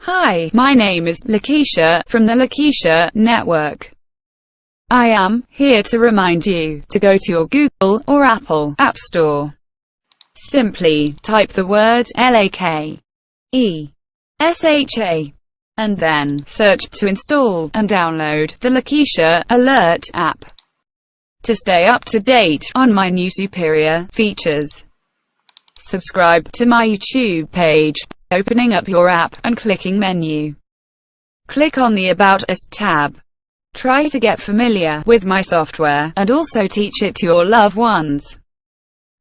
Hi, my name is Lakeisha from the Lakeisha Network. I am here to remind you to go to your Google or Apple App Store. Simply type the word LAKESHA and then search to install and download the Lakeisha Alert app to stay up to date on my new superior features. Subscribe to my YouTube page by opening up your app and clicking menu. Click on the About Us tab. Try to get familiar with my software and also teach it to your loved ones.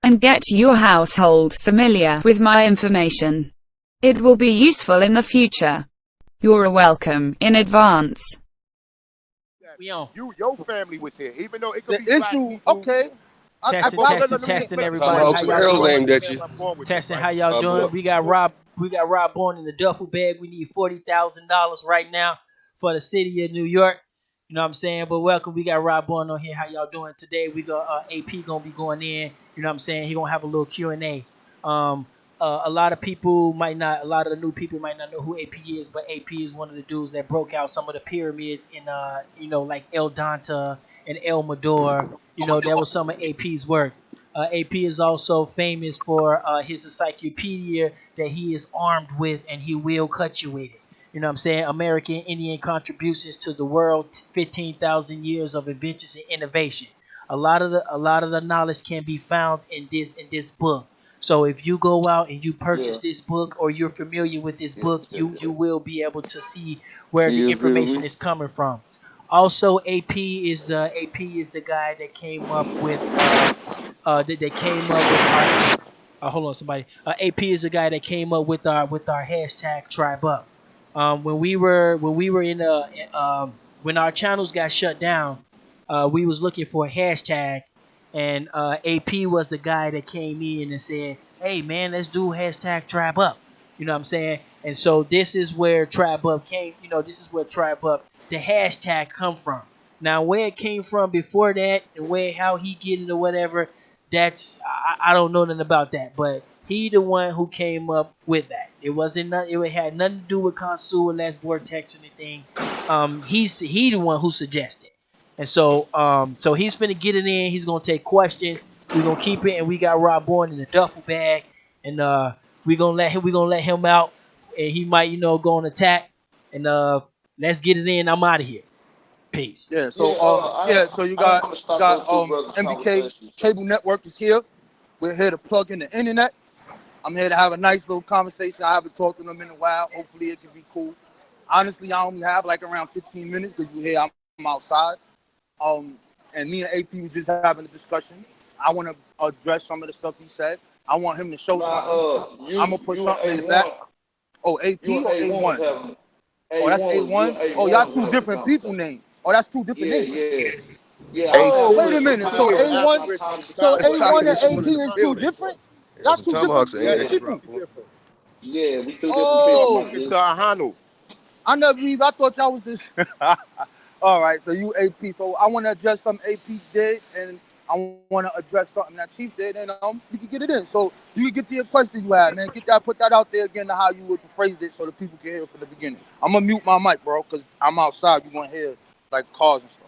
And get your household familiar with my information. It will be useful in the future. You're welcome in advance. Your family was here, even though it could The be black issue, people. okay. Testing everybody. How Tomahawk's y'all real doing? aimed at you. Testing how y'all doing? We got Rob born in the duffel bag. We need $40,000 right now for the city of New York. You know what I'm saying? But welcome, we got Rob Born on here. How y'all doing today? We got AP gonna be going in. You know what I'm saying? He gonna have a little Q&A. A lot of the new people might not know who AP is, but AP is one of the dudes that broke out some of the pyramids in, like El Donta and El Mador. That was some of AP's work. AP is also famous for his encyclopedia that he is armed with, and he will cut you with it. You know what I'm saying? American Indian contributions to the world, 15,000 years of inventions and innovation. A lot of the knowledge can be found in this book. So if you go out and you purchase this book, or you're familiar with this book, you will be able to see where the information is coming from. Also, AP is the guy that came up with hold on, somebody. AP is the guy that came up with our hashtag Tribe Up. When our channels got shut down, we was looking for a hashtag, and AP was the guy that came in and said, "Hey man, let's do hashtag Tribe Up." You know what I'm saying? And so this is where Tribe Up came. This is where Tribe Up, the hashtag, come from. Now, where it came from before that, and how he get it or whatever, I don't know nothing about that. But he the one who came up with that. It had nothing to do with Consul or Last Vortex or anything. He the one who suggested. And so he's finna get it in. He's gonna take questions. We're gonna keep it, and we got Rob Bourne in the duffel bag, and we're gonna let him out, and he might go on attack, and let's get it in. I'm out of here. Peace. Yeah. So so you got MBK Cable Network is here. We're here to plug in the internet. I'm here to have a nice little conversation. I haven't talked to them in a while. Hopefully it can be cool. Honestly, I only have like around 15 minutes because you hear I'm outside. And me and AP were just having a discussion. I want to address some of the stuff he said. I want him to show something. I'm gonna put something in the back. Oh, AP or A1? Oh, that's A1. Oh, y'all two different people names. Oh, that's two different names. Yeah. Oh, wait a minute. So A1, so A1 and AP is two different. Y'all two different people. Yeah, we two different Oh, people. I never even. I thought y'all was this. All right, so you AP. So I want to address something AP did, and I want to address something that Chief did, and we can get it in. So you can get to your question you had, man. Put that out there again to how you would phrase it, so the people can hear it from the beginning. I'm gonna mute my mic, bro, because I'm outside. You gonna hear like cars and stuff.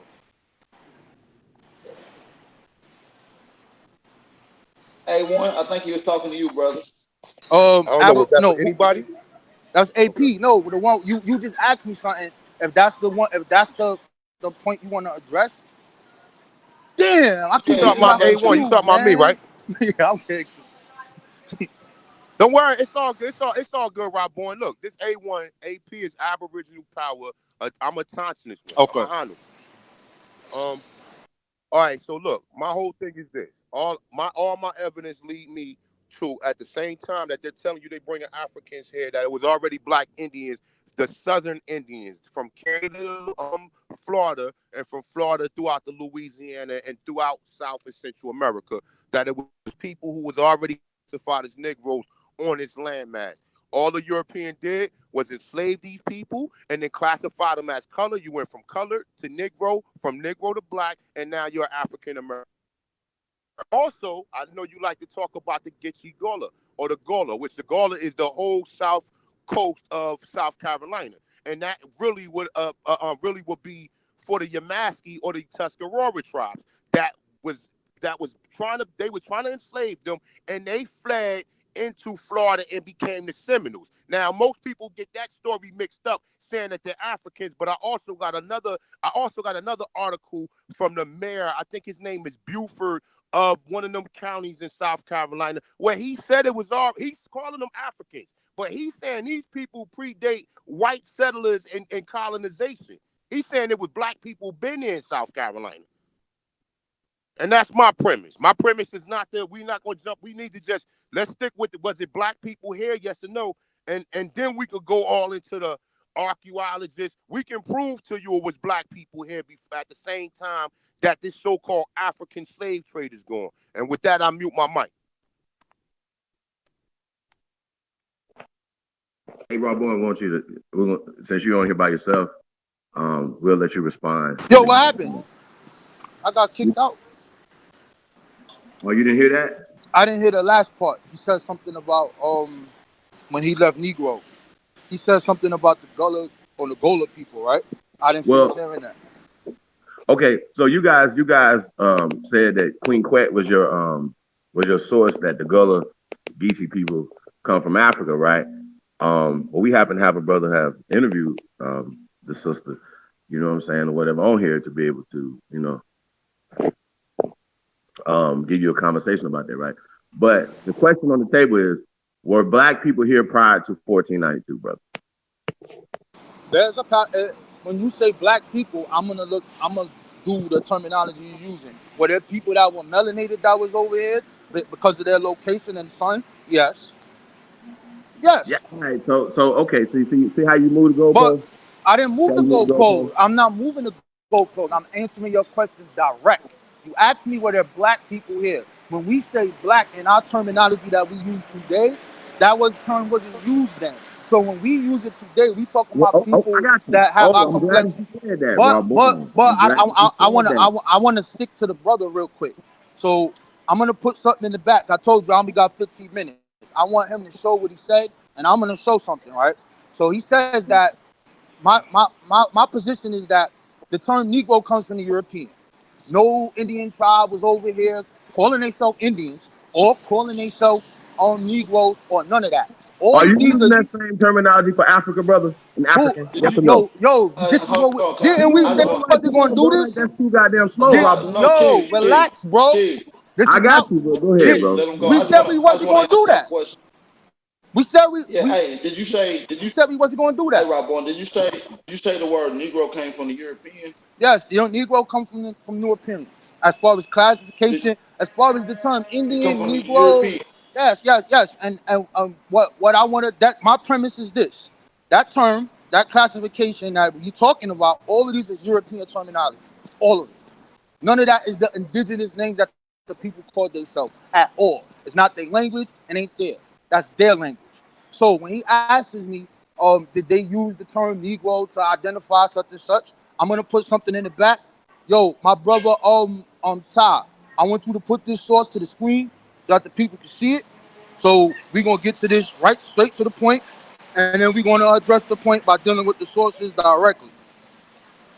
A1, I think he was talking to you, brother. I don't know. Was that for anybody? That's AP. No, the one you just asked me something. If that's the one, if that's the point you want to address. Damn, I keep talking about A1. You talking about me, right? Yeah, okay. Don't worry, it's all good. It's all good, Rob Bourne. Look, this A1 AP is Aboriginal power. I'm a Tonsinist one. Okay. I'm a Hanu. All right. So look, my whole thing is this. All my evidence lead me to, at the same time that they're telling you they bringing Africans here, that it was already black Indians, the Southern Indians from Canada, Florida, and from Florida throughout the Louisiana and throughout South and Central America, that it was people who was already classified as Negroes on this landmass. All the European did was enslave these people and then classify them as color. You went from color to Negro, from Negro to black, and now you're African American. Also, I know you like to talk about the Geechee Gullah or the Gullah, which the Gullah is the whole South coast of South Carolina, and that really would be for the Yamaski or the Tuscarora tribes was they were trying to enslave them, and they fled into Florida and became the Seminoles. Now, most people get that story mixed up, saying that they're Africans, but I also got another article from the mayor. I think his name is Buford, of one of them counties in South Carolina, where he said it was all. He's calling them Africans, but he's saying these people predate white settlers and colonization. He's saying it was black people been there in South Carolina. And that's my premise. My premise is not that we're not going to jump. We need to just, let's stick with it. Was it black people here? Yes or no? And then we could go all into the archaeologists. We can prove to you it was black people here at the same time that this so-called African slave trade is going. And with that, I mute my mic. Hey, Rob Boy, since you're on here by yourself, we'll let you respond. Yo, what happened? I got kicked out. Oh, you didn't hear that? I didn't hear the last part. He said something about when he left Negro. He said something about the Gullah or the Gola people, right? I didn't finish hearing that. Okay, so you guys said that Queen Quet was your source, that the Gullah Geechee people come from Africa, right? Well, we happen to have a brother have interviewed the sister, you know what I'm saying, or whatever, on here to be able to, give you a conversation about that, right? But the question on the table is, were black people here prior to 1492, brother? There's when you say black people, I'm gonna do the terminology you're using. Were there people that were melanated that was over here because of their location and sun? Yes. Yes. Yeah. All right. So okay. So you see how you move the goalpost? But I didn't move the goalpost. I'm not moving the goalpost. I'm answering your questions direct. You asked me were there black people here. When we say black in our terminology that we use today, that term wasn't used then. So when we use it today, we talking about people that have our complexion. But I wanna stick to the brother real quick. So I'm gonna put something in the back. I told you I only got 15 minutes. I want him to show what he said, and I'm gonna show something, right? So he says that my position is that the term Negro comes from the European. No Indian tribe was over here calling themselves Indians or calling themselves Negroes or none of that. Are you using that same terminology for Africa, brother? In African? This is what didn't we say we wasn't gonna do this? That's too goddamn slow, relax, bro. I got you, bro. Go ahead, bro. We said we wasn't gonna do that. We said did you say we wasn't gonna do that? Hey, Rob Boy, did you say the word Negro came from the European? Yes, the Negro come from Europeans. As far as classification, as far as the term Indian, Negro. Yes. And what I wanted, that my premise is this. That term, that classification that you're talking about, all of these is European terminology. All of it. None of that is the indigenous names that the people call themselves at all. It's not their language and ain't there. That's their language. So when he asks me, did they use the term Negro to identify such and such? I'm gonna put something in the back. Yo, my brother, Ty, I want you to put this source to the screen so that the people can see it. So we're gonna get to this right straight to the point, and then we're gonna address the point by dealing with the sources directly.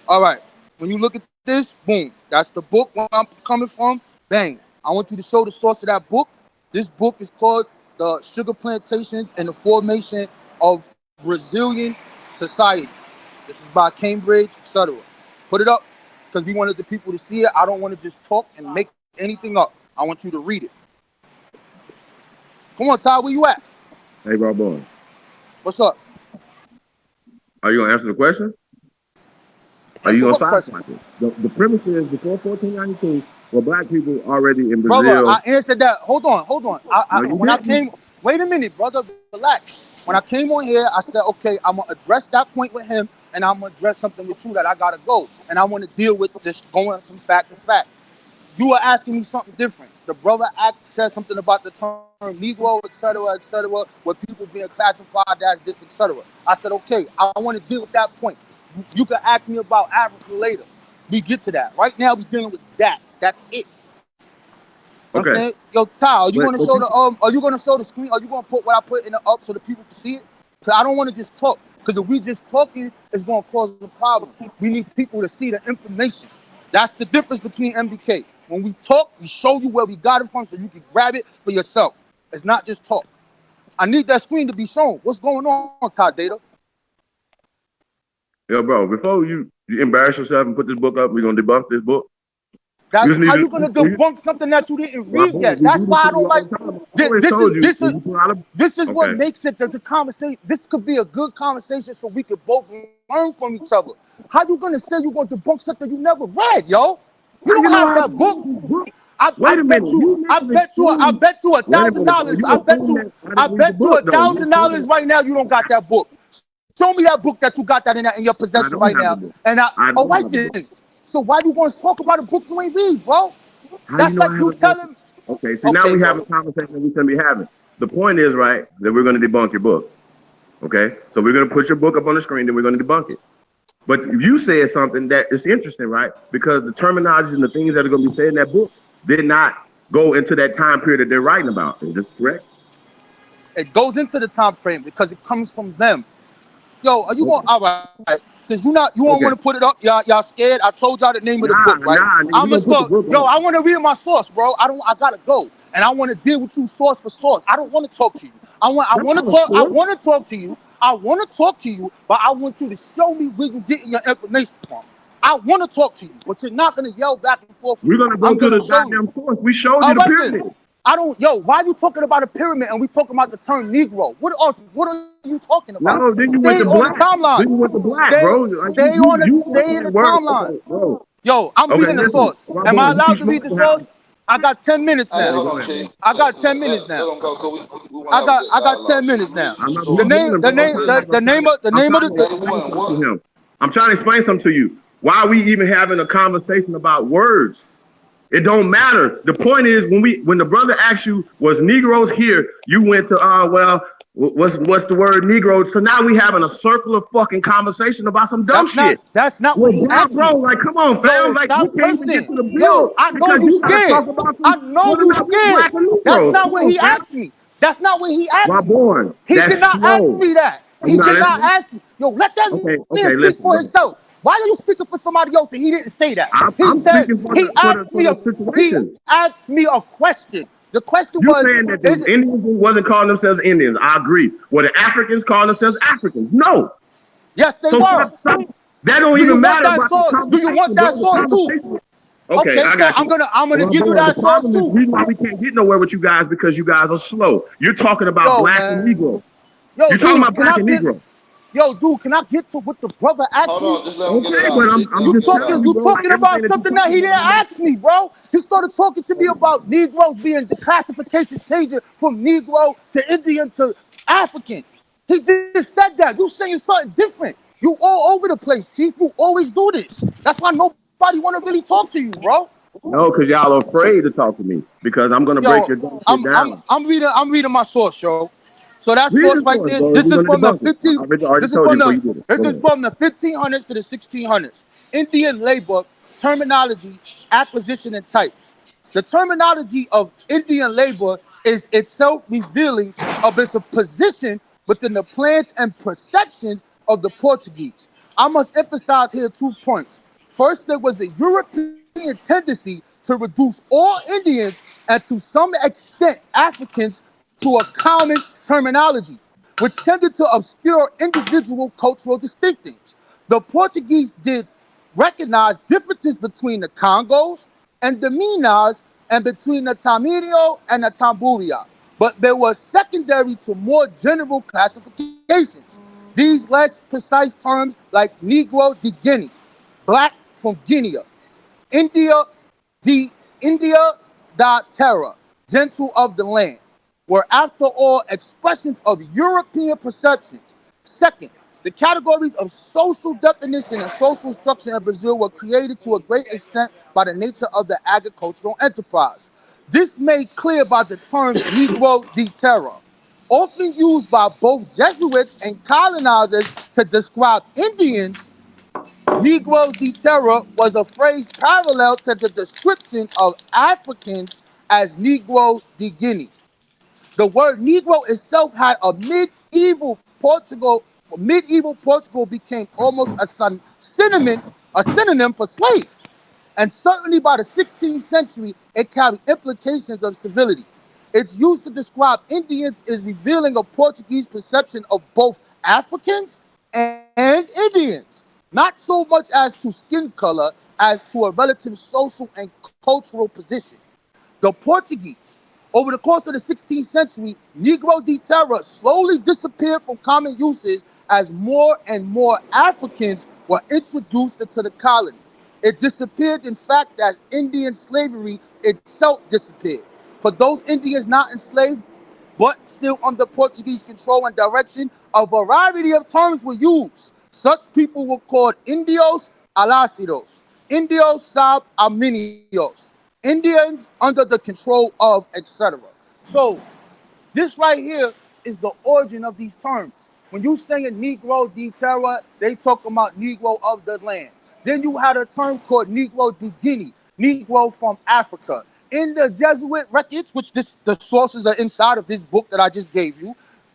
All right. When you look at this, boom, that's the book where I'm coming from. Bang. I want you to show the source of that book. This book is called The Sugar Plantations and the Formation of Brazilian Society. This is by Cambridge, etc. Put it up because we wanted the people to see it. I don't want to just talk and make anything up. I want you to read it. Come on, Ty, where you at? Hey, Rob Boy. What's up? Are you gonna answer the question? Are you gonna sidestep it? The premise is before 1492, were black people already in Brazil? Brother, I answered that. Hold on. Wait a minute, brother, relax. When I came on here, I said, okay, I'm gonna address that point with him, and I'm gonna address something with you that I gotta go, and I want to deal with just going from fact to fact. You were asking me something different. The brother said something about the term Negro, etc., with people being classified as this, etc. I said, okay, I want to deal with that point. You can ask me about Africa later. We get to that. Right now, we're dealing with that. That's it. Okay. I'm saying, yo, Ty, are you gonna show the screen? Are you gonna put what I put in the up so the people can see it? Because I don't want to just talk. Because if we just talking, it's going to cause a problem. We need people to see the information. That's the difference between MBK. When we talk, we show you where we got it from so you can grab it for yourself. It's not just talk. I need that screen to be shown. What's going on, Todd Data? Yo, bro, before you embarrass yourself and put this book up, we're gonna debunk this book. You That, just need how to. you gonna debunk something that you didn't My read boy, yet? we That's do this why I thing don't all like. the time. I This, always this is told you this when is you put out a. this is what Okay. makes it the conversation. This could be a good conversation so we could both learn from each other. How you gonna say you gonna debunk something you never read, yo? You How you don't know have I that didn't book. read this book? I Wait a bet minute. you, You I making it bet you, I seem. bet you a Wait a thousand minute, bro. dollars. You I bet assume you, that I I didn't read the bet you book, though. You assume $1,000 that right now you don't got that book. Show me that book that you got that in your I possession don't right have the now. book. And I oh, don't right have the book. then. So why you gonna talk about a book you ain't read, bro? How you That's know like I you haven't read it? telling. Okay, see, now Okay, we have a bro. conversation we shouldn't be having. The point is, right, that we're going to debunk your book. Okay? So we're going to put your book up on the screen, then we're going to debunk it. But you said something that is interesting, right? Because the terminology and the things that are going to be said in that book did not go into that time period that they're writing about. Is this correct? It goes into the time frame because it comes from them. Yo, are you going? Okay. All right. Since you don't want to Okay. put it up, y'all scared. I told y'all the name of the book, Nah, right? nah, nigga, I'm we're gonna going to put the start. book Yo, up. I want to read my source, bro. I gotta go, and I want to deal with you source for source. I don't want to talk to you. I That's want to not a talk. I source. want to talk to you. I want to talk to you, but I want you to show me where you getting your information from. I want to talk to you, but you're not gonna yell back and forth with We're me. going to go I'm to gonna the show you. goddamn source. We showed you All the right then. pyramid. I don't. Yo, why are you talking about a pyramid and we talking about the term Negro? What are you talking about? No, then you Stay went to on the black. timeline. Then you went to black, Stay bro. Like stay on the you stay in went the that word. timeline. Okay, bro. Yo, I'm Okay, reading the listen. source. My Am boy, I you allowed keep to read the smoking source? now. I got 10 minutes Hey, now. Okay, hold go on, ahead, Chief. bro. I got 10 minutes Let now. them go, cause we want to have a good I got dialogue. 10 So minutes you now. read I'm your not The source. name moving, the bro. I'm name trying to, the, I'm the trying name to, of the I'm name of trying to Hey, the explain one, something to what? him. I'm trying to explain something to you. Why are we even having a conversation about words? It don't matter. The point is, when the brother asked you, was Negroes here? You went to well, what's the word Negro? So now we having a circular fucking conversation about some dumb shit. that's not what Well, he asked bro, me. like, come on, Yo, fam. Like, we stop can't even get cursing. to the Yo, bill I know because you you gotta scared. talk about I some know whether or you not we scared. black or That's Negroes. not Come what on, he fam. asked me. That's not what he My asked me. boy, He that's did not ask slow. me that. Are you He not did not listening? ask me. Yo, let that Okay, man okay, speak listen, for bro. himself. Why are you speaking for somebody else and he didn't say that? He I'm said speaking for the he situation. asked me a question. The question You was, saying that the is it Indians wasn't calling themselves Indians? I agree. Were the Africans calling themselves Africans? No. yes, they So were. stop. That don't Do you even want matter that about the source? Do you want conversation, bro. that The source too? conversation. Okay, Okay, I so got you. I'm gonna Well, give you boy, the that source problem is the too. reason why we can't get nowhere with you guys because you guys are slow. You're talking about Yo, black and man. Negro. Yo, You're talking dude, about can black I and get Negro. yo, dude, can I get to what the brother asked Hold me? on, just let him get it Okay, out, but Chief. Let I'm him just get it telling out. you, You bro. Like talking about everything that you're something that talking he about didn't don't make ask me, bro. He started talking to me about Negroes being the classification changing from Negro to Indian to African. He just said that. You saying something different. You all over the place, Chief. You always do this. That's why nobody want to really talk to you, bro. No, because y'all are afraid to talk to me because I'm gonna break Yo, your dumb shit down. I'm reading my source, yo. So that Read source this right one, there, bro. this We're is gonna from the debunk it. 15 I already told you before you did it. Go this is ahead. from the 1500s to the 1600s. Indian labor terminology, acquisition and types. The terminology of Indian labor is itself revealing of its position within the plans and perceptions of the Portuguese. I must emphasize here 2 points. First, there was a European tendency to reduce all Indians and to some extent Africans to a common terminology, which tended to obscure individual cultural distinctives. The Portuguese did recognize differences between the Congos and the Minas and between the Tamilio and the Tamburia, but they were secondary to more general classifications. These less precise terms like Negro de Guinea, Black from Guinea, India, the India da Terra, gentle of the land, were after all expressions of European perceptions. Second, the categories of social definition and social structure in Brazil were created to a great extent by the nature of the agricultural enterprise. This made clear by the term Negro de Terra, often used by both Jesuits and colonizers to describe Indians. Negro de Terra was a phrase parallel to the description of Africans as Negro de Guinea. The word Negro itself had a medieval medieval Portugal became almost a synonym for slave. And certainly by the 16th century, it carried implications of civility. It's used to describe Indians as revealing a Portuguese perception of both Africans and Indians, not so much as to skin color as to a relative social and cultural position. The Portuguese, over the course of the 16th century, Negro de terra slowly disappeared from common uses as more and more Africans were introduced into the colony. It disappeared, in fact, as Indian slavery itself disappeared. For those Indians not enslaved, but still under Portuguese control and direction, a variety of terms were used. Such people were called Indios Alacidos, Indios Sub Armenios, Indians under the control of, etc. So this right here is the origin of these terms. When you say a Negro de terra, they talk about Negro of the land. Then you had a term called Negro de Guinea, Negro from Africa. In the Jesuit records, which the sources are inside of this book that I just gave you,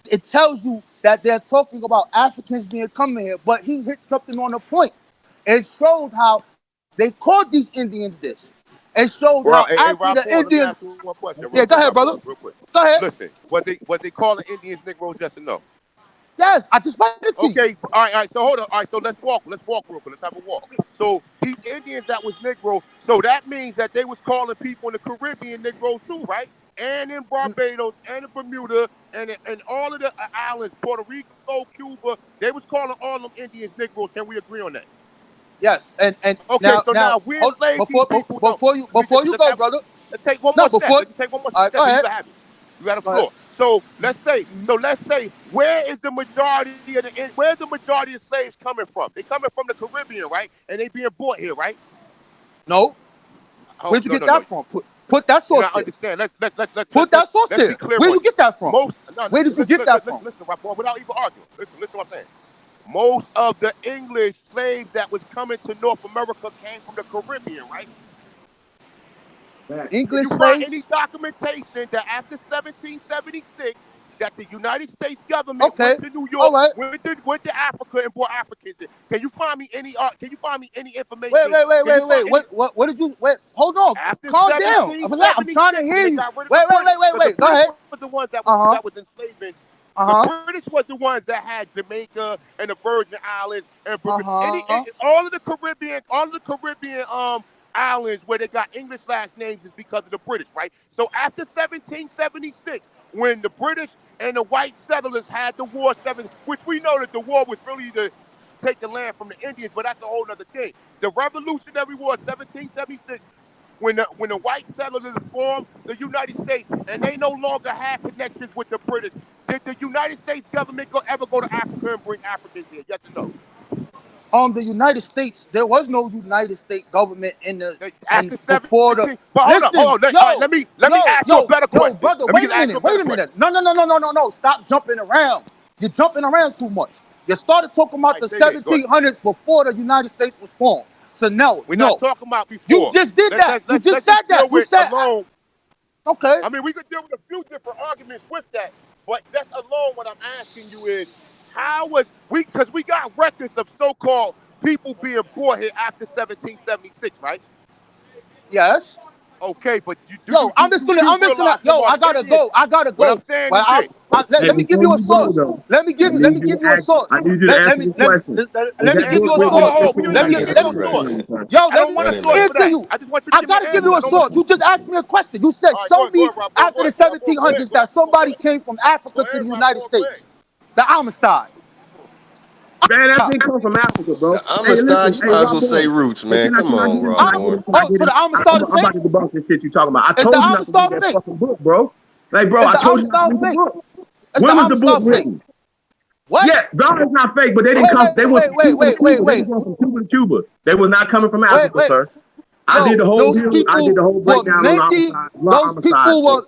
it tells you that they're talking about Africans being coming here, but he hit something on the point. It showed how they called these Indians this. It showed how Well, after hey, the Rob Paul, let me Indians, ask you one question, yeah, real go quick, ahead, Rob brother. Paul, real quick. Go ahead. Listen, was they calling Indians Negroes? Yes or no? Yes, I just read it to you. Okay, all right. So hold on. All right, so let's walk real quick. Let's have a walk. So these Indians that was Negro, so that means that they was calling people in the Caribbean Negroes too, right? And in Barbados and in Bermuda and all of the islands, Puerto Rico, Cuba, they was calling all them Indians Negroes. Can we agree on that? Yes, and Okay, now so now we hold, enslaved these people. No, let me before you just go, have. brother. Let's take one No, more step. before. Let's just take one more All step, right, and go you ahead. can have it. You got the Go ahead. floor. So let's say, where's the majority of slaves coming from? They coming from the Caribbean, right? And they being bought here, right? No, Oh where'd you no get no no. that from? Put that You source not there. understand. Let's Put that source let's be there. clear Where on you this. get that from? Most no Where did you get that from? listen, Rapport, without even arguing. Listen what I'm saying. Most of the English slaves that was coming to North America came from the Caribbean, right? Can English you find any slaves? documentation that after 1776 that the United States government Okay. went to New All York, right. went to Africa and brought Africans in? Can you find me any Can you find me any Wait, information? wait, wait, Can you wait, find wait. any What did you wait? Hold on. after Calm down. I'm trying to 1776 when hear they you. got rid of the Wait, wait, British? wait, wait, Because the wait. Go British ahead. was the ones Uh-huh. that was enslaving. The Uh-huh. British was the ones that had Jamaica and the Virgin Islands and Uh-huh. all of the Caribbean islands where they got English last names is because of the British, right? So after 1776, when the British and the white settlers had the war, which we know that the war was really to take the land from the Indians, but that's a whole other thing. The Revolutionary War, 1776, when the white settlers formed the United States and they no longer had connections with the British, did the United States government ever go to Africa and bring Africans here? Yes or no? The United States, there was no United States government in After before the 17, but listen, all right, let me ask you a better question. brother, Let me wait just a ask you a minute, better wait a question. minute. No. Stop jumping around. You're jumping around too much. You started talking All about right, the say again. Go ahead. 1700s before the United States was formed. So no, We're not no. talking about You before. just did that. You just Let's said just deal that. You with said alone. okay. I mean, we could deal with a few different arguments with that, but just alone, what I'm asking you is, how was we? Because we got records of so-called people being brought here after 1776, right? Yes. Okay, but Yo, you I'm just gonna. realize them Yo, are I the gotta Indians? go. I gotta What I'm go. saying But is this. Hey, let me give before you a you go source. though, Let me give you a source. I need you to ask me a question. Is Let me that And give book you a written in source. we don't even got to give 1600? you a Let me source. yo. I Let don't me want a Running source man. for answer that. you. I just want you to I give me an gotta give you answer. I a don't want source. you. You just asked me a question. You said, All right, show me Rob. Go after the ahead. Rob, go ahead. 1700s that somebody came from Go Africa to ahead, the Rob. United Go ahead. States. The Amistad. Man, that thing come from Africa, bro. The Hey, Amistad, listen, you hey, might as Rob well say Paul. roots, Hey, man. Come can I on, get in? Raw Can I get Born. in? Can I Oh, get so in? the Amistad is I'm fake? about to debunk this shit you talking about. I Is the told you not to read Amistad that fake? fucking book, bro. Like, bro, Is I the told you not to Amistad read the fake? book. Is the When was the book Amistad fake? written? What? Yeah, no, it's not fake, but they didn't Wait, come. wait, They went wait, from wait, Cuba to wait, wait, Cuba. They wait, was going from Cuba to Cuba. They was not coming from wait, Africa, wait. sir. I did Yo, the whole those deal. I did people the whole were breakdown on the minty. homicide, Those homicide, people bro. were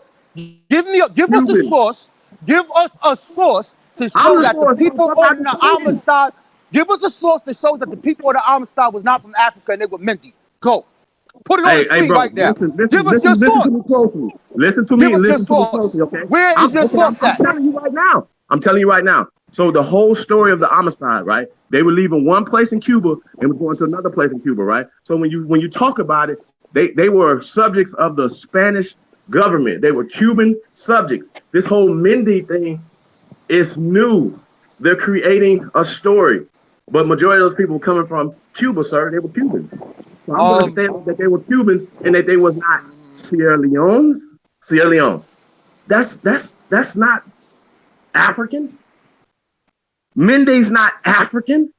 give us a Cuban. source. Give us a source to I'm show the that the source, people motherfucker. I on just the told you. Amistad. Give us a source to show that the people of the Amistad was not from Africa and they were minty. Go. Put it on the Hey, screen bro, right now. Give us your listen source. to me closely. Listen to me Give and us your listen to me source. closely, okay? Where is your source I'm at? telling you right now. I'm telling you right now. So the whole story of the homicide, right? They were leaving one place in Cuba and was going to another place in Cuba, right? So when you talk about it, they were subjects of the Spanish government. They were Cuban subjects. This whole Mindy thing is new. They're creating a story. But majority of those people coming from Cuba, sir, they were Cubans. So I'm going to stand that they were Cubans and that they was not Sierra Leone's. Sierra Leone. That's not African. Mende's not African.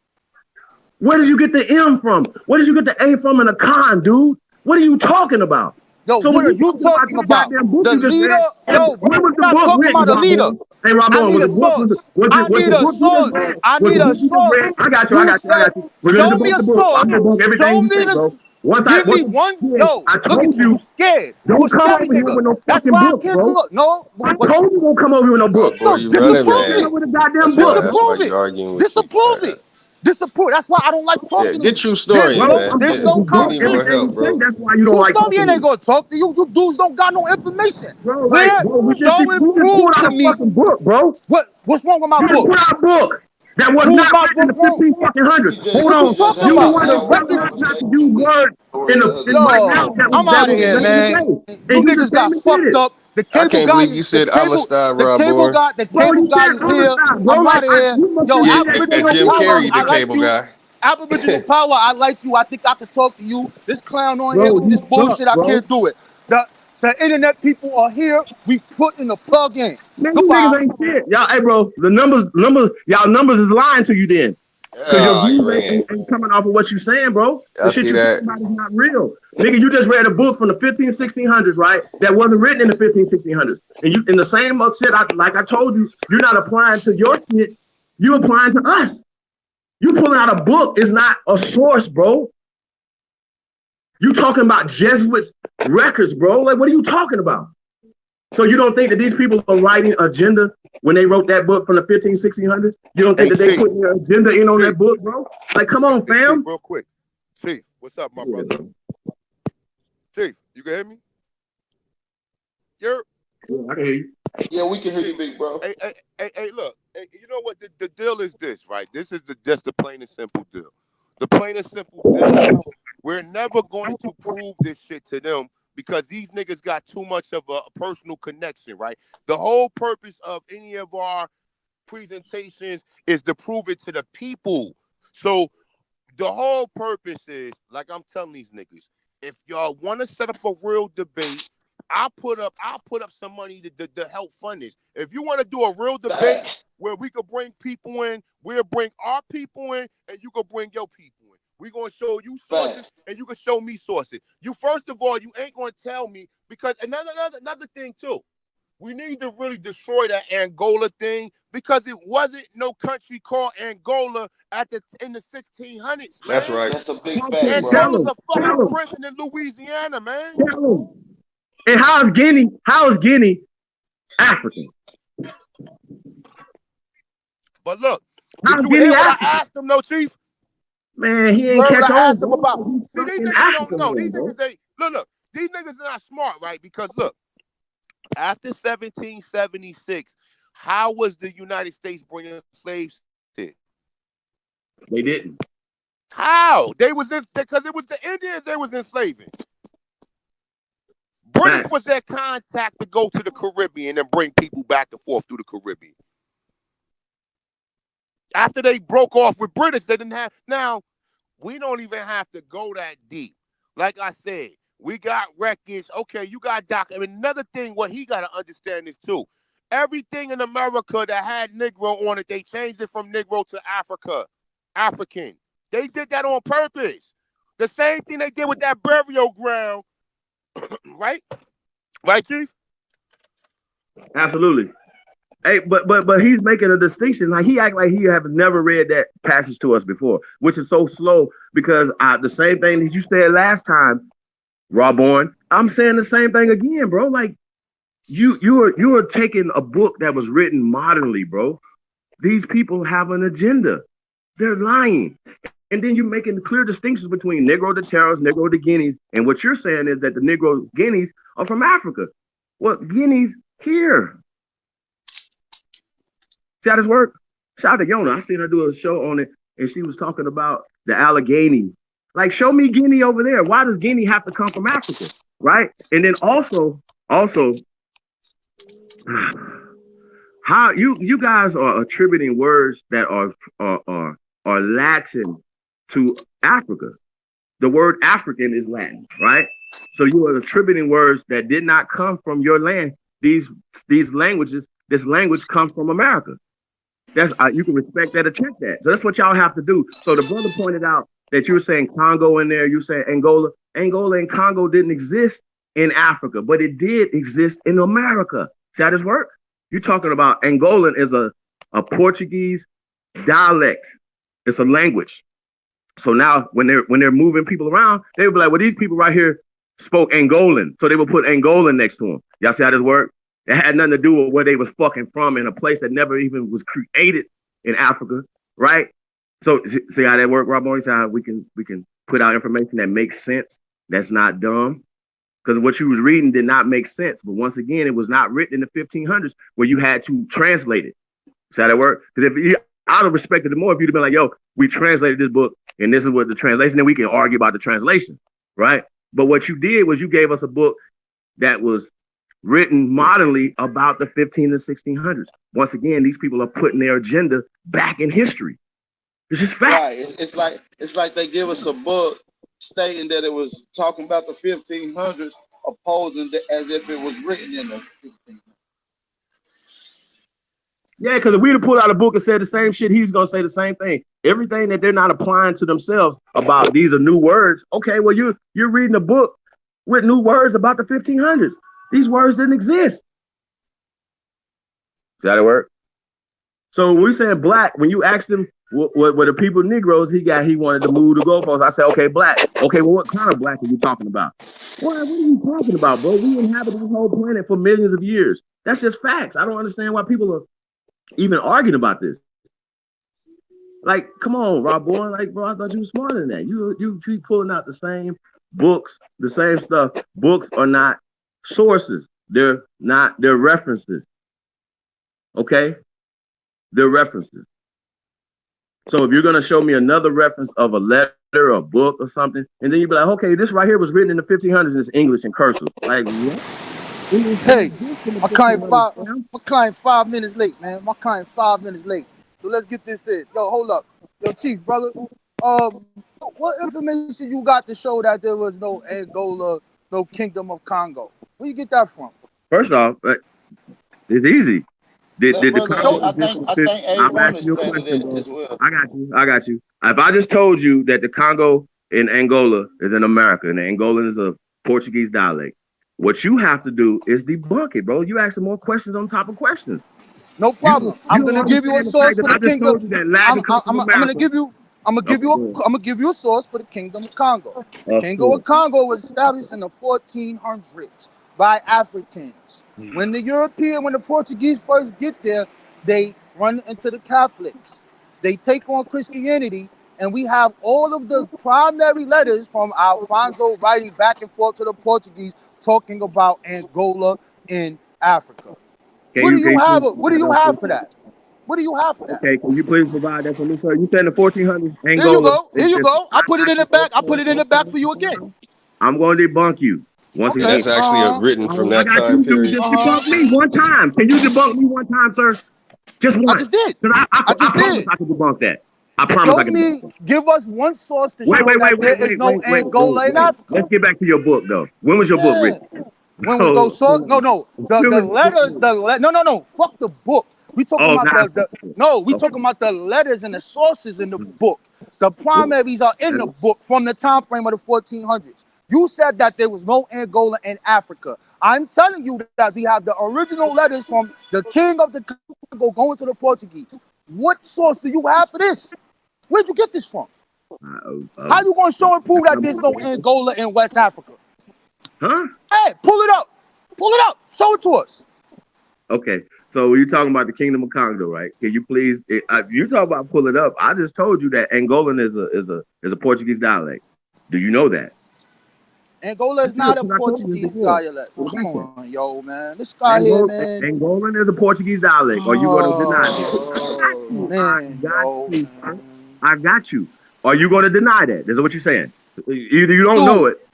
Where did you get the M from? Where did you get the A from in a con, dude? What are you talking about? Yo, So what are you talking about? The leader? Yo, when was we're the not book talking written, about a leader. Robin? Hey, I Robin, need was a the book source. was I need the a book you just source. read? I Was need the a book you just read? source. I got you. You said, We're gonna show me debunk a the book. I'm source. gonna debunk everything Show you me say, the. bro. Once Give me you one. did, Yo, I look at told you. You you, scared. You a don't come scary over here nigga. with no That's fucking why I book, can't bro. talk. No, I what? told you don't come over here with no Oh book. boy, So you running, disapprove Come man. it. over with a goddamn That's book. why Disapprove you it. arguing with you. Disapprove it. Disapprove. That's why I don't like Yeah, talking to get you. true story, Bro, man. I'm There's saying no you We broke need more conversation. everything help, you say. bro. That's why you don't True like Stormy talking to ain't me. gonna talk to you. You dudes don't got no information. Bro, like, Where? bro, Show and you just pulled prove out to a me fucking book, bro. what's wrong with my You just book. put out a book that was Who's not my written in book the wrong? 15 fucking hundreds. Hold What you on. talking You the about? one The that's telling records. us not to use words in right now Yo, I'm out of here, that was man. today. You And you just niggas came got and did fucked it. up. The I cable can't guy believe you is the said Amistad, Rob Bourne. Bro, cable you guy said is I'm a here. stop, bro. I'm Like, out of here. you must Yo, be Yeah, reading that Aboriginal Jim information power, Carrey, wrong, the I bro. like cable you. guy. Aboriginal power, I like you. I think I can talk to you. This clown on here Bro, with this you suck, bullshit, I bro. can't do it. The internet people are here. We put in the plug in. Man, you Goodbye. niggas ain't shit. Y'all, hey, bro, the numbers, y'all numbers is lying to you then. Because your Oh, he views ran. ain't coming off of what you saying, bro. The I shit see you talking that. about is not real. Nigga, you just read a book from the 15, 1600s, right? That wasn't written in the 15, 1600s. And you, in the same shit, like I told you, you're not applying to your shit. You applying to us. You pulling out a book is not a source, bro. You talking about Jesuits records, bro. Like, what are you talking about? So you don't think that these people are writing agenda when they wrote that book from the 15, 1600s? You don't think Hey, that they Chief. put their agenda in on Chief. that book, bro? Like, come on, Hey, Chief, fam. real quick. Chief, what's up, my Yeah, brother? Chief, you can hear me? You're I can hear you. Yeah, we can hear you, Chief. big bro. Hey, look. Hey, you know what? The deal is this, right? This is just the plain and simple deal. The plain and simple deal is we're never going to prove this shit to them because these niggas got too much of a personal connection, right? The whole purpose of any of our presentations is to prove it to the people. So the whole purpose is, like I'm telling these niggas, if y'all want to set up a real debate, I'll put up some money to help fund this. If you want to do a real debate Facts. where we could bring people in, we'll bring our people in, and you can bring your people in. We're gonna show you sources Facts. and you can show me sources. You first of all, you ain't gonna tell me because another thing too. We need to really destroy that Angola thing because it wasn't no country called Angola in the 1600s, That's man. right. That's a big Talk to fact, him. bro. Angola's Tell him. a fucking Tell him. prison in Louisiana, man. Tell him. And how is Guinea? How is Guinea African? But look, How did is you hear Guinea what I African? asked him, though, Chief? Man, he You ain't heard what catch I on, asked him bro. about? He's See, stuck these in niggas don't Africa know. These land, bro. niggas ain't look. These niggas are not smart, right? Because look, after 1776, how was the United States bringing slaves here? They didn't. How? They was in because it was the Indians they was enslaving. British Facts. was their contact to go to the Caribbean and bring people back and forth through the Caribbean. After they broke off with British, they didn't have. Now, we don't even have to go that deep. Like I said, we got wreckage. Okay, you got Doc. I mean, another thing, what he got to understand is too. Everything in America that had Negro on it, they changed it from Negro to African. They did that on purpose. The same thing they did with that burial ground, right? Right, Chief? Absolutely. Hey, but he's making a distinction. Like he act like he have never read that passage to us before, which is so slow because the same thing that you said last time, Rawborn. I'm saying the same thing again, bro. Like you are taking a book that was written modernly, bro. These people have an agenda. They're lying. And then you're making clear distinctions between Negro de Terras, Negro de Guineas. And what you're saying is that the Negro Guineas are from Africa. Well, Guineas here. See how this work? Shout out to Yona. I seen her do a show on it, and she was talking about the Allegheny. Like, show me Guinea over there. Why does Guinea have to come from Africa, right? And then also, how you guys are attributing words that are Latin to Africa. The word African is Latin, right? So you are attributing words that did not come from your land. These languages, this language comes from America. That's you can respect that or check that. So that's what y'all have to do. So the brother pointed out that you were saying Congo in there, you saying Angola. Angola and Congo didn't exist in Africa, but it did exist in America. See how this work? You're talking about Angolan is a Portuguese dialect. It's a language. So now when they're moving people around, they would be like, well, these people right here spoke Angolan. So they would put Angolan next to them. Y'all see how this work? It had nothing to do with where they was fucking from in a place that never even was created in Africa, right? So see how that work, Rob Morris? How we can put out information that makes sense, that's not dumb. Because what you was reading did not make sense. But once again, it was not written in the 1500s where you had to translate it. See how that work? Because if you, I'd have respected it more if you'd have been like, yo, we translated this book and this is what the translation, then we can argue about the translation, right? But what you did was you gave us a book that was written modernly about the 15 and 1600s. Once again, these people are putting their agenda back in history. It's just fact. Right. It's like they give us a book stating that it was talking about the 1500s, opposing as if it was written in the 1500s. Yeah, because if we'd have pulled out a book and said the same shit, he was gonna say the same thing. Everything that they're not applying to themselves about these are new words. Okay, well you're reading a book with new words about the 1500s. These words didn't exist. Does that work? So when we said black, when you asked him what the people Negroes, he wanted to move the goalposts. I said, okay, black. Okay, well, what kind of black are you talking about? What are you talking about, bro? We inhabited this whole planet for millions of years. That's just facts. I don't understand why people are even arguing about this. Like, come on, Rob Bourne. Like, bro, I thought you were smarter than that. You keep pulling out the same books, the same stuff. Books are not sources. They're references. Okay? They're references. So if you're gonna show me another reference of a letter or a book or something, and then you'd be like, okay, this right here was written in the 1500s in English in cursive. Like, what? Hey, my client 5 minutes late, man. My client 5 minutes late. So let's get this in. Yo, hold up. Yo, Chief, brother. What information you got to show that there was no Angola, no Kingdom of Congo? Where you get that from? First off, it's easy. I think A1 is stated as well. I got you. If I just told you that the Congo in Angola is in America and Angolan is a Portuguese dialect, what you have to do is debunk it, bro. You asking more questions on top of questions. No problem. I'm gonna give you a source for the kingdom. I'm gonna give you a source for the Kingdom of Congo. The Kingdom of Congo was established in the 1400s by Africans. When the Portuguese first get there, they run into the Catholics. They take on Christianity, and we have all of the primary letters from Alfonso writing back and forth to the Portuguese, talking about Angola in Africa. What do you have for that? What do you have for that? Okay, can you please provide that for me, sir? You said in the 1400s, Angola. Here you go. I put it in the back. I put it in the back for you again. I'm going to debunk you. Once again. That's actually written from that time period. Just debunk me one time. Can you debunk me one time, sir? Just once. I just did. I promise I can debunk that. I promise I can. Give us one source to show that there is no Angola in Africa. Let's get back to your book, though. When was your book written? When was those sources? No. The letters. No. Fuck the book. We talking about talking about the letters and the sources in the book. The primaries are in the book from the time frame of the 1400s. You said that there was no Angola in Africa. I'm telling you that we have the original letters from the king of the Congo going to the Portuguese. What source do you have for this? Where'd you get this from? How you gonna show and prove that there's no Angola in West Africa? Huh? Hey, pull it up. Pull it up. Show it to us. Okay. So you're talking about the Kingdom of Congo, right? Can you please? You talk about pull it up. I just told you that Angolan is a Portuguese dialect. Do you know that? Angola is That's good, not a 'cause I told you this Portuguese before. dialect. In the Come background. on, yo, man. This guy here, man. Angolan is a Portuguese dialect. Are you going to deny that? I got Oh, you. I man, got yo, you, sir. man. I got you. Are you going to deny that? Is what you're saying? Either you don't know Dude, it,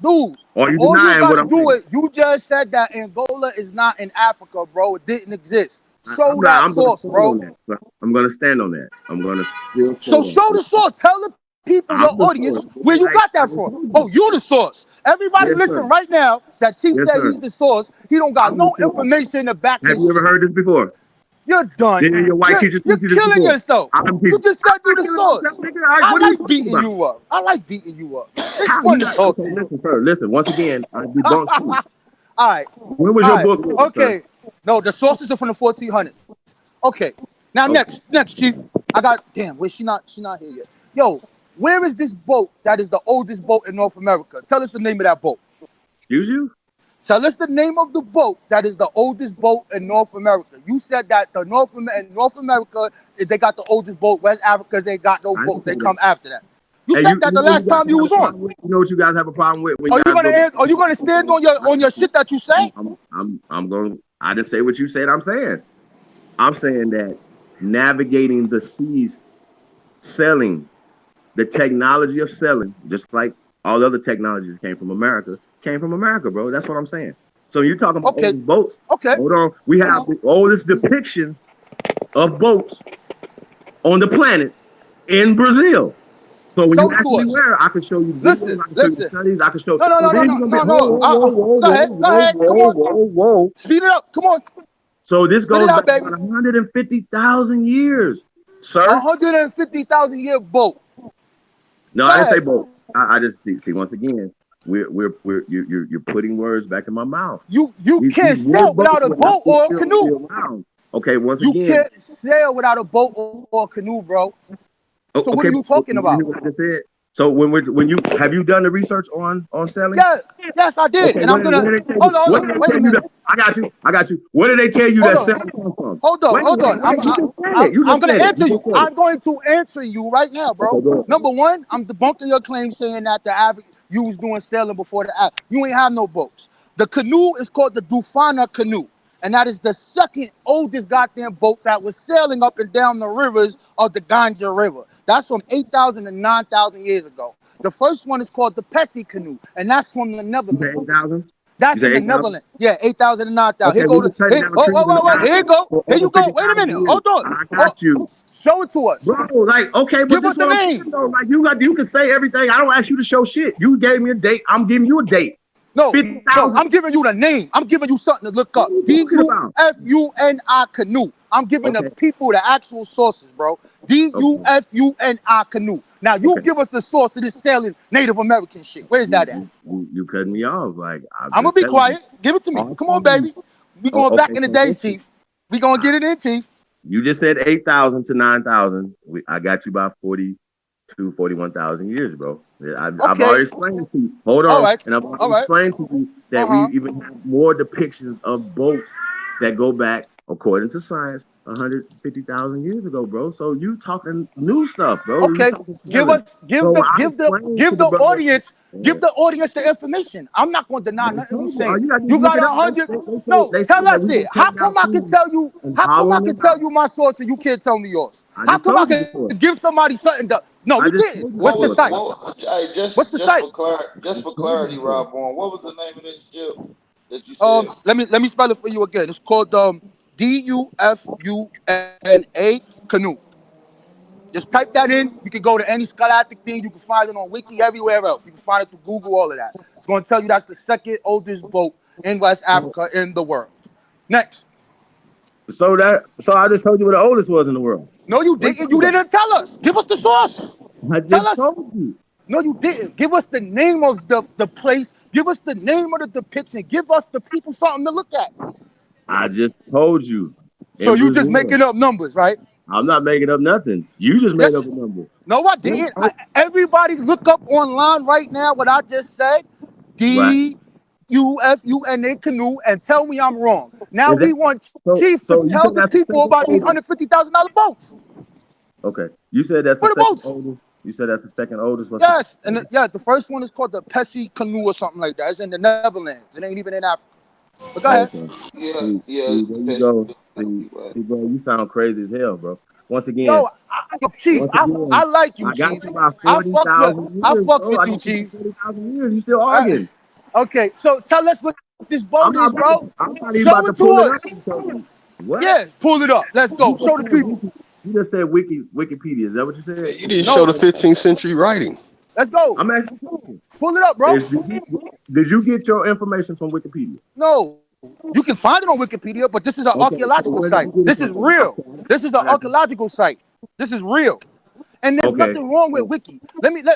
dude, or you all you denying what gotta I'm do saying. is, you just said that Angola is not in Africa, bro. It didn't exist. I'm Show not. that I'm going to source, stand bro. on that. Sir. I'm going to stand on that. I'm going to still So stand on show it. the source. Tell the people, your I'm the audience, source. where you Like got I that just from. told Oh, you. you the source. Everybody Yes, listen sir. right now that Chief Yes, said sir. he's the source. He don't got I'm the no source. information to back Have his you ever shit. heard this before? You're done. Did your white teacher You're teach you this killing before? yourself. I'm You teaching. just said I'm you not the killing myself, source. nigga. All right, I what are you like talking beating about? you up. I like beating you up. It's How you fun to not? talk Okay, to you. listen, sir. Listen, once again, I debunked you. All right. When was All your right. book written, sir? Okay. No, the sources are from the 1400s. Okay. Now Okay. next, Chief. I got damn. Wait, she not here yet. Yo, where is this boat that is the oldest boat in North America? Tell us the name of that boat. Excuse you? Tell us the name of the boat that is the oldest boat in North America. You said that in North America, they got the oldest boat. West Africa, they got no I didn't boats. say They that. come after that. You Hey, said that you the know what you last guys time you have a was on. problem with? You know what you guys have a problem with when Are you you guys gonna go back? are you gonna stand on your shit that you say? I'm going. I didn't say what you said. I'm saying. I'm saying that navigating the seas, selling the technology of selling, just like all other technologies came from America, bro. That's what I'm saying. So you're talking about Okay, oldest boats. okay. Hold on. We Come have on. the oldest depictions of boats on the planet in Brazil. So when you Show it ask to me us. where, I can show you videos, Listen, I can show you listen. studies, I can show. No, no, So no, no, then you're no, gonna be no, whoa, no. whoa, whoa, whoa, Go whoa, ahead, go whoa, ahead. Come whoa, on. whoa, whoa. Speed it up. Come on. So this Spit it goes out, back baby. about 150,000 years, sir. 150,000 year boat. No, Go I didn't say ahead. both. I just see once again, you're putting words back in my mouth. You These can't wood sail boats without a were not boat or a still canoe. around. Okay, once You again, can't sail without a boat or a canoe, bro. So what okay, are you but talking you hear about? what I just said. So when you have you done the research on selling? Yeah, yes, I did. Okay, And I'm what gonna did they tell you? hold What on. did they Wait a tell you minute. that? I got you. What did they tell you Hold that on. selling comes from? Hold on. Wait. You just said it. You I'm just gonna said it. answer You you. just said it. I'm going to answer you right now, Okay, bro. go ahead. Number one, I'm debunking your claim saying that the average you was doing sailing before the app. You ain't have no boats. The canoe is called the Dufana canoe, and that is the second oldest goddamn boat that was sailing up and down the rivers of the Ganja River. That's from 8,000 to 9,000 years ago. The first one is called the Pessie canoe, and that's from the You said Netherlands. 8,000? That's You from said the 8,000? Netherlands. Yeah, 8,000 and 9,000. Okay, Here go we've the been cutting here. down Oh, trees in wait. Here you America go. for Here over you go. Wait a 50,000 minute. years. Hold on. I Oh, got you. show it to us. Bro, like, okay, but Give this us is the what I'm saying name. though. Like you can say everything. I don't ask you to show shit. You gave me a date. I'm giving you a date. No, 50,000. I'm giving you the name. I'm giving you something to look What up. are you talking about? Dufuni canoe. I'm giving the Okay, people the actual sources, bro. okay, Dufuni canoe. Now you okay. give us the source of this sailing Native American shit. Where's that at? You cut me off. Like I'm I'm gonna just be telling you. quiet. Give it to me. I'm Come on, telling you. baby. We Oh, going back okay, in the so days, listen. Chief. We gonna I, get it in, Chief. you just said 8,000 to 9,000. I got you by 41,000 years, bro. I've Okay. already explained to you. Hold All on. right. And I've All already right. explained to you that we Uh-huh. even have more depictions of boats that go back, according to science, 150,000 years ago, bro. So you talking new stuff, bro. You Okay. talking selling. So I explained to Give the the brother. audience the information. I'm not gonna I deny just nothing you told you. All saying. you gotta do You is look got it a up. hundred. No, They say tell that us we've it. been cutting down trees and How come I hollowing can them tell out. you my source and you can't tell me yours? I How just come I told you can before. give somebody something that no, I you just didn't? told you What's What the before, was site? sir. what? Hey, What's the site? just I for told you clarity, before. Rob Bourne, what was the name of this ship that you said? Let me spell it for you again. It's called Dufuna canoe. Just type that in. You can go to any scholastic thing. You can find it on Wiki everywhere else. You can find it through Google, all of that. It's going to tell you that's the second oldest boat in West Africa in the world. Next. So I just told you what the oldest was in the world. No, you What are you didn't. talking You about? didn't tell us. Give us the source. I Tell just us. told you. No, you didn't. Give us the name of the place. Give us the name of the depiction. Give us the people something to look at. I just told you. So In you just Brazil. making up numbers, right? I'm not making up nothing. You just made Yes. up a number. No, I didn't. Everybody look up online right now what I just said. Right. Dufuna canoe and tell me I'm wrong. Now Is that we want so? Chief to So you tell think the that's the people second about these oldest? $150,000 boats. Okay. You said that's the Where the second boats? oldest. You said that's the second oldest. Yes, and the first one is called the Pessie Canoe or something like that. It's in the Netherlands. It ain't even in Africa. But go ahead. Okay. Yeah, See, yeah, there you Pesci, go. you right. See, bro, you sound crazy as hell, bro. Once again, Yo, Chief, I like you, I got Chief. you about I fucks with 40,000 I years, fucks bro. with I you, got you Chief. about 40,000 years. You still Uh, arguing? okay, so tell us what this I'm boat not is, about to, bro. I'm not even Show about to it to pull it up. us. And tell you. What? Yeah, pull it up. Let's You go. just Show the said people. Wikipedia. Is that what you said? You didn't show No, the 15th century writing. let's go. I'm asking you a question. Pull it up, bro. Did you get your information from Wikipedia? No, you can find it on Wikipedia, but this is an Okay, so archaeological where did site. you get it This is from? real. Okay, This is an I got you. archaeological site. This is real. And there's Okay. nothing wrong with Wiki.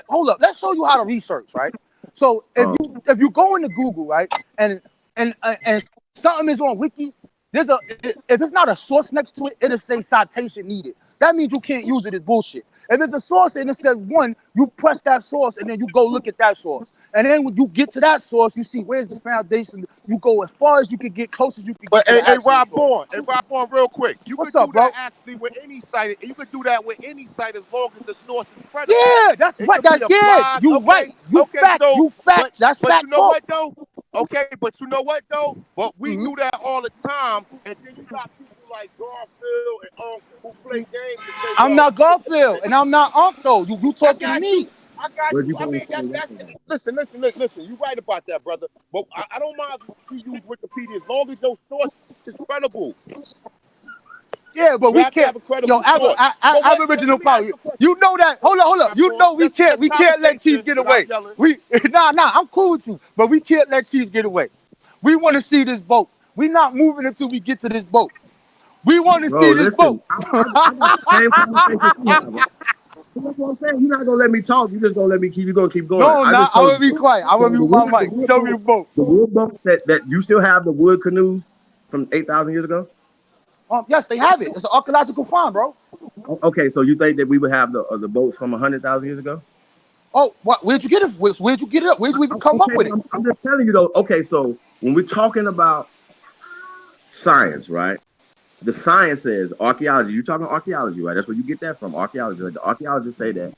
Hold up. Let's show you how to research, right? So Um, if you go into Google, right, and something is on Wiki, if it's not a source next to it, it'll say citation needed. That means you can't use it as bullshit. If it's a source and it says one, you press that source and then you go look at that source. And then when you get to that source, you see where's the foundation. You go as far as you can get, close as you can But get to the actual source. Rob Bourne, real quick. You What's could do up, that bro? actually with any site. You could do that with any site as long as the source is credible. Yeah, that's It right. could be That's a yeah. blog. You Okay, right. You okay. fact. So, You fact. That's but you fact know talk. what though? Okay, but you know what though? But we Mm-hmm. do that all the time, and then you got people like Garfield and who play games and say, I'm "Well, not Garfield, and I'm not Unc though. You I talking to got you. me? I got where'd you. you I find mean, that's listen. You're right about that, brother. But I don't mind if you use Wikipedia as long as your source is credible. Yeah, but You we have to can't. have a Yo, credible source. But Aboriginal let me ask power. you a You question. know that. Hold up. Rob You Bourne. know we Just can't let Chief conversation get without away. yelling. We nah. I'm cool with you, but we can't let Chief get away. We want to see this boat. We not moving until we get to this boat. We want to Bro, see this boat. listen, I got the same conversation you have, right? That's what I'm saying. You're not gonna let me talk. You're just gonna let me keep. You're gonna keep going. No, I nah. just I'm told gonna be you. quiet. I'm So gonna mute my mic. Show me the boat. the wood boats that you still have the wood canoes from 8,000 years ago. Yes, they have it. It's an archaeological find, bro. Okay, so you think that we would have the boats from 100,000 years ago? Oh, what? Where'd you get it? Where'd you get it? Where'd you even come up Okay, with but it? I'm just telling you though. Okay, so when we're talking about science, right? The science says archaeology. You're talking archaeology, right? That's where you get that from. Archaeology. Like the archaeologists say that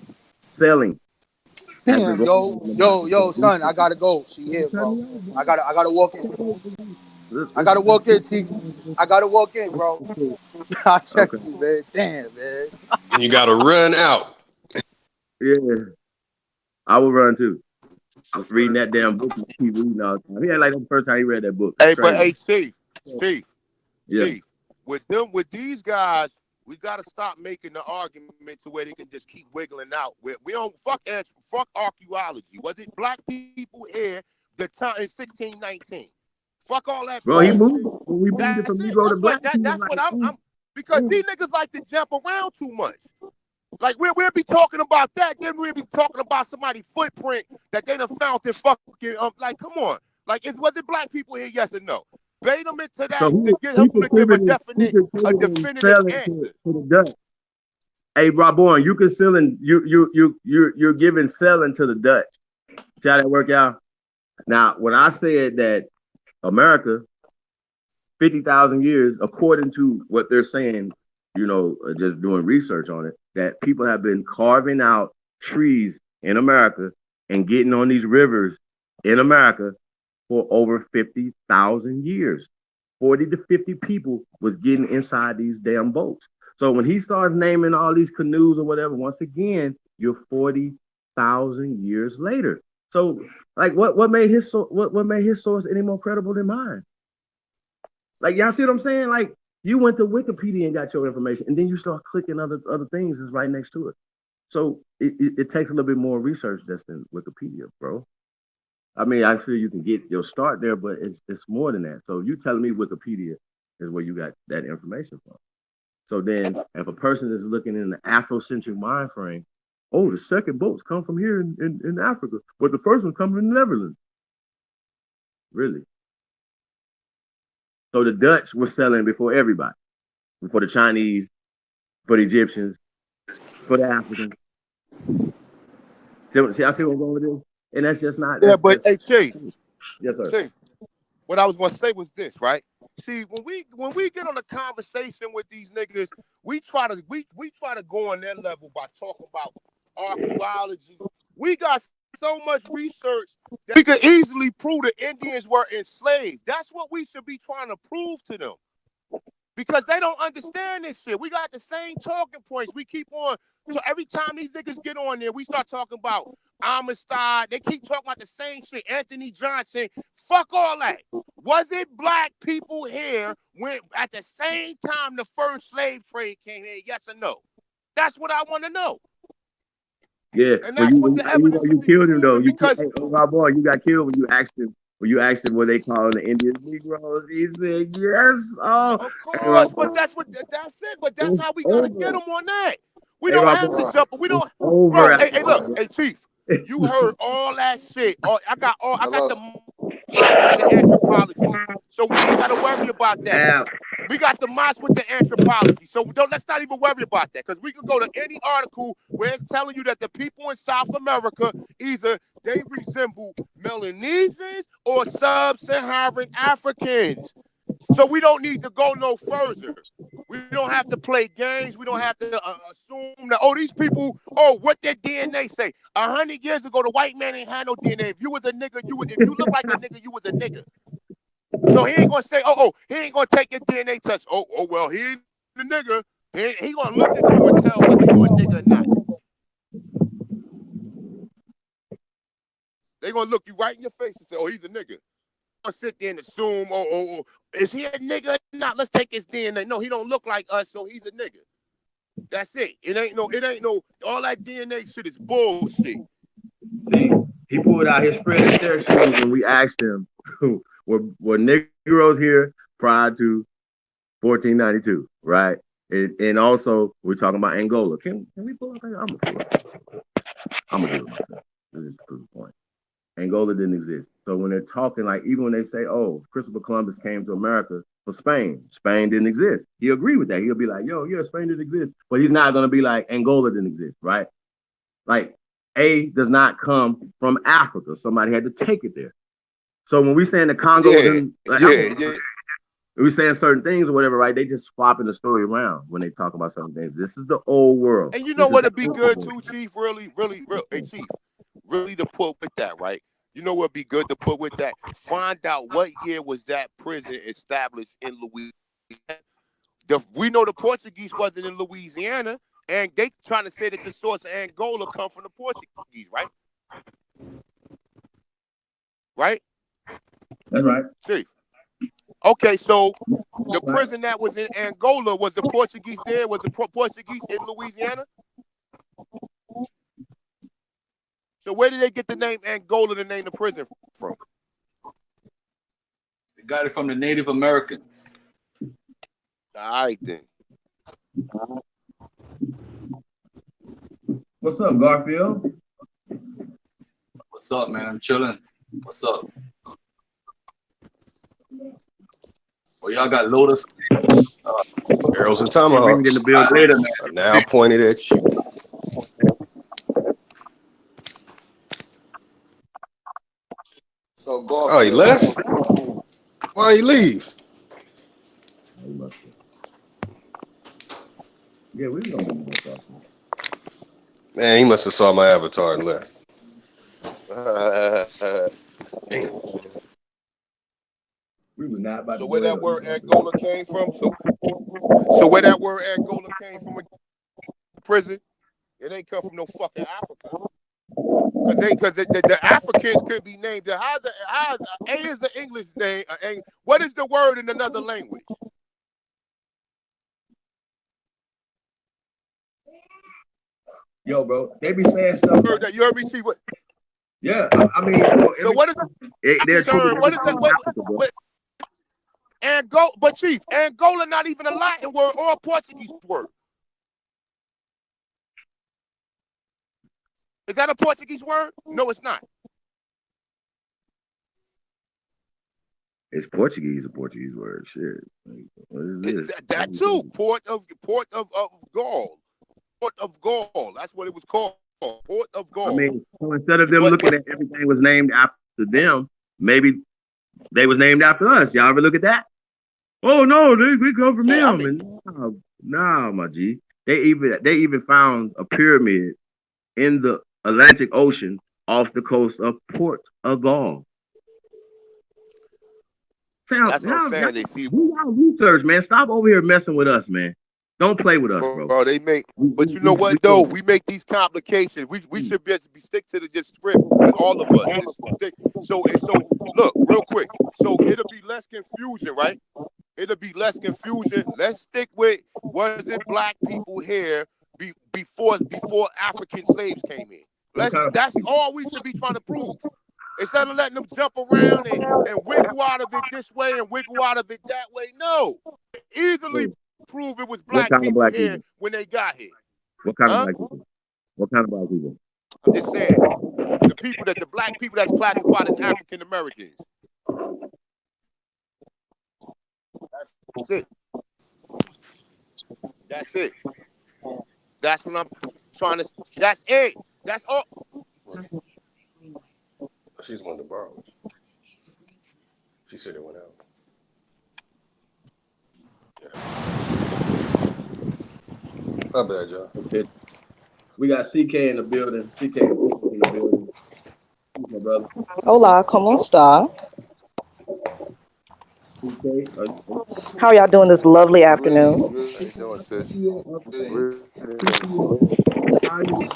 sailing has been Damn, going on in America. son, I gotta go. She here, Cut bro. me off, bro. I gotta walk in. I gotta Let's walk in, keep Chief. going. I gotta walk in, bro. I'll check Okay. you, man. Damn, man. And you got to run out. Yeah, I will run too. I was reading that damn book. And keep reading all the time. He had like the first time he read that book. It's Hey, but crazy. hey, Chief. Yeah, With these guys, we got to stop making the argument to where they can just keep wiggling out. We don't fuck archaeology. Was it black people here the time in 1619? Fuck all that bro. He bullshit. moved. When we moved it That's from it. Negro to black, he was That's like, what I'm because "Ooh." these niggas like to jump around too much. Like we'll be talking about that, then we'll be talking about somebody's footprint that they done found in fucking like come on. Like was it black people here, yes or no? Bait them into So that to get him to give he a contributed definitive selling to answer. the Dutch. Hey, Rob Bourne, you can selling you're giving selling to the Dutch. See how that work out? Now, when I said that America, 50,000 years, according to what they're saying, just doing research on it, that people have been carving out trees in America and getting on these rivers in America for over 50,000 years. 40 to 50 people was getting inside these damn boats. So when he starts naming all these canoes or whatever, once again, you're 40,000 years later. So like what made his source any more credible than mine? Like y'all see what I'm saying? Like you went to Wikipedia and got your information, and then you start clicking other things that's right next to it. So it takes a little bit more research just than Wikipedia, bro. I mean, I feel you can get your start there, but it's more than that. So you telling me Wikipedia is where you got that information from. So then if a person is looking in the Afrocentric mind frame, oh, the second boats come from here in Africa, but the first one comes from the Netherlands. Really? So the Dutch were selling before everybody, before the Chinese, for the Egyptians, for the Africans. See, I see what's going with this? And that's just not, Yeah, but hey Chief, yes, sir. Chief, what I was gonna say was this, right? See, when we get on a conversation with these niggas, we try to go on their level by talking about archaeology. We got so much research that we could easily prove the Indians were enslaved. That's what we should be trying to prove to them. Because they don't understand this shit. We got the same talking points. We keep on. So every time these niggas get on there, we start talking about Amistad. They keep talking about the same shit. Anthony Johnson. Fuck all that. Was it black people here when at the same time the first slave trade came here? Yes or no? That's what I want to know. Yeah, and that's what the evidence you killed him though. Because my boy, you got killed when you asked him. When you asked him what they call the Indians Negroes, he said yes. Oh, of course, but that's it. But that's how we gotta get them on that. We don't have to jump. We don't, bro. Hey, look, hey, Chief. You heard all that shit. I got the mods with the anthropology, so we ain't gotta worry about that. We got the mods with the anthropology, so let's not even worry about that, because we can go to any article where it's telling you that the people in South America either they resemble Melanesians or Sub-Saharan Africans. So we don't need to go no further. We don't have to play games. We don't have to assume that, these people, what their DNA say. 100 years ago, the white man ain't had no DNA. If you was a nigga, if you look like a nigga, you was a nigga. So he ain't gonna say, he ain't gonna take your DNA test. Well, he ain't the nigga. He gonna look at you and tell whether you a nigga or not. They gonna look you right in your face and say, he's a nigga. Sit there and assume, is he a nigga or not? Let's take his DNA. No, he don't look like us, so he's a nigga. That's it. It ain't no, all that DNA shit is bullshit. See, he pulled out his Fred Astaire shoes when we asked him, were Negroes here prior to 1492, right? And also, we're talking about Angola. Can we pull up? I'm gonna pull up. I'm gonna do it myself. This is the point. Angola didn't exist. So when they're talking, like even when they say, Christopher Columbus came to America for Spain didn't exist. He'll agree with that. He'll be like, Spain didn't exist. But he's not going to be like, Angola didn't exist, right? Like, A does not come from Africa. Somebody had to take it there. So when we saying the Congo we saying certain things or whatever, right? They just flopping the story around when they talk about certain things. This is the old world. And you know what'd be good too, Chief? Really, hey, Chief, really to put with that, right? You know what'd be good to put with that? Find out what year was that prison established in Louisiana. We know the Portuguese wasn't in Louisiana, and they trying to say that the source of Angola come from the Portuguese, right? Right? That's right. Chief. Okay, so the prison that was in Angola, was the Portuguese there? Was the Portuguese in Louisiana? So where did they get the name Angola to name the prison from? They got it from the Native Americans. All right, then. What's up, Garfield? What's up, man? I'm chilling. What's up? Well, y'all got Lotus. Arrows and tomahawks in the building. are now pointed at you. So he left? Why he leave? Yeah, we don't know. Man, he must have saw my avatar and left. We were not about so where that word Angola came from? So where that word Angola came from? Prison? It ain't come from no fucking Africa. Because the Africans could be named. A is the English name. What is the word in another language? Yo, bro, they be saying stuff. You heard me, Chief? Yeah, I mean. So what is the what is that? Angola, but Chief, Angola not even a Latin word or a Portuguese word. Is that a Portuguese word? No, it's not. It's Portuguese, a Portuguese word. Shit. What is this? That too. Port of Gaul. Port of Gaul. That's what it was called. Port of Gaul. I mean, so instead of them looking at everything was named after them, maybe they was named after us. Y'all ever look at that? Oh no, we come from them. And nah, my G. They even found a pyramid in the Atlantic Ocean off the coast of Portugal. That's what I'm Y'all saying. They see, do y'all research, man. Stop over here messing with us, man. Don't play with us, bro. bro. They make, We, but we, you know we, what we though? know. We make these complications. We should be stick to the just script. We all of us just stick. So look real quick. So it'll be less confusion, right? It'll be less confusion. Let's stick with, was it black people here before African slaves came in? What kind of That's people? all we should be trying to prove. Instead of letting them jump around and wiggle out of it this way and wiggle out of it that way. No. Easily prove it was What black kind of people black here people? when they got here. What kind of Huh? black people? What kind of black people? I'm just saying. The black people that's classified as African Americans. That's it. That's it. That's what I'm trying to. That's it. That's all. She's one of the borrowers. She said it went out. Yeah. My bad, y'all. Okay. We got CK in the building. CK in the building. My brother. Hola, ¿cómo está? CK. How are y'all doing this lovely Greetings, afternoon? How you doing, sis? greetings. How are you?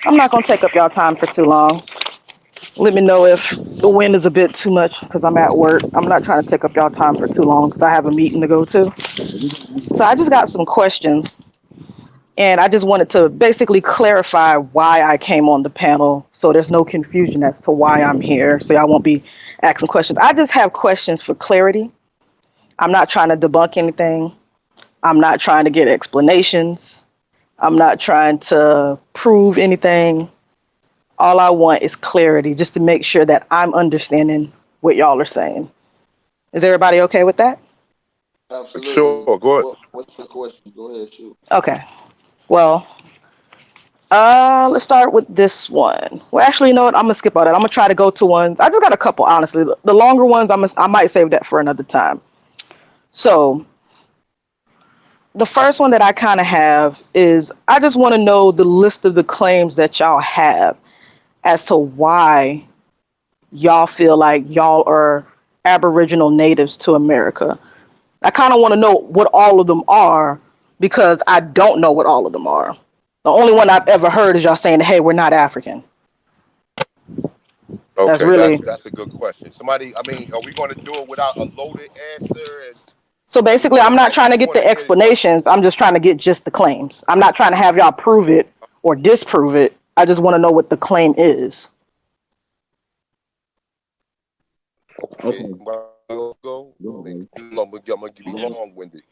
I'm not going to take up y'all time for too long. Let me know if the wind is a bit too much because I'm at work. I'm not trying to take up y'all time for too long because I have a meeting to go to. So I just got some questions and I just wanted to basically clarify why I came on the panel so there's no confusion as to why I'm here. So y'all won't be asking questions. I just have questions for clarity. I'm not trying to debunk anything. I'm not trying to get explanations. I'm not trying to prove anything. All I want is clarity just to make sure that I'm understanding what y'all are saying. Is everybody okay with that? Absolutely. Sure, go ahead. What's the question? Go ahead, shoot. Okay. Well, let's start with this one. Well, actually, you know what? I'm gonna skip all that. I'm gonna try to go to ones. I just got a couple, honestly. The longer ones, I might save that for another time. So, the first one that I kind of have is I just want to know the list of the claims that y'all have as to why y'all feel like y'all are Aboriginal natives to America. I kind of want to know what all of them are because I don't know what all of them are. The only one I've ever heard is y'all saying, hey, we're not African. That's Okay, really. that's a good question. Somebody, I mean, are we going to do it without a loaded answer, and So basically, I'm not trying to we get want the to hear it? explanations. I'm just trying to get just the claims. I'm not trying to have y'all prove it or disprove it. I just want to know what the claim is. Okay, Okay. let's go. I'm gonna be long-winded.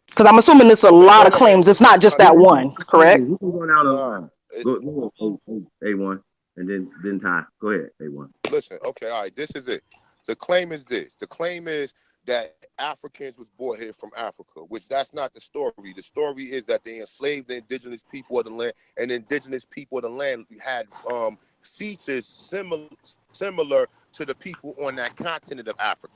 Because I'm assuming it's a Go lot of ahead and claims. answer. It's not just that one, correct? We can go down the Nah, line. Go A1, and then Ty. Go ahead, A1. listen. Okay, all right. This is it. The claim is this. The claim is that Africans was brought here from Africa, which that's not the story. The story is that they enslaved the indigenous people of the land, and the indigenous people of the land had features similar to the people on that continent of Africa.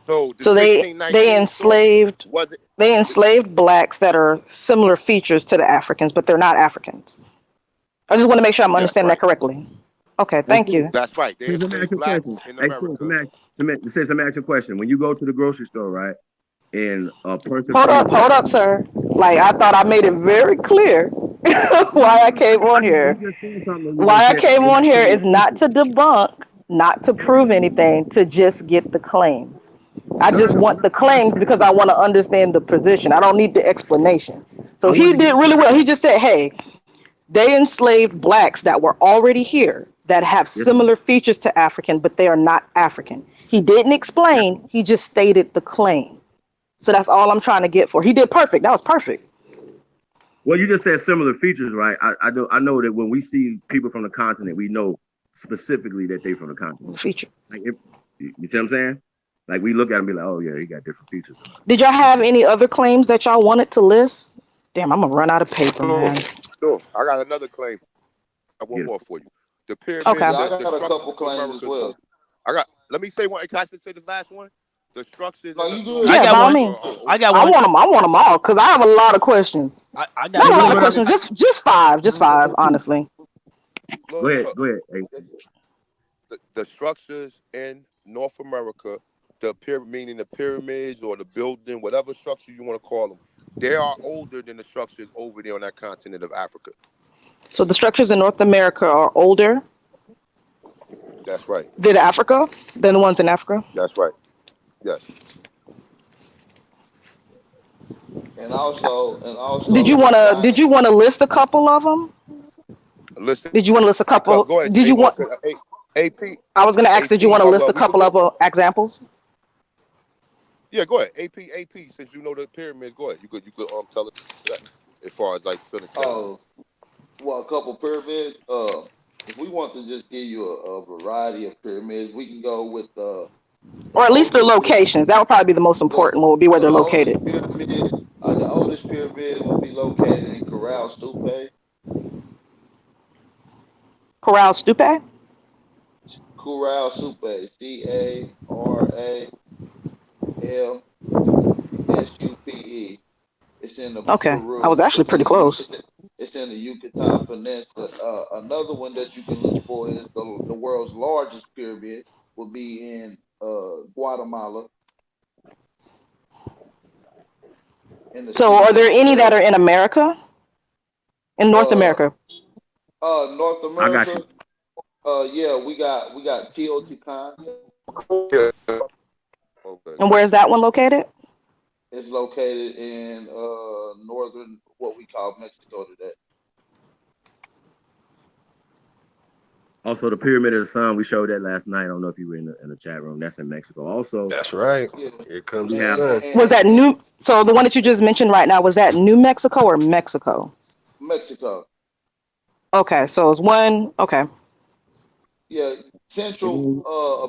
So the So they 1619 story enslaved wasn't. they enslaved blacks that are similar features to the Africans, but they're not Africans. I just want to make sure I'm That's understanding that right. correctly. Okay, That's thank it. you. That's right. They Here's an enslaved actual blacks question. in Hey, cool. America. Let me ask you a question. When you go to the grocery store, right, and a person Hold up, sir. Like I thought I made it very clear why I came on here. you just said something and you Why just I said came you're on not here saying is the not answer. to debunk, not to prove anything, to just get the claims. I No, no, just no. want the claims because I want to understand the position. I don't need the explanation. So I he want to did get really well. He just said, hey, they enslaved blacks that were already here that have yes, ma'am. similar features to African, but they are not African. He didn't explain, he just stated the claim. So that's all I'm trying to get for. He did perfect. That was perfect. Well, you just said similar features, right? I know that when we see people from the continent, we know specifically that they from the continent. Feature. Like if you see what I'm saying? Like we look at them and be like, oh yeah, he got different features than us. Did y'all have any other claims that y'all wanted to list? Damn, I'm gonna run out of paper, Sure, man. sure. I got another claim. I got one Get it. more for you. The pyramid, Okay. Yeah, I the got a structures couple of claims as America is well. built. I got. Let me say one. Can I say this last one? the structures No, in you North good. I Yeah, got by all one. America means. are I older got than I one. want them. I want them all because I have a lot of questions. I got Not a Yeah, lot of one. but I questions. mean, Just five. Just five. Honestly. Go ahead, look, go ahead. Hey, the structures in North America, meaning the pyramids or the building, whatever structure you want to call them, they are older than the structures over there on that continent of Africa. So the structures in North America are older That's right. than Africa, than the ones in Africa. That's right. Yes. And Did you also want the to? Did giant. you want to list a couple of them? Listen, Did you want to list a couple? go ahead, Did you want? AP, I was going to ask. Did you want to list a we could couple go. of examples? Yeah, go ahead. AP. Since you know the pyramids, go ahead. You could tell us that as far as like finishing out. Well, a couple pyramids. If we want to just give you a variety of pyramids, we can go with the Or at least their oldest pyramid. locations. That would probably be the most The important. What would be where the they're oldest located? pyramid. The oldest pyramid will be located in Corral Supe. Corral Stupe. Corral Supe. CARALSUPE. It's in Okay, I was Peru. actually pretty close. It's in the Yucatan Peninsula. Another one that you can look for is the world's largest pyramid will be in Guatemala in the So, are city there of any that are Puerto. in America? In North Uh, America? North I got you. America. Yeah, we got Teotihuacan. Yeah. Okay. And where is that one located? It's located in northern what we call Mexico today. Also, the Pyramid of the Sun, we showed that last night. I don't know if you were in the chat room. That's in Mexico. Also, That's right. Yeah, Here comes we the have, sun. Was that New? So the one that you just mentioned right now, was that New Mexico or Mexico? Mexico. Okay, so it's one. Okay. Yeah, Central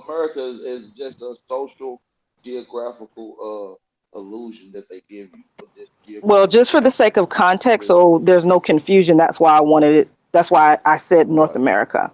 America is just a social geographical illusion that they give you for this Well, just geographical for the sake of context, region. so there's no confusion. That's why I wanted it. That's why I said North Right, America.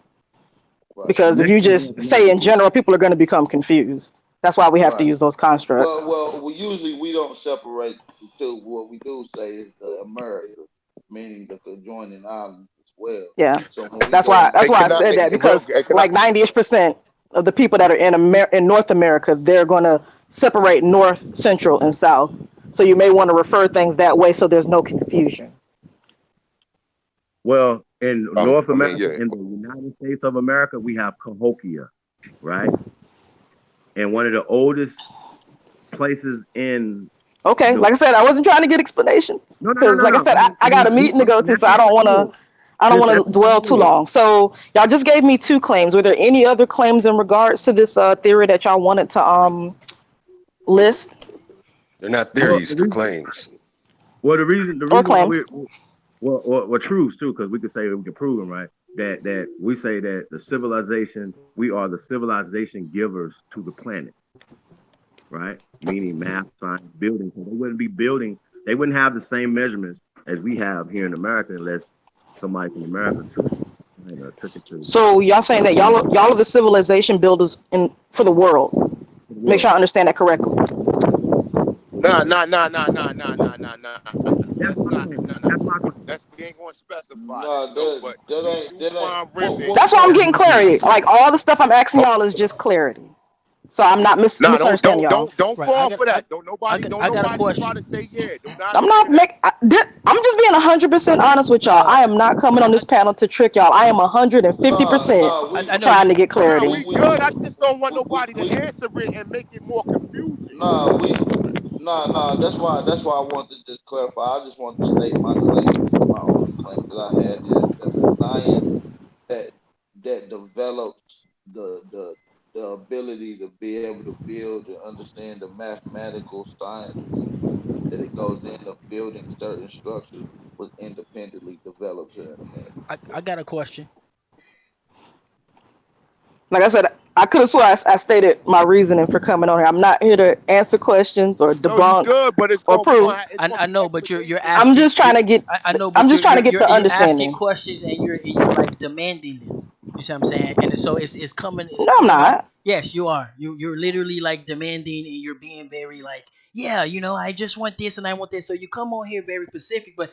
right, Because if you Mexico and just North say in America. general, people are going to become confused. That's why we have to right. use those constructs. We usually we don't separate the two. What we do say is the America, meaning the conjoining islands as well. Yeah, So when we that's go why. into That's Hey, why I can I? said Mexico, that because Can I? like 90ish% of the people that are in North America, they're going to separate North, Central, and South. So you may want to refer things that way so there's no confusion. Well, in North I mean, America, yeah. in the United States of America, we have Cahokia, right? And one of the oldest places in Okay, the like I said, I wasn't trying to get explanations because, like I no. said, I got a meeting to go And to, that's so all right. Good. I don't want That's to all dwell too good. long. So y'all just gave me two claims. Were there any other claims in regards to this theory that y'all wanted to list They're not Well, theories, the claims. the or reason why claims? well, truths too, because we could say we can prove them, right? That we say that the civilization, we are the civilization givers to the planet, right? Meaning math, science, building. So they wouldn't be building, they wouldn't have the same measurements as we have here in America unless somebody from America took it to So y'all saying that y'all are the civilization builders in for the world. the Make world. sure I understand that correctly. Nah. That's That's my not. claim. No. That's my claim. That's we ain't gonna specify that. no, No, but that we ain't do that ain't find That's remnants. why I'm That's getting my claim. clarity. Like all the stuff I'm asking Ho- y'all is just clarity. So I'm not Nah, misunderstanding y'all. don't Right. I fall got for I that. Don't I got a nobody try question. to say yeah. Do not I'm agree to not that. make. I'm just being 100% honest with y'all. Uh, I am not coming on I this panel to trick y'all. I am nah 150% nah I know trying you. to get Nah, clarity. we good. I just don't want nobody to We answer it and make it more confusing. nah we nah that's why I want to just clarify. I just want to state my claim. My only claim that I had is that the science that develops the ability to be able to build and understand the mathematical science that it goes into building certain structures was independently developed here in America. I got a question. Like I said, I could have swore I stated my reasoning for coming on here. I'm not here to answer questions or No, you debunk good, but or prove. it's gonna I be know, but you're I'm explanations. asking just trying to get. I know, I'm but just trying to get the you're asking understanding. questions and you're like demanding them. You see what I'm saying? And so it's coming No, I'm off. not. Yes, you are. You're literally like demanding, and you're being very like, yeah, I just want this and I want this. So you come on here very specific, but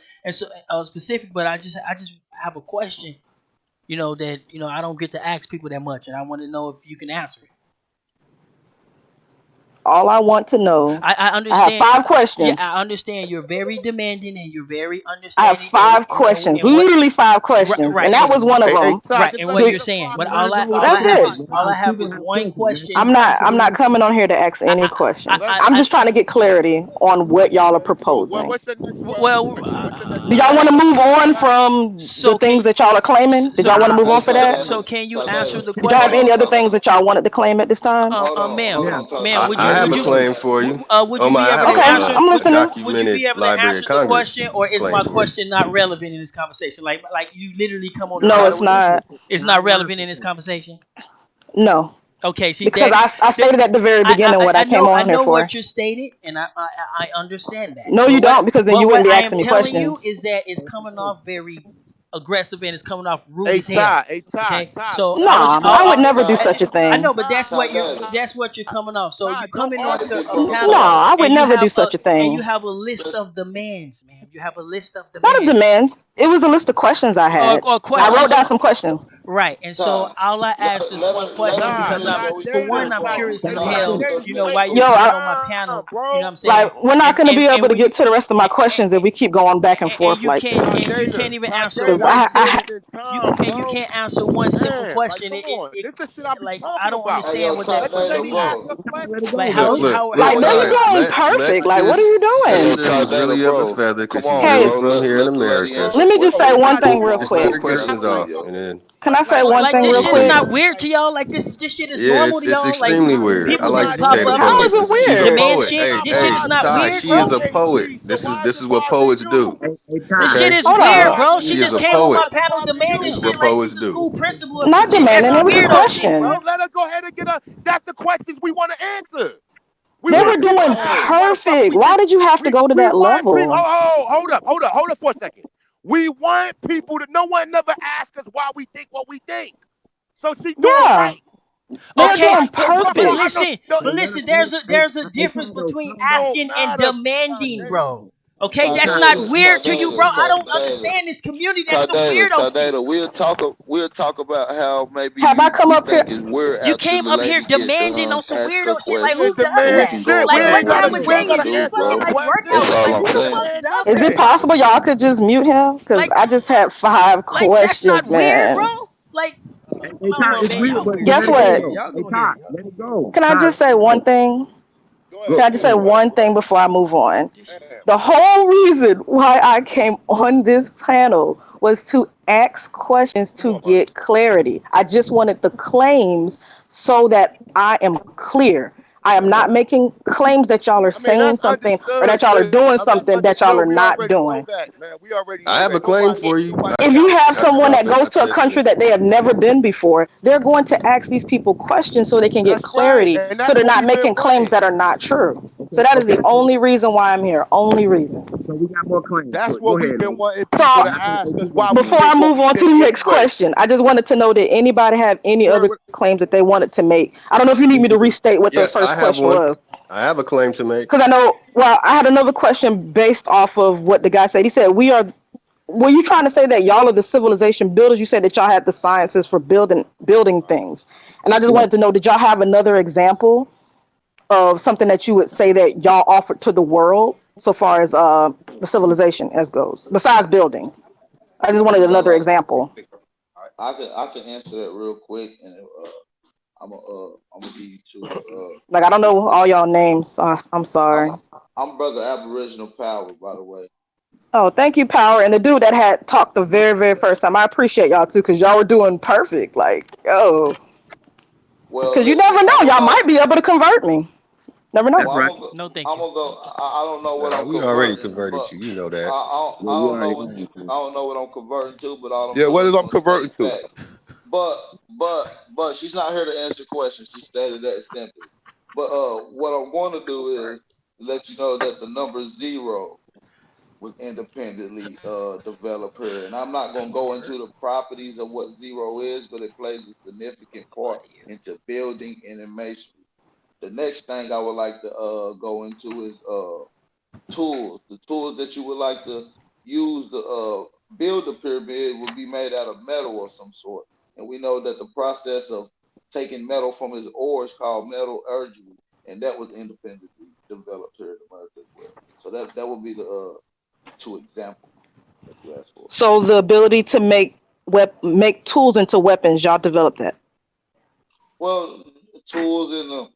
specific. But I just have a question, that I don't get to ask people that much, and I want to know if you can answer it. All I want to know. I I have understand. 5 questions. Yeah, I understand. You're very demanding and you're very I have understanding, five questions, and what literally five right, questions, and right, that was one of Hey, them. Ty, right, just and let what him you're just saying. finish. But That's it. all I have is one question. I'm not coming on here to ask any questions. Let, I'm just trying to get clarity on what y'all are cool. Well, proposing. what's your next question? Well, What's your next Do y'all want to question? move on Ty? from the so things can that y'all are claiming? Did so y'all want to move Hey, on for that? Tadena, so can you answer Tadena, the Did y'all have hold any on, question? other time things out. that y'all wanted to claim at this time? Ma'am, Hold on, time ma'am, out. I, would I you have would a you claim for you. would you be I able have to Okay, answer? I'm a listening. Would you documented be able to Library of answer the Congress question, or is claim my for you. question not relevant in this conversation? Like you literally come on the No, title it's with not. it's not relevant in this conversation. No, Okay, see because that, I that stated at the very beginning what I came I on here know for. what you stated, and I understand that. No, you But don't, because then you wouldn't be I am asking me telling you questions. is that it's coming off very aggressive, and it's coming off rude Hey, as hell. Ty. Hey, Ty. Okay, Ty. so Let him. Nah, Let I would him. never do Ty, such a I thing. know, but that's what Tadena. you're coming off. So Ty, you don't coming Hey, onto argue big a with him, brother No, panel, bro. Paul. I would and never do such a you thing. have a list Listen, of demands, ma'am. You have a list of Not a demands, demands. It was a list of questions I had. or I wrote questions. down some questions. Right, and so Ty, all I asked is one let question her Ty. because finish Ty what we for Dana. one, saying, I'm Ty. Paul. curious Hey, as Ty, Ty hell. Dana. You Why take you your Yo, coming on my time, panel? You know what bro. I'm saying? like, we're not going to be able And to when you get to the rest of my and, questions if we keep going back and and forth you like can't this. Ty and you Dana. can't even Ty answer Dana. Because one You simple wasting time, you bro. can't answer one simple Damn. Like, question. come on. This is the shit I be Like I talking don't about. Hey, understand yo, what that Let the Tadena, lady means. ask bro. a Like question. Look, like they were Ty. doing Let perfect. Like, what are this you doing? sister is really of a Bro. feather because Come she's on, really Hey, bro. from here in Let the lady America. answer a let me just Bro, say question. we one not thing doing real Just that. let quick. her We get her not questions like, off, and then Can I say like, one Like thing this real shit is quick? not weird to y'all. Like this shit is yeah, normal to it's y'all. Like extremely weird. I people like just Ty pop Jada up and Dana. Pinkett. just She's a demand poet. shit. Hey, This shit hey, is not Ty, weird, she is bro. a poet. So why is This it is what bothering poets do. you? This shit Okay, is Hold weird, on. Why bro. is She she it is just a came on my poet. bothering panel demanding This is you? shit what like poets she's a do. school principal or some Not shit. That's demanding. some It was a weirdo shit, question. bro. Let her go ahead and get her. That's the questions we want to answer. We They want were people to doing ask Hey, us why the fuck perfect. we Why think did you have to go to we that want people. level? Hold up for a second. We want people to. No one never ask us why we think what we think. So she doing Yeah, right. they are Okay, doing Everybody keep talking but about. perfect. I know. listen, No, there's a difference between it don't asking and matter. demanding, Goddamn. bro. Okay, that's not Tadena, weird to you, bro. I don't Tadena, understand this community. That's some weirdo shit. Tadena. We'll talk about how maybe Have I come we up here? think it's weird You after came the up here lady get demanding done on some ask her weirdo shit. Like We question. who ain't does We demand that? can go shit. We Like about ain't what what gotta. type we of We ain't day trying to is gotta this, do, answer bro? the bro. Like work question. That's hours. all Like I'm who the saying. fuck Man, does Is it nothing. that? possible y'all could just mute him? Because Like I just had five that's not questions, weird, bro. man. Like I don't know, man. Y'all weird as Guess hell, what? man. Y'all go ahead, y'all. Can I just say one thing? Go Can ahead. I just say one thing before I move on? This shit. Damn. The whole reason why I came on this panel was to ask questions Come to on, man. get clarity. I just wanted the claims so that I am clear. I am not making claims that y'all are I mean, saying that's something or understood, that y'all are sis. doing I mean, something that y'all understood. are We not already know doing. that, man. We already I know have a that. claim for you. Nobody If you got have nothing someone on that you. goes to a country that they have never been before, they're going to ask these people questions so they can get That's right, clarity, and so that's they're what not we've been making claims wanting. that are not true. So that is the only reason why I'm here. Only reason. That's what we've been wanting people to So ask us why we before I think what move we on to think the next anyway. question, I just wanted to know, did anybody have any Word other with- claims that they wanted to make? I don't know if you need me to restate what the Yes, I first have question one. was. I have a claim to make. Because I know, well, I had another question based off of what the guy said. He said, were you trying to say that y'all are the civilization builders? You said that y'all had the sciences for building things. And I just wanted to know, did y'all have another example of something that you would say that y'all offered to the world so far as the civilization as goes, besides building? I just wanted Well, another example. I can answer that real quick, and I'm gonna give you two. Like, I don't know all y'all names, so I'm I'm sorry. I'm brother Aboriginal Power, by the way. Oh, thank you, Power. And the dude that had talked the very, very first time, I appreciate y'all too, because y'all were doing perfect. Like, oh, Well, because you listen, never know. I'm gonna Y'all might go. be able to convert me. Never know. Well, I'm gonna go. No, thank I'm you. gonna go. I don't know what I'm We already converting, converted but you. You know that. I don't know what I'm converting to, but all I'm Yeah, what is doing is I'm gonna state converting to? facts. But but she's not here to answer questions. She stated that simply. But what I'm going to do is let you know that the number zero was independently developed here. And I'm not gonna go into the properties of what zero is, but it plays a significant part into building and in masonry. The next thing I would like to go into is tools. The tools that you would like to use to build a pyramid would be made out of metal of some sort. And we know that the process of taking metal from its ore is called metallurgy, and that was independently developed here in America as well. So that would be the two examples that you asked for. So the ability to make tools into weapons, y'all developed that. Well, tools and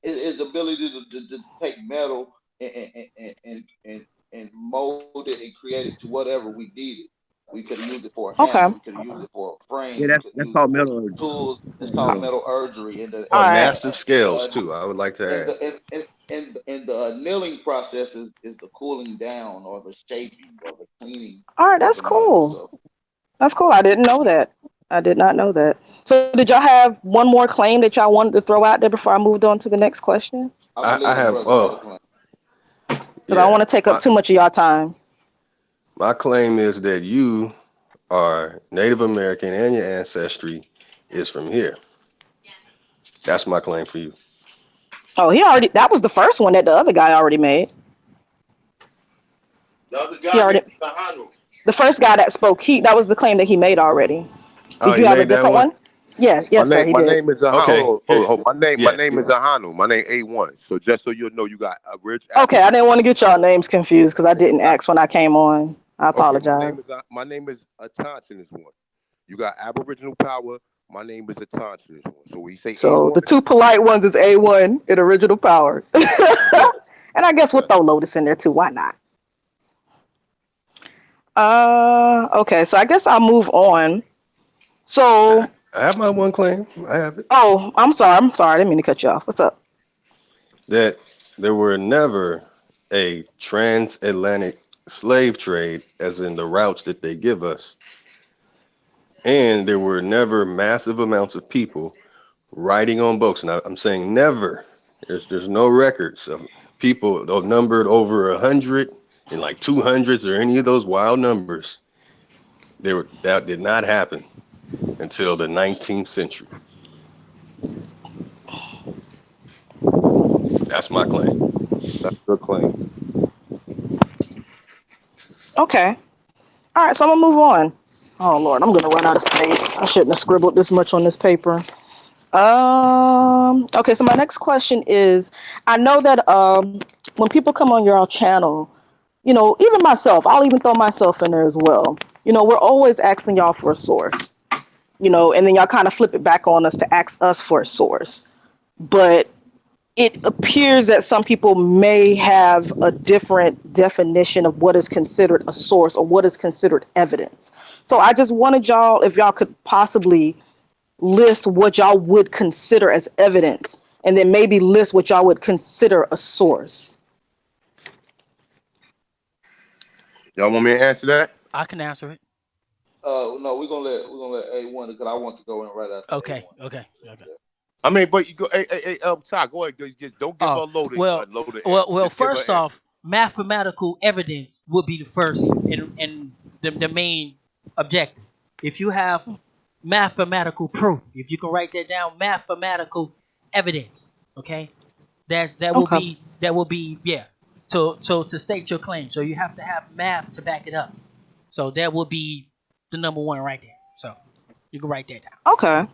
is the ability to take metal and mold it and create it to whatever we needed. We could have used it for a hammer. Okay. We could have used it for a frame. Yeah, We could that's use it called for metallurgy. tools. It's called Metal. metallurgy. All On right. massive scales too. I would like to And add. the annealing process is the cooling down or the shaping or the cleaning All right. of That's the metal. cool. So That's cool. I didn't know that. I did not know that. So did y'all have one more claim that y'all wanted to throw out there before I moved on to the next question? I I believe the have brother had a claim. Because I don't yeah. want to take up too much of y'all time. My claim is that you are Native American and your ancestry is from here. That's my claim for you. Oh, that was the first one that the other guy already made. The other He guy already, named Sahanu. the first guy that spoke, that was the claim that he made already. Oh, Did he you have a made that different one? one? Yes, yes, sir, he My did. name is Ahanu. Okay. Here. My Yes. name is Ahanu. My name A1. So just so you know, you got a rich Okay, I Aboriginal. didn't want to get y'all names confused because I And you didn't got ask when I came on. I okay. apologize. My name is Atanch in this one. You got Aboriginal power. My name is Atanch in this one. So when you say So A1, the two polite ones is A1 and Original Power. yeah, And I guess we'll yeah. throw Lotus in there too. Why not? Okay, so I guess I'll move on. So, I have my one claim. I have it. oh, I'm sorry. I didn't mean to cut you off. What's up? That there were never a transatlantic slave trade, as in the routes that they give us, and there were never massive amounts of people riding on boats. And I'm saying never. There's no records of people numbered over 100 and like 200s or any of those wild numbers. That did not happen until the 19th century. That's my claim. That's a good claim. Okay. All right, so I'm gonna move on. Oh Lord, I'm gonna run out of space. I shouldn't have scribbled this much on this paper. Okay, so my next question is, I know that when people come on your channel, even myself, I'll even throw myself in there as well. We're always asking y'all for a source, and then y'all kind of flip it back on us to ask us for a source. But it appears that some people may have a different definition of what is considered a source or what is considered evidence. So I just wanted y'all, if y'all could possibly list what y'all would consider as evidence, and then maybe list what y'all would consider a source. Y'all want me to answer that? I can answer it. No, we're gonna let A1 because I want to go in right after Okay, A1. okay, okay. I mean, but you go, Ty, go ahead. Don't give Oh, her well, a loaded well, answer. well. Just give her First an answer. off, mathematical evidence would be the first and the main objective. If you have mathematical proof, if you can write that down, mathematical evidence, okay, Okay. that will be yeah. To state your claim, so you have to have math to back it up. So that will be the number one right there. So you can write that down. Okay.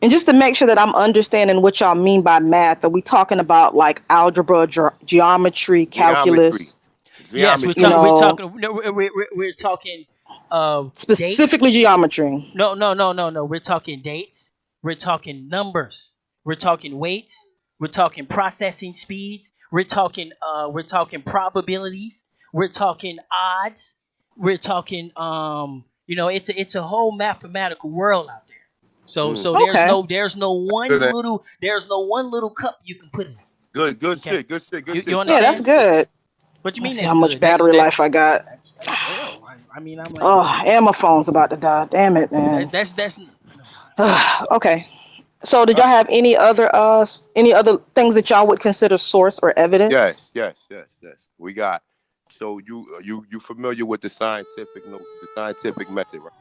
And just to make sure that I'm understanding what y'all mean by math, are we talking about like algebra, geometry, Geometry. calculus, Yes, Geometry. we're you talking. No, we're talking dates. specifically geometry? No. We're talking dates. We're talking numbers. We're talking weights. We're talking processing speeds. We're talking probabilities. We're talking odds. We're talking it's a whole mathematical world out there. So Mm. there's Okay. no there's no one Good, little there's no one little cup you can put in. good Okay, shit. Good shit. Good you shit, Ty. Yeah, Good that's understand? shit. Good shit. good. What you Let's mean see that's how much good? That's battery life I got. that's well. I mean, I'm like, Oh, and my phone's about to die. Damn it, man. that's never mind. Okay. So did Uh, y'all have any other things that y'all would consider source or evidence? yes. We got So you familiar with the scientific no the scientific method, right?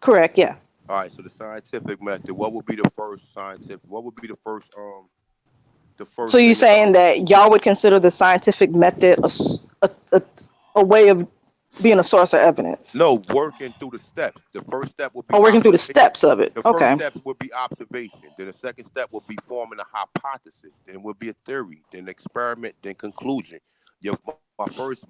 Correct. Yeah. All right. So the scientific method. What would be the first scientific? What would be the So first you're thing that saying that y'all would consider the scientific method a way of being a source of evidence, No, working through the steps. The first step would be or working through the observation. steps of it? The first Okay. step would be observation. Then the second step would be forming a hypothesis. Then it would be a theory. Then experiment. Then conclusion. My first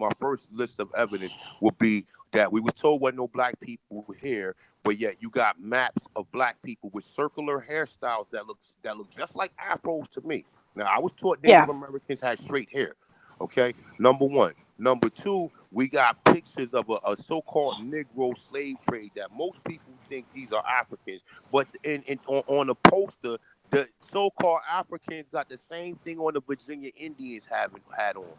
list of evidence would be that we was told wasn't no black people here, but yet you got maps of black people with circular hairstyles that look just like afros to me. Now I was taught Yeah. Native Americans had straight hair. Okay, number one. Number two, we got pictures of a so-called Negro slave trade that most people think these are Africans, but on the poster, the so-called Africans got the same thing on the Virginia Indians haven't had on.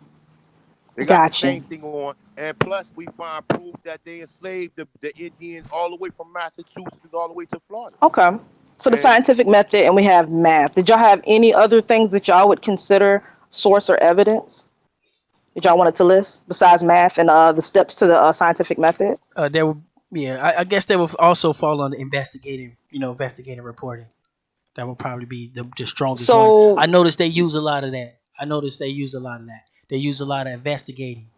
They got the Gotcha. same thing on, and plus we find proof that they enslaved the Indians all the way from Massachusetts all the way to Florida. Okay. So the And scientific method, and we have math. Did y'all have any other things that y'all would consider source or evidence that y'all wanted to list besides math and the steps to the scientific method? There will, yeah, I guess they will also fall on the investigating, investigating reporting. That would probably be the strongest one. I So, noticed they use a lot of that. They use a lot of investigating.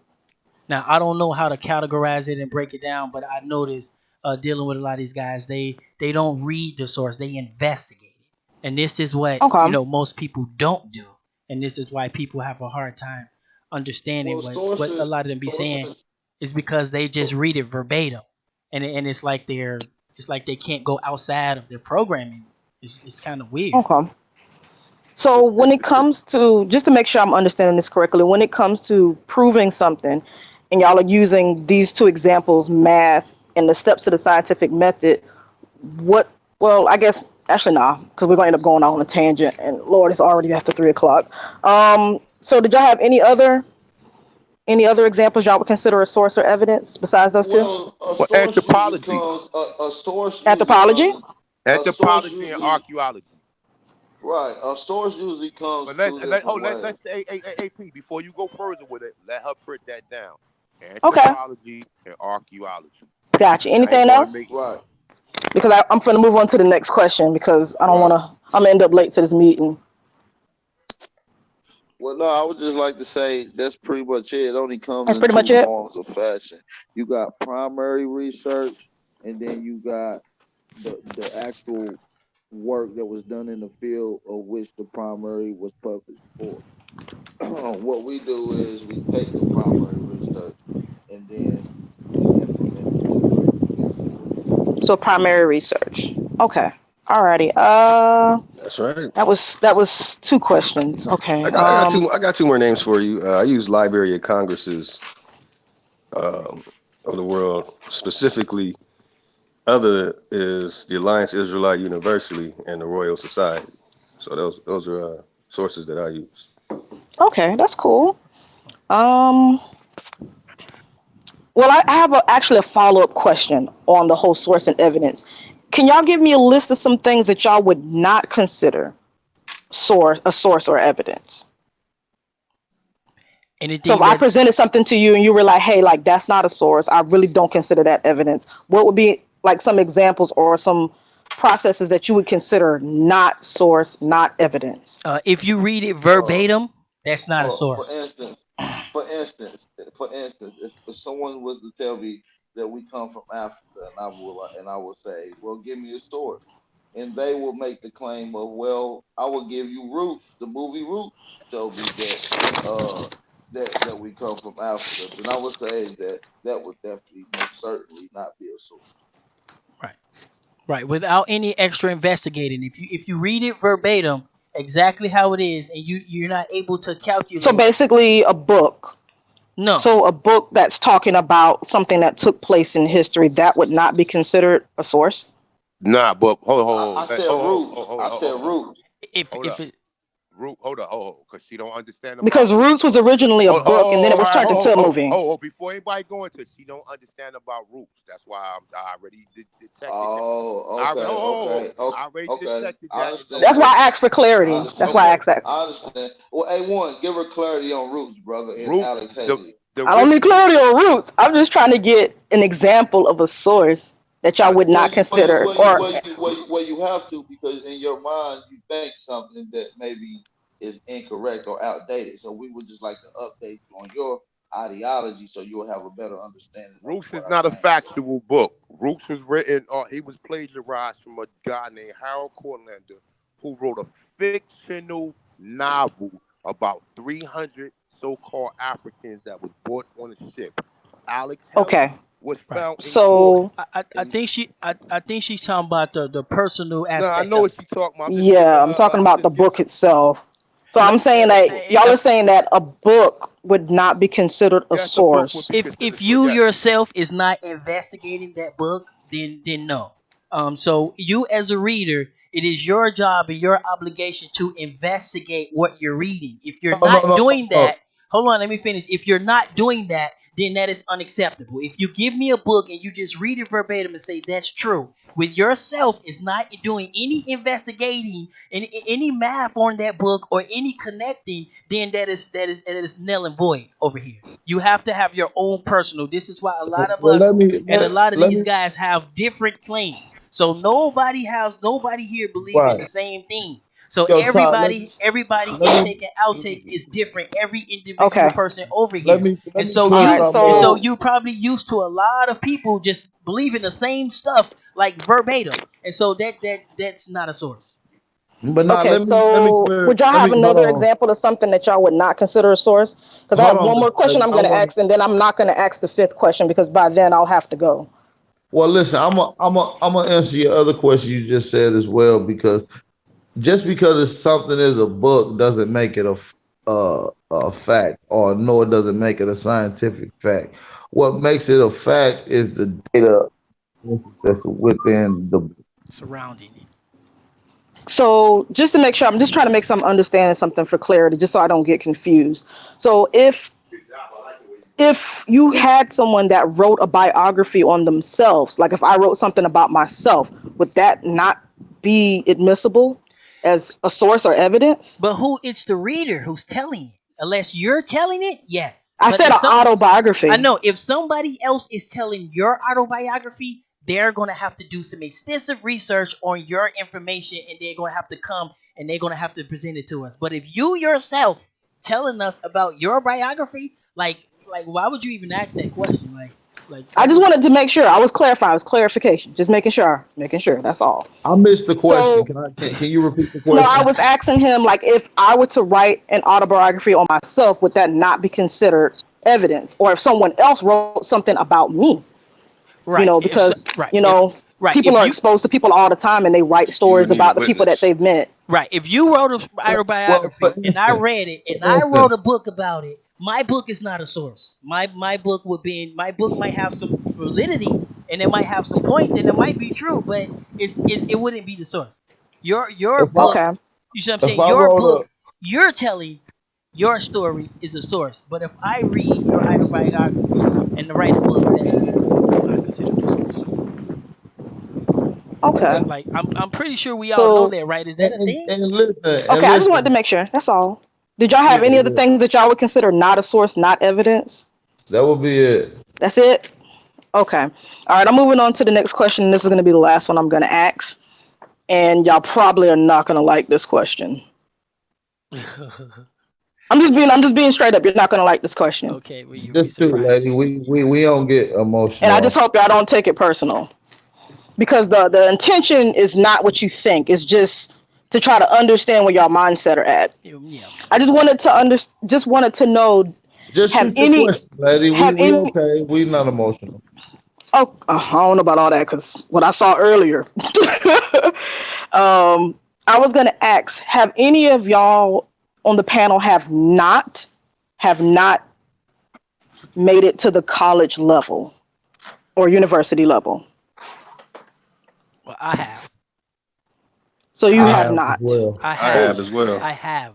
Now I don't know how to categorize it and break it down, but I noticed dealing with a lot of these guys, they don't read the source, they investigate it, and this is what okay. most people don't do, and this is why people have a hard time understanding Well, what a lot of them be saying sources, is because they just so, read it verbatim, and it's like they can't go outside of their programming. It's kind of weird. Okay. So when it comes to, just to make sure I'm understanding this correctly, when it comes to proving something, and y'all are using these two examples, math and the steps to the scientific method, what, well, I guess, actually, nah, because we're going to end up going on a tangent, and Lord, it's already after 3 o'clock. So did y'all have any other examples y'all would consider a source or evidence besides those two? well, well, anthropology, a source usually Anthropology? comes, a source anthropology and usually, archaeology. right, a source usually comes But two different ways. let's say AP before you go further with it. Let her print that down. Okay, Anthropology and archaeology. gotcha. I ain't Anything going to else? make Right, Because I'm going to move on to the next question because I don't want right. to, I'm going to end up late to this meeting. Well, no, I would just like to say that's pretty much it. It only comes That's in pretty two much it. forms of fashion. You got primary research, and then you got the actual work that was done in the field of which the primary was published for. What we do is we take the primary research and then we implement it just like you did before. So primary research. Okay. Alrighty. That's right. That was two questions. Okay. I got two more names for you. I use Library of Congresses um, of the world specifically. Other is the Alliance Israelite University and the Royal Society. So those are sources that I use. Okay, that's cool. Um. Well, I have actually a follow-up question on the whole source and evidence. Can y'all give me a list of some things that y'all would not consider source or evidence? So if Anything I that presented something to you and you were like, "Hey, like that's not a source. I really don't consider that evidence." What would be like some examples or some processes that you would consider not source, not evidence? if you read it Uh, verbatim, that's not a for source. instance, if someone was to tell me that we come from Africa, and I will say, well, give me a source, and they will make the claim of, well, I will give you Roots. The movie Roots showed me uh that we come from Africa. Then I would say that would definitely, most certainly, not be a source. Right. Right, without any extra investigating. If you read it verbatim, exactly how it is, and you're not able to So calculate, basically, a book. no. So a book that's talking about something that took place in history that would not be considered a source. Nah, but I said Roots. I said Roots. If hold up. it Root, hold up, because she don't understand about Because Roots. Roots was originally a book and then it was turned into a movie. Before anybody go into it, she don't understand about Roots. That's why I already detected that. Oh, I already, okay, okay, okay, I already okay. detected I that. That's understand. why I asked for I clarity. That's understand. why I Okay, asked that. I understand. Well, A1, give her clarity on Roots, brother, and Roots. Alex The Haley. The I don't need original. clarity on roots. I'm just trying to get an example of a source that y'all would Well, not consider, or you have to, because in your mind you think something that maybe is incorrect or outdated. So we would just like to update you on your ideology so you'll have a better understanding of Roots what is I'm not a saying. factual book. Roots was written, he was plagiarized from a guy named Harold Corlander, who wrote a fictional novel about 300 so-called Africans that was brought on a ship. Alex Haley okay. was Right. found in court, So I and think I think she's talking about the personal no, I aspect know of what it. she's talking about. I'm just giving yeah, I'm her. talking I'm about the just giving. book itself. So I'm I'm looking saying at a that book. y'all are saying that a book would not be considered a Yes, a book would source. be If considered so. you Yes. yourself is not investigating that book, then no. So you as a reader, it is your job and your obligation to investigate what you're reading. If you're No, no, not no, no, doing no. that, hold on, let me finish. If you're not doing that, then that is unacceptable. If you give me a book and you just read it verbatim and say that's true, with yourself is not doing any investigating and any math on that book or any connecting, then that is null and void over here. You have to have your own personal. This is why a lot of Well, us let me and a lot of let these me. guys have different claims. So nobody here believe in the Right, same thing. So yo, Todd. everybody Let intake me and outtake is different. Every individual Okay. person over let here. me And let me so All clear right. you something and so up. So you probably used to a lot of people just believing the same stuff like verbatim. And so that's not a source. But now okay. let me So clear. would y'all Let have me hold another on. example of something that y'all would not consider a source? Because I Hold have on, one more Mr. question Lady. I'm I going to want. ask, and then I'm not going to ask the fifth question because by then I'll have to go. Well, listen. I'm gonna answer your other question you just said as well, because just because it's something is a book doesn't make it a fact, or no, it doesn't make it a scientific fact. What makes it a fact is the data that's within the. Surrounding it. So just to make sure, I'm just trying to make some understanding something for clarity, just so I don't get confused. So if you had someone that wrote a biography on themselves, like if I wrote something about myself, would that not be admissible as a source or evidence? But who it's the reader who's telling it. Unless you're telling it, yes. I But said if an some I autobiography. know if somebody else is telling your autobiography, they're going to have to do some extensive research on your information and they're going to have to come and they're going to have to present it to us. But if you yourself telling us about your biography, like why would you even ask that question? Like I that just would wanted to make sure. I was clarifying. It was clarification. Just making sure. Making sure. That's all. I missed the question. So Can you repeat the no, I question? was asking him like if I were to write an autobiography on myself, would that not be considered evidence? Or if someone else wrote something about me, right. If so, because right. you If know right. people If are you exposed to people all the time and they write You would stories need a about the people that witness. they've met. Right. If you wrote a Well, autobiography and I read it and I instance, wrote a book about it, my book is not a source. My book might have some validity and it might have some points and it might be true, but it wouldn't be the source. Your if I book, Okay. you see what I'm if saying? I Your wrote book, you're telling your story is a source. But if I read your autobiography and write a book, that's not considered a source. Okay. I'm pretty sure we all know So that, right? Is that a thing? okay, and I just wanted to listen, make sure. That's all. Did y'all yeah, have any other yeah, things that y'all would consider not a source, not evidence? that would be it. That's it. Okay. All right. I'm moving on to the next question. This is going to be the last one I'm going to ask, and y'all probably are not going to like this question. I'm just being straight up. You're not going to like this question, Okay, well, you'll be Just too, surprised. lady. We don't get and I just emotional. hope y'all don't take it personal because the intention is not what you think. It's just to try to understand where y'all mindset are at. Yeah, I just wanted to know, Just have shoot your any question, lady. have We any okay. We not emotional. oh I don't know about all that because what I saw earlier. I was gonna ask, have any of y'all on the panel have not made it to the college level or university level? well, I have. So you I I have have. have as not. well. I I have. have as well. I have.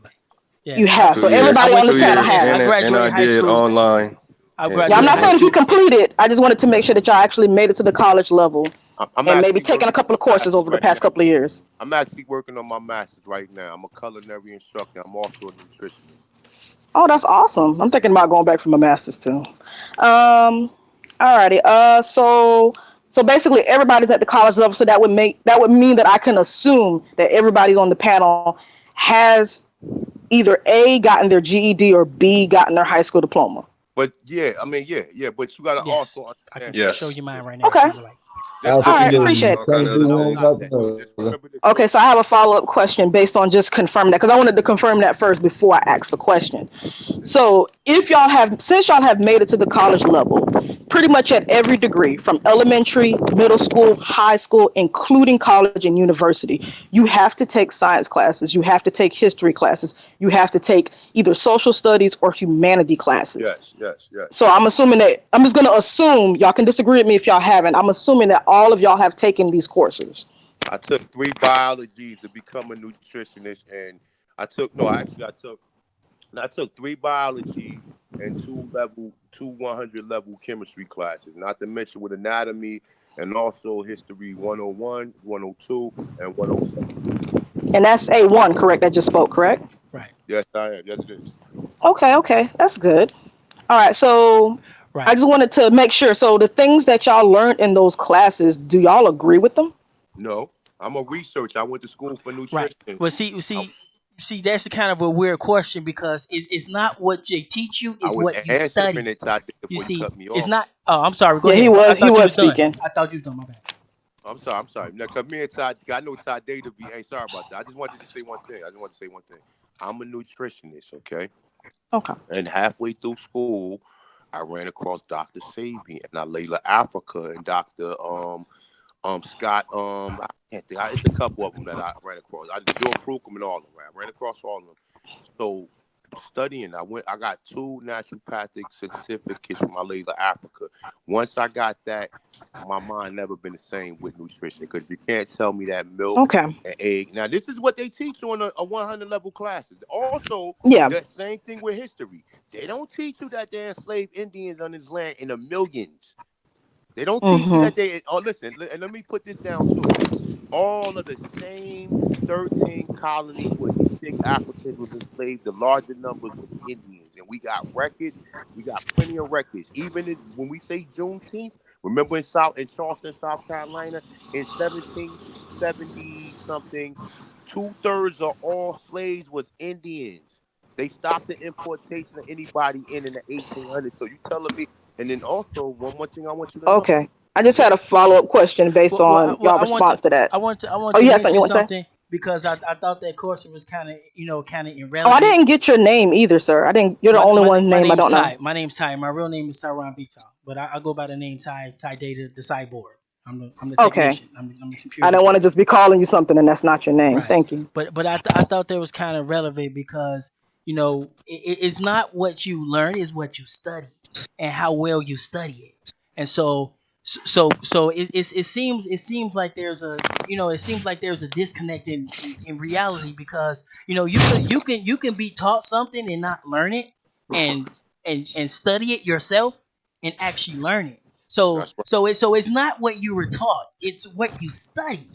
You Yes, have. So 2 years, I everybody went on to this two panel school years, and I has. and I graduated high did school. online I and Yeah, I'm graduated not high saying if distance. you school. completed. I just wanted to make sure that y'all actually made it to the college level I'm and maybe actually taken a working couple of on my courses masters over the right past now. couple of years. I'm actually working on my masters right now. I'm a culinary instructor. I'm also a nutritionist. Oh, that's awesome. I'm thinking about going back for my master's too. Alrighty. So basically everybody's at the college level. So that would mean that I can assume that everybody's on the panel has either A gotten their GED or B gotten their high school diploma. But yeah, I mean, yeah. But you gotta Yes, also I can understand this. show Yes. you mine right now if Okay. you would like. Just All right. remember Absolutely. Appreciate All it. kind Can't of do other no, one not things. without that. the Just other. remember this Okay. though. So I have a follow up question based on just confirming that because I wanted to confirm that first before I ask the question. So, if y'all have, since y'all have made it to the college level, pretty much at every degree, from elementary, middle school, high school, including college and university, you have to take science classes, you have to take history classes, you have to take either social studies or humanity classes. Yes. So, I'm assuming that, I'm just going to assume, y'all can disagree with me if y'all haven't, I'm assuming that all of y'all have taken these courses. I took three biologies to become a nutritionist, and I took three biology and two 100 level chemistry classes, not to mention with anatomy and also history 101, 102, and 107. And that's A1, correct? That just spoke, correct? Right, Yes, I am. Yes, it is. Okay, that's good. All right, so I right, just wanted to make sure. So the things that y'all learned in those classes, do y'all agree with them? No, I'm a researcher. I went to school for right. nutrition. Well, that's a kind of a weird question because it's not what they teach you, I it's was what you answering study. it Todd, You before you see, cut me it's off. not. Oh, I'm sorry. Go Yeah, ahead. I he thought you was was done. speaking. I thought you was done. My bad. I'm sorry. Now, cause me and Todd, I know Todd Data be. Hey, sorry about that. I just wanted to say one thing. I'm a nutritionist, okay? Okay. And halfway through school, I ran across Dr. Sabi and Layla Africa and Dr. Scott I can't think. It's a couple of them that I ran across. I Joe Pruitt and all of them. Right? I ran across all of them. So studying, I got two naturopathic certificates from Layla Africa. Once I got that, my mind never been the same with nutrition because you can't tell me that milk Okay. and egg. Now this is what they teach on a 100 level classes. Also, Yeah. the same thing with history. They don't teach you that they enslaved Indians on this land in the millions. They don't teach you Mhm. that they. Oh, listen, and let me put this down too. All of the same 13 colonies where you think Africans was enslaved, the larger numbers was Indians, and we got records. We got plenty of records. Even when we say Juneteenth, remember in Charleston, South Carolina, in 1770 something, 2/3 of all slaves was Indians. They stopped the importation of anybody in the 1800s. So you telling me? And then also one more thing I want you to know. Okay. I just had This a follow up question based on Well, y'all response to that. I want Oh, to you had something you mention want to say? something because I thought that course was kind of kind of Oh, I irrelevant. didn't get your name either, sir. I didn't. You're the only one My name I name's don't know. Ty. My name's Ty. My real name is Tyron Beaton, but I go by the name Ty Data, the cyborg. I'm the Okay. technician. I'm the I computer don't want to guy. just be calling you something and that's not your name. Right. Thank you. But I thought that was kind of relevant because it's not what you learn, is what you study and how well you study it. And so it seems like there's a it seems like there's a disconnect in reality because you can be taught something and not learn it and and study it yourself and actually learn it. that's right. So it's not what you were taught, it's what you study.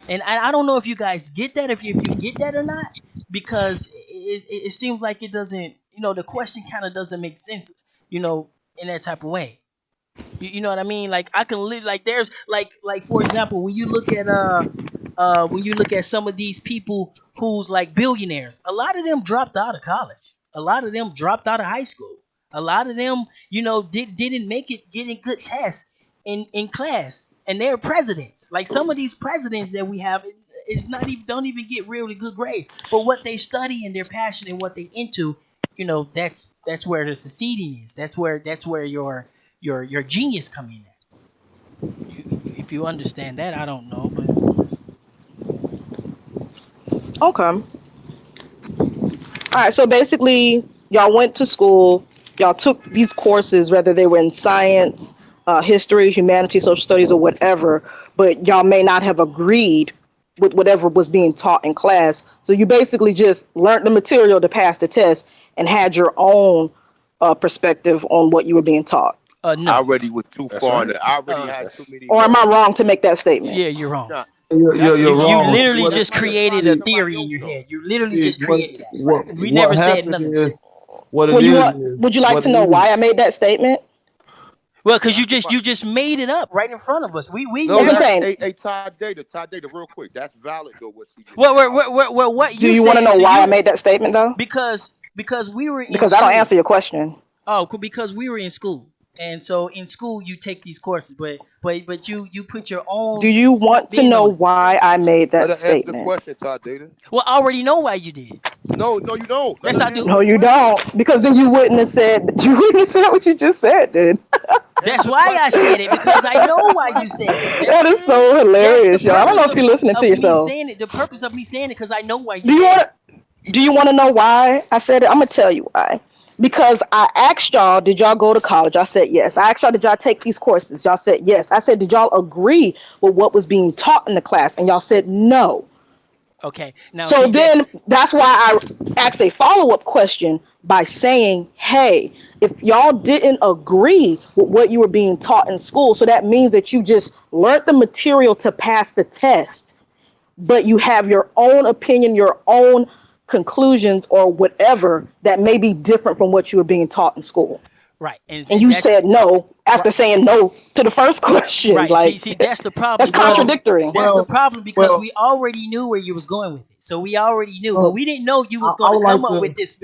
And I don't know if you guys get that, if you get that or not, because it seems like it doesn't, the question kind of doesn't make sense, you know, in that type of way. You know what I mean? Like I can live like there's like for example, when you look at some of these people who's like billionaires, a lot of them dropped out of college. A lot of them dropped out of high school. A lot of them, didn't make it getting good tests in class, and they're presidents. Like some of these presidents that we have is not even don't even get really good grades. But what they study and their passion and what they into, that's where the succeeding is. That's where your genius come in at. If you understand that, I don't know, but Okay. All right, so basically, y'all went to school, y'all took these courses, whether they were in science, history, humanity, social studies, or whatever, but y'all may not have agreed with whatever was being taught in class. So you basically just learned the material to pass the test and had your own perspective on what you were being taught. I no. already was too That's far in right. it. I already Uh, had too That's many Or am I knowledge. wrong to make that statement? yeah, you're wrong. Now, You're You wrong. literally that just might created apply to a See, somebody theory in else your though. head. You literally see, just created that. what We never said happened none of that. is what it Would you is, want? Would you like what to it know is. why I made that statement? Well, You because asking about? you just made it up right in front of us. We No, Here's the never. that's thing. Ty Data, real quick. That's valid though. What she just said. Well, what Do you you want to said know to why I you made that statement though? because we were in Because I don't school. answer your question. Oh, because we were in school, and so in school you take these courses, but you put your Do own you want to spin know on it. why I made Let that her answer the statement? question, Ty Data. Well, I already know why you did. No, you don't. Let Yes, her I answer do. No, the you question. don't. Because then you wouldn't have said you wouldn't have said what you just said. Then That's Answer the why I question. said it because I Answer know the why you question. said it. that is Nigga. so That's the hilarious, yo. I don't know purpose if you're listening to of me yourself. saying it. The purpose of me saying it because I know why you Do you said it. want? Do you want to know why I said it? I'm gonna tell you why. Because I asked y'all, did y'all go to college? I said yes. I asked y'all, did y'all take these courses? Y'all said yes. I said, did y'all agree with what was being taught in the class? And y'all said no. Okay, now So see that's then that's why I asked a follow up question by saying, hey, if y'all didn't agree with what you were being taught in school, so that means that you just learned the material to pass the test, but you have your own opinion, your own conclusions, or whatever that may be different from what you were being taught in school. right, And and you that's said no right. after saying no to the first question. Right. Like, See, that's the problem that's because contradictory. Well, well, we already knew where you was going with it. So we already knew, but well, we didn't know you was I going to would come like up to. with this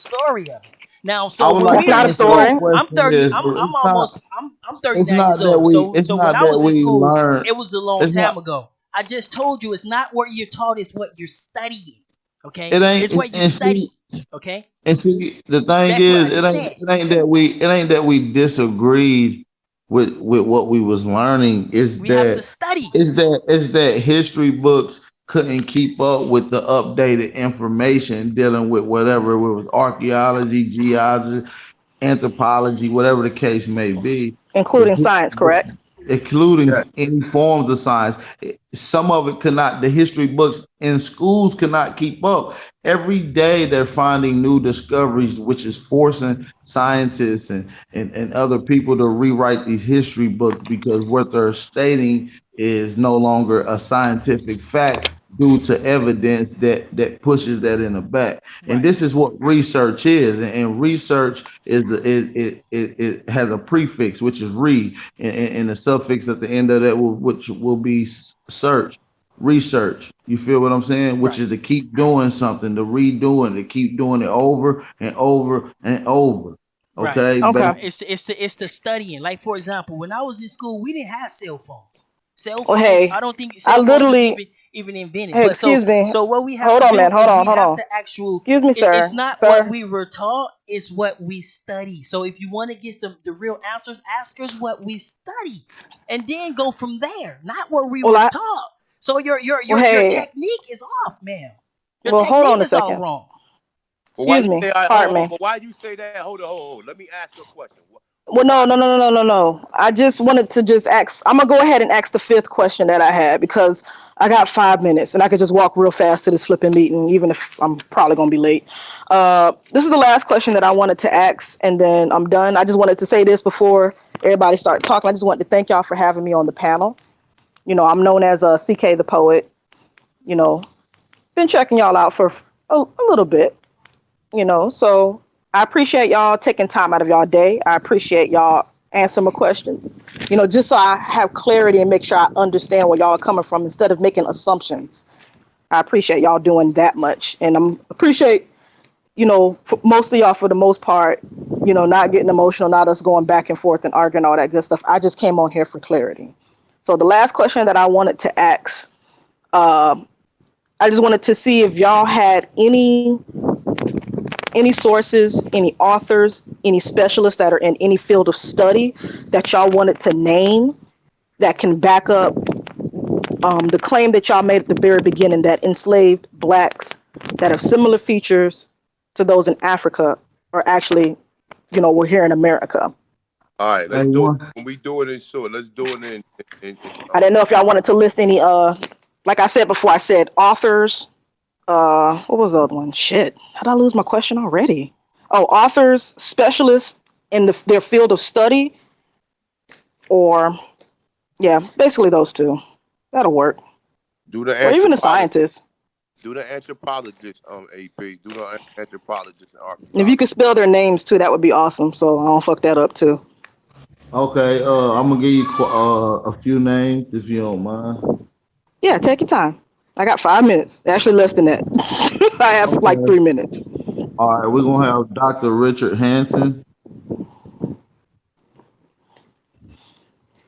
story of it. Now, I so would when like we That's to were not a in answer this story. school, I'm question. 30. Is I'm almost. I'm 39 it's years not that old. we So when I was in school, learn. it was a long It's time not. ago. I just told you it's not what you're taught; it's what you're studying. Okay, It it's ain't. what you And see, study. Okay, the thing that's what I is, just said. it ain't that we disagreed with what we was learning. We have to study. Is that history books couldn't keep up with the updated information dealing with whatever it was archaeology, geology, anthropology, whatever the case may be, Including science, correct? Yeah. including any forms of science. Some of it could not, the history books in schools could not keep up. Every day they're finding new discoveries, which is forcing scientists and other people to rewrite these history books because what they're stating is no longer a scientific fact due to evidence that pushes that in the back. And Right. this is what research is. And research is it has a prefix, which is re, and the suffix at the end of that which will be search, research. You feel what I'm saying? Which Right. is to keep doing something, to redoing, to keep doing it over and over and over. Right. Okay, Okay. It's the studying. Like for example, when I was in school, we didn't have cell phones. Cell Well, phones, hey, I don't think I cell phones was literally, even invented. hey, But excuse me. so what we have Hold to on, man. do Hold is on, we hold have on. to actual. Excuse me, It's sir. not what Sir. we were taught; it's what we study. So if you want to get the real answers, ask us what we study, and then go from there. Not what we Well, were taught. So well, your hey, technique is off, man. Your well, hold technique on a is all second. wrong. But why Excuse you me. say I Pardon me. but why you say that? Hold on. Let me ask you a question. Well, no, Why no, did no, you no, no, no, no. I just wanted to just ask. I'm gonna go ahead and ask the fifth question that I had because I got 5 minutes and I could just walk real fast to this flipping meeting, even if I'm probably gonna be late. This is the last question that I wanted to ask, and then I'm done. I just wanted to say this before everybody started talking. I just wanted to thank y'all for having me on the panel. You know, I'm known as CK the Poet. You know, been checking y'all out for a little bit. You know, so I appreciate y'all taking time out of y'all day. I appreciate y'all answering my questions, you know, just so I have clarity and make sure I understand where y'all are coming from instead of making assumptions. I appreciate y'all doing that much, and I'm appreciate, you know, for most of y'all, for the most part, you know, not getting emotional, not us going back and forth and arguing all that good stuff. I just came on here for clarity. So the last question that I wanted to ask, I just wanted to see if y'all had any sources, any authors, any specialists that are in any field of study that y'all wanted to name that can back up the claim that y'all made at the very beginning that enslaved blacks that have similar features to those in Africa are actually, you know, we're here in America. all right, hey, let's do it. one, When we do it in short, let's do it in I didn't know if y'all wanted to list any, like I said before, I said authors. What was the other one? Shit, how did I lose my question already? Oh, authors, specialists in their field of study, or yeah, basically those two. That'll work. do the Or even a anthropology. scientist. Do the anthropologist, AP. Do the anthropologist and If you archaeologist. could spell their names too, that would be awesome. So I don't fuck that up too. Okay, I'm gonna give you a few names if you don't mind. Yeah, take your time. I got 5 minutes. Actually, less than that. I have like Okay. 3 minutes. All right, we're gonna have Dr. Richard Hanson.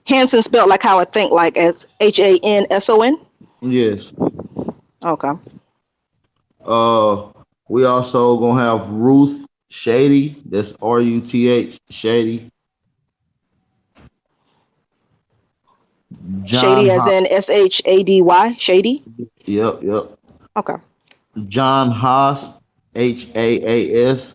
Hanson spelled like how I think, like as Hanson. Yes. Okay. Uh, we also gonna have Ruth Shady. That's Ruth Shady. John Shady as Ho- in Shady. Shady. Yep. Okay. John Haas, Haas.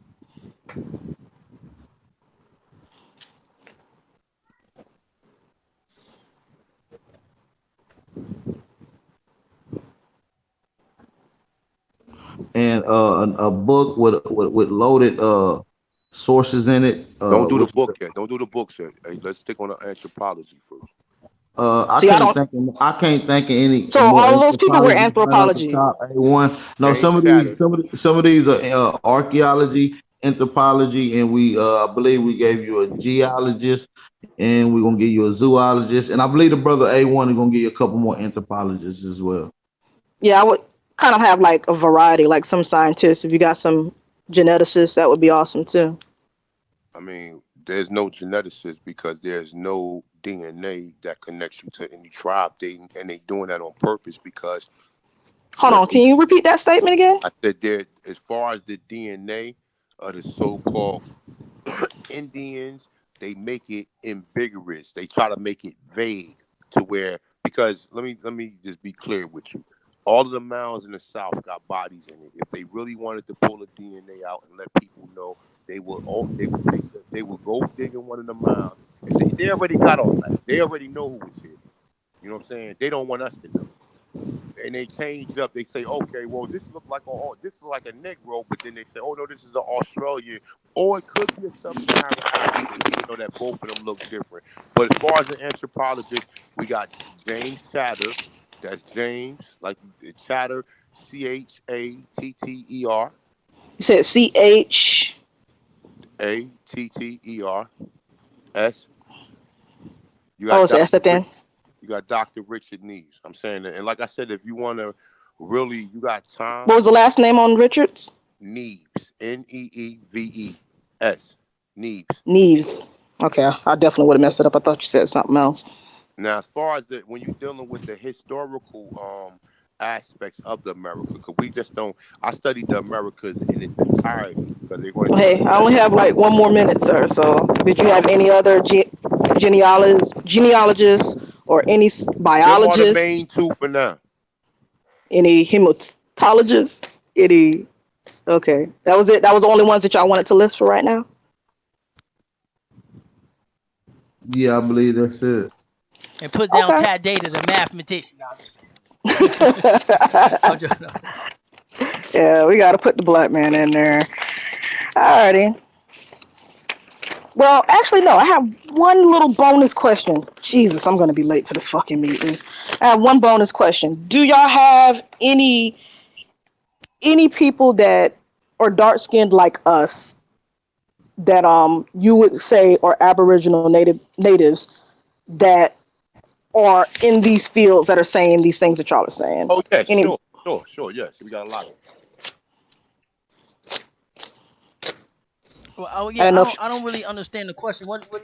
And a book with loaded sources in it. Don't do the Which book yet. Don't do the books yet. Hey, let's stick on the anthropology first. I See, I can't don't. think of, I can't think of any So more all of those people were anthropologists right off the anthropology. top. A1. No, James Chatter. some of these are archaeology, anthropology, and we I believe we gave you a geologist, and we're gonna give you a zoologist, and I believe the brother A1 is gonna give you a couple more anthropologists as well. Yeah, I would kind of have like a variety, like some scientists. If you got some geneticists, that would be awesome too. I mean, there's no geneticist because there's no DNA that connects you to any tribe. They doing that on purpose because Hold what on, can you repeat that statement again? I said there, as far as the DNA of the so-called Indians, they make it ambiguous. They try to make it vague to where because let me just be clear with you. All of the mounds in the South got bodies in it. If they really wanted to pull the DNA out and let people know, they would go dig in one of the mounds. And they already got all that. They already know who was here. You know what I'm saying? They don't want us to know and they change up. They say, okay, well, this look like a Negro, but then they say, oh no, this is an Australian, or it could be a sub-Saharan African, even though that both of them look different. But as far as an anthropologist, we got James Chatter. That's James, like Chatter, Chatter, You said CH. Atter. You Oh, got it's S Dr. at the end. You got Dr. Richard Neves. I'm saying that, and like I said, if you want to really, you got What time. was the last name on Richards? Neves, Neeves, Neves. Neves. Okay, I definitely would have messed it up. I thought you said something else. Now, as far as when you're dealing with the historical aspects of the America, because we just don't. I studied the Americas in its entirety because they're going to tell Hey, you I that. only have like one more minute, sir. So, did you have Okay, any other genealogists or any them are the biologists, main two for now. any hematologists, any? Okay, that was it. That was the only ones that y'all wanted to list for right now. Yeah, I believe that's it. And put down Okay. Tad Data, the mathematician. No, I'm just playing. I'm just, no. Yeah, we got to put the black man in there. Alrighty. Well, actually, no. I have one little bonus question. Jesus, I'm gonna be late to this fucking meeting. I have one bonus question. Do y'all have any people that are dark skinned like us that you would say are Aboriginal natives that are in these fields that are saying these things that y'all are saying? Oh yeah, Any? sure. Yes, we got a lot of them. Well, oh I yeah, don't know if I don't really understand the question. What do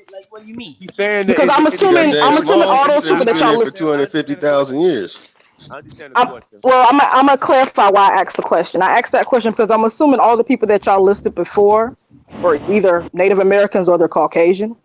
you mean? He's saying that because is I'm there You got assuming James I'm any? assuming Small. all He those said people we've that been y'all here for list. I understand the question. 250,000 years. I understand the I'm, question. well, I'm gonna clarify why I asked the question. I asked that question because I'm assuming all the people that y'all listed before were either Native Americans or they're Caucasian.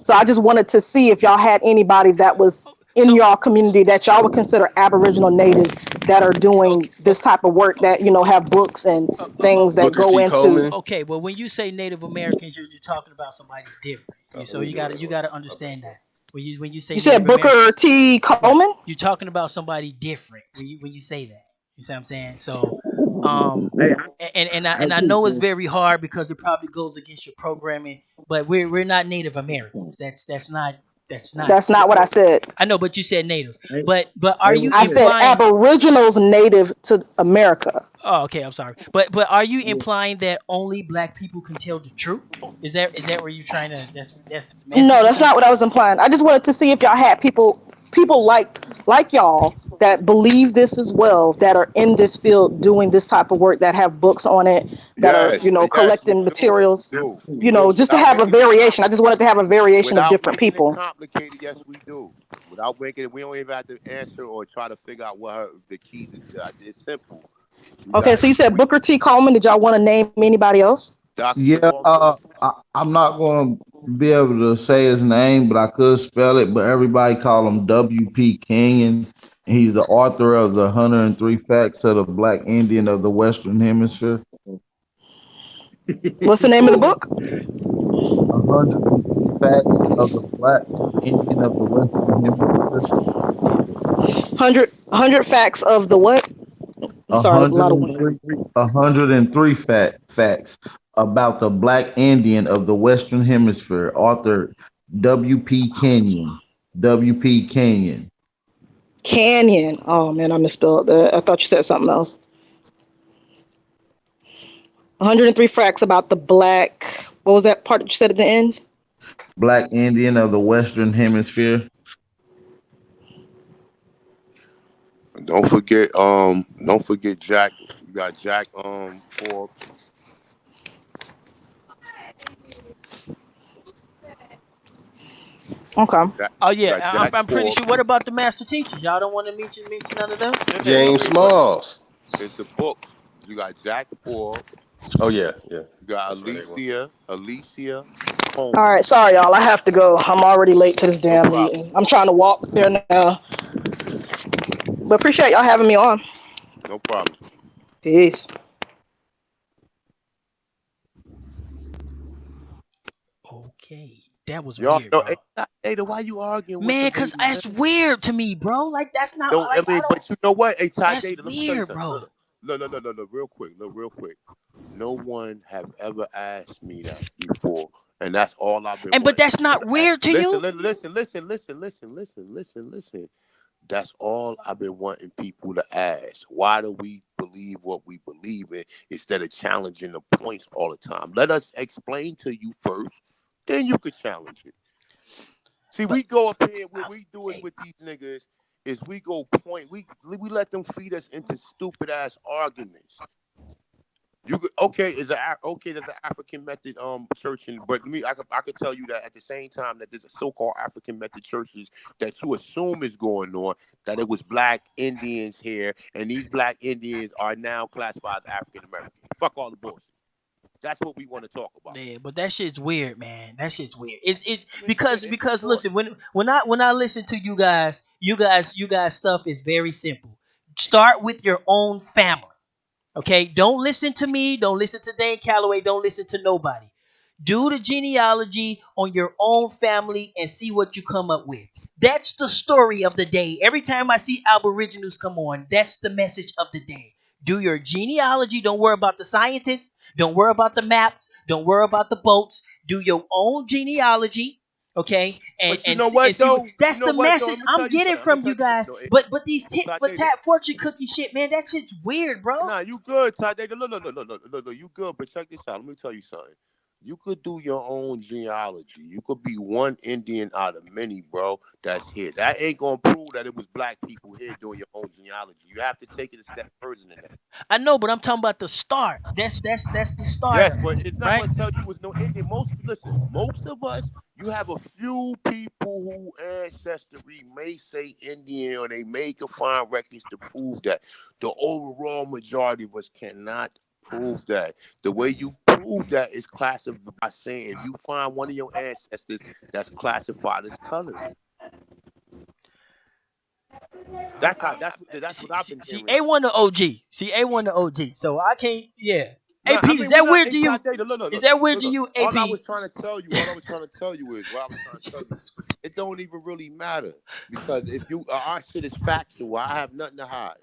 So I just wanted to see if y'all had anybody that was Oh, in y'all community that y'all would consider Aboriginal Native that are doing okay, this type of work that have books and things that Booker go T. into. Coleman. okay. Well, when you say Native Americans, you're talking about somebody's different. So Let me you do got it. to understand that when you say You said Native American, Booker T. right? Coleman. You're talking about somebody different when you say that. You see what I'm saying? So, um, Hey, and I know it's very hard because it probably goes against your programming, but we're not Native Americans. That's not. That's not. That's not what I said. I know, but you said natives. Hey, But are hey, you wait a I minute. said implying? Aboriginals native to America. Oh, okay. I'm sorry. But are you implying that only black people can tell the truth? Is that where you're trying to? That's the No, message you're that's trying. not what I was implying. I just wanted to see if y'all had people like y'all that believe this as well, that are in this field doing this type of work, that have books on it, that are, Yes, yes, we collecting do. materials, We do. We do. just to have a variation. I just wanted to have a variation of Without different making it people. complicated, yes, we do. Without making it, we don't even have to answer or try to figure out what the keys. It's simple. We Okay, got so you said we Booker T. Coleman. Did y'all want to name anybody else? Dr. Yeah, Walter. I'm not going to be able to say his name, but I could spell it. But everybody call him W.P. Kenyon. He's the author of the 103 Facts of the Black Indian of the Western Hemisphere. What's the name of the Who? book? 103 Facts of the Black Indian of the Western Hemisphere. 100 facts of the what? I'm sorry, a lot of wind. 103, 103 facts about the Black Indian of the Western Hemisphere. Author W.P. Kenyon. W.P. Kenyon. Canyon. Oh man, I misspelled that. I thought you said something else. 103 facts about the black. What was that part that you said at the end? Black Indian of the Western Hemisphere. Don't forget Jack. You got Jack Forbes. Okay. Jack, Oh you got yeah, I'm, Jack I'm pretty sure. Forbes. What about the master teachers? Y'all don't want to mention none of them. Yeah, I James mean, but Smalls. it's the books. You got Jack Forbes. Oh yeah, yeah. You got That's where they were. Alicia All Coleman. right. Sorry, y'all. I have to go. I'm already late to this No damn problem. meeting. I'm trying to walk there now. But appreciate y'all having me on. No problem. Peace. Okay, that was Y'all weird, know, bro. hey, Ada, why you arguing with the Man, cause lady, man? that's weird to me, bro. Like that's not No, I like I mean, don't. but you know what? Hey, Ty That's Data, let me tell you weird, something. bro. Look, real quick. Look, real quick. No one have ever asked me that before, and that's all I've been But wanting that's people not to ask. weird to Listen, you. listen. That's all I've been wanting people to ask. Why do we believe what we believe in instead of challenging the points all the time? Let us explain to you first, then you could challenge it. See, But we go up here. What we do is hey, with these niggas is we go point. We let them feed us into stupid ass arguments. You could, okay? Okay? There's an African method church, but me, I could tell you that at the same time that there's a so-called African method churches that you assume is going on, that it was black Indians here, and these black Indians are now classified as African American. Fuck all the bullshit. That's what we want to talk about. yeah, but that shit's weird, man. That shit's weird. It's I mean, because of course. listen, when I listen to you guys stuff is very simple. Start with your own family. Okay, don't listen to me. Don't listen to Dane Calloway. Don't listen to nobody. Do the genealogy on your own family and see what you come up with. That's the story of the day. Every time I see Aboriginals come on, that's the message of the day. Do your genealogy. Don't worry about the scientists. Don't worry about the maps. Don't worry about the boats. Do your own genealogy. Okay, and But you and know see, and what see what though? You that's know the what though? message Let me tell I'm you getting something. I'm gonna from tell you you something guys. though. But these Ty but Data. tap fortune cookie shit, man, that shit's weird, bro. Nah, you good, Ty Data. Look, you good, but check this out. Let me tell you something. You could do your own genealogy. You could be one Indian out of many, bro, that's here. That ain't gonna prove that it was black people here doing your own genealogy. You have to take it a step further than that. I know, but I'm talking about the start. That's the start Yes, of it, but it's not right? gonna tell you it's no Indian. Most of us, you have a few people who ancestry may say Indian or they may can find records to prove that. The overall majority of us cannot prove that. The way you prove that is classified by saying if you find one of your ancestors that's classified as colored. That's what I've been See, hearing. A1 to OG. See, A1 to OG. So I can't. Yeah. Hey, No, I Pete, is mean we that not weird to inside you? data. Is that weird to Look. you, All I AP? was trying to tell you, it don't even really matter because if you our shit is factual, I have nothing to hide.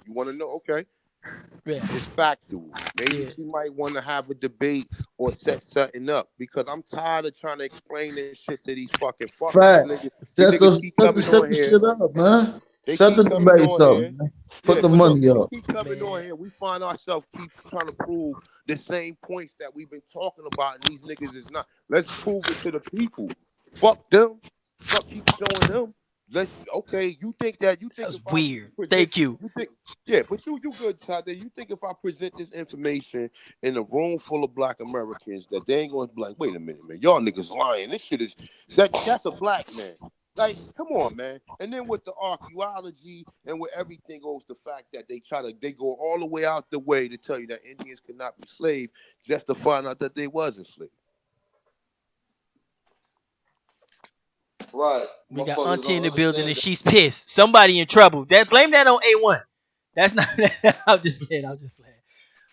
You want to know? Okay. Yeah. It's factual. Maybe Yeah. she might want to have a debate or set something up because I'm tired of trying to explain this shit to these fucking fuckers. Facts. These Set niggas the keep set the coming set on the here. shit up, man. They Set the keep coming debates on up, here. man. Yeah, Put the but look, money they up. keep coming on Man. here. We find ourselves keep trying to prove the same points that we've been talking about, and these niggas is not. Let's prove it to the people. Fuck them. Fuck keep showing them. Let's okay. You That think was if I weird. present Thank you. you think yeah, but you good, Todd. You think if I present this information in a room full of black Americans that they ain't gonna be like, wait a minute, man, y'all niggas lying. This shit is that's a black man. Like, come on, man. And then with the archaeology and with everything goes the fact that they go all the way out the way to tell you that Indians could not be slaves just to find out that they wasn't slaves. Right. We got Motherfuckers Auntie in don't the building and understand she's pissed. Somebody in trouble. Blame that on A1. That's not. I'm just playing. I'm just playing.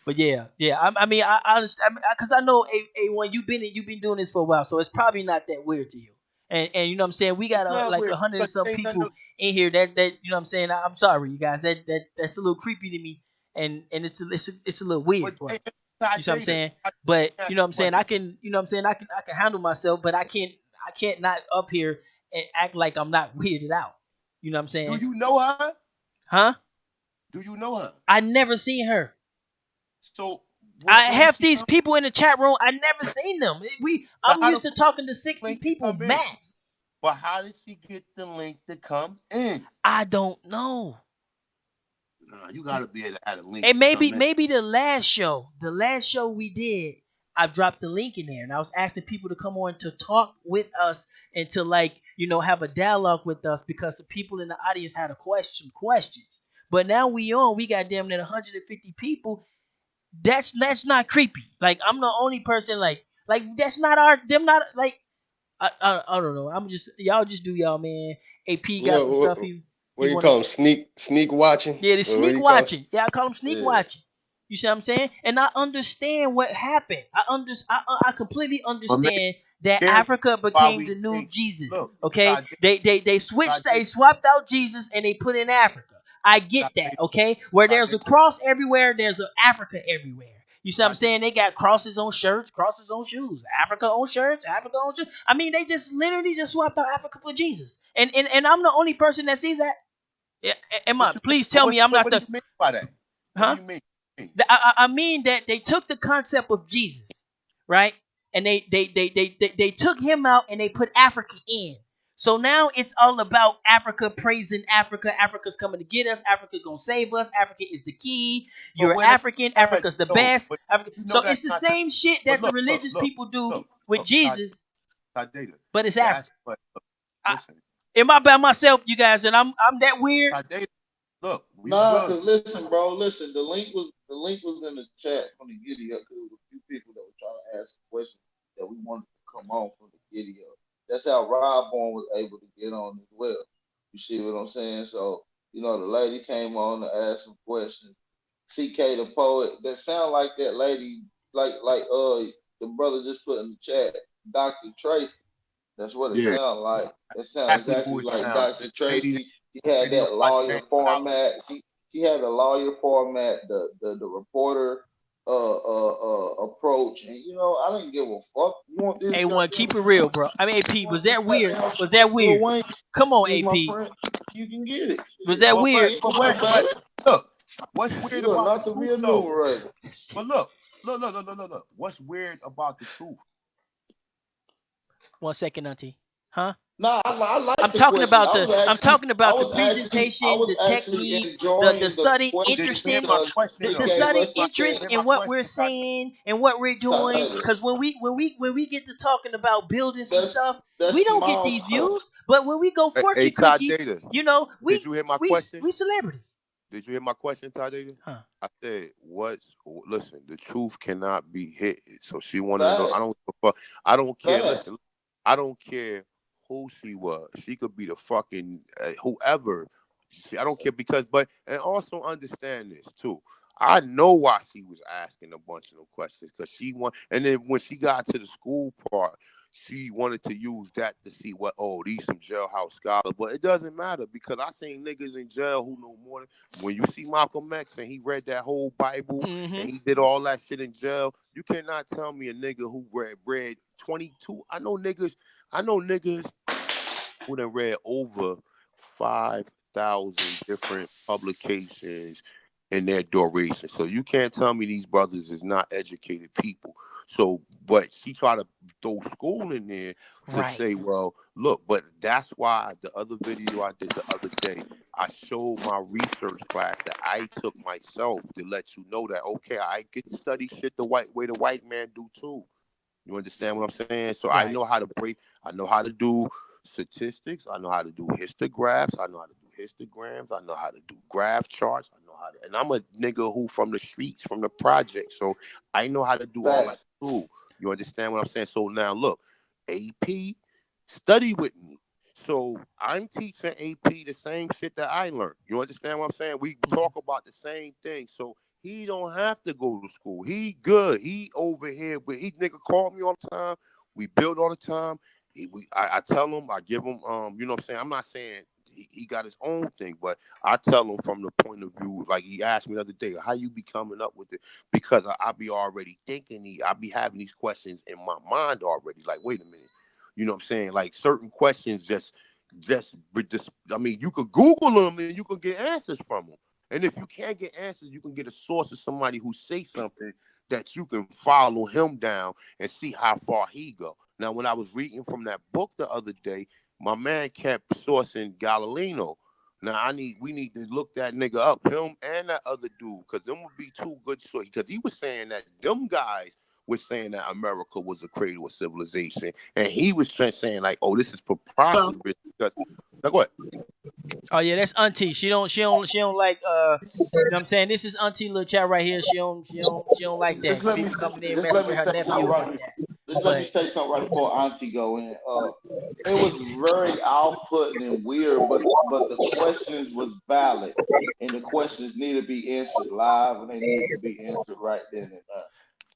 But yeah. I mean, I understand because I know A1. You've been doing this for a while, so it's probably not that weird to you. And you know what I'm saying. We It's got not like weird 100 and because some it ain't nothing. people in here that you know what I'm saying. I'm sorry, you guys. That's a little creepy to me, and it's a little weird But for me. hey, You see what I'm Data, saying? But you ask know you what I'm a saying. question. I can handle myself, but I can't not up here and act like I'm not weirded out. You know what I'm Do saying? you know her? Huh? Do you know her? I never seen her. So I where did have she these come? people in the chat room. I never seen them. But I'm how used the to fuck talking to 60 link to people come in? max. But how did she get the link to come in? I don't know. Nah, you gotta be able to add a link And to maybe come in. maybe the last show we did, I dropped the link in there and I was asking people to come on to talk with us and to have a dialogue with us because the people in the audience had some questions. But now we got damn near 150 people. That's not creepy. Like I'm the only person like that's not our them not like I don't know. I'm just y'all just do y'all, man. AP You got some know stuff he what you want to. call them? Sneak watching. Yeah, the What sneak you call it? watching. Yeah, I call them sneak Yeah. watching. You see what I'm saying? And I understand what happened. I completely But maybe understand that there's Africa why became we the new think. Jesus. Look, Okay, Todd, they swapped out Jesus and they put in Africa. I get that. Okay, where there's a cross everywhere, there's an Africa everywhere. You see what I'm saying? They got crosses on shirts, crosses on shoes. Africa on shirts, Africa on shoes. I mean, they just literally just swapped out Africa for Jesus. And I'm the only person that sees that. Yeah, what Emma, you please tell me I'm not what do the you mean by that? What do huh? you mean? I mean that they took the concept of Jesus, right? And they took him out and they put Africa in. So now it's all about Africa praising Africa. Africa's coming to get us. Africa gonna save us. Africa is the key. But You're where they African. at? Africa's the No, best. but Africa. you know So that's it's the not. same shit But that the religious people do with look, Todd, Jesus, Todd Data. but it's Africa. That's what. I, Listen, am I by myself, you guys? And I'm that weird? Todd Data. Look, you Nah, good. cause listen, bro, listen. The link was in the chat from the Giddy up. There was a few people that were trying to ask questions that we wanted to come on from the Giddy up. That's how Rob Bourne was able to get on as well. You see what I'm saying? So the lady came on to ask some questions. CK the poet. That sound like that lady, like the brother just put in the chat, Dr. Tracy. That's what it Yeah, sounds like. It sounds exactly who exactly it like sounds. Dr. Lady, Tracy. She had lady that don't watch lawyer Bang Out. format. She had the lawyer format, the reporter approach, and I didn't give a fuck. You want this A1, goddamn keep it real, bro. I mean, you AP, want was this that weird? goddamn Was that Lil weird? Wayne? Come on, Is my AP. friend. You can get it. Was Shit. that But weird? look, what's weird You are about the not to be truth though? enumerated. But look. What's weird about the truth? 1 second, Auntie. Huh? Nah, I I'm like the talking question. about the I'm talking about the presentation, the technique, the Enjoying the sudden Did you hear interested, question my question the though? CK sudden Buster Did said. you interest hear in my what question, we're Todd? saying and what we're doing. Tyler, Because when we get to talking about building some that's stuff, we that's don't get small these stuff. views. But when we go Hey, fortune Todd cookie, Data. we Did you hear my we question? we celebrities. Did you hear my question, Todd Data? Huh? I said, listen, the truth cannot be hidden. So she wanted to know. Fact, I don't care. fact. Listen, I don't care who she was. She could be the fucking whoever. I don't care and also understand this too. I know why she was asking a bunch of them questions because she want. And then when she got to the school part, she wanted to use that to see what, oh, these some jailhouse scholars. But it doesn't matter because I seen niggas in jail who know more than, when you see Malcolm X and he read that whole Bible and he did all that shit in jail, you cannot tell me a nigga who read 22. I know niggas who done read over 5,000 different publications in their duration. So you can't tell me these brothers is not educated people. So, but she tried to throw school in there to say, well, look, but that's why the other video I did the other day, I showed my research class that I took myself to let you know that, okay, I get to study shit the white way the white man do too. You understand what I'm saying? So I know how to break, I know how to do statistics, I know how to do histographs, I know how to do histograms, I know how to do graph charts, I know how to, and I'm a nigga who from the streets, from the project. So I know how to do all that too. You understand what I'm saying? So now look, AP, study with me. So I'm teaching AP the same shit that I learned. You understand what I'm saying? We talk about the same thing. So he don't have to go to school. He good. He over here, but he nigga call me all the time. We build all the time. I tell him, I give him, you know what I'm saying? I'm not saying he got his own thing, but I tell him from the point of view, like he asked me the other day, how you be coming up with it? Because I be already thinking, I be having these questions in my mind already. Like, wait a minute. You know what I'm saying? Like certain questions I mean, you could Google them and you can get answers from them. And if you can't get answers, you can get a source of somebody who say something that you can follow him down and see how far he go. Now, when I was reading from that book the other day, my man kept sourcing Galileo. Now we need to look that nigga up, him and that other dude, because them would be two good sources. Because he was saying that them guys was saying that America was a cradle of civilization, and he was saying like, "Oh, this is preposterous." Because, like, what? Oh yeah, that's Auntie. She don't like you know what I'm saying? This is Auntie little chat right here. She don't like that. People coming in just messing let me with her say something nephew like right. that. Just let me But say something right before Auntie go in. It was very off-putting and weird, but the questions was valid, and the questions need to be answered live, and they need to be answered right then and there.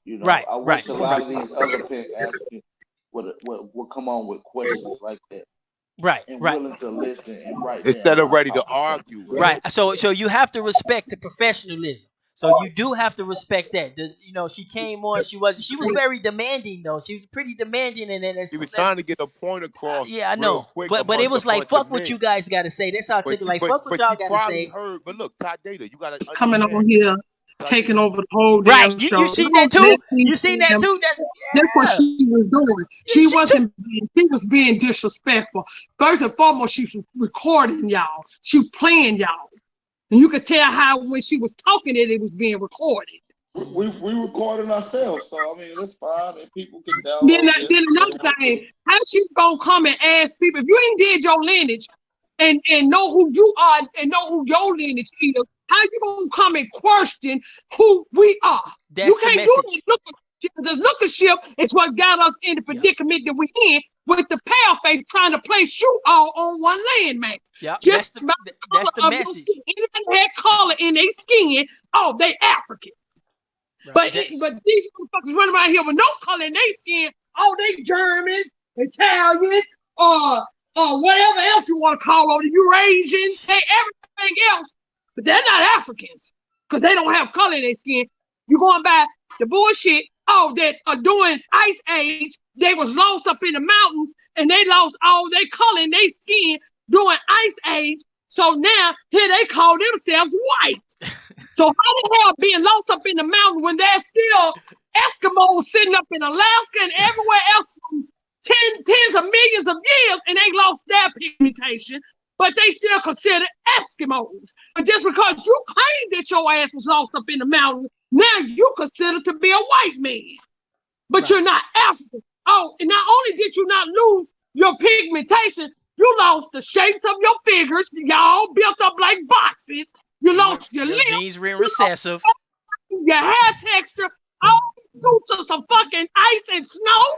You know, right, I right, wish a lot of these other pen asking would come on with questions like that right, and right. willing to listen and write Instead down of my ready to topic. argue, right? Right. So you have to respect the professionalism. So you do have to respect that. She came on. She was very demanding though. She was pretty demanding, and then He was trying to get a point across yeah, I real know. quick But it amongst a was like bunch of fuck what men. you guys got to say. That's how I But took it. she, Like but fuck what but y'all she got to probably say. heard. But look, Todd Data, you gotta Was coming understand. on here, Todd taking Data, over the whole Right. damn You show. seen that Don't too? let me You seen see that him. too? That's what Yeah. she was doing. Yeah, She she took. wasn't being, she was being disrespectful. First and foremost, she was recording y'all. She was playing y'all. And you could tell how when she was talking it was being recorded. We recording ourselves, so I mean that's fine, and people can Then, download this then if they another want to. thing, how she gonna come and ask people if you ain't did your lineage and know who you are and know who your lineage is? How you gonna come and question who we are? You That's the can't do that. message. Look, the lookership is what got us in the Yep. predicament that we're in with the pale-face trying to place you all on one landmass. Yep. Just by the That's the color of your message. skin. Anybody had color in their skin, oh, they African. Right. But these motherfuckers running around here with no color in their skin, oh, they Germans, Italians, or whatever else you want to call them, the Eurasians, they everything else. But they're not Africans because they don't have color in their skin. You're going by the bullshit, oh, that are doing ice age. They was lost up in the mountains and they lost all their color in their skin during ice age. So now here they call themselves white. So how the hell being lost up in the mountain when there's still Eskimos sitting up in Alaska and everywhere else from tens of millions of years and they lost their pigmentation, but they still consider Eskimos. But just because you claim that your ass was lost up in the mountain, now you consider to be a white man. But right. you're not African. Oh, and not only did you not lose your pigmentation, you lost the shapes of your figures. Y'all built up like boxes. You lost your Your lips. genes were recessive. Your hair texture, all due to some fucking ice and snow.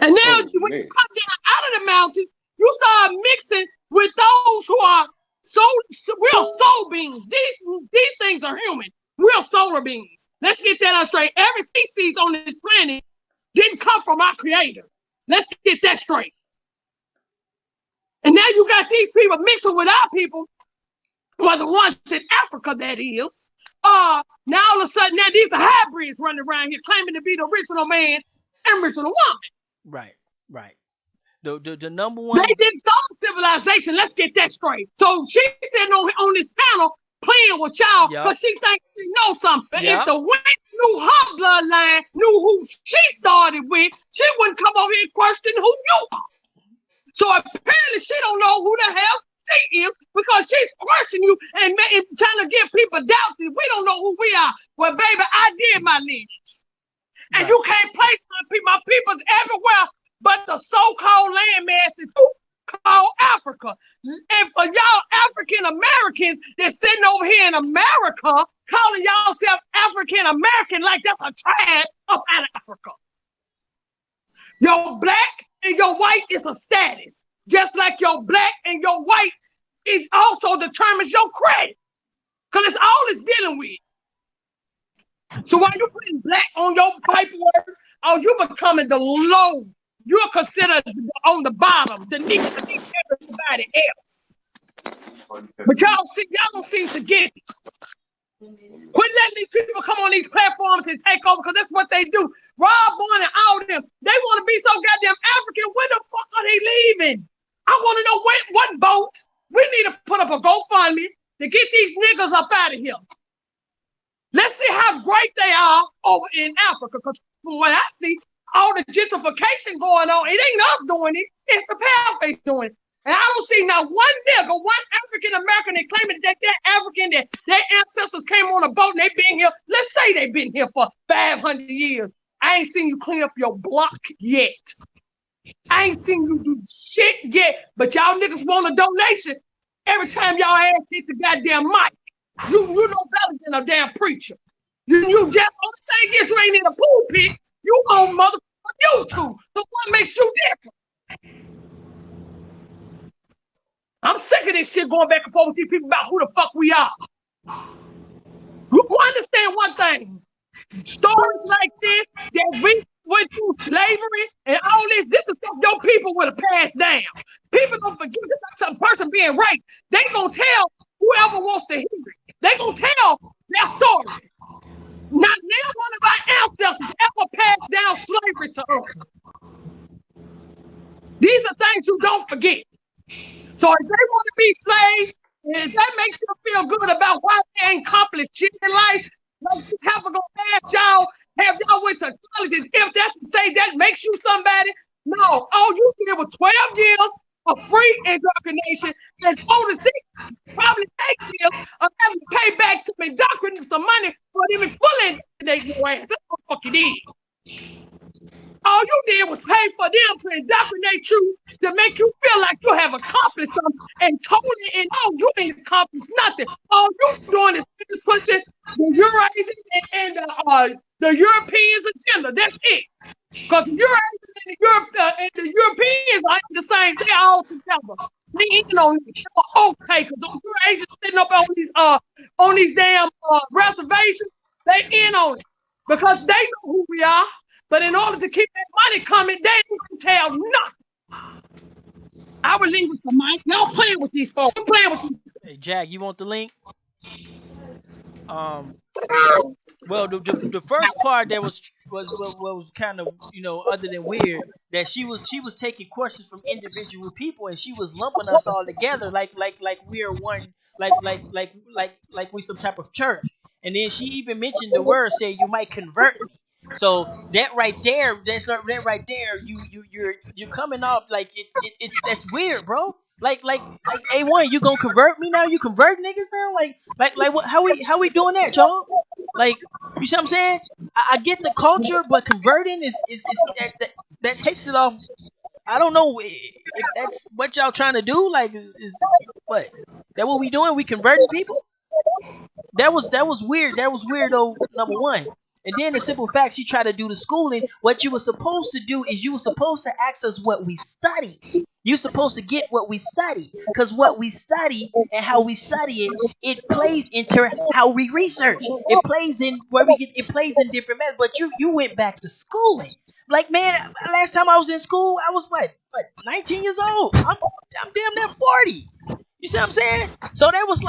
And now oh when you man, come down out of the mountains, you start mixing with those who are real soul beings. These things are human. Real solar beings. Let's get that on straight. Every species on this planet didn't come from our creator. Let's get that straight. And now you got these people mixing with our people, well, the ones in Africa, that is. Now all of a sudden, now these are hybrids running around here claiming to be the original man and original woman. Right. The number They one. didn't start civilization. Let's get that straight. So she's sitting on this panel playing with y'all because she thinks she knows something. But if the women knew her bloodline, knew who she started with, she wouldn't come over here and question who you are. So apparently she don't know who the hell she is because she's questioning you and trying to give people doubt that we don't know who we are. Well, baby, I did my lineage. And you can't place my peoples everywhere but the so-called landmass that you call Africa. And for y'all African Americans that's sitting over here in America calling y'all self African American like that's a tribe up out of Africa. Your black and your white is a status. Just like your black and your white it also determines your credit. Because it's all it's dealing with. So while you're putting black on your paperwork, you're becoming the low. You're considered on the bottom, the next everybody else. But y'all don't seem to get it. Quit letting these people come on these platforms and take over, because that's what they do. Rob Bourne and all of them, they want to be so goddamn African. Where the fuck are they leaving? I want to know what boat. We need to put up a GoFundMe to get these niggas up out of here. Let's see how great they are over in Africa, because from what I see, all the gentrification going on, it ain't us doing it, it's the Paleface doing it. And I don't see not one nigga, one African American that claiming that they're African, that their ancestors came on a boat and they been here. Let's say they've been here for 500 years. I ain't seen you clean up your block yet. I ain't seen you do shit yet, but y'all niggas want a donation every time y'all ass hit the goddamn mic. You know better than a damn preacher. You just, only thing is you ain't in a pulpit, you on motherfucking YouTube. So what makes you different? I'm sick of this shit going back and forth with these people about who the fuck we are. You understand one thing. Stories like this, that we went through slavery and all this is stuff your people would have passed down. People don't forget this, like some person being raped. They gonna tell whoever wants to hear it. They gonna tell their story. Not neither one of our ancestors ever passed down slavery to us. These are things you don't forget. So if they want to be slaves, if that makes you feel good about why they ain't accomplished shit in life, like this have to go past y'all, have y'all went to colleges. If that's to say that makes you somebody, no. All you did was 12 years of free indoctrination and 4 to 6, probably 8 years of having to pay back to indoctrinate some money for them and fully indoctrinate your ass. That's what the fuck you did. All you did was pay for them to indoctrinate you to make you feel like you have accomplished something, and totally, and you ain't accomplished nothing. All you doing is pushing the Eurasians and the Europeans' agenda. That's it. Because the Eurasians and the Europeans are the same. They're all together. They ain't on oath takers. Those Eurasians sitting up on these damn reservations. They in on it because they know who we are. But in order to keep that money coming, they ain't gonna tell nothing. I would leave with the mic. Y'all playing with these folks. I'm playing with these. Hey, Jack, you want the link? Well, the first part that was kind of, other than weird, that she was taking questions from individual people and she was lumping us all together like we're one, like we some type of church. And then she even mentioned the word, say you might convert me. So that right there, you're coming off like it's that's weird, bro. Like A1, you gonna convert me now? You convert niggas now? Like what? How we doing that, y'all? Like, you see what I'm saying? I get the culture, but converting is that takes it off. I don't know if that's what y'all trying to do. Like, is what that what we doing? We converting people? That was weird. That was weirdo, number one. And then the simple fact she tried to do the schooling. What you were supposed to do is you were supposed to ask us what we study. You're supposed to get what we study, because what we study and how we study it plays into how we research. It plays in where we get. It plays in different methods. But you went back to schooling. Like, man, last time I was in school, I was what 19 years old. I'm damn near 40. You see what I'm saying? So that was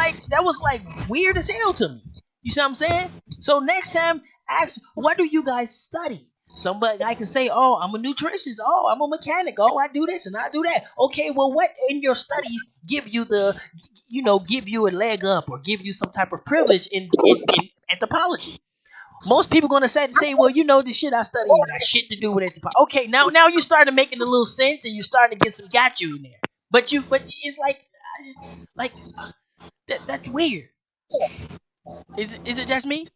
like weird as hell to me. You see what I'm saying? So next time, ask, what do you guys study? Somebody I can say, oh, I'm a nutritionist. Oh, I'm a mechanic. Oh, I do this and I do that. Okay, well, what in your studies give you a leg up or give you some type of privilege in anthropology? Most people gonna say, well, the shit I study ain't got shit to do with anthropology. Okay, now you started making a little sense and you starting to get some got you in there. But it's like that's weird. Is it just me?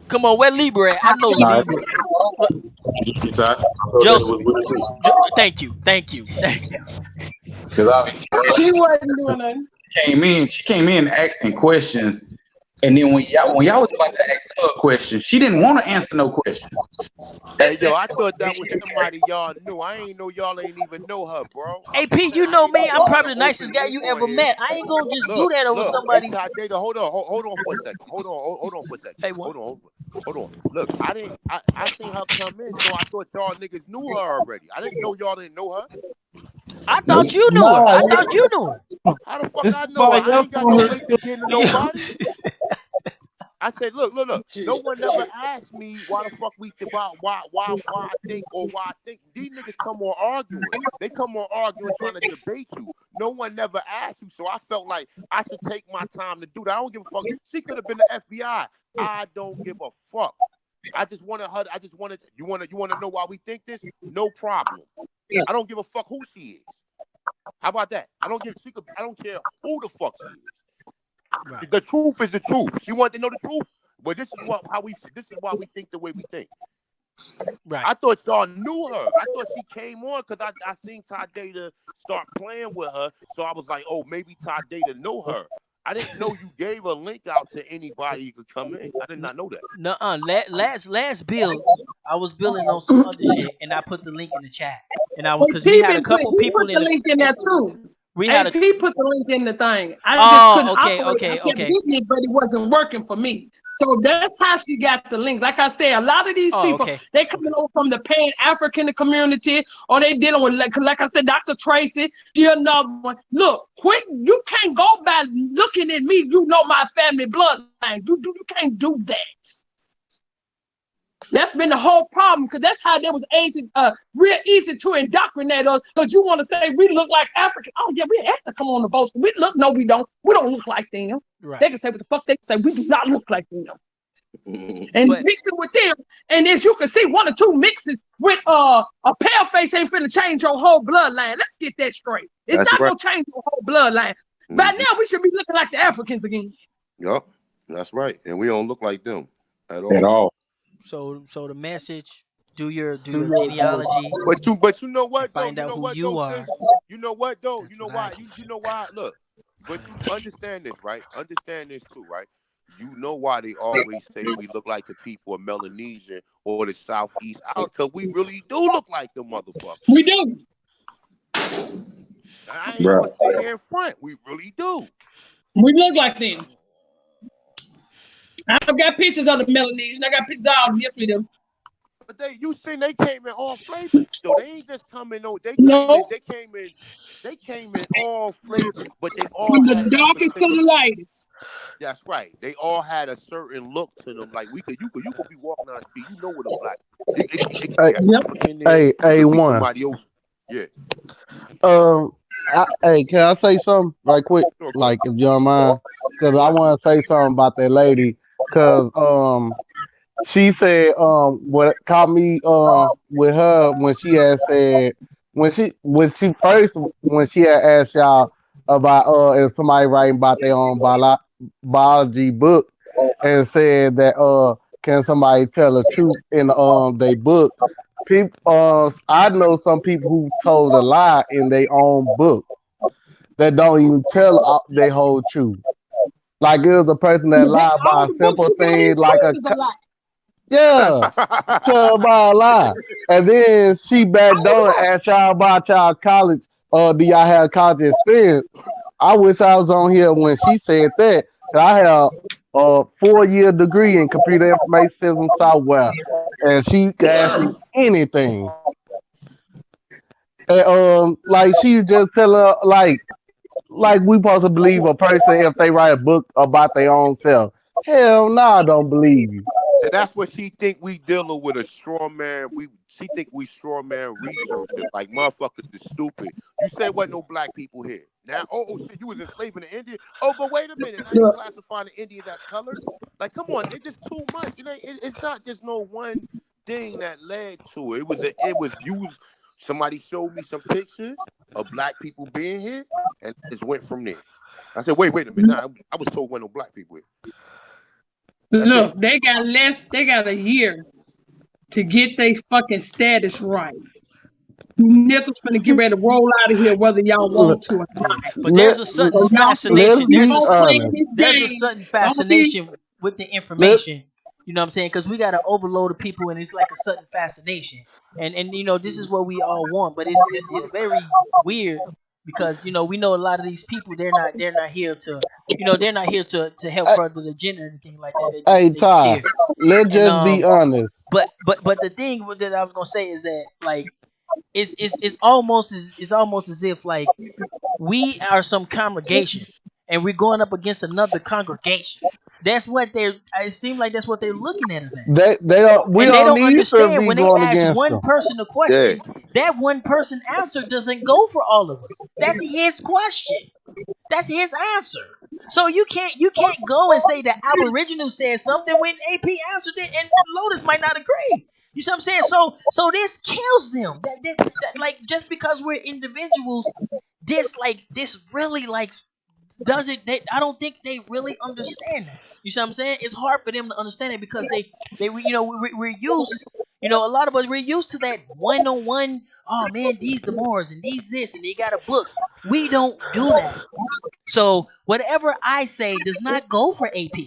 Come on, where Libra at? I know Nah, Libra. What? it's I thought that Joseph. was with it too. Thank you, thank you. Because She wasn't doing nothing. she came in asking questions, and then when y'all was about to ask her a question, she didn't want to answer no questions. Hey, yo, I thought that was somebody y'all knew. I ain't know y'all ain't even know her, bro. I'm AP, just saying, I ain't know me. I'm y'all had an probably the nicest open guy link you on ever here. met. I ain't gonna just do Look, that over look, hey, somebody. Ty Data, hold on for a second. Hold on for a second. Hey, what? Hold on. Look, I seen her come in, so I thought y'all niggas knew her already. I didn't know y'all didn't know her. I thought you knew her. Nah, I thought you knew her. How the fuck it's I know her? somebody I else ain't got on no her. link to get to Yeah. nobody. I said, look. No one never asked me why the fuck we about why I think or why I think. These niggas come on arguing. They come on arguing trying to debate you. No one never asked you, so I felt like I should take my time to do that. I don't give a fuck. She could have been the FBI. I don't give a fuck. I just wanted her. I just wanted you want to know why we think this? No problem. I don't give a fuck who she is. How about that? I don't care who the fuck she is. Right. The truth is the truth. She wanted to know the truth, but this is why we think the way we think. Right. I thought y'all knew her. I thought she came on because I seen Ty Data start playing with her, so I was like, oh, maybe Ty Data know her. I didn't know you gave a link out to anybody who could come in. I did not know that. Nuh-uh. Last build, I was building on some other shit, and I put the link in the chat. And because we AP had a couple he people put the link in there too. we had a. AP put the link in the thing. I just couldn't Oh, okay, operate. I kept okay. hitting it, but it wasn't working for me. So that's how she got the link. Like I said, a lot of these Oh, people, okay. they coming over from the Pan-African community, or they dealing with, like I said, Dr. Tracy, she another one. Look, quit. You can't go by looking at me. You know my family bloodline. You can't do that. That's been the whole problem, because that's how they was real easy to indoctrinate us, because you want to say we look like African. Oh, yeah, we have to come on the boat. No, we don't. We don't look like them. Right. They can say what the fuck they can say. We do not look like them. And But mixing with them, and as you can see, 1 or 2 mixes with a pale face ain't finna change your whole bloodline. Let's get that straight. It's That's not right. gonna change your whole bloodline. By now, we should be looking like the Africans again. Yup, that's right. And we don't look like them at At all. all. so the message: do your genealogy But you know and what though? find out who you Sis? are. You know what though? You That's know what I why? do. You know why? Look, but you understand this, right? Understand this too, right? You know why they always say we look like the people of Melanesian or the Southeast Island? Because we really do look like the motherfuckers. We do. I ain't Bro. gonna sit here in front. We really do. We look like them. I've got pictures of the Melanesian. I got pictures of all of them. Yes, we do. But you seen they came in all flavors though. They ain't just coming on. No, They came in all flavors, but they all from the had that darkest to particular. the lightest. That's right. They all had a certain look to them. Like you could be walking down the street. You know what a black. It could Hey, be an Yep. African there. hey, It hey, could be one. somebody else. Yeah. Um, hey, can I say something right quick? Sure, go ahead. Like, if you don't mind, because Go I ahead. want to say something about that lady. Because she said what caught me with her when she had said when she had asked y'all about if somebody writing about their own biology book, and said that can somebody tell the truth in their book. People, I know some people who told a lie in their own book that don't even tell their whole truth. Like, it was a person that lied All about a the books simple you got thing, into like is a lie. yeah, tell about a lie. And then she back All door the and books. asked y'all about y'all college, do y'all have college experience? I wish I was on here when she said that. 'Cause I have a 4-year degree in computer information system software, and she could ask me anything. And like she just tell her like we supposed to believe a person if they write a book about their own self. Hell no, I don't believe you. And that's what she think we dealing with a straw man. She think we straw man researchers. Like motherfuckers is stupid. You said wasn't no black people here. Now, oh shit, you was enslaving the Indian. Oh, but wait a minute. Now you classifying the Indians as colored? Like, come on, it's just too much. It's not just no one thing that led to it. It was used. Somebody showed me some pictures of black people being here, and it just went from there. I said, wait a minute. Nah, I was told wasn't no black people here. That's it. Look, they got a year to get their fucking status right. You niggas finna get ready to roll out of here whether y'all want to or Yeah, not. but there's a So sudden y'all Let's fascination. be y'all playing honest. this There's a game. sudden Don't be fascination with the Let information. You know what I'm saying? Because we got an overload of people, and it's like a sudden fascination. And this is what we all want, but it's very weird because we know a lot of these people they're not here to they're not here to help hey, further the agenda or anything like that. hey They just Ty, here. let's And just be honest. but the thing that I was gonna say is that like it's almost as if like we are some congregation and we're going up against another congregation. That's what it seems like that's what they're looking at us as. They don't. We And they don't don't need to understand be when they going ask against one them. person a Yeah. question, that one person answer doesn't go for all of us. That's his question. That's his answer. So you can't go and say that Aboriginal said something when AP answered it and Lotus might not agree. You see what I'm saying? So this kills them. That like just because we're individuals, this really like does it. I don't think they really understand that. You see what I'm saying? It's hard for them to understand it because we're used. A lot of us we're used to that one on one. Oh man, these the Moors and these this and they got a book. We don't do that. So whatever I say does not go for AP.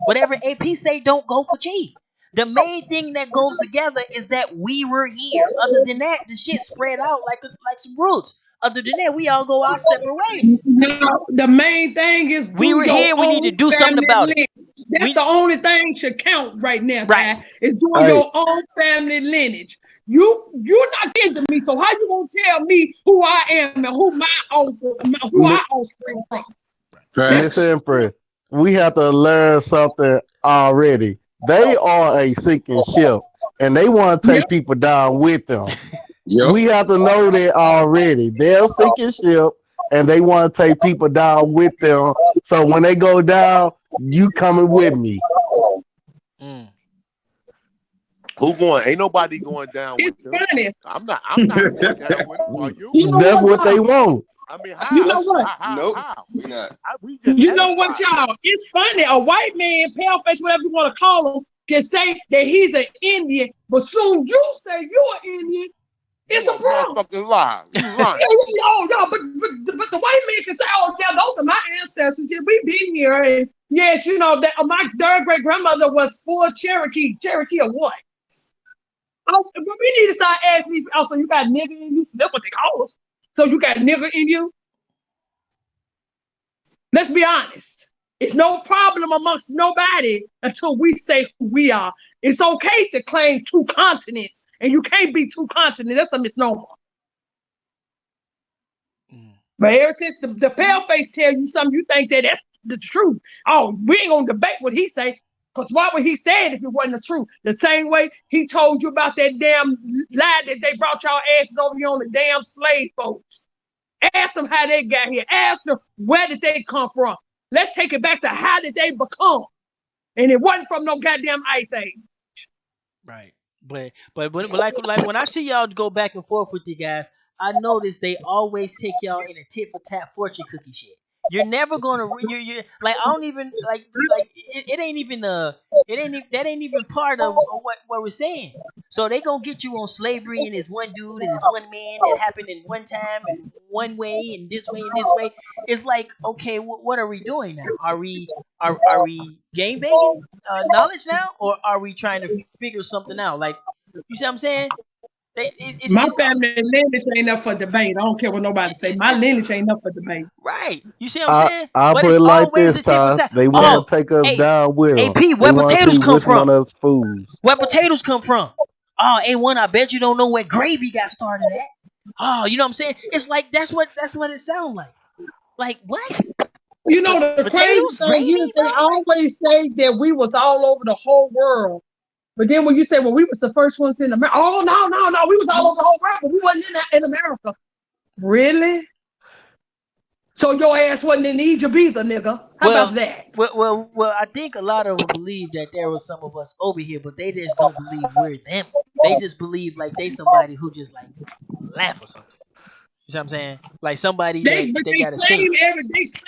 Whatever AP say don't go for Chief. The main thing that goes together is that we were here. Other than that, the shit spread out like some roots. Other than that, we all go our separate ways. the main thing is We do were your here. We need to own do something family about it. lineage. That's the We only thing should count right now, right. guy. Is doing Hey, your own family lineage. You're not into me, so how you gonna tell me who I am and who li- I offspring from? That's Facts. listen, Empress. We have to learn something already. They are a sinking ship, and they want to yep. take people down with them. Yep. We have to know that already. They're a sinking ship, and they want to take people down with them. So when they go down, you coming with me. Mm. Who going? Ain't nobody going down It's with them. funny. I'm not going down with them. Are you? You know That's what, what they y'all? want. I mean, You how? know what? Nope. How? We not. We just You know what, edify. y'all? It's funny. A white man, paleface, whatever you want to call him, can say that he's an Indian, but soon you say you're an Indian, it's You a a problem. motherfucking lie. You lying. But the white man can say, "Oh, yeah, those are my ancestors. Yeah, we been here." And yes, that my third great grandmother was full Cherokee. Cherokee of what? But we need to start asking these. Oh, so you got nigger in you? So that's what they call us. So you got nigger in you? Let's be honest. It's no problem amongst nobody until we say who we are. It's okay to claim two continents, and you can't be two continents. That's a misnomer. Mm. But ever since the pale face tell you something, you think that that's the truth. Oh, we ain't gonna debate what he say, because why would he say it if it wasn't the truth? The same way he told you about that damn lie that they brought y'all asses over here on the damn slave folks. Ask them how they got here. Ask them where did they come from. Let's take it back to how did they become. And it wasn't from no goddamn ice age. Right. But like when I see y'all go back and forth with you guys, I notice they always take y'all in a tit for tat fortune cookie shit. You're never gonna you like I don't even like it ain't even that ain't even part of what we're saying. So they gonna get you on slavery and it's one dude and it's one man that happened in one time and one way and this way and this way. It's like okay, what are we doing now? Are we game banging knowledge now, or are we trying to figure something out? Like, you see what I'm saying? My It's family lineage ain't up for debate. I don't care what nobody say. My it's lineage ain't up for debate. right. You see what I'm saying? I'll But put it's it like always this, a tip for Ty. tat. They Oh, want to take us hey, down with hey, them. P, They where want to potatoes see come which one from? of us fools. Where potatoes come from? Oh, A1, I bet you don't know where gravy got started at. Oh, you know what I'm saying? It's like that's what it sounds like. Like what? You know, the crazy Potatoes, thing gravy, is bro? they Like always say that we was all over the whole world. But then when you say, well, we was the first ones in America. Oh, no. We was all over the whole world, but we wasn't in America. Really? So your ass wasn't in Egypt either, nigga. How well, about that? well, I think a lot of them believe that there was some of us over here, but they just don't believe we're them. They just believe like they somebody who just like laugh or something. You see what I'm saying? Like somebody that But they they got a spin.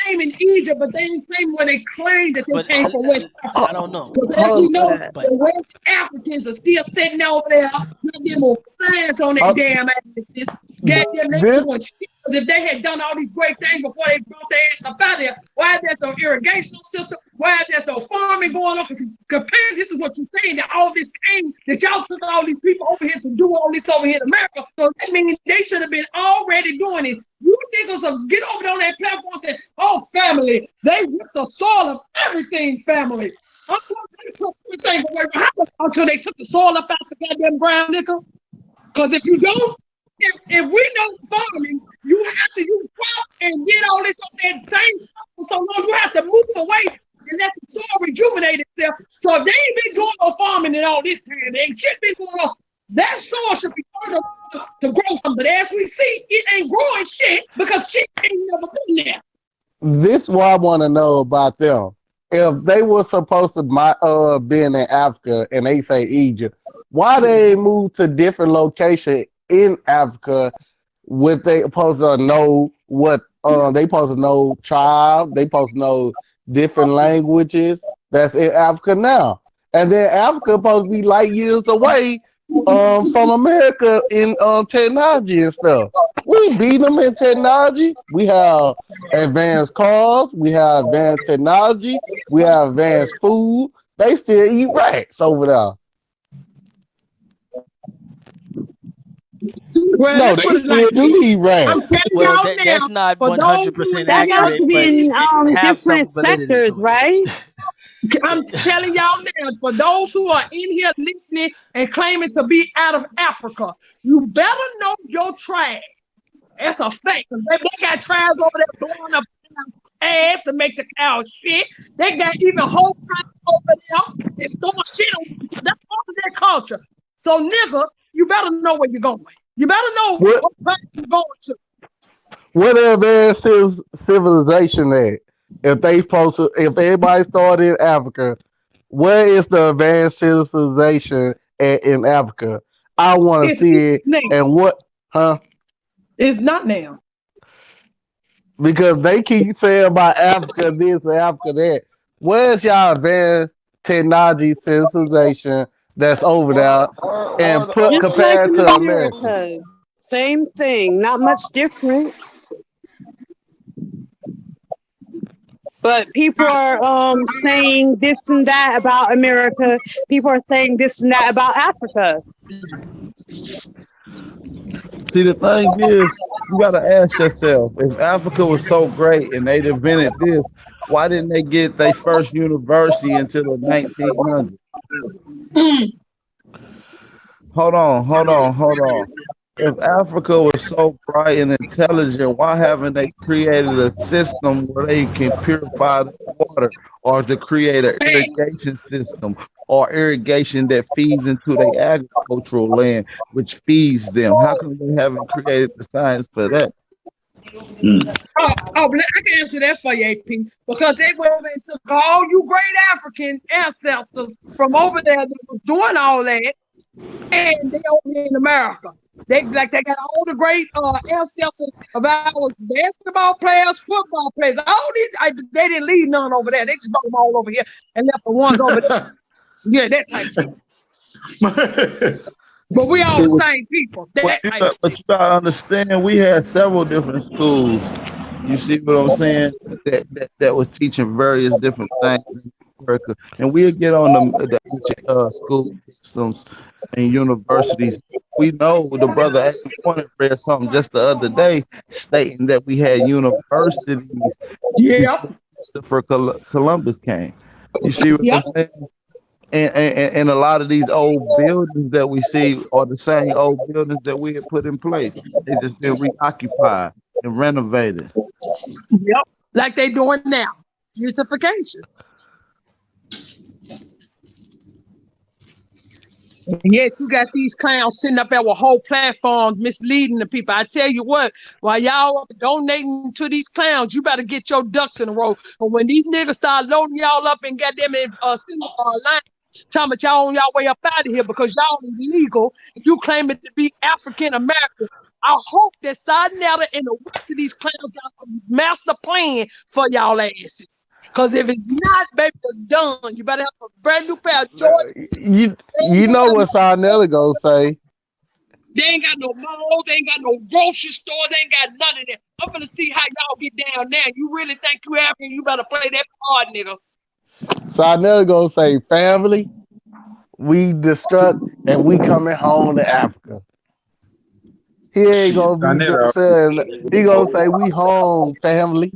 claim in Egypt, but they ain't claim where they claim that But they came from West Africa. I don't know. Because as we Hold, know, But the West Africans are still sitting over there, goddamn on plans on their uh, damn asses. Goddamn, they this doing shit. If they had done all these great things before they brought their ass up out of there, why is there no irrigation system? Why is there no farming going on? Because this is what you're saying, that all this came, that y'all took all these people over here to do all this over here in America. So that means they should have been already doing it. You niggas will get over there on that platform and say, oh, family, they ripped the soil of everything, family. Until they took everything away. Until they took the soil up out the goddamn ground, nigga. Because if you don't, if we know farming, you have to use crop and get all this on that same stuff for so long, you have to move away and let the soil rejuvenate itself. So if they ain't been doing no farming in all this time, they ain't shit been going on. That soil should be turned to grow something. But as we see, it ain't growing shit because shit ain't never been there. this what I want to know about them. If they were supposed to being in Africa and they say Egypt, why they move to different location in Africa? With they supposed to know what they supposed to know tribe, they supposed to know different languages that's in Africa now, and then Africa supposed to be light years away from America in technology and stuff. We beat them in technology. We have advanced cars. We have advanced technology. We have advanced food. They still eat rats over there. Well, No, let's they put it like still this. do eat I'm rats. telling well, y'all that's now, not for those who 100% are in That here must accurate, but be in listening, it have some different validity sectors, to right? I'm it. telling y'all now, for those who are in here listening and claiming to be out of Africa, you better know your tribe. That's a fact. They got tribes over there blowing up ass to make the cow shit. They got even whole tribes over there that's throwing shit on each other. That's part of their culture. So, nigga, you better know where you're going. You better know What what planet you're going to. what advanced civilization at? If everybody started in Africa, where is the advanced civilization in Africa? I want to It's see it. now. And what, huh? It's not now. Because they keep saying about Africa this and Africa that. Where's y'all advanced technology civilization that's over there and put Just like compared in to America? America. Same thing, not much different. But people are saying this and that about America. People are saying this and that about Africa. See, the thing is, you got to ask yourself, if Africa was so great and they invented this, why didn't they get their first university until the 1900s? Hold on. If Africa was so bright and intelligent, why haven't they created a system where they can purify the water or to create an irrigation system or irrigation that feeds into their agricultural land, which feeds them? How come they haven't created the science for that? I can answer that for you, AP, because they went over and took all you great African ancestors from over there that was doing all that, and they over here in America. They got all the great ancestors of ours, basketball players, football players, all these. They didn't leave none over there. They just brought them all over here and left the ones over there. Yeah, that type shit. But we all See, the same people. That type of but shit. you gotta understand, we had several different schools You see what I'm saying? That was teaching various different things in America, and we'll get on the ancient school systems and universities. We know the brother Adam Warren read something just the other day stating that we had universities Yep. before Christopher Columbus came. You see what Yep. I'm saying? And a lot of these old buildings that we see are the same old buildings that we had put in place. They just been reoccupied and renovated. Yep. Like they doing now. Beautification. And yet you got these clowns sitting up there with whole platforms misleading the people. I tell you what, while y'all donating to these clowns, you better get your ducks in a row. But when these niggas start loading y'all up and got them in line, talking about y'all on y'all way up out of here because y'all illegal, you claim it to be African American. I hope that Sarnetta and the rest of these clowns got a master plan for y'all asses. Because if it's not, baby, you're done. You better have a brand new pair of Jordans. You know what Sarnetta gonna say? They ain't got no malls, they ain't got no grocery stores, they ain't got none of that. I'm gonna see how y'all get down there. You really think you happy? You better play that part, niggas. Sarnetta gonna say, family, we destruct and we coming home to Africa. He ain't Shit, gonna be Sarnetta, saying, he gonna say, we home, family.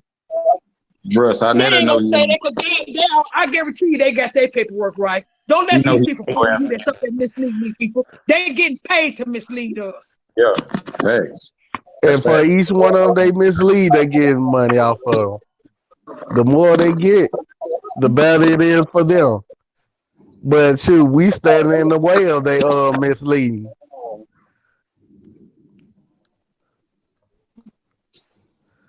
bro. They Sarnetta ain't know gonna say you. that because I guarantee you they got their paperwork right. Don't You let know these he people go fool you. after That's up that. there misleading these people. They getting paid to mislead us. Yeah, facts. That's And for facts. each one of them they mislead, they getting money off of them. The more they get, the better it is for them. But shoot, we standing in the way of they misleading.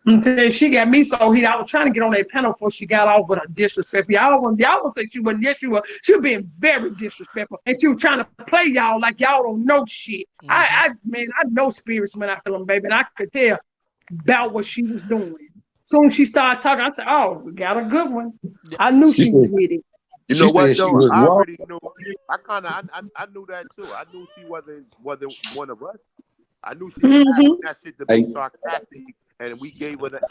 Until she got me so heat. I was trying to get on that panel before she got off with a disrespect. Y'all won't say she wasn't. Yes, she was. She was being very disrespectful, and she was trying to play y'all like y'all don't know shit. Man, I know spirits when I feel them, baby, and I could tell about what she was doing. Soon as she started talking, I said, "Oh, we got a good one." I knew She she was said. with it. You She know what said she though? was I wrong. already knew. I knew that too. I knew she wasn't one of us. I knew she was Mm-hmm. asking that shit to be Hey, sarcastic, and we gave her the.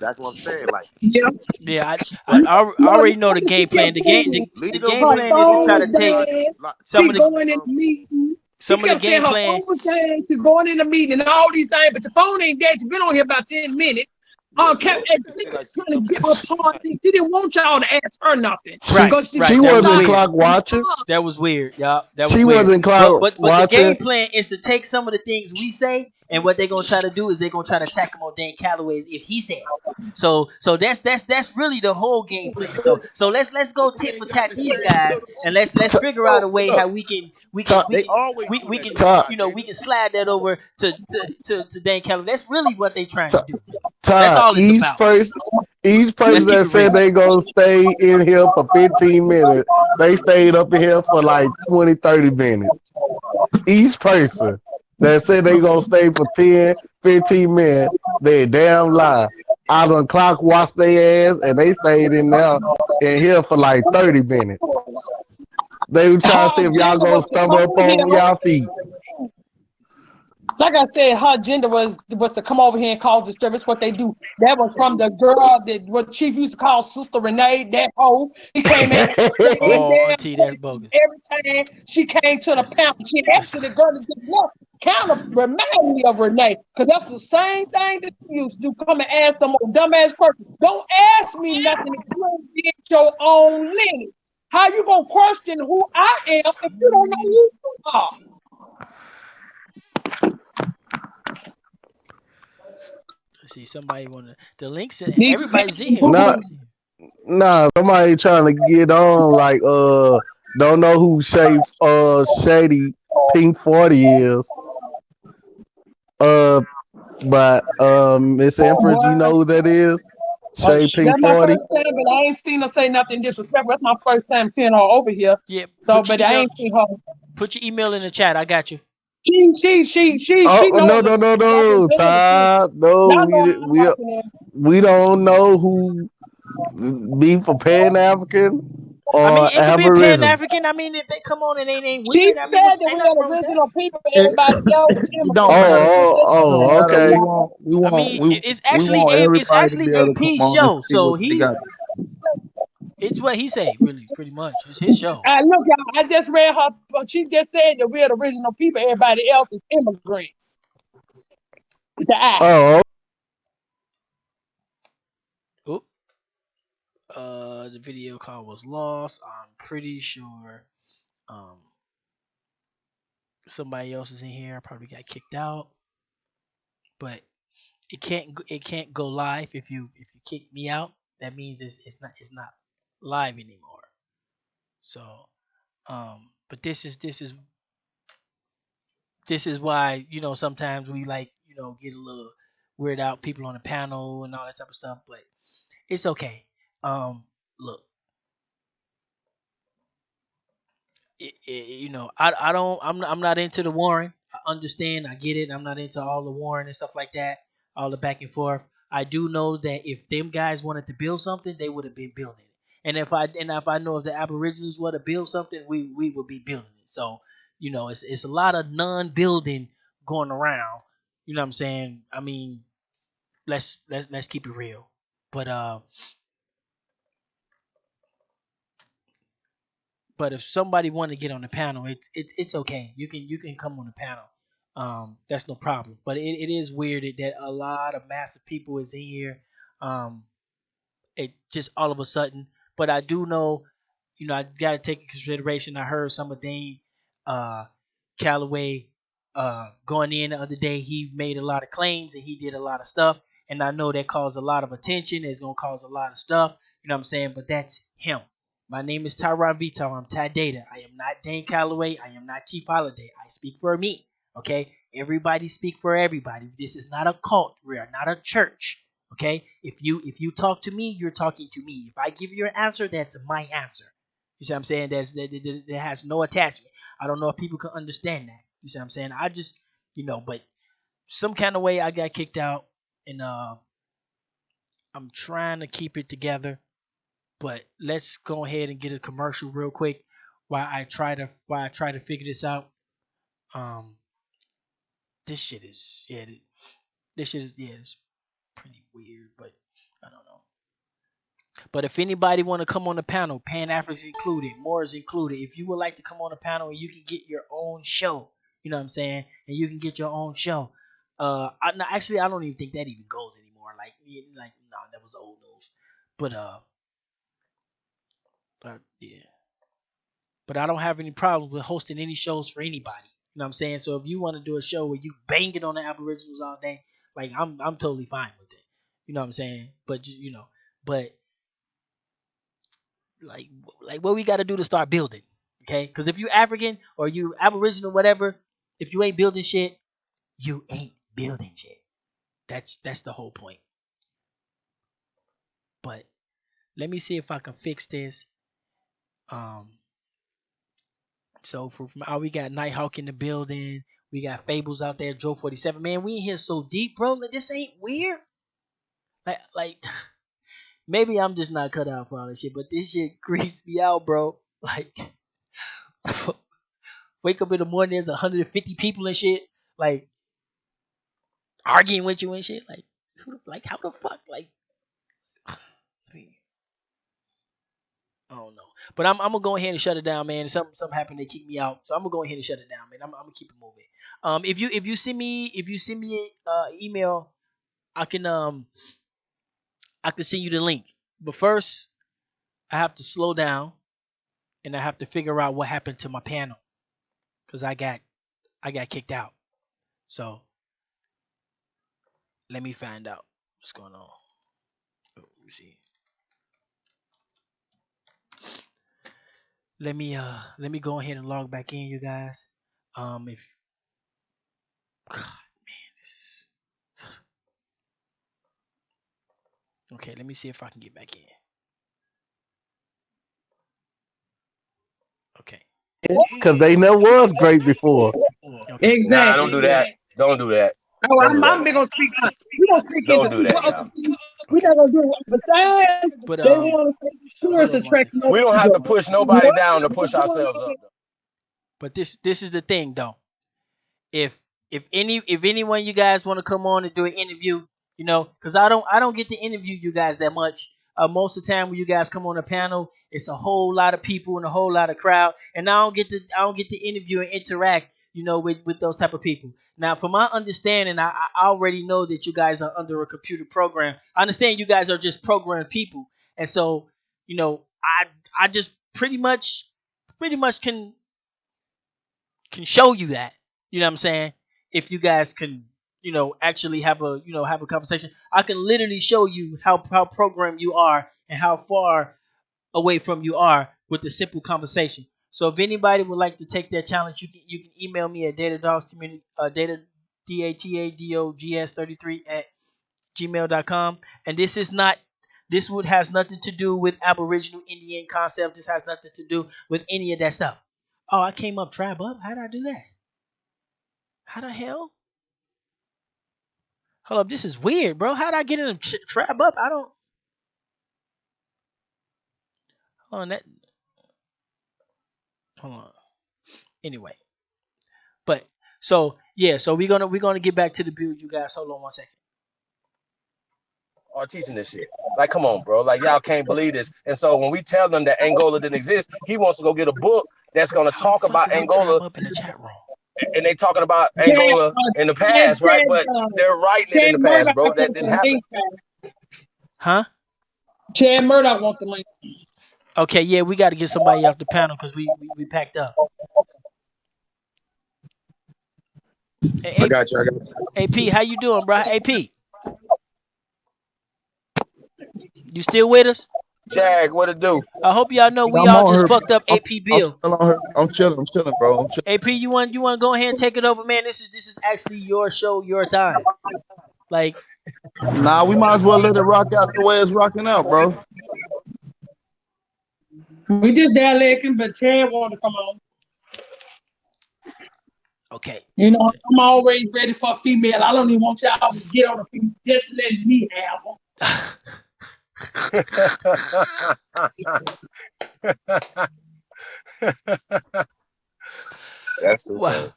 That's what I'm saying. Like, Yeah. Yeah, but I already know the game She kept plan. The game saying the leave them game her rooms plan is to phone try was to alone, take man. dead. Like, some She of the going in the meeting. She some of the kept saying game her plan. phone was dead. She's going in the meeting and all these things, but your phone ain't dead. You've been on here about 10 minutes. yeah, Kept don't and make it she seem like kept she's trying some to get her extra part. smack. She didn't want y'all to ask her nothing Right, because She right. she That was wasn't started weird. clock asking watching. her. That was weird. Yeah, that was She weird. wasn't But clock but the watching. game plan is to take some of the things we say, and what they're gonna try to do is they're gonna try to attack him on Dan Calloway's if he said it. So that's really the whole game plan. So let's go tit for tat these guys, and let's T- figure out No, a way look, how we can we can Top, we they can always we, do we that can to you, top, you know we goddamn. can slide that over to Dan Calloway. That's really what they're trying to top, do. That's top. all it's about. Each Let's person keep that it said real. they gonna stay in here for 15 minutes, they stayed up in here for like 20, 30 minutes. Each person that said they gonna stay for 10, 15 minutes, they damn lie. I done clock watched their ass and they stayed in here for like 30 minutes. They were trying to see Her if y'all agenda gonna was to stumble come up over on y'all feet. here. Like I said, her agenda was to come over here and cause disturbance. What they do. That was from the girl that what Chief used to call Sister Renee. That hoe. He came in in Oh, there auntie, that's bogus. every time she came to the panel. She That's actually the girl that just left kind of remind me of Renee because that's the same thing that you used to do. Come and ask them old dumbass person. Don't ask me nothing if you don't get your own lineage. How you gonna question who I am if you don't know who you are? see somebody want the links and These everybody's in here. Nah, Everybody's in here. nah, somebody trying to get on like don't know who Shady Pink 40 is. Uh but Miss Empress, you boy. know who that is? Shady Pink That's my 40. first time, but I ain't seen her say nothing disrespectful. That's my first time seeing her over here. Yeah, So, but I ain't seen her. put your email in the chat. I got you. She Oh knows no her. no no I've been no doing it too. Todd. No, Y'all know I don't like her. we don't know who be for Pan African. I mean, or it could be Pan Aboriginal. African. I mean, if they come on and ain't She weird, I mean, said that ain't we nothing are wrong the with that. original people. It, Everybody else is it don't immigrants. matter. It's just It don't Oh, matter. okay. I mean, it's Everybody to actually be able to come AP's on and show, see what so they got. it's what he say, really, pretty much. It's his show. look, y'all, I just read her. She just said that we're the original people. Everybody else is immigrants. With the I. Oh, Oop. The video call was lost. I'm pretty sure um somebody else is in here. I probably got kicked out, but it can't go live if you kick me out. That means it's not live anymore. So but this is why sometimes we like get a little weird out people on the panel and all that type of stuff, but it's okay. Look, I'm not into the warring. I understand, I get it. I'm not into all the warring and stuff like that, all the back and forth. I do know that if them guys wanted to build something, they would have been building it. And if I know if the Aboriginals want to build something, we would be building it. So it's a lot of non-building going around. You know what I'm saying? I mean, let's keep it real. But if somebody want to get on the panel, it's okay. You can come on the panel. That's no problem. But it is weird that a lot of massive people is in here. Um, it just all of a sudden. But I do know, I got to take into consideration. I heard some of Dane uh, Calloway going in the other day. He made a lot of claims and he did a lot of stuff, and I know that caused a lot of attention. It's gonna cause a lot of stuff. You know what I'm saying? But that's him. My name is Tyron Vito. I'm Ty Data. I am not Dane Calloway. I am not Chief Holiday. I speak for me. Okay? Everybody speak for everybody. This is not a cult. We are not a church. Okay? If you talk to me, you're talking to me. If I give you an answer, that's my answer. You see what I'm saying? That has no attachment. I don't know if people can understand that. You see what I'm saying? I just, but some kind of way I got kicked out, and I'm trying to keep it together. But let's go ahead and get a commercial real quick while I try to figure this out. Um, this shit is it's pretty weird, but I don't know. But if anybody want to come on the panel, Pan Africans included, more is included. If you would like to come on the panel and you can get your own show, you know what I'm saying, and you can get your own show. Actually, I don't even think that even goes anymore. No, that was old news. But yeah. But I don't have any problems with hosting any shows for anybody. You know what I'm saying? So if you want to do a show where you banging on the Aboriginals all day, like I'm totally fine with it. You know what I'm saying? But like what we got to do to start building, okay? Because if you African or you Aboriginal, whatever, if you ain't building shit, you ain't building shit. That's the whole point. But let me see if I can fix this. So we got Nighthawk in the building. We got Fables out there, Joe 47. Man, we in here so deep, bro. Like, this ain't weird. Like maybe I'm just not cut out for all this shit, but this shit creeps me out, bro. Like wake up in the morning, there's 150 people and shit, like arguing with you and shit. Like how the fuck? Like I don't know. But I'm gonna go ahead and shut it down, man. Something happened, they kicked me out. So I'm gonna go ahead and shut it down, man. I'm gonna keep it moving. If you send me email, I can send you the link. But first, I have to slow down and I have to figure out what happened to my panel because I got kicked out. So let me find out what's going on. Let me see. Let me go ahead and log back in, you guys. If God, man, this is okay. Let me see if I can get back in. Okay. because they never was great before. Okay. Nah, don't do Exactly. that. Don't do that. Oh, Don't do that, I'm big y'all. gonna speak. We gonna speak into Don't do that, y'all. we're Okay. not gonna do it. Besides, But they want to say tourists attract no We don't have to push nobody What? down to push ourselves up. But this is the thing though. If if anyone you guys want to come on and do an interview, because I don't get to interview you guys that much. Most of the time when you guys come on a panel, it's a whole lot of people and a whole lot of crowd, and I don't get to interview and interact, with those type of people. Now, from my understanding, I already know that you guys are under a computer program. I understand you guys are just programmed people, and so I just pretty much can show you that. You know what I'm saying? If you guys can, actually have a conversation, I can literally show you how programmed you are and how far away from you are with the simple conversation. So if anybody would like to take that challenge, you can email me at datadogs33 at gmail.com. And this would has nothing to do with Aboriginal Indian concept. This has nothing to do with any of that stuff. Oh, I came up tribe up. How did I do that? How the hell? Hold up, this is weird, bro. How did I get in a trap up? I don't. Hold on, that. Hold on. Anyway, but so yeah, so we're gonna get back to the build, you guys. Hold on 1 second. Are teaching this shit. Like, come on, bro. Like, y'all can't believe this. And so when we tell them that Angola didn't exist, he wants to go get a book that's gonna How the talk fuck about is I trap Angola, up in the chat room? and they talking about Chad, Angola in the past, right? But they're writing it in Chad the past, Murdoch bro. wants That didn't the happen. link. Huh? Chad Murdoch wants the link. Okay, yeah, we got to get somebody off the panel because we packed up. I Hey, got you. I got you. AP, how you doing, bro? AP, you still with us? Jag, what it do? I hope y'all know Yeah, we I'm all on just here. fucked up I'm, AP I'm Bill. still on here. I'm chilling, bro. I'm chilling. AP, you want to go ahead and take it over, man? This is actually your show, your time. Like, Nah, we might as well let it rock out the way it's rocking out, bro. We just dialecting, but Chad wanted to come on. okay. You know, I'm always ready for a female. I don't even want y'all to get on a female. Just let me have them. That's too Well,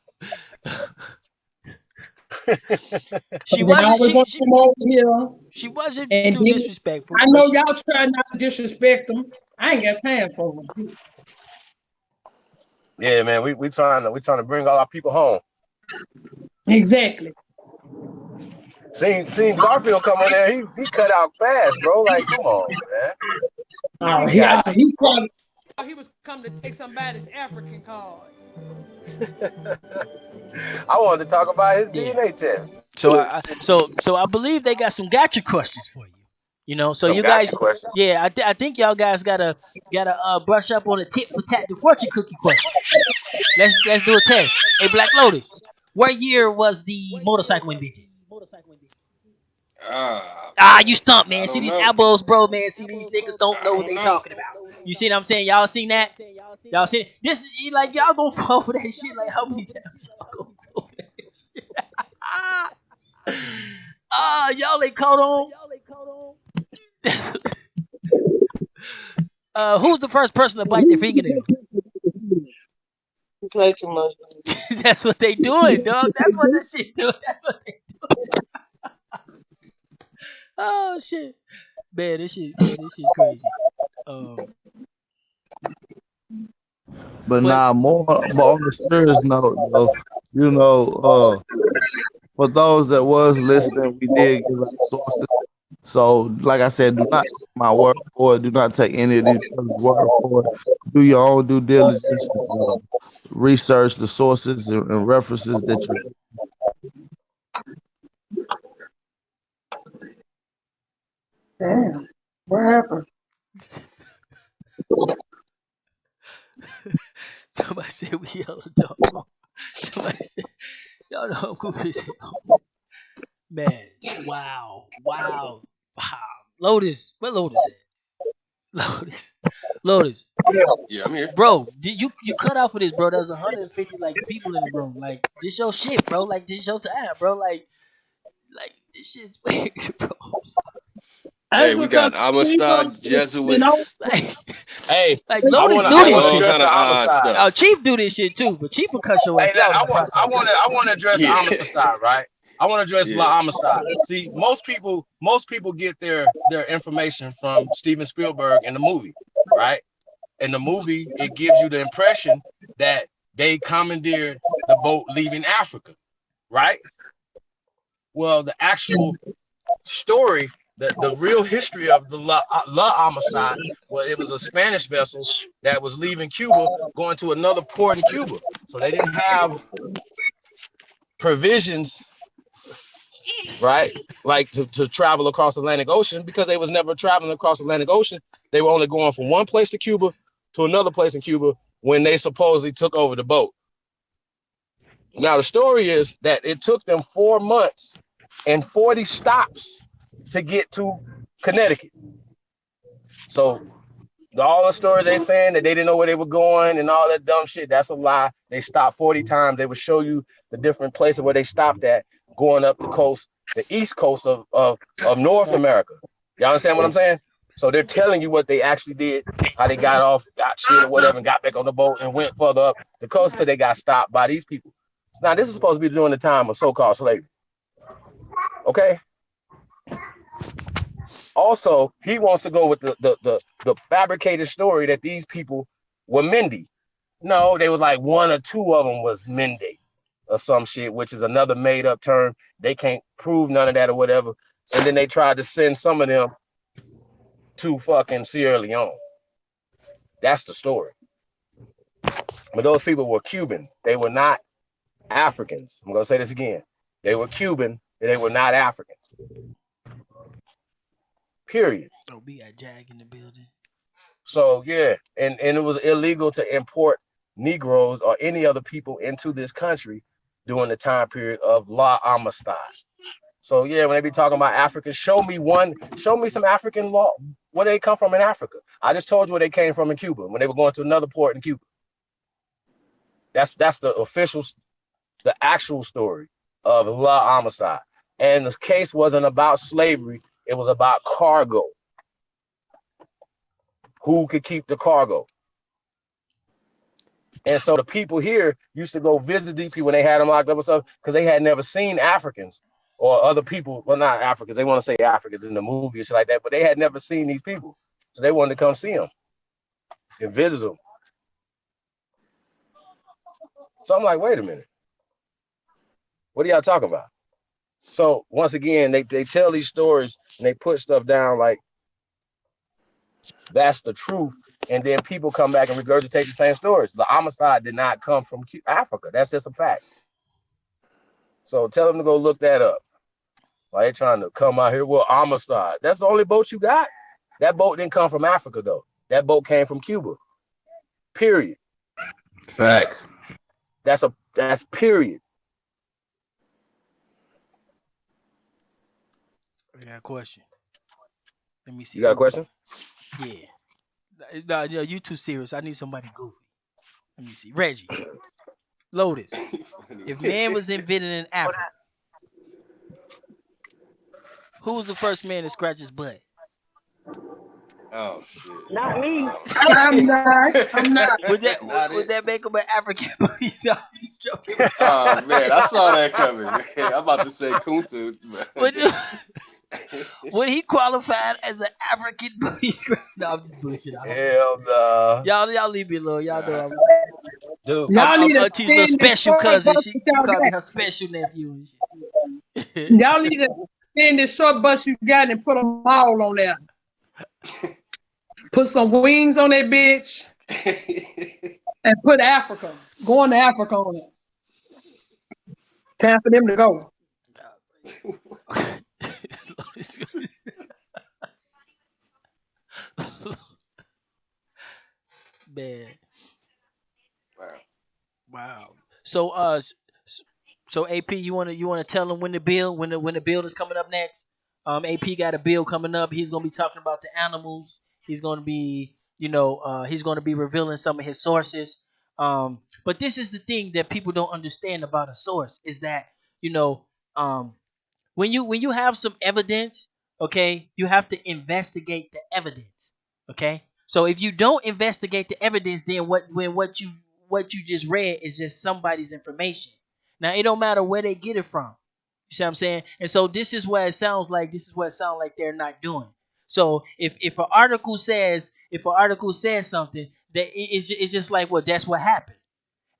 she They wasn't. always want to come over here. She wasn't And too then disrespectful, I but know y'all try not to disrespect them. I ain't got time for them. Yeah, man. We trying to bring all our people home. Exactly. Seen Garfield come on there. He cut out fast, bro. Like, come on, man. Oh, He got you. he probably He was coming to take somebody's African card. I wanted to talk about his yeah. DNA test. So I believe they got some gotcha questions for you. So Some you gotcha guys, questions. yeah, I think y'all guys gotta brush up on the tit for tat the fortune cookie question. Let's do a test. Hey, Black Lotus, what year was the motorcycle invented? You stumped, man. I See don't these know. elbows, bro, man. See these niggas don't I know what don't they know. talking about. You see what I'm saying? Y'all seen that? Y'all seen it? This is like y'all gonna fall for that shit. Like how many times y'all gonna fall for that shit? Y'all ain't caught on. Who's the first person to bite their fingernail? You play too much. That's what they doing, dog. That's what this shit doing. That's what they doing. Oh shit, man, this shit's crazy. Um, But but nah, more. But on the serious note, though, you know, for those that was listening, we did give out sources. So, like I said, do not take my word for it. Do not take any of these people's word for it. Do your own due diligence. Research the sources and references that you're. damn. What happened? somebody said we yellow dog. Somebody said y'all know I'm goofy. Man, wow. Lotus, what Lotus at? Lotus. Yeah, I'm here. Bro, did you cut out for this, bro? There's 150 like people in the room. Like this your shit, bro. Like this your time, bro. Like this shit's weird, bro. I'm sorry. Hey, That's we because got we Amistad, folks been on. Jesuits, Hey, Like I Lotus wanna do I and wanna this all shit. address kind the of odd homicide. stuff. Chief do this shit too, but Chief will cut your Hey, ass out in the I process. wanna address the Yeah, homicide, right? I want to address yeah. La Amistad. See, most people get their information from Steven Spielberg in the movie, right? In the movie, it gives you the impression that they commandeered the boat leaving Africa, right? Well, the actual story, the real history of the La Amistad, well, it was a Spanish vessel that was leaving Cuba, going to another port in Cuba. So they didn't have provisions, right? Like to travel across the Atlantic Ocean, because they was never traveling across the Atlantic Ocean. They were only going from one place to Cuba to another place in Cuba when they supposedly took over the boat. Now, the story is that it took them 4 months and 40 stops to get to Connecticut. So all the stories they saying that they didn't know where they were going and all that dumb shit, that's a lie. They stopped 40 times. They would show you the different places where they stopped at going up the coast, the east coast of North America. Y'all understand what I'm saying? So they're telling you what they actually did, how they got off, got shit or whatever, and got back on the boat and went further up the coast till they got stopped by these people. Now, this is supposed to be during the time of so-called slavery. Okay? Also, he wants to go with the fabricated story that these people were Mindy. No, they was like one or two of them was Mindy or some shit, which is another made-up term. They can't prove none of that or whatever. And then they tried to send some of them to fucking Sierra Leone. That's the story. But those people were Cuban. They were not Africans. I'm going to say this again. They were Cuban, and they were not Africans. Period. Oh, we got Jag in the building. So, yeah, and it was illegal to import Negroes or any other people into this country during the time period of La Amistad. So, yeah, when they be talking about Africans, show me some African law, where they come from in Africa. I just told you where they came from in Cuba, when they were going to another port in Cuba. That's the actual story of La Amistad. And the case wasn't about slavery. It was about cargo. Who could keep the cargo? And so the people here used to go visit these people when they had them locked up and stuff, because they had never seen Africans or other people. Well, not Africans. They want to say Africans in the movie and shit like that, but they had never seen these people. So they wanted to come see them and visit them. So I'm like, wait a minute. What are y'all talking about? So once again, they tell these stories and they put stuff down like that's the truth. And then people come back and regurgitate the same stories. The homicide did not come from Africa. That's just a fact. So tell them to go look that up. Why they trying to come out here? Well, homicide. That's the only boat you got. That boat didn't come from Africa, though. That boat came from Cuba. Period. Facts. That's period. I got a question. Let me see. You got a question? Yeah. No, you too serious. I need somebody goofy. Let me see. Reggie. Lotus. If man was invented in Africa, who was the first man to scratch his butt? Oh shit. Not me. I'm not. Would that make him an African police officer? Oh man, I saw that coming, man. I'm about to say Kunta. Would he qualify as an African police? No, I'm just bullshitting. Hell no. Y'all leave me alone. Y'all know Dude. Y'all need I'm to Auntie's little send this special short cousin. bus She that y'all called me got. her special nephew and shit. Y'all need to send this short bus you got and put them all on there. Put some wings on that bitch and put Africa. Going to Africa on it. Time for them to go. Man. Wow. Wow. So AP, you wanna tell them when the bill is coming up next? AP got a bill coming up. He's gonna be talking about the animals. He's gonna be he's gonna be revealing some of his sources. But this is the thing that people don't understand about a source is that um when you have some evidence, Okay, you have to investigate the evidence. Okay, so if you don't investigate the evidence, then what you just read is just somebody's information. Now it don't matter where they get it from. You see what I'm saying? And so this is what it sounds like. This is what it sounds like they're not doing. So if an article says something that it's just like, well, that's what happened.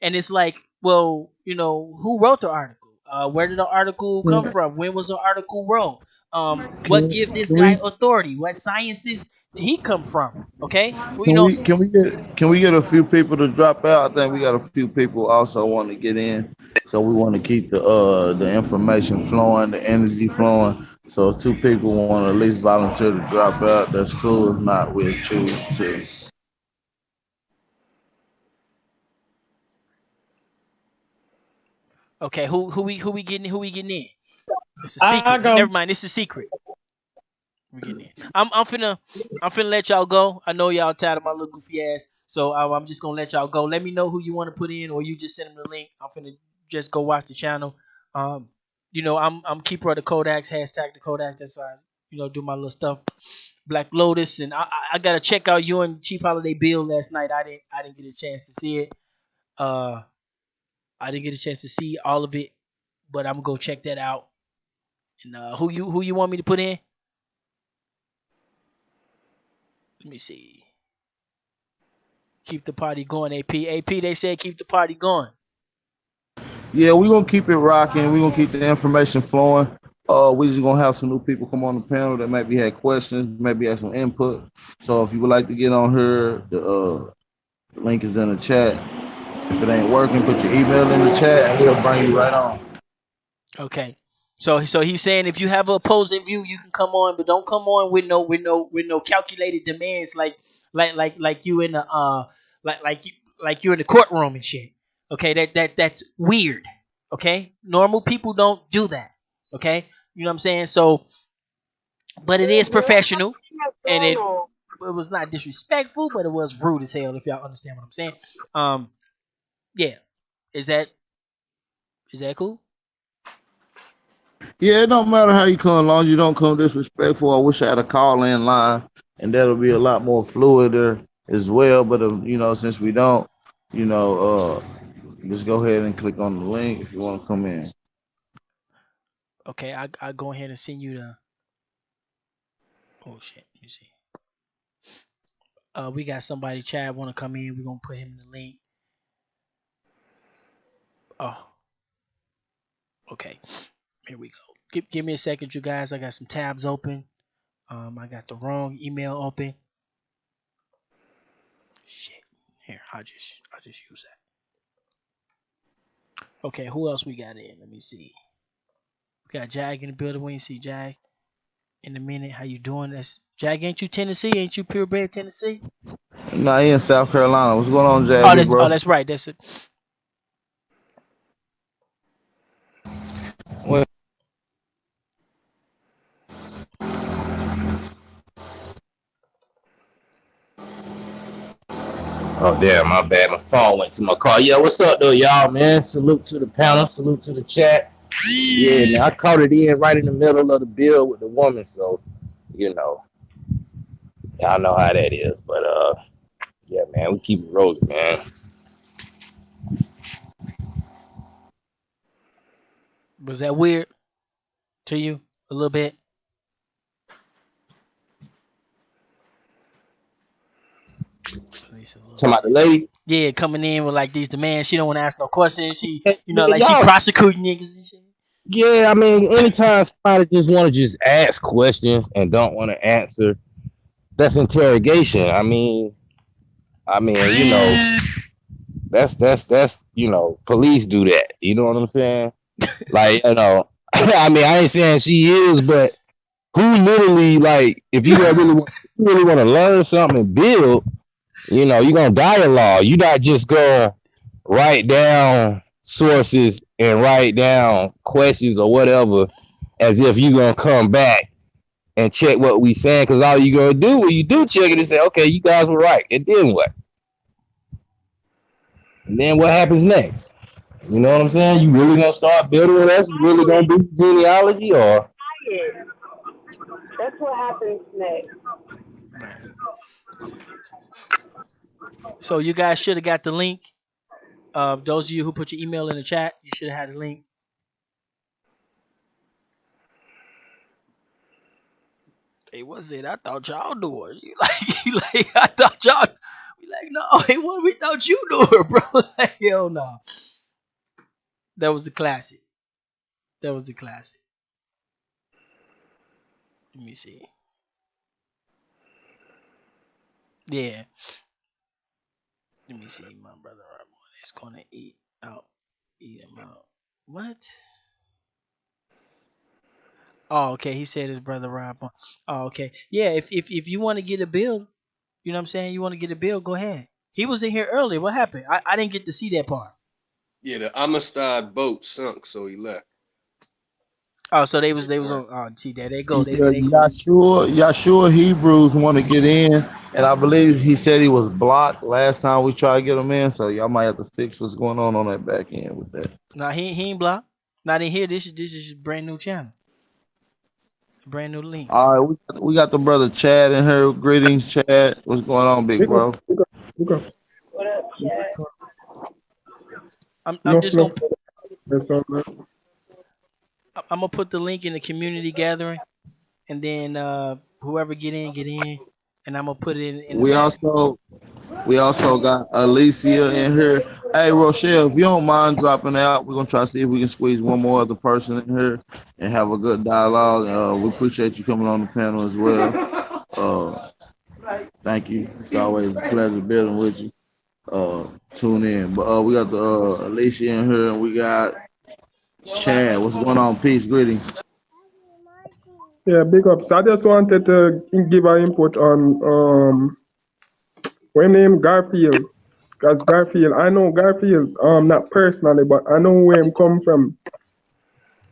And it's like, well, who wrote the article? Where did the article come from? When was the article wrote? What give this Can guy we authority? What sciences did he come from? Okay, well, can we get a few people to drop out? I think we got a few people also want to get in, so we want to keep the information flowing, the energy flowing. So if two people want to at least volunteer to drop out, that's cool. If not, we'll choose to. okay, who we getting in? It's a I secret. go. Never mind, it's a secret. We getting in. I'm finna let y'all go. I know y'all tired of my little goofy ass, so I'm just gonna let y'all go. Let me know who you want to put in, or you just send them the link. I'm finna just go watch the channel. Um, I'm keeper of the Kodaks, hashtag the Kodaks. That's why do my little stuff. Black Lotus, and I gotta check out you and Cheap Holiday Bill last night. I didn't get a chance to see it. Uh, I didn't get a chance to see all of it, but I'm gonna go check that out. And who you want me to put in? Let me see. Keep the party going, AP. AP, they said keep the party going. Yeah, we're gonna keep it rocking. We're gonna keep the information flowing. We just gonna have some new people come on the panel that maybe had questions, maybe had some input. So if you would like to get on here, the link is in the chat. If it ain't working, put your email in the chat and we'll bring you right on. Okay. So he's saying if you have an opposing view, you can come on, but don't come on with no calculated demands like you in the like you in the courtroom and shit. Okay, that's weird. Okay, normal people don't do that. Okay, you know what I'm saying? So, but it is professional, and it was not disrespectful, but it was rude as hell. If y'all understand what I'm saying. Yeah, is that cool? Yeah, it don't matter how you come, as long as you don't come disrespectful. I wish I had a call in line, and that'll be a lot more fluid there as well. But since we don't, just go ahead and click on the link if you want to come in. Okay, I go ahead and send you the. Oh shit, let me see. We got somebody. Chad want to come in. We're gonna put him in the link. Oh, okay. Here we go. Give me a second, you guys. I got some tabs open. I got the wrong email open. Shit. Here, I'll just use that. Okay, who else we got in? Let me see. We got Jag in the building. We ain't see Jag in a minute. How you doing? That's Jag. Ain't you Tennessee? Ain't you purebred Tennessee? Nah, he in South Carolina. What's going on, Oh, JB, bro? that's right. That's it. Oh damn, my bad. My phone went to my car. Yeah, what's up though, y'all, man? Salute to the panel, salute to the chat. Yeah, man, I caught it in right in the middle of the bill with the woman, so y'all know how that is. But yeah, man, we keep it rolling, man. Was that weird to you a little bit? Talking about the lady? Yeah, coming in with like these demands. She don't want to ask no questions. She, like she Y'all, prosecuting niggas and shit. yeah, I mean, anytime somebody just want to just ask questions and don't want to answer, that's interrogation. That's police do that. You know what I'm saying? Like, I ain't saying she is, but who literally, like, if you really want to learn something and build, you're gonna dialogue. You're not just gonna write down sources and write down questions or whatever as if you're gonna come back and check what we saying, because all you gonna do when you do check it is say, okay, you guys were right. And then what? And then what happens next? You know what I'm saying? You really gonna start building with us? You really gonna do genealogy, or That's what happens next. Right. So you guys should have got the link. Those of you who put your email in the chat, you should have had the link. Hey, what's it? I thought y'all knew her. I thought y'all. We like, no, hey, what? We thought you knew her, bro. Like, hell no. That was a classic. That was a classic. Let me see. Yeah. Let me see. My brother is gonna eat him out. What? Oh, okay. He said his brother Rob. Oh, okay. Yeah. If you want to get a bill, you know what I'm saying. You want to get a bill, go ahead. He was in here earlier. What happened? I didn't get to see that part. Yeah, the Amistad boat sunk, so he left. Oh, so they was on. Oh, see, there they go. He They said go. Yahshua Hebrews want to get in, and I believe he said he was blocked last time we tried to get him in. So y'all might have to fix what's going on that back end with that. Nah, he ain't blocked. Not in here. This is brand new channel. Brand new link. All right, we got the brother Chad in here. Greetings, Chad. What's going on, big bro? Look up. What up, Chad? I'm just gonna. That's all right. I'm gonna put the link in the community gathering, and then whoever get in, and I'm gonna put it in the We back. also got Alicia in here. Hey, Rochelle, if you don't mind dropping out, we're gonna try to see if we can squeeze one more other person in here and have a good dialogue. We appreciate you coming on the panel as well. Thank you. It's always a pleasure building with you. Tune in. But we got the Alicia in here, and we got Chad. What's going on? Peace, greetings. Yeah, big ups. I just wanted to give an input on when name Garfield. Because Garfield, I know Garfield, not personally, but I know where him come from.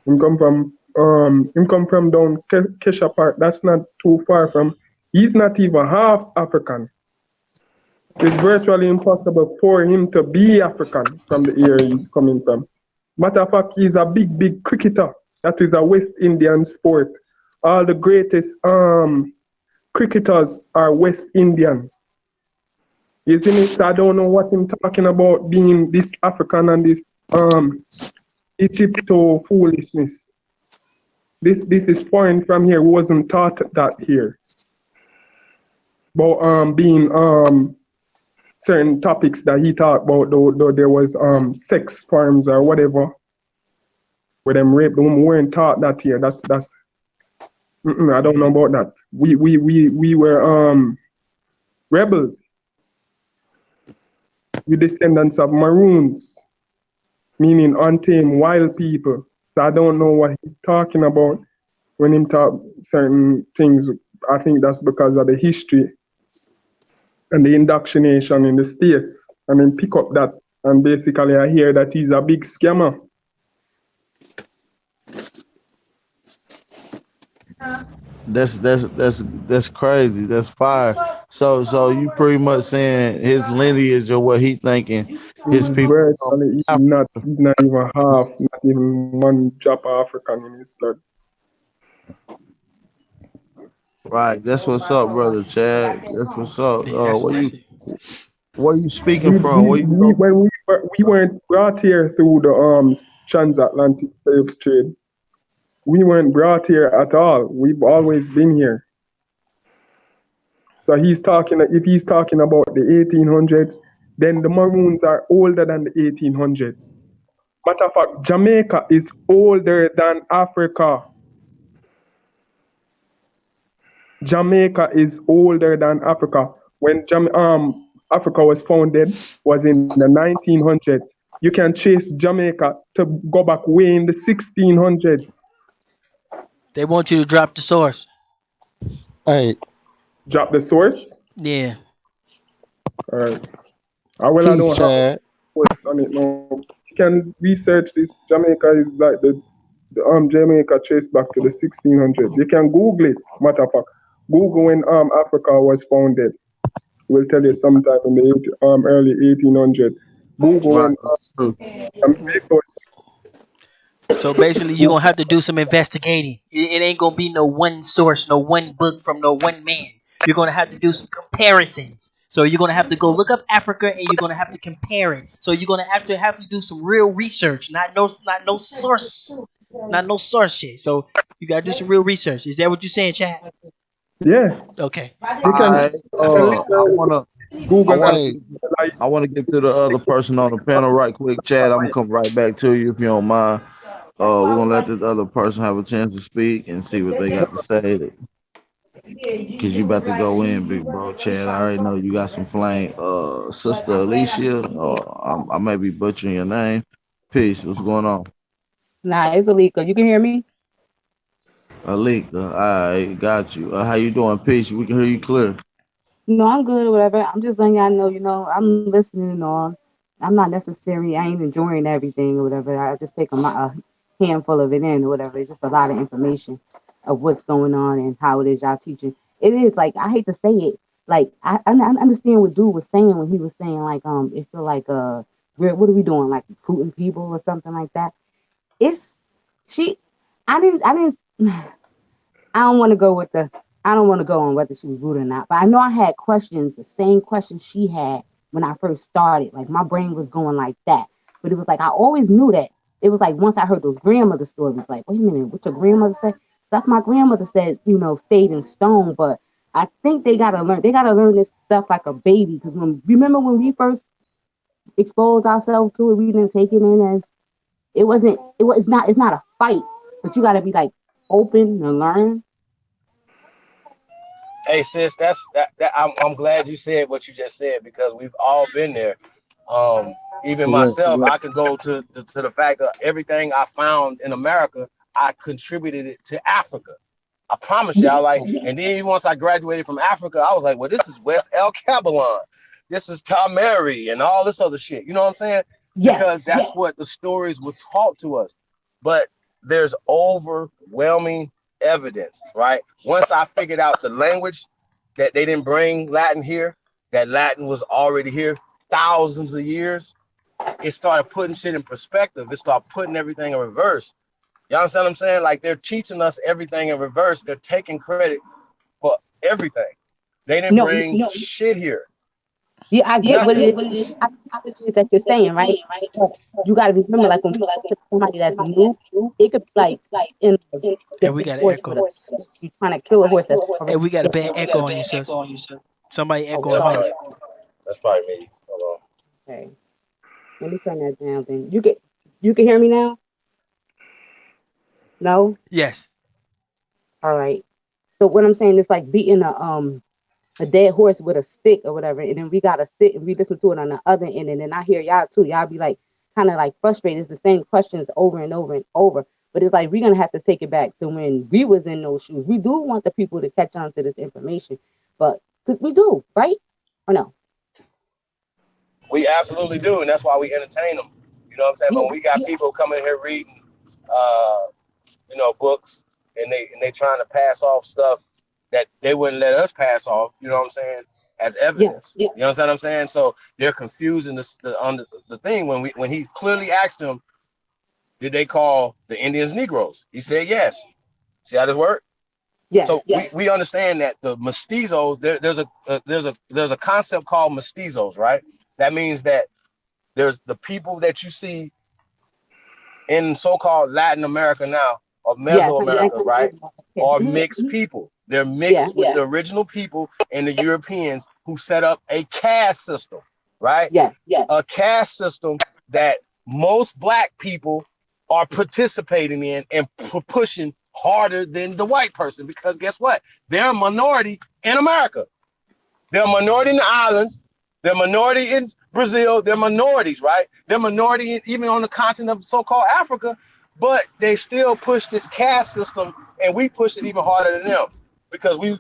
Him come from down Kesha Park. That's not too far from. He's not even half African. It's virtually impossible for him to be African from the area he's coming from. Matter of fact, he's a big cricketer. That is a West Indian sport. All the greatest cricketers are West Indian. Isn't it? I don't know what I'm talking about being this African and this Egypto foolishness. This is foreign from here. Wasn't taught that here. But being certain topics that he talked about, though there was sex farms or whatever, where them rape the woman, weren't taught that here. That's I don't know about that. We were rebels. We descendants of Maroons, meaning untamed wild people. So I don't know what he's talking about when he talk certain things. I think that's because of the history and the indoctrination in the States. And then pick up that, and basically I hear that he's a big scammer. That's crazy. That's fire. So you pretty much saying his lineage or what he thinking his people Virtually, he's not even half, not even one drop of African in his blood. Right. That's what's up, brother Chad. That's what's up. Yeah, Where you speaking from? Where you When we weren't brought here through the transatlantic slave trade. We weren't brought here at all. We've always been here. So if he's talking about the 1800s, then the Maroons are older than the 1800s. Matter of fact, Jamaica is older than Africa. Jamaica is older than Africa. When Africa was founded was in the 1900s. You can trace Jamaica to go back way in the 1600s. They want you to drop the source. Hey. Drop the source? Yeah. All right. I don't have a source on it now. You can research this. Jamaica is like the Jamaica traced back to the 1600s. You can Google it. Matter of fact, Google when Africa was founded. Will tell you sometime in the early 1800s. Google when Jamaica was So basically, you're gonna have to do some investigating. It ain't gonna be no one source, no one book from no one man. You're gonna have to do some comparisons. So you're gonna have to go look up Africa, and you're gonna have to compare it. So you're gonna have to do some real research, not no source shit. So you gotta do some real research. Is that what you're saying, Chad? Yeah. Okay. I I feel uh you. I wanna I Google wanna Hey, I wanna get to the other person on the panel right quick, Chad. I'm gonna come right back to you if you don't mind. We're gonna let the other person have a chance to speak and see what they got to say. Cause you about to go in, big bro. Chad, I already know you got some flame. Sister Alicia, I may be butchering your name. Peace. What's going on? Nah, it's illegal. You can hear me? Alika, I got you. How you doing? Peace. We can hear you clear. No, I'm good or whatever. I'm just letting y'all know, I'm listening and all. I'm not necessarily, I ain't enjoying everything or whatever. I just take a handful of it in or whatever. It's just a lot of information of what's going on and how it is y'all teaching. It is like, I hate to say it. Like, I understand what dude was saying when he was saying, like, it feel like, what are we doing? Like, recruiting people or something like that. It's, she, I didn't, I don't want to go with the. I don't want to go on whether she was rude or not, but I know I had questions, the same questions she had when I first started. Like my brain was going like that, but it was like I always knew that. It was like once I heard those grandmother stories, like wait a minute, what your grandmother said? Stuff my grandmother said, stayed in stone. But I think they gotta learn. They gotta learn this stuff like a baby. Because remember when we first exposed ourselves to it, we didn't take it in as it wasn't. It's not a fight, but you gotta be like open and learn. Hey sis, I'm glad you said what you just said because we've all been there. Um, Even Correct. myself, I could go to the fact that everything I found in America, I contributed it to Africa. I promise y'all, like, and then once I graduated from Africa, I was like, well, this is West El Cabalon, this is Tamari, and all this other shit. You know what I'm saying? Because that's what the stories were taught to us. But there's overwhelming evidence, right? Once I figured out the language that they didn't bring Latin here, that Latin was already here thousands of years, it started putting shit in perspective. It started putting everything in reverse. You understand what I'm saying? Like they're teaching us everything in reverse. They're taking credit for everything. They didn't bring shit here. Yeah, I get what it is. I get what it is that you're saying, right? But you got to remember, like when we talk to somebody that's new, it could be like in a And we dead got an horse echo. with a stick. You trying to kill a horse that's And already we got a dead. bad echo on you, sis. Somebody Oh, echoing hard. That's probably me. Hold okay. Let me turn that down. Then you can hear me now. No. Yes. All right. So what I'm saying is like beating a dead horse with a stick or whatever, and then we gotta sit and we listen to it on the other end, and then I hear y'all too. Y'all be like kind of like frustrated. It's the same questions over and over and over. But it's like we're gonna have to take it back to when we was in those shoes. We do want the people to catch on to this information, but because we do, right? Or no? We absolutely do, and that's why we entertain them. You know what I'm saying? Yeah, But when we got people coming here reading, uh, books, and they trying to pass off stuff that they wouldn't let us pass off. You know what I'm saying? As yeah, evidence. You understand what I'm saying? So they're confusing the thing when he clearly asked them, did they call the Indians Negroes? He said yes. See how this works? yes, So we understand that the mestizos, there's a concept called mestizos, right? That means that there's the people that you see in so-called Latin America now, or yes. Mesoamerica, right? Yeah, Are mhm, mixed people. They're yeah, mixed with the original people and the Europeans who set up a caste system, right? yeah, A caste system that most black people are participating in and pushing harder than the white person because guess what? They're a minority in America. They're a minority in the islands. They're a minority in Brazil. They're minorities, right? They're minority even on the continent of so-called Africa, but they still push this caste system, and we push it even harder than them because we've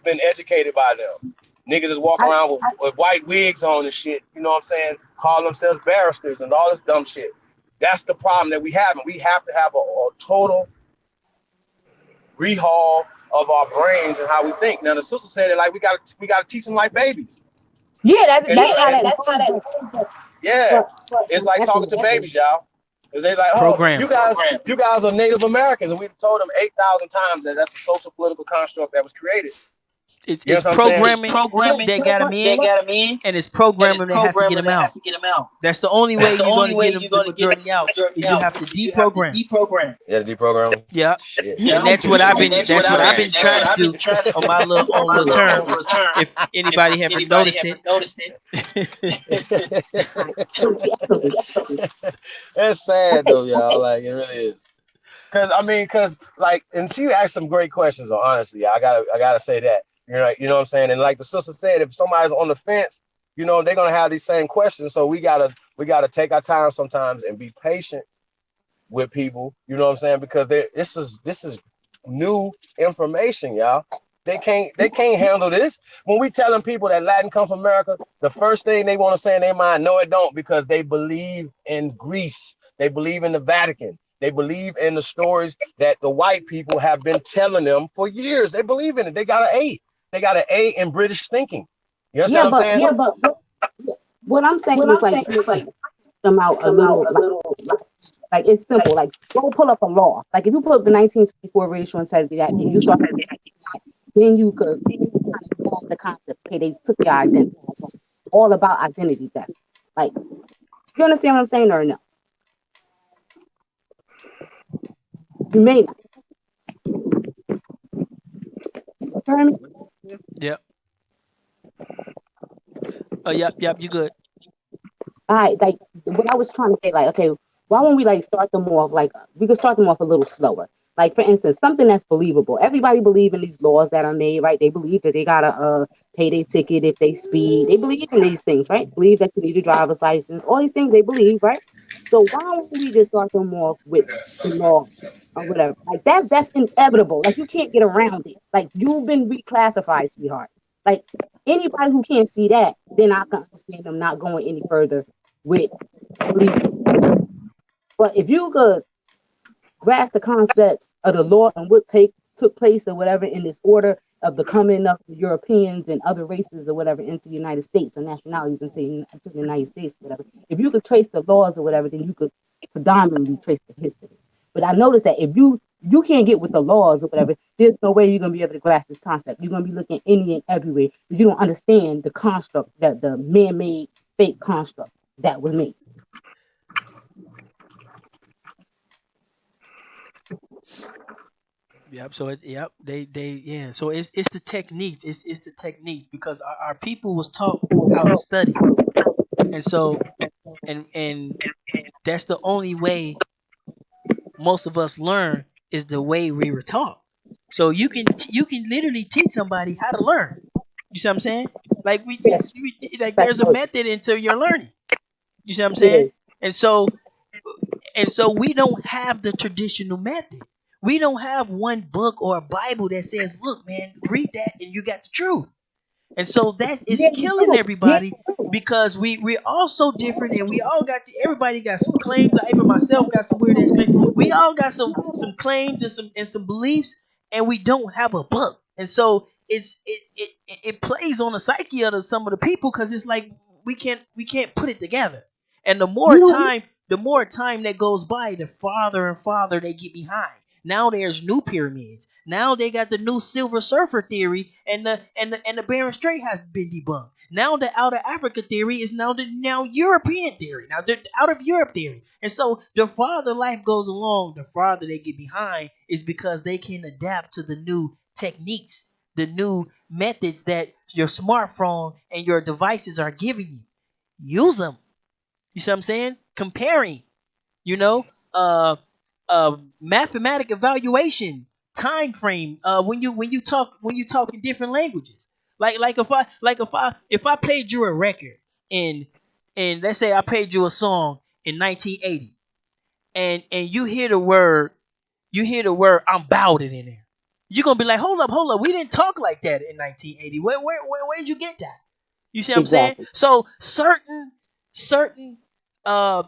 been educated by them. Niggas is walking around with white wigs on and shit. You know what I'm saying? Call themselves barristers and all this dumb shit. That's the problem that we have, and we have to have a total rehaul of our brains and how we think. Now the sister said it like we gotta teach them like babies. yeah. That's And how that was. yeah, But it's like talking to babies, y'all. Cause they like, oh, Program. you guys are Native Americans, and we've told them 8,000 times that that's a social political construct that was created. It's You know it's what I'm saying? programming that got them in, and it's programming that has to get them out. That's the only way you're going to get them, the majority out, is you have to deprogram. Yeah, the deprogram them. Yeah, Shit. and that's what I've been. That's what I've been trying to do on my little term. If anybody haven't noticed it, It's sad though, y'all. Like it really is. Cause like, and she asked some great questions. Honestly, I gotta say that. You know what I'm saying. And like the sister said, if somebody's on the fence, you know they're gonna have these same questions. So we gotta take our time sometimes and be patient with people. You know what I'm saying? Because this is new information, y'all. They can't handle this. When we telling people that Latin come from America, the first thing they want to say in their mind, no, it don't, because they believe in Greece. They believe in the Vatican. They believe in the stories that the white people have been telling them for years. They believe in it. They got an A. They got an A in British thinking. You understand what I'm saying? Yeah, but what I'm saying is like them out a little like it's simple. Like go pull up a law. Like if you pull up the 1964 Racial Integrity Act and you start, then you could kind of grasp the concept. Okay, they took your identity. All about identity theft. Like you understand what I'm saying or no? You may not. You hear me? yep. Oh, yep. You good? All right, like what I was trying to say, like, okay, why won't we like start them off like we could start them off a little slower. Like for instance, something that's believable. Everybody believe in these laws that are made, right? They believe that they gotta pay their ticket if they speed. They believe in these things, right? Believe that you need your driver's license. All these things they believe, right? So why don't we just start them off with the law or whatever? Like that's inevitable. Like you can't get around it. Like you've been reclassified, sweetheart. Like anybody who can't see that, then I can understand them not going any further with believing. But if you could grasp the concepts of the law and what took place or whatever in this order of the coming of the Europeans and other races or whatever into the United States or nationalities into the United States or whatever, if you could trace the laws or whatever, then you could predominantly trace the history. But I noticed that if you can't get with the laws or whatever, there's no way you're gonna be able to grasp this concept. You're gonna be looking any and everywhere, but you don't understand the construct, that the man-made fake construct that was made. Yep. So they yeah. So it's the techniques. It's the techniques because our people was taught how to study, and so and that's the only way most of us learn is the way we were taught. So you can literally teach somebody how to learn. You see what I'm saying? Like Yes, like there's a psychology. method into your learning. You see what I'm It saying? is. And so we don't have the traditional method. We don't have one book or a Bible that says, "Look, man, read that and you got the truth." And so that is Yeah, you killing do. everybody because we're all so different and we all got everybody got some claims. I even myself got some weird ass claims. We all got some claims and some beliefs, and we don't have a book. And so it plays on the psyche of some of the people because it's like we can't put it together. And You don't. the more time that goes by, the farther and farther they get behind. Now there's new pyramids. Now they got the new Silver Surfer theory, and the Bering Strait has been debunked. Now the out of Africa theory is now European theory. Now the out of Europe theory, and so the farther life goes along, the farther they get behind is because they can adapt to the new techniques, the new methods that your smartphone and your devices are giving you. Use them. You see what I'm saying? Comparing, you know, uh, mathematic evaluation, time frame. When you talk in different languages. If I paid you a record in let's say I paid you a song in 1980, and you hear the word I'm bowed in there. You're gonna be like, hold up, we didn't talk like that in 1980. Where'd you get that? You see what I'm saying? Exactly. So certain uh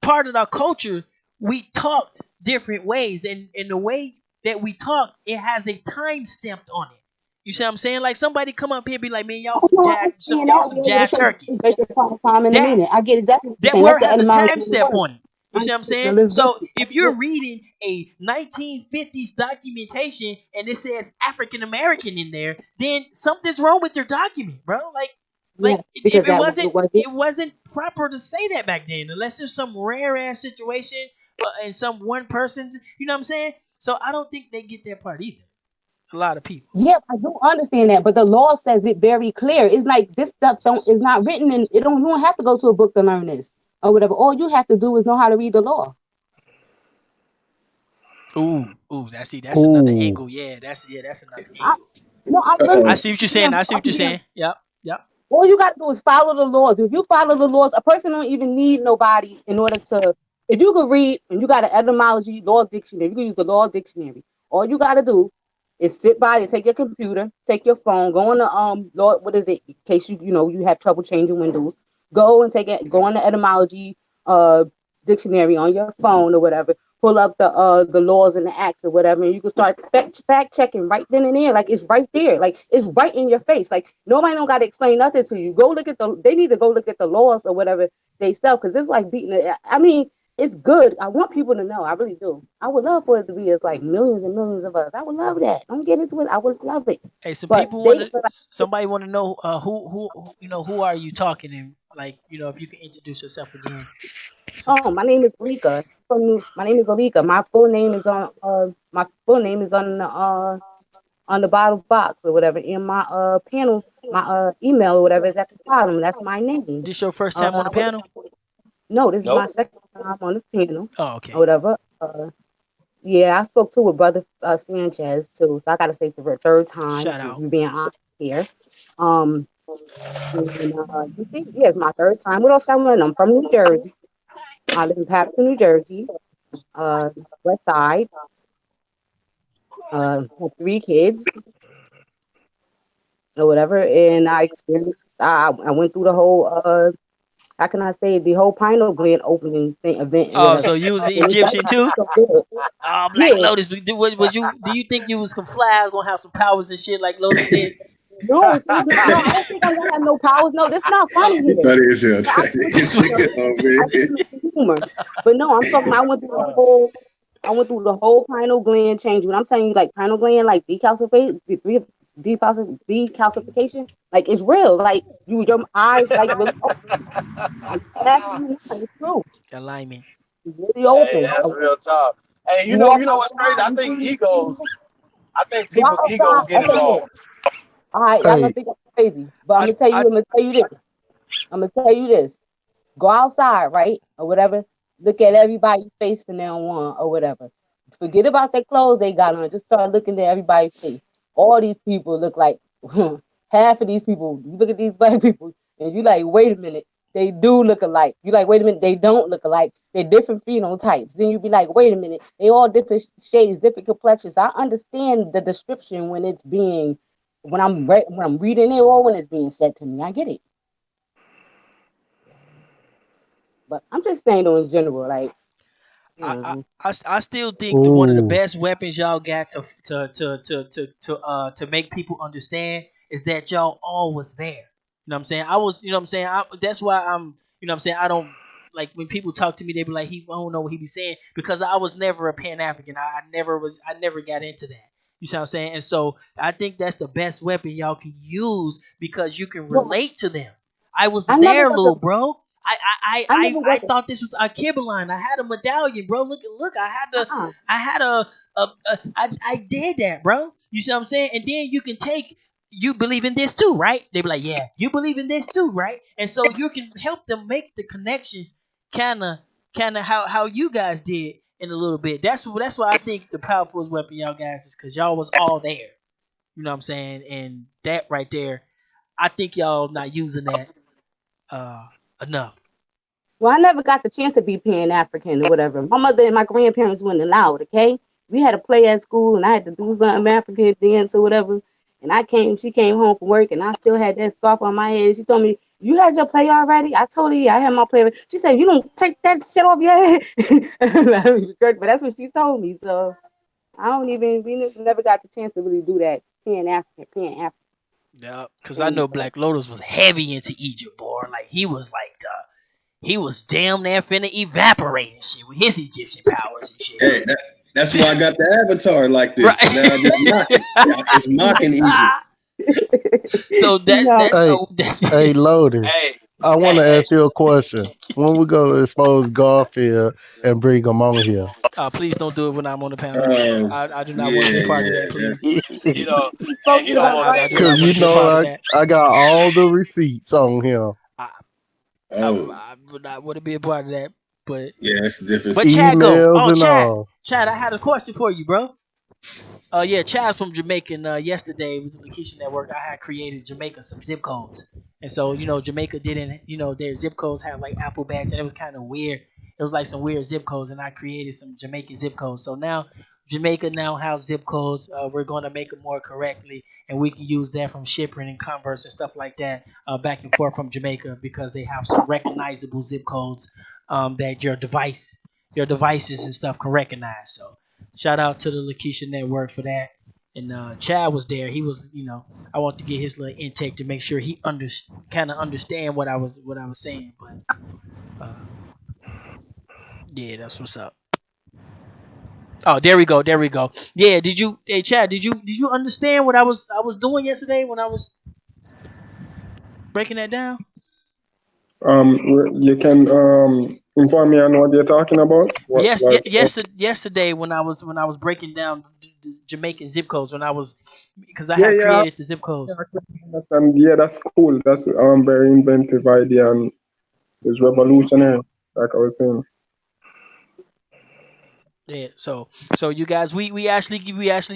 part of our culture, we talked different ways, and the way that we talk, it has a time stamped on it. You see what I'm saying? Like somebody come up here and be like, man, I know, I understand y'all that. some We only jive take turkeys. break your time in a That minute. I get exactly what you're that saying. That's word the has a etymology time of the step word. on it. You see what I'm saying? Elizabeth. So if you're reading a 1950s documentation and it says African American in there, then something's wrong with your document, bro. Yeah, because that was It wasn't proper to say that back then, unless there's some rare ass situation and some one person. You know what I'm saying? So I don't think they get that part either. A lot of people. Yeah, I do understand that, but the law says it very clear. It's like this stuff don't is not written in it. Don't You don't have to go to a book to learn this or whatever. All you have to do is know how to read the law. Ooh, that's another Ooh. angle. That's another I, angle. no, I I really see what you're saying. am. I see what I'm you're being saying. Yep, yep. all you got to do is follow the laws. If you follow the laws, a person don't even need nobody in order to. If you could read and you got an etymology law dictionary, you can use the law dictionary. All you got to do is sit by it, take your computer, take your phone, go on the law. What is it? In case you have trouble changing windows, go and take it. Go on the etymology dictionary on your phone or whatever. Pull up the laws and the acts or whatever, and you can start fact checking right then and there. Like it's right there, like it's right in your face. Like nobody don't got to explain nothing to you. Go look at they need to go look at the laws or whatever they stuff because it's like beating it. I mean, it's good. I want people to know. I really do. I would love for it to be as like millions and millions of us. I would love that. Don't get into it. I would love it. Hey, some But people they want to. Somebody want to know who are you talking and like if you can introduce yourself again. Some Oh, my name is Alika. My name is Alika. My full name is on the bottom box or whatever in my panel, my email or whatever is at the bottom. That's my name. This your first time on the panel? No, this is my Nope. second time on the panel Oh, or okay. whatever. Yeah, I spoke to a brother Sanchez too, so I got to say for the third time Shout out. you being on here. Um, and, yeah, it's my third time. What else I want? I'm from New Jersey. I live in Patterson, New Jersey, West Side. Have 3 kids or whatever, and I experienced. I went through the whole. How can I say the whole pineal gland opening thing event or Oh, whatever. so you was an And it does Egyptian too? feel good. Oh, Black Yeah. Lotus. Do you think you was some fly gonna have some powers and shit like Lotus did? No, see, no, I don't think I'm gonna have no powers. No, this not funny You here. funny as hell. I just make the humor. But no, I'm talking. I went through the whole pineal gland change. When I'm saying like pineal gland, like decalcification, like it's real. Like your eyes like really open. I'm asking you, it's true. Alignment. It's really Hey, open. that's real talk. Hey, You walk you know what's crazy? outside, you see these people. I think Go people's egos outside. get it Okay, wrong. look. All right, y'all gonna Hey, think I'm crazy, but I, I I'm gonna tell you this. I'm gonna tell you this. Go outside, right? Or whatever. Look at everybody's face from now on or whatever. Forget about their clothes they got on. Just start looking at everybody's face. All these people look like half of these people. You look at these black people and you like, wait a minute, they do look alike. You like, wait a minute, they don't look alike. They're different phenotypes. Then you be like, wait a minute, they all different shades, different complexions. I understand the description when I'm reading it or when it's being said to me. I get it. But I'm just saying though in general, like, you know. I still think one of the ooh. best weapons y'all got to make people understand is that y'all all was there. You know what I'm saying? I was, you know what I'm saying? That's why I'm, you know what I'm saying? I don't like when people talk to me, they be like, I don't know what he be saying because I was never a Pan African. I never got into that. You see what I'm saying? And so I think that's the best weapon y'all can use because you can Well, relate to them. I was I never there, was a little bro. I never I was a thought this was a Kibbeline. I had a medallion, bro. Look. uh-uh. I had I did that, bro. You see what I'm saying? And then you can take you believe in this too, right? They be like, yeah, you believe in this too, right? And so you can help them make the connections, kind of how you guys did in a little bit. That's why I think the powerful weapon y'all guys is because y'all was all there. You know what I'm saying? And that right there, I think y'all not using that uh enough. Well, I never got the chance to be Pan African or whatever. My mother and my grandparents wouldn't allow it, okay? We had a play at school and I had to do something African dance or whatever. And she came home from work and I still had that scarf on my head. She told me, you had your play already? I told her, yeah, I had my play already. She said, you don't take that shit off your head. But that's what she told me. So I don't even, we never got the chance to really do that. Pan-African. Yeah, because I know Black Lotus was heavy into Egypt, boy. Like he was he was damn near finna evaporate and shit with his Egyptian powers and shit. Hey, that's why I got the avatar like this. Right. Now it's mocking Egypt. So Hey, Loaded. Hey, I want to hey, ask you a question. When we go to expose Garfield and bring him on here? Please don't do it when I'm on the panel. Oh, I do not want to be a part of that, yeah. please. he don't. He's Hey, he talking don't about want I that. do not Because want you to be a know part of that. I got all the receipts on him. Oh, I would not want to be a part of that. But yeah, that's different. Chad go. Emails Oh, and Chad. all. Chad, I had a question for you, bro. Yeah, Chad's from Jamaica. And, yesterday with the Lakeisha Network, I had created Jamaica some zip codes, and so Jamaica didn't, their zip codes have like alphabets, and it was kind of weird. It was like some weird zip codes, and I created some Jamaican zip codes. So now Jamaica now have zip codes. We're going to make them more correctly, and we can use that from shipping and Converse and stuff like that back and forth from Jamaica because they have some recognizable zip codes that your devices and stuff can recognize. So shout out to the Lakeisha Network for that. And Chad was there. He was, I want to get his little intake to make sure he kind of understand what I was saying. But yeah, that's what's up. Oh, there we go. Yeah, hey Chad, did you understand what I was doing yesterday when I was breaking that down? You can inform me on what you're talking about. Yesterday when I was breaking down the Jamaican zip codes because I Yeah, had yeah, created the zip codes. I can understand. Yeah, that's cool. That's very inventive idea and it's revolutionary, like I was saying. Yeah, so you guys, we actually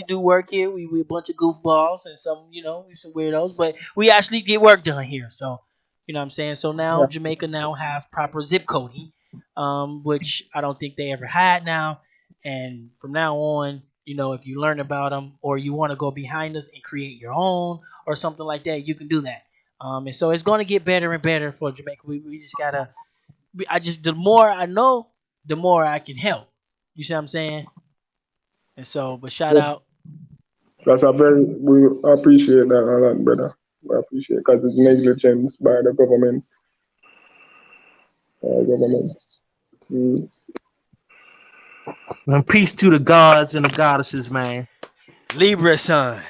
do work here. We a bunch of goofballs and some we some weirdos, but we actually get work done here. So what I'm saying. So now Yeah. Jamaica now has proper zip coding, which I don't think they ever had now. And from now on, if you learn about them or you want to go behind us and create your own or something like that, you can do that. And so it's going to get better and better for Jamaica. We just gotta. The more I know, the more I can help. You see what I'm saying? And so, but shout Yeah. out. We appreciate that a lot, brother. We appreciate because it's negligence by the government. Mm. And peace to the gods and the goddesses, man. Libra son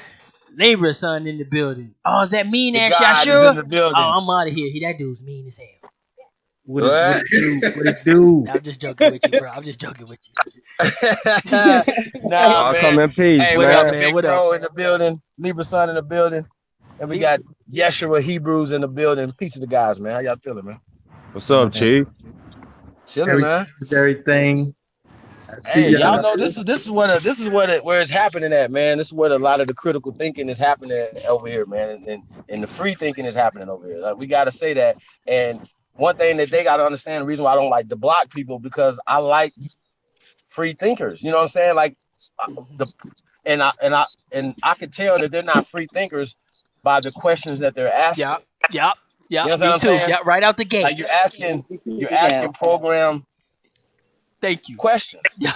in the building. Oh, is that mean the ass God is in Yashura? the Oh, building. I'm out of here. That dude's mean as hell. What What? it do? What it do? I'm just joking with you, bro. I'm just joking with you. Nah, I'll come man. in peace, Hey, we What up, got man. man? Big What up? Bro in the building, Libra Son in the building, and we got Yeshua Hebrews in the building. Peace to the guys, man. How y'all feeling, man? What's up, Chief? Chilling, man. Everything. I see Hey, y'all y'all. know this is where it's happening at, man. This is where a lot of the critical thinking is happening over here, man, and the free thinking is happening over here. Like, we got to say that. And one thing that they got to understand, the reason why I don't like to block people, because I like free thinkers. You know what I'm saying? Like I could tell that they're not free thinkers by the questions that they're asking. Yep. You know what Me I'm too. saying? Yep. Right out the gate. Like you're asking program Thank you. questions, Yep.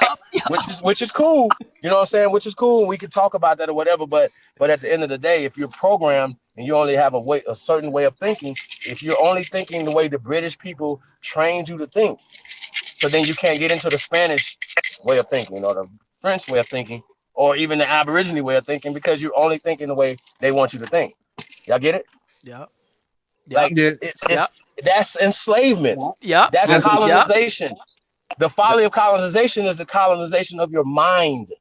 which is cool. You know what I'm saying? Which is cool. We can talk about that or whatever. But at the end of the day, if you're programmed and you only have a certain way of thinking, if you're only thinking the way the British people trained you to think, so then you can't get into the Spanish way of thinking or the French way of thinking or even the Aboriginal way of thinking, because you're only thinking the way they want you to think. Y'all get it? Yep. Like Yeah. it's that's enslavement. Yep. That's That's colonization. The folly of colonization is the colonization of your mind.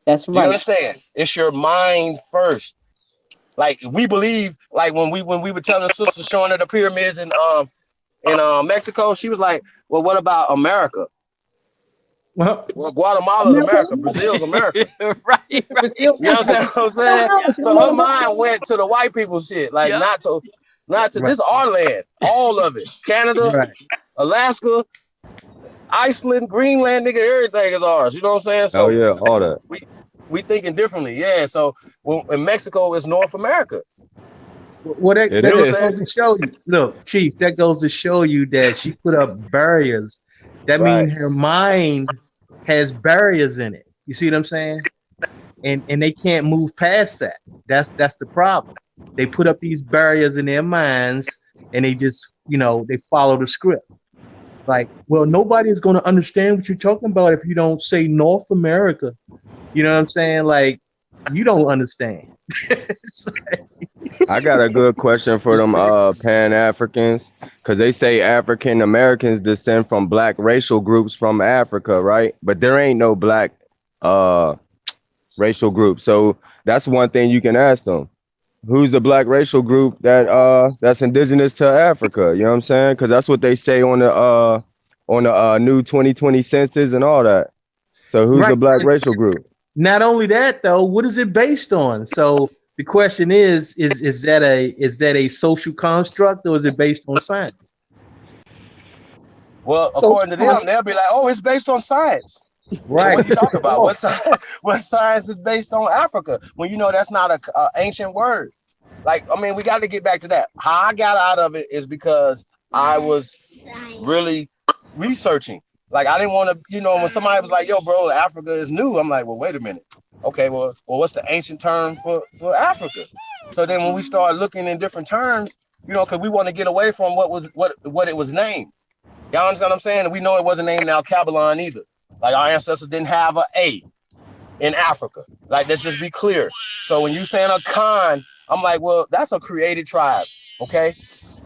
That's Do you right. understand? It's your mind first. Like, we believe, like when we were telling the sister showing her the pyramids in Mexico, she was like, "Well, what about America?" well, Well, Guatemala's America, Brazil's America. right. You know what I'm saying? So her mind went to the white people shit, like Yep. not to this our land, all of it. Canada, right. Alaska, Iceland, Greenland, nigga, everything is ours. You know what I'm saying? Oh So yeah, all that. we thinking differently, yeah. So in Mexico is North America. Well, that, It You that know what just I'm is. goes saying? to show you. Look, Chief, that goes to show you that she put up barriers. That Right. means her mind has barriers in it. You see what I'm saying? and they can't move past that. That's the problem. They put up these barriers in their minds, and they just they follow the script. Like, well, nobody is going to understand what you're talking about if you don't say North America. You know what I'm saying? Like, you don't understand. I got a good question for them Pan Africans, because they say African Americans descend from black racial groups from Africa, right? But there ain't no black uh racial group. So that's one thing you can ask them. Who's the black racial group that's indigenous to Africa? You know what I'm saying? Because that's what they say on the new 2020 census and all that. So who's the Right. black racial group? Not only that, though, what is it based on? So the question is that a social construct, or is it based on science? Well, Social according to them, construct. they'll be like, "Oh, it's based on science." Well, Right. what are you talking about? What science? What science is based on Africa? When you know that's not a ancient word. Like, I mean, we got to get back to that. How I got out of it is because I was really researching. Like, I didn't want to, when somebody was like, "Yo, bro, Africa is new," I'm like, "Well, wait a minute. Okay, well, what's the ancient term for Africa?" So then when we start looking in different terms, because we want to get away from what it was named. Y'all understand what I'm saying? We know it wasn't named Al-Kabalon either. Like, our ancestors didn't have an A in Africa. Like, let's just be clear. So when you saying a Khan, I'm like, well, that's a created tribe, okay?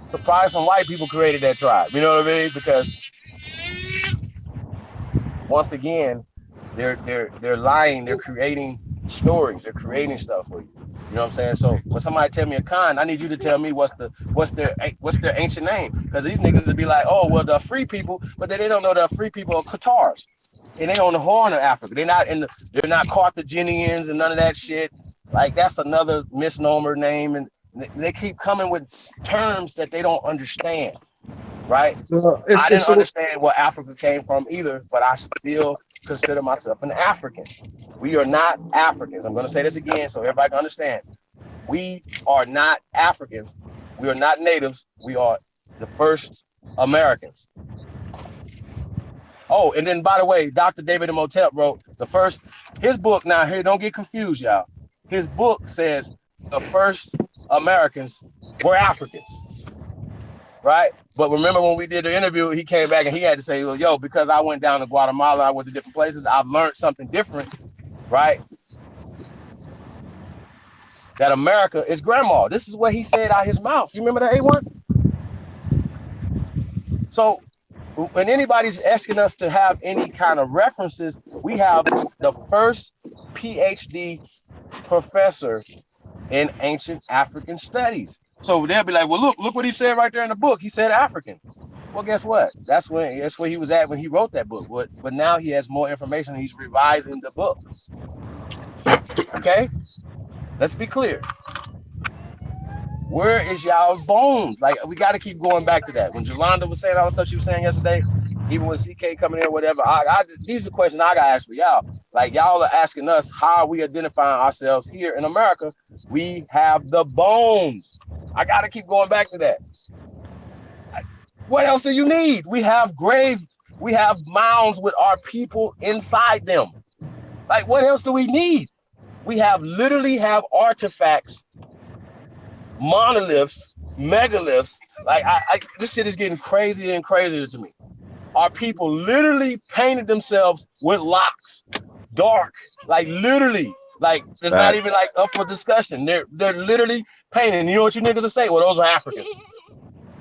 Surprise, some white people created that tribe. You know what I mean? Because once again, they're lying. They're creating stories. They're creating stuff for you. You know what I'm saying? So when somebody tell me a Khan, I need you to tell me what's their ancient name. Because these niggas would be like, oh, well, the free people, but they don't know the free people are Qatars. And they on the Horn of Africa. They're not Carthaginians and none of that shit. Like, that's another misnomer name. And they keep coming with terms that they don't understand. Right? Well, I didn't understand where Africa came from either, but I still consider myself an African. We are not Africans. I'm going to say this again so everybody can understand. We are not Africans. We are not natives. We are the first Americans. Oh, and then, by the way, Dr. David Imhotep wrote his book. Now, here, don't get confused, y'all. His book says the first Americans were Africans. Right? But remember when we did the interview, he came back and he had to say, well, yo, because I went down to Guatemala, I went to different places, I've learned something different, right? That America is grandma. This is what he said out his mouth. You remember that, A1? So when anybody's asking us to have any kind of references, we have the first PhD professor in ancient African studies. So they'll be like, well, look what he said right there in the book. He said African. Well, guess what? That's where he was at when he wrote that book. But now he has more information. He's revising the book. Okay? Let's be clear. Where is y'all bones? Like, we got to keep going back to that. When Jolanda was saying all the stuff she was saying yesterday, even with CK coming in, whatever, these are questions I got to ask for y'all. Like, y'all are asking us, how are we identifying ourselves here in America? We have the bones. I got to keep going back to that. What else do you need? We have graves. We have mounds with our people inside them. Like, what else do we need? We literally have artifacts, monoliths, megaliths. Like, this shit is getting crazier and crazier to me. Our people literally painted themselves with locks, dark, like literally. Like, it's not even like up for discussion. They're literally painted. You know what you niggas will say? Well, those are Africans.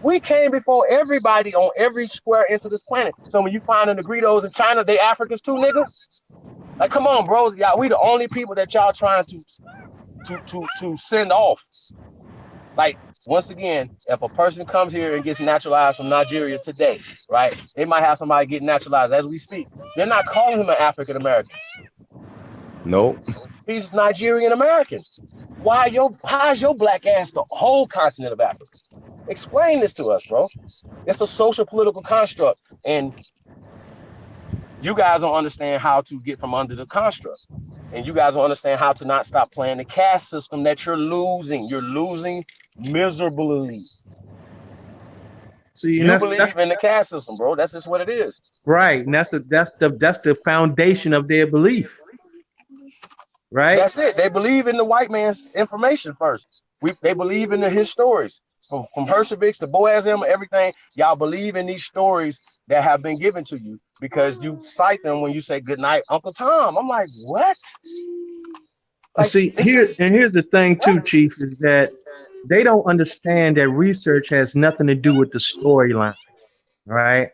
We came before everybody on every square inch of this planet. So when you find the Negritos in China, they Africans too, nigga. Like, come on, bros. Y'all, we the only people that y'all trying to send off. Like, once again, if a person comes here and gets naturalized from Nigeria today, right? They might have somebody get naturalized as we speak. They're not calling him an African American. Nope. He's Nigerian American. How's your black ass the whole continent of Africa? Explain this to us, bro. It's a social political construct, and you guys don't understand how to get from under the construct, and you guys don't understand how to not stop playing the caste system that you're losing. You're losing miserably. See, you believe in the caste system, bro. That's just what it is. Right, and that's the foundation of their belief. right? That's it. They believe in the white man's information first. They believe in his stories. From Hershovich to Boaz and everything, y'all believe in these stories that have been given to you because you cite them when you say good night, Uncle Tom. I'm like, what? And Like see, this is here's the thing too, what? Chief, is that they don't understand that research has nothing to do with the storyline, right?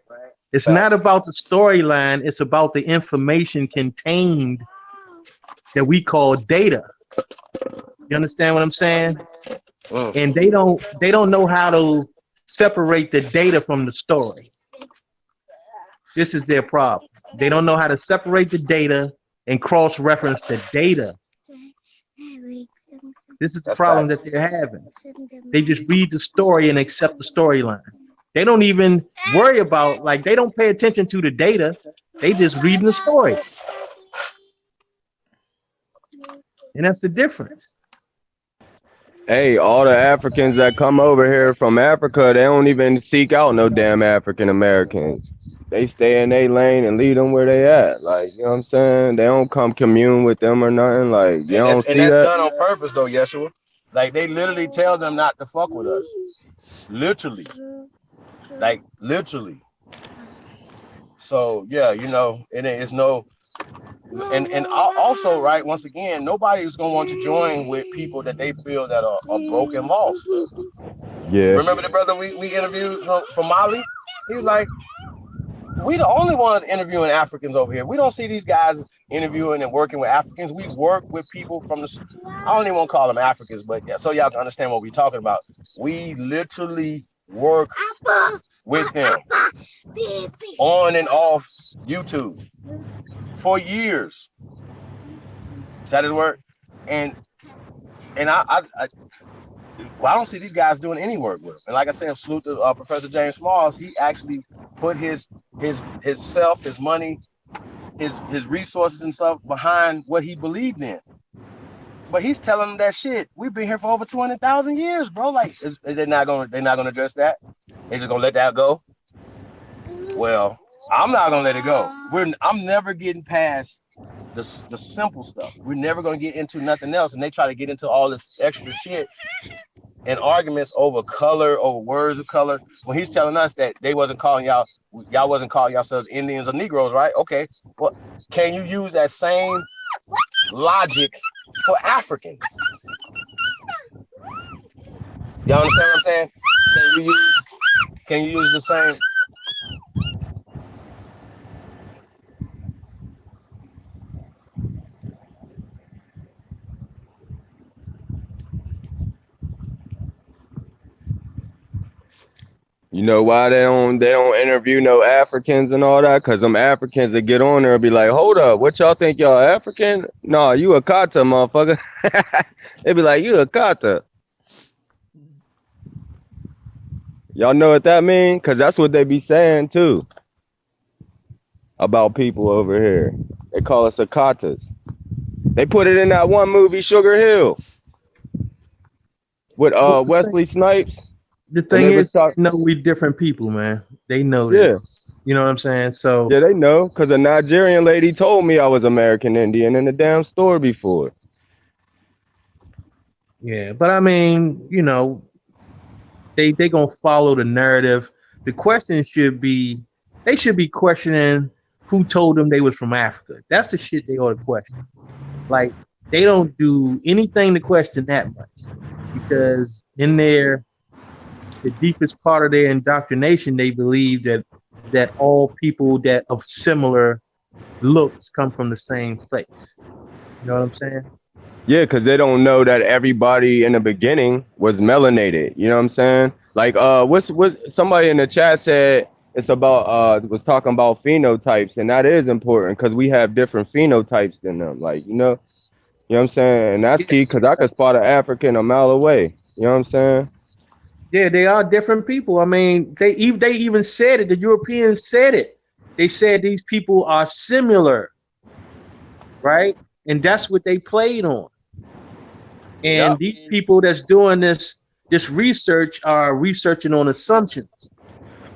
It's not Facts. about the storyline, it's about the information contained that we call data. You understand what I'm saying? Mm. And they don't know how to separate the data from the story. This is their problem. They don't know how to separate the data and cross-reference the data. This is the That's problem facts. that they're having. They just read the story and accept the storyline. They don't even worry about, like, they don't pay attention to the data. They just reading the story. And that's the difference. Hey, all the Africans that come over here from Africa, they don't even seek out no damn African Americans. They stay in their lane and lead them where they at. Like, you know what I'm saying? They don't come commune with them or nothing. Like, you don't And see that's that? done on purpose though, Yeshua. Like they literally tell them not to fuck with us. Literally. Like literally. So yeah, it's no and also right once again nobody's gonna want to join with people that they feel that are broken lost. Yeah. Remember the brother we interviewed from Mali? He was like, we the only ones interviewing Africans over here. We don't see these guys interviewing and working with Africans. We work with people from I don't even want to call them Africans, but yeah, so y'all can understand what we're talking about. We literally work with them on and off YouTube for years. Is that his word? And I don't see these guys doing any work with him. And like I said, salute to Professor James Smalls. He actually put his self, his money, his resources and stuff behind what he believed in. But he's telling them that shit. We've been here for over 200,000 years, bro. Like they're not gonna address that. They're just gonna let that go. Well, I'm not gonna let it go. I'm never getting past the simple stuff. We're never gonna get into nothing else. And they try to get into all this extra shit and arguments over color, over words of color. When he's telling us that y'all wasn't calling yourselves Indians or Negroes, right? Okay. Well, can you use that same logic for Africans? Y'all understand what I'm saying? Can you use the same? You know why they don't interview no Africans and all that? Cause them Africans that get on there and be like, hold up, what y'all think y'all African? No, you a kata, motherfucker. They be like, you a kata. Y'all know what that mean? Cause that's what they be saying too about people over here. They call us akatas. They put it in that one movie, Sugar Hill, with Well, Wesley Snipes the when thing they was is, talking. they know we different people, man. They know Yeah, this. You know what I'm saying? So yeah, they know. Cause a Nigerian lady told me I was American Indian in the damn store before. yeah, but I mean, they gonna follow the narrative. The question should be, they should be questioning who told them they was from Africa. That's the shit they ought to question. Like they don't do anything to question that much because in the deepest part of their indoctrination, they believe that all people that of similar looks come from the same place. You know what I'm saying? Yeah, because they don't know that everybody in the beginning was melanated. You know what I'm saying? Like, what's somebody in the chat said it's about was talking about phenotypes, and that is important because we have different phenotypes than them. Like, you know what I'm saying? And that's key Yes. because I could spot an African a mile away. You know what I'm saying? Yeah, they are different people. I mean, they even said it. The Europeans said it. They said these people are similar, right? And that's what they played on. And Yep. these people that's doing this research are researching on assumptions.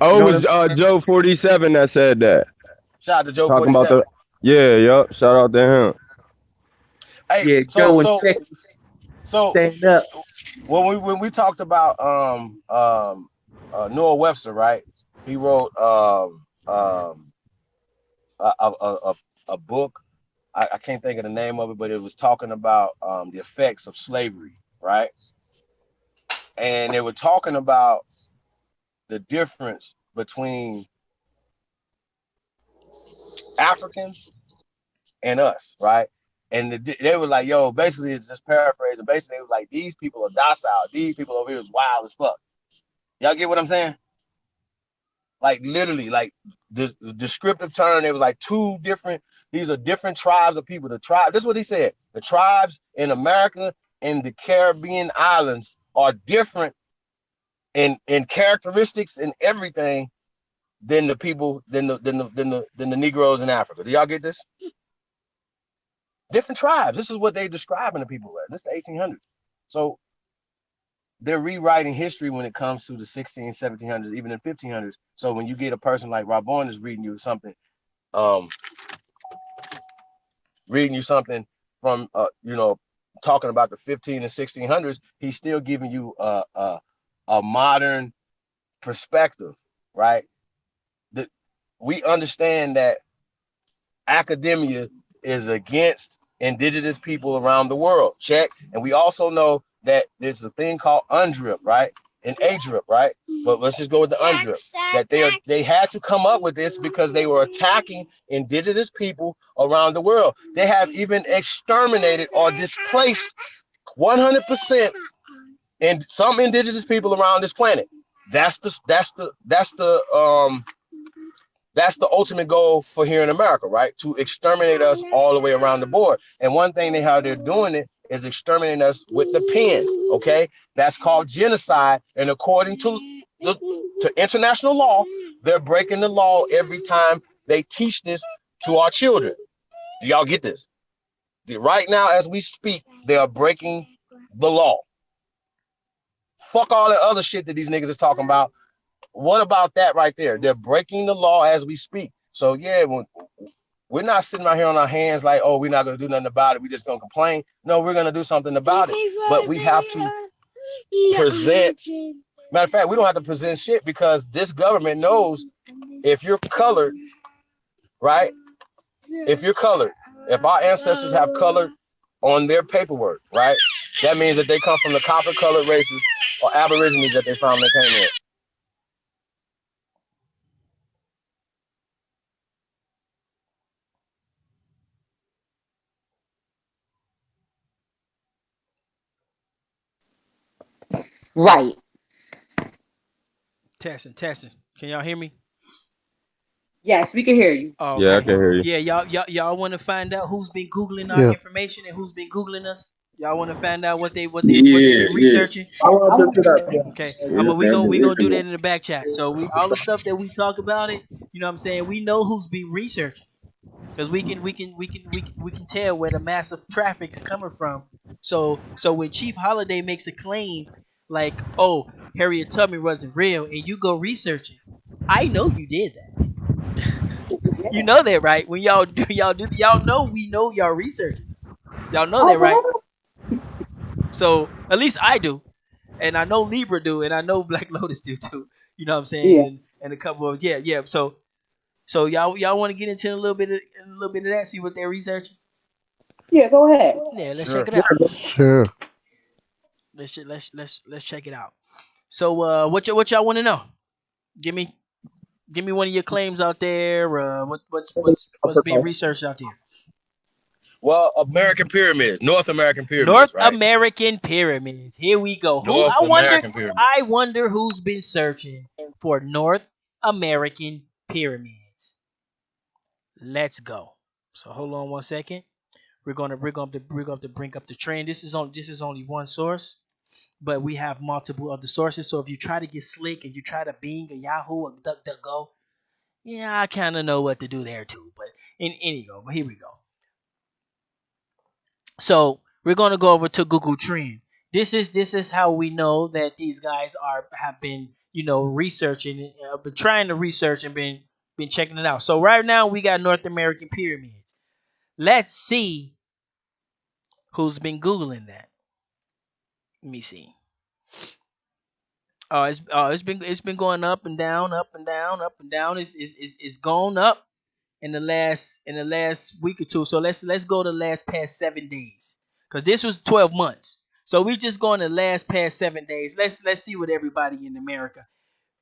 You Oh, it know what I'm was saying? Joe 47 that said that. Shout out to Joe Talking about 47. the yeah, yup. Shout out to him. Hey, Yeah, so Joe in so Texas, so stand up. when we talked about Noah Webster, right? He wrote a book. I can't think of the name of it, but it was talking about the effects of slavery, right? And they were talking about the difference between Africans and us, right? And they were like, yo, basically, it's just paraphrasing. Basically, it was like, these people are docile. These people over here is wild as fuck. Y'all get what I'm saying? Like literally, like the descriptive term, it was like these are different tribes of people. This is what he said. The tribes in America and the Caribbean islands are different in characteristics and everything than the people than the Negroes in Africa. Do y'all get this? Different tribes. This is what they describing the people as. This is the 1800s. So they're rewriting history when it comes to the 1600s, 1700s, even in 1500s. So when you get a person like Rob Bourne is reading you something, um, from talking about the 15 and 1600s, he's still giving you a modern perspective, right? That we understand that academia is against indigenous people around the world. Check. And we also know that there's a thing called UNDRIP, right? And ADRIP, right? But let's just go with the UNDRIP. That they had to come up with this because they were attacking indigenous people around the world. They have even exterminated or displaced 100% in some indigenous people around this planet. That's the ultimate goal for here in America, right? To exterminate us all the way around the board. And one thing how they're doing it is exterminating us with the pen, okay? That's called genocide. And according to international law, they're breaking the law every time they teach this to our children. Do y'all get this? Right now, as we speak, they are breaking the law. Fuck all that other shit that these niggas is talking about. What about that right there? They're breaking the law as we speak. So yeah, we're not sitting right here on our hands like, oh, we're not going to do nothing about it. We're just going to complain. No, we're going to do something about it. But we have to present. Matter of fact, we don't have to present shit because this government knows if you're colored, right? If you're colored, if our ancestors have colored on their paperwork, right? That means that they come from the copper colored races or aborigines that they found they came in. Right. Testing, testing. Can y'all hear me? Yes, we can hear you. Oh, Yeah, I okay. can hear you. Yeah, y'all want to find out who's been googling our Yeah. information and who's been googling us? Y'all want to find out what they've Yeah, been yeah. researching? I want to do that. Okay, We're we family gonna do that intimate. in the back chat. So we all the stuff that we talk about it. You know what I'm saying? We know who's been researching because we can tell where the massive traffic's coming from. So when Chief Holiday makes a claim like, "Oh, Harriet Tubman wasn't real," and you go researching, I know you did that. You know that, right? When y'all know we know y'all researching this. Y'all know that, right? So at least I do, and I know Libra do, and I know Black Lotus do too. You know what I'm saying? Yeah. And a couple of yeah. So y'all want to get into a little bit of that, see what they're researching. Yeah, go ahead. Yeah, let's check Sure. it out. Sure. Let's check it out. So what y'all want to know? Give me one of your claims out there. What's being researched out there? Well, American pyramids, North American North pyramids, right? American pyramids. Here we go. Who North American pyramids. I wonder who's been searching for North American pyramids. Let's go. So hold on one second. We're going to bring up the trend. This is only one source, but we have multiple other sources. So if you try to get slick and you try to Bing or Yahoo or DuckDuckGo, yeah, I kind of know what to do there too. But but here we go. So we're going to go over to Google Trend. This is how we know that these guys have been researching, been trying to research and been checking it out. So right now we got North American pyramids. Let's see Who's been Googling that? Let me see. It's been going up and down, up and down, up and down. It's gone up in the last week or two. So let's go to the last past 7 days. Cause this was 12 months. So we just going to the last past 7 days. Let's see what everybody in America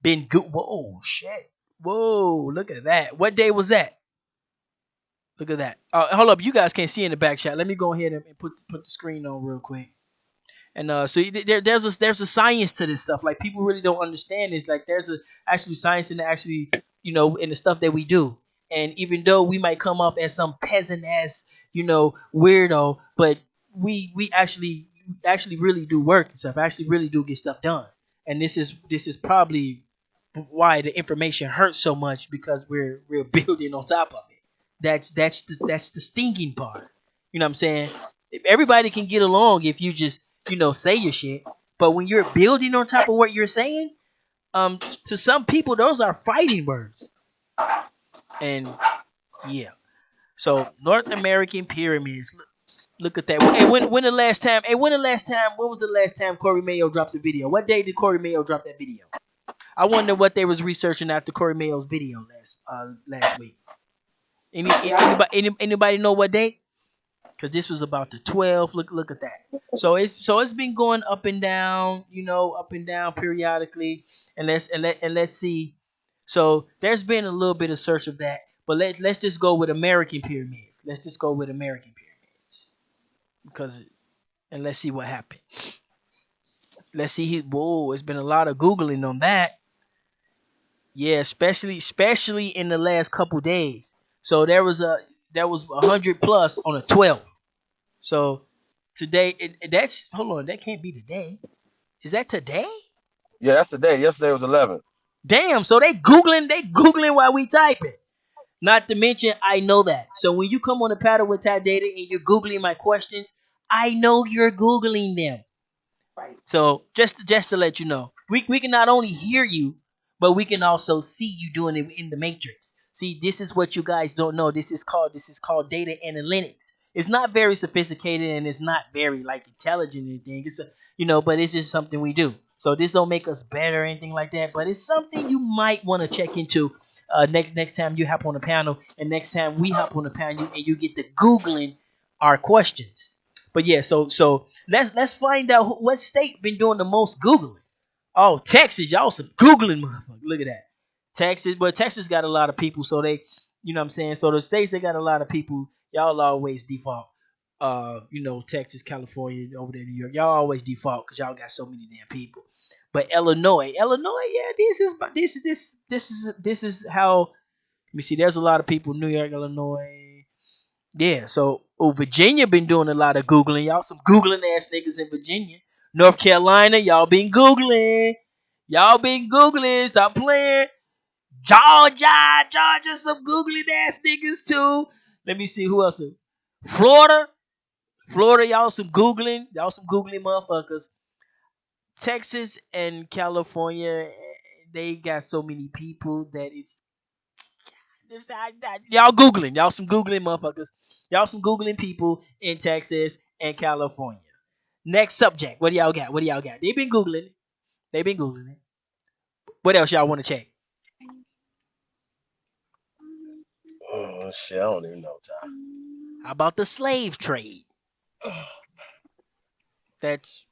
been good. Whoa, shit. Whoa, look at that. What day was that? Look at that. Hold up, you guys can't see in the back shot. Let me go ahead and put the screen on real quick. And so there's a science to this stuff. Like people really don't understand this. Like there's a actually science in in the stuff that we do. And even though we might come up as some peasant ass weirdo, but we actually really do work and stuff. Actually really do get stuff done. And this is probably why the information hurts so much because we're building on top of it. That's the stinking part. You know what I'm saying? If everybody can get along if you just say your shit, but when you're building on top of what you're saying, to some people those are fighting words. And yeah, so North American pyramids. Look at that. Hey, when the last time? Hey, when was the last time Corey Mayo dropped a video? What day did Corey Mayo drop that video? I wonder what they was researching after Corey Mayo's video last week. Anybody know what day? Because this was about the 12th. Look at that. So it's been going up and down, up and down periodically, and let's see. So there's been a little bit of search of that, but let's just go with American pyramids. Let's just go with American pyramids because and let's see what happened. Let's see. Whoa, it's been a lot of googling on that. Yeah, especially in the last couple days. So there was 100 plus on a 12. So today that's hold on, that can't be today. Is that today? Yeah, that's the day. Yesterday was 11th. Damn, so they googling while we typing. Not to mention I know that. So when you come on the paddle with Tad Data and you're googling my questions, I know you're googling them. So just to let you know, we can not only hear you, but we can also see you doing it in the matrix. See, this is what you guys don't know. This is called data analytics. It's not very sophisticated and it's not very like intelligent or anything. But it's just something we do. So this don't make us better or anything like that. But it's something you might want to check into next time you hop on the panel, and next time we hop on the panel, and you get to googling our questions. But yeah, so let's find out what state been doing the most googling. Oh, Texas, y'all some googling motherfucker. Look at that, Texas. But Texas got a lot of people, so they, what I'm saying. So the states that got a lot of people, y'all always default. Texas, California, over there, New York, y'all always default because y'all got so many damn people. But Illinois, yeah, this is how. Let me see. There's a lot of people. New York, Illinois. Yeah, so Virginia been doing a lot of Googling. Y'all some Googling ass niggas in Virginia. North Carolina, y'all been Googling. Y'all been Googling. Stop playing. Georgia, some Googling ass niggas too. Let me see who else. Florida, y'all some Googling. Y'all some Googling motherfuckers. Texas and California, they got so many people that y'all Googling. Y'all some Googling motherfuckers. Y'all some Googling people in Texas and California. Next subject. What do y'all got? They've been Googling. It. What else y'all want to check? Oh shit, I don't even know, Tom. How about the slave trade? That's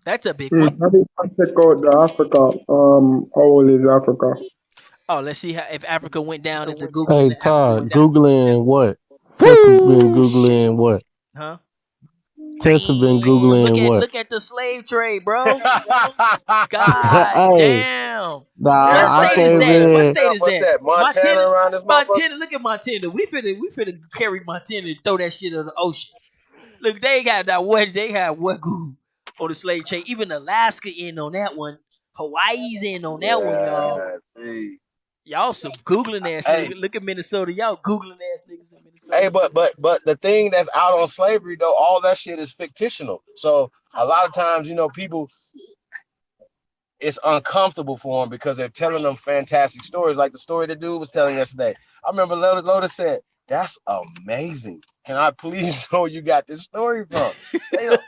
that's a big one. I think I check out the Africa. How old is Africa? Oh, let's see if Africa went down. If the Googling Hey in Africa Todd, went down. Googling what? Tessa's been Woo shit. Googling what? Huh? Tessa been Man, look Googling at what? look at the slave trade, bro. God Hey, damn. What nah, I state Everybody is came Googling that? it. What in. state is What's that? that? Montana Montana. around this motherfucker? Montana. Look at Montana. We finna carry Montana and throw that shit in the ocean. Look, they got that what they have Wagyu on the slave chain. Even Alaska in on that one. Hawaii's in on that one, y'all. Yeah, see. Y'all some googling ass Hey, niggas. Look at Minnesota. Y'all googling ass niggas in hey, Minnesota. but the thing that's out on slavery though, all that shit is fictional. So a lot of times, people, it's uncomfortable for them because they're telling them fantastic stories, like the story the dude was telling yesterday. I remember Loda said, "That's amazing." can I please know where you got this story from? They don't.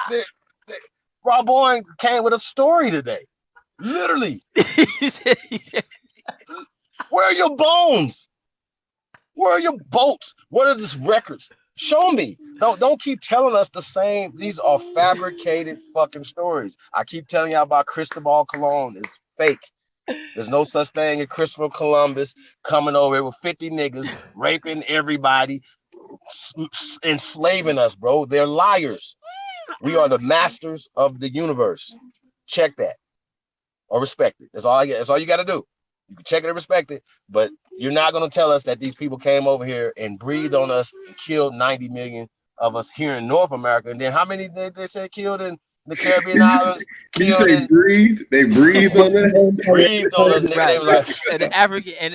They, Rob Bowen came with a story today. Literally. Where are your bones? Where are your bolts? What are these records? Show me. Don't keep telling us the same. These are fabricated fucking stories. I keep telling y'all about Cristobal Colon. It's fake. There's no such thing as Christopher Columbus coming over here with 50 niggas, raping everybody, enslaving us, bro. They're liars. We are the masters of the universe. Check that or respect it. That's all you got to do. You can check it and respect it, but you're not going to tell us that these people came over here and breathed on us and killed 90 million of us here in North America. And then how many did they say killed in the Caribbean islands? Did you say breathed? They breathed on that? Breathed on us, nigga. They was like, and the African and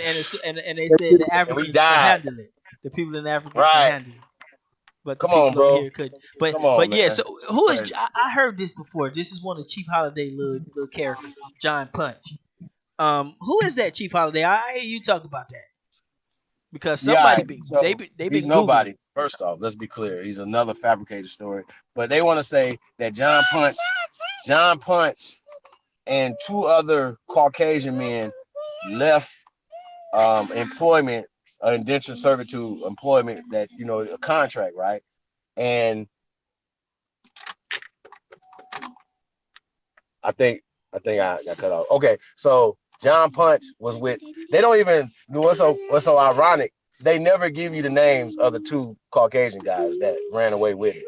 they said the and we Africans can died. handle it. The people in Africa can Right. handle it, but the Come on, people over bro. here couldn't. But Come on, yeah. man. So who is? I heard this before. This is one of Chief Holiday little characters, John Punch. Who is that Chief Holiday? I hear you talk about that because Yeah, somebody so they've he's been googling. nobody. First off, let's be clear. He's another fabricated story. But they want to say that John Punch, and two other Caucasian men left employment, indentured servitude employment that, a contract, right? And I think I got cut off. Okay, so John Punch was with. They don't even. What's so ironic? They never give you the names of the two Caucasian guys that ran away with it.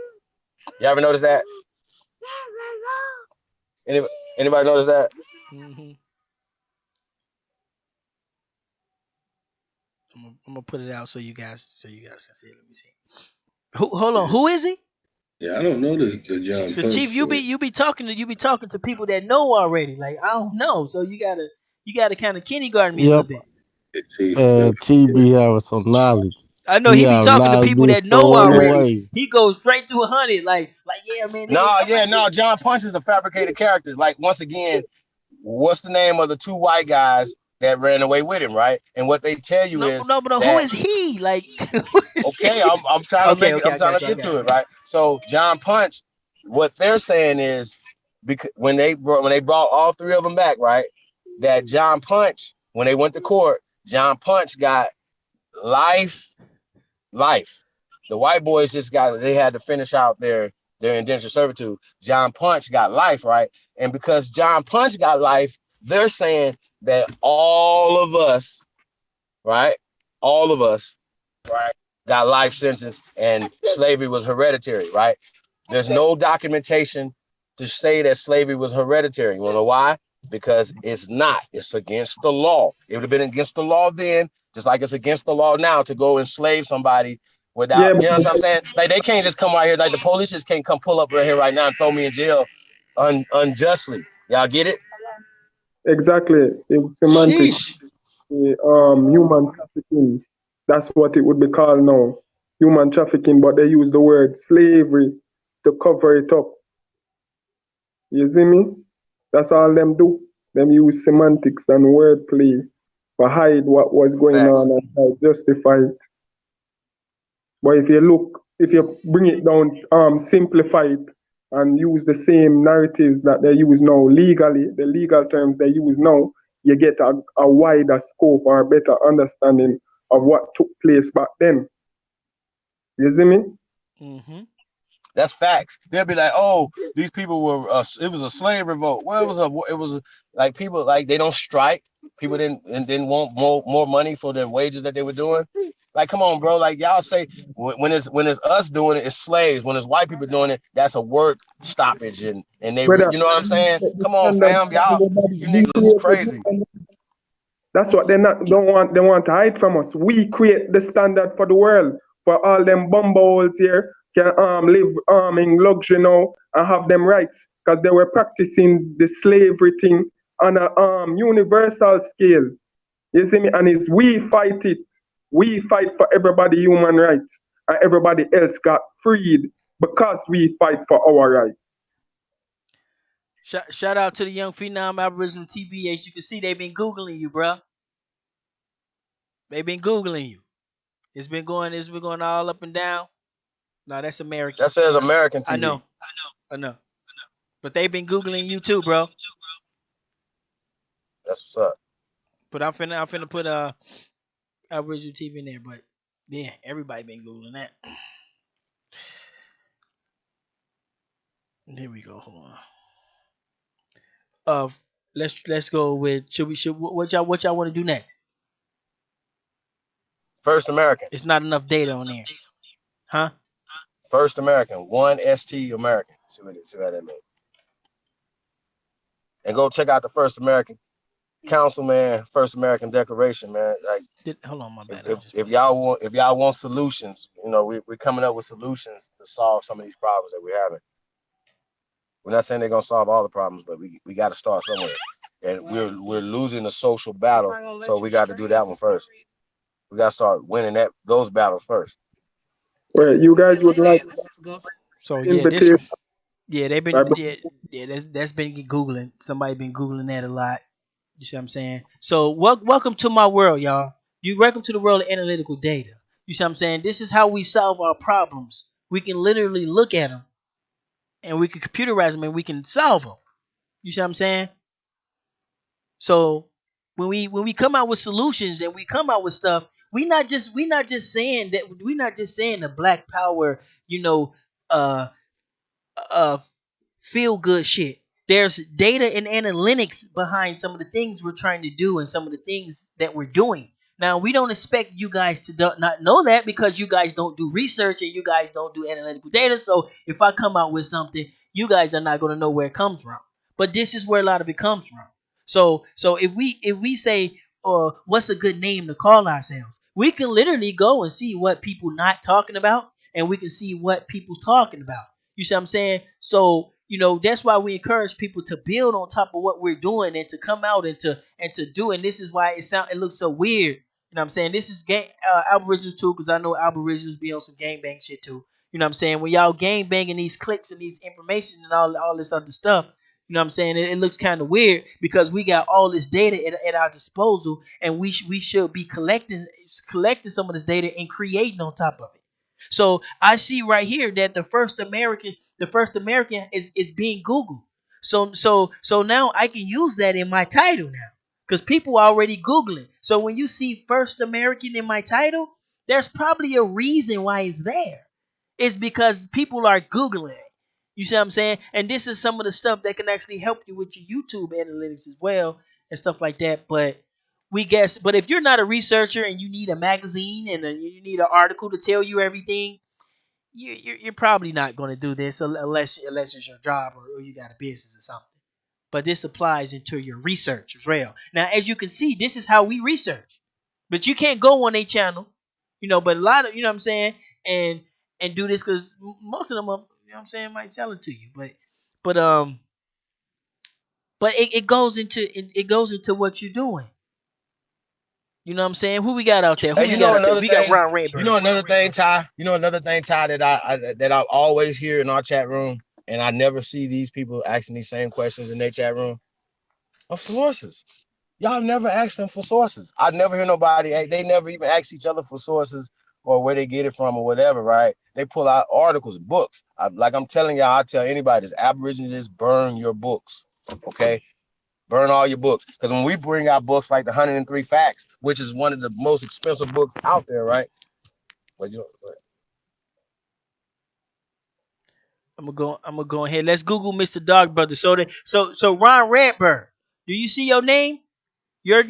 You ever notice that? Anybody notice that? Mm-hmm. I'm gonna put it out so you guys can see it. Let me see. Hold on. Who is he? Yeah, I don't know the John Because Punch Chief, story. you be talking to people that know already. Like I don't know, so you gotta kind of kindergarten me a Yep. little bit. T be having some knowledge. I know He he be have talking to knowledge people been that know stored already. away. He goes straight to 100. Like yeah, man. No. John Punch is a fabricated character. Like, once again, what's the name of the two white guys that ran away with him, right? And what they tell you is But who that, is he? Like, okay, I'm trying to okay, make it. I'm I trying got to you. get to it, right? So John Punch, what they're saying is, because when they brought all three of them back, right? That John Punch, when they went to court, John Punch got life. The white boys they had to finish out their indentured servitude. John Punch got life, right? And because John Punch got life, they're saying that all of us, right? All of us, right, got life sentence, and slavery was hereditary, right? There's no documentation to say that slavery was hereditary. You wanna know why? Because it's not. It's against the law. It would have been against the law then, just like it's against the law now to go enslave somebody Yeah, without, you know what I'm saying? Like, they can't just come right here, like the police just can't come pull up right here right now and throw me in jail unjustly. Y'all get it? exactly. It's semantics. Sheesh. Human trafficking. That's what it would be called now. Human trafficking, but they use the word slavery to cover it up. You see me? That's all them do. Them use semantics and wordplay to hide what was going Facts. on and try to justify it. But if you bring it down, simplify it and use the same narratives that they use now legally, the legal terms they use now, you get a wider scope or a better understanding of what took place back then. You see me? Mm-hmm. That's facts. They'll be like, "Oh, these people were. It was a slave revolt." Well, it was like, people, like, they don't strike. People didn't want more money for their wages that they were doing. Like, come on, bro. Like, y'all say when it's us doing it, it's slaves. When it's white people doing it, that's a work stoppage, and Whether you know what I'm saying? the Come on, standard fam. Y'all, you we niggas is create the crazy. standard. That's what they want to hide from us. We create the standard for the world. For all them bumballs here can live in luxury now and have them rights because they were practicing the slavery thing on a universal scale. You see me? And it's we fight it. We fight for everybody human rights, and everybody else got freed because we fight for our rights. Shout out to the young phenom Aboriginal TV. As you can see, they've been googling you, bruh. They've been googling you. It's been going all up and down. No, that's American. That says American I TV. know. I know. But they've been Googling you too, bro. That's what's up. But I'm finna put Aboriginal TV in there, but yeah, everybody been Googling that. There we go. Hold on. Uh let's go with should what y'all want to do next? First American. It's not enough data on there. Huh? First American. 1ST American. See what that means. And go check out the First American Council, man. First American Declaration, man. Like, Hold on, my bad. if y'all want solutions, we're coming up with solutions to solve some of these problems that we're having. We're not saying they're gonna solve all the problems, but we got to start somewhere. And we're losing the social battle, so we got to do that one first. We got to start winning those battles first. Well, you guys would like So yeah, this invitation. was they've been that's been Googling. Somebody been Googling that a lot. You see what I'm saying? So welcome to my world, y'all. You welcome to the world of analytical data. You see what I'm saying? This is how we solve our problems. We can literally look at them and we can computerize them and we can solve them. You see what I'm saying? So when we come out with solutions and we come out with stuff, we not just saying the black power, you know, uh uh feel good shit. There's data and analytics behind some of the things we're trying to do and some of the things that we're doing. Now, we don't expect you guys to not know that because you guys don't do research and you guys don't do analytical data. So if I come out with something, you guys are not going to know where it comes from. But this is where a lot of it comes from. So if we say, what's a good name to call ourselves, we can literally go and see what people not talking about, and we can see what people's talking about. You see what I'm saying? So, that's why we encourage people to build on top of what we're doing and to come out and to do. And this is why it looks so weird. You know what I'm saying? This is Aboriginals too, because I know Aboriginals be on some gang bang shit too. You know what I'm saying? When y'all gang banging these clicks and these information and all this other stuff, you know what I'm saying? It looks kind of weird because we got all this data at our disposal, and we should be collecting some of this data and creating on top of it. So I see right here that the first American is being Googled. So now I can use that in my title now because people are already Googling. So when you see first American in my title, there's probably a reason why it's there. It's because people are Googling it. You see what I'm saying? And this is some of the stuff that can actually help you with your YouTube analytics as well and stuff like that. But if you're not a researcher and you need a magazine and you need an article to tell you everything, you're probably not going to do this unless it's your job or you got a business or something. But this applies into your research as well. Now, as you can see, this is how we research. But you can't go on a channel, but a lot of, you know what I'm saying, and do this because most of them, you know what I'm saying, might sell it to you. But it goes into what you're doing. You know what I'm saying? Who we got out there? Who Hey, we got out there? We got Ron you Redburn. know another thing, Ty. You know another thing, Ty, that I always hear in our chat room, and I never see these people asking these same questions in their chat room of sources. Y'all never ask them for sources. I never hear nobody. They never even ask each other for sources or where they get it from or whatever. Right? They pull out articles, books. Like I'm telling y'all, I tell anybody, this Aborigines, just burn your books. Okay. Burn all your books. Because when we bring out books like the 103 Facts, which is one of the most expensive books out there, right? I'm gonna go ahead. Let's Google Mr. Dog Brother. So Ron Redburn. Do you see your name? Your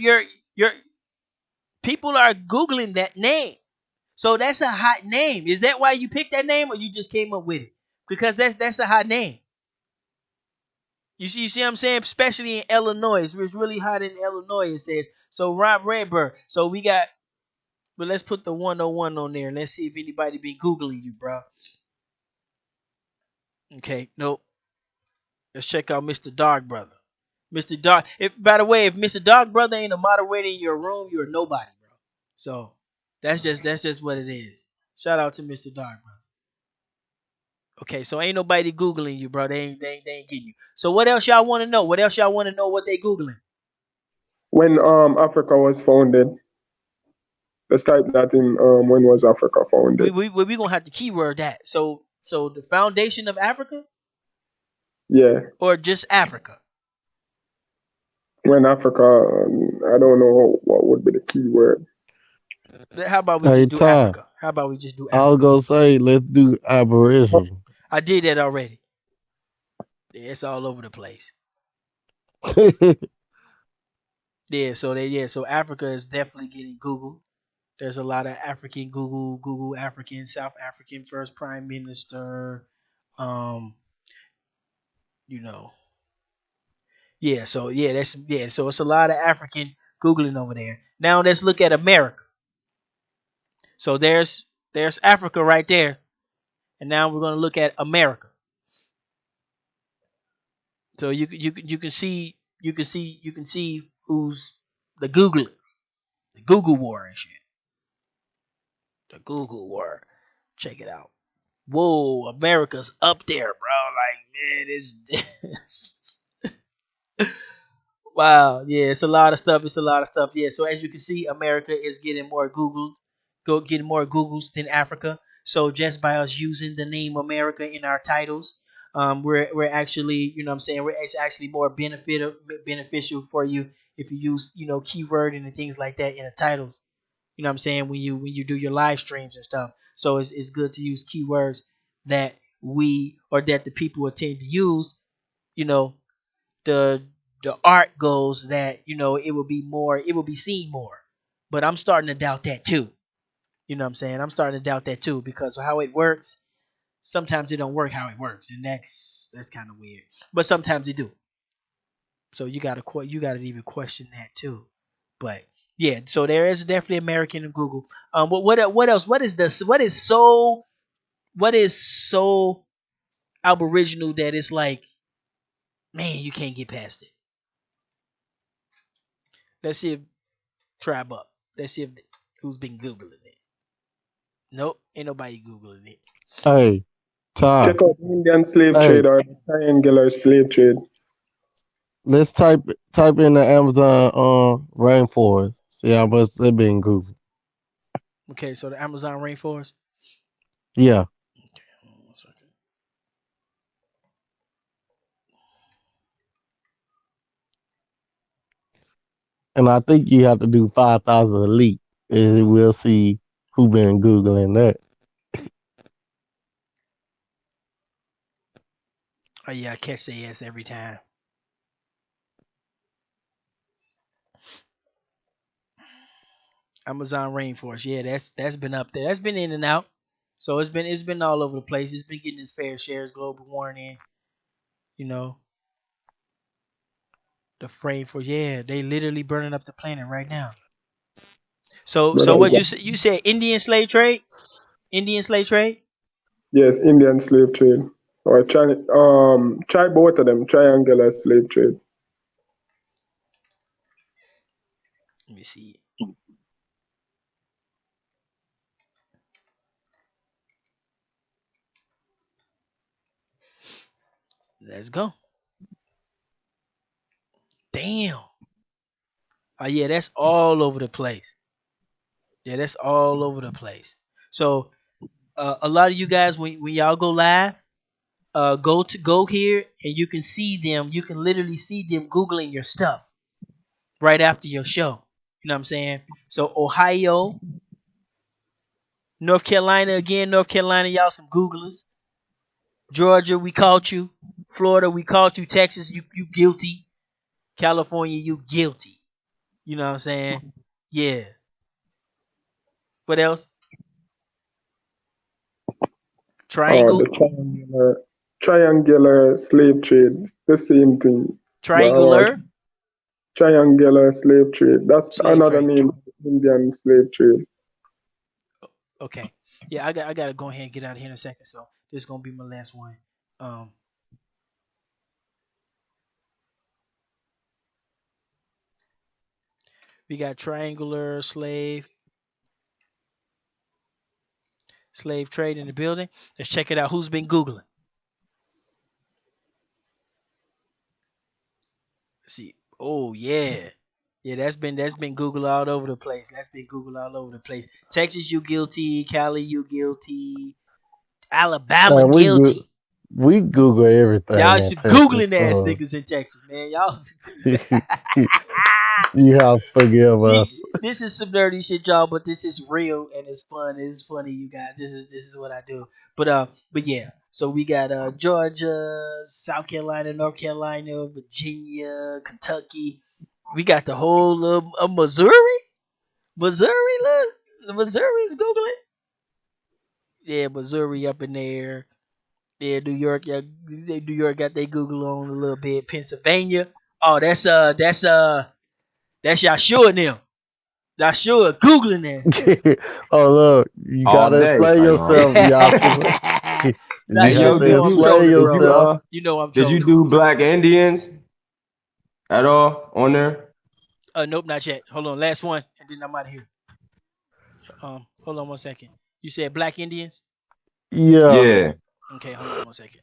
people are Googling that name. So that's a hot name. Is that why you picked that name, or you just came up with it? Because that's a hot name. You see what I'm saying? Especially in Illinois. It's really hot in Illinois, it says. So Ron Redburn. So we got, but let's put the 101 on there. Let's see if anybody been Googling you, bro. Okay, nope. Let's check out Mr. Dog Brother. Mr. Dog. By the way, if Mr. Dog Brother ain't a moderator in your room, you're nobody, bro. So that's just what it is. Shout out to Mr. Dog Brother. Okay, so ain't nobody Googling you, bro. They ain't getting you. So what else y'all want to know? What else y'all want to know what they Googling? When Africa was founded. Let's type that in. When was Africa We founded? we gonna have to keyword that. So the foundation of Africa Yeah, or just Africa? when Africa. I don't know what would be the key word. How about we Hey, just do Ty, Africa? How about we just do I was Africa? gonna say let's do Aboriginal. I did that already. Yeah, it's all over the place. So Africa is definitely getting Google. There's a lot of African Google African, South African first prime minister. Um, you know. So it's a lot of African Googling over there. Now let's look at America. So there's Africa right there. And now we're gonna look at America. So you can see who's the Google war and shit. The Google war. Check it out. Whoa, America's up there, bro. Like, man, it's wow. Yeah, it's a lot of stuff. It's a lot of stuff. Yeah. So as you can see, America is getting more getting more Googles than Africa. So just by us using the name America in our titles, we're actually, you know what I'm saying, it's actually more beneficial for you if you use, keyword and things like that in a title. You know what I'm saying, when you do your live streams and stuff. So it's good to use keywords that that the people tend to use. You know, the the art goes that, it will be seen more. But I'm starting to doubt that too. You know what I'm saying? I'm starting to doubt that too because how it works, sometimes it don't work how it works, and that's kind of weird. But sometimes it do. So you gotta even question that too. But yeah, so there is definitely American in Google. What else? What is so aboriginal that it's like, man, you can't get past it. Let's see if Tribe up. Let's see if who's been googling it. Nope, ain't nobody googling it. Hey, Ty. Check out the Indian slave Hey, trade or the triangular slave trade. let's type in the Amazon rainforest. See how much they been Google. Okay, so the Amazon rainforest. Yeah, Okay, hold on 1 second. and I think you have to do 5,000 elite, and we'll see who been googling that. Oh yeah, I catch their ass every time. Amazon rainforest. Yeah, that's been up there. That's been in and out. So it's been all over the place. It's been getting its fair shares. Global warming. You know the rainforest. Yeah, they literally burning up the planet right now. So Brother, what you said? Indian slave trade. Indian slave trade. yes, Indian slave trade. Or try both of them, triangular slave trade. Let me see. Let's go. Damn. Oh yeah, that's all over the place. Yeah, that's all over the place. So a lot of you guys, when y'all go live, go here and you can see them. You can literally see them googling your stuff right after your show. You know what I'm saying? So Ohio, North Carolina again, North Carolina, y'all some Googlers. Georgia, we caught you. Florida, we caught you. Texas, you guilty. California, you guilty. You know what I'm saying? Yeah. What else? The Triangle, triangular slave trade, the same thing. But triangular triangular slave trade. That's slave another trade. name for Indian slave trade. Okay. Yeah, I gotta go ahead and get out of here in a second. So this is gonna be my last one. Um, we got triangular slave trade in the building. Let's check it out. Who's been googling? Let's see. Oh yeah, Yeah, that's been Google all over the place. That's been Google all over the place. Texas, you guilty. Cali, you guilty. Alabama, Man, guilty. we Google everything Y'all in should Texas, Googling ass so niggas in Texas, man. Y'all. you have to forgive us. See, this is some dirty shit, y'all, but this is real and it's fun. It's funny, you guys. This is what I do. But yeah. So we got Georgia, South Carolina, North Carolina, Virginia, Kentucky. We got the whole of Missouri. Missouri, look, Missouri is googling. Yeah, Missouri up in there. Yeah, New York. Yeah, New York got their Google on a little bit. Pennsylvania. Oh, that's Yahshua now. Yahshua googling that nigga. Oh look, you all gotta day. explain Like, yourself, Yashua. hey, You have yo, Yahshua, you to know I'm explain trolling, did bro. you yourself. You know I'm did you trolling. do Black Indians at all on there? Nope, not yet. Hold on, last one, and then I'm out of here. Hold on 1 second. You said Black Indians? Yeah. Yeah. Okay, hold on 1 second.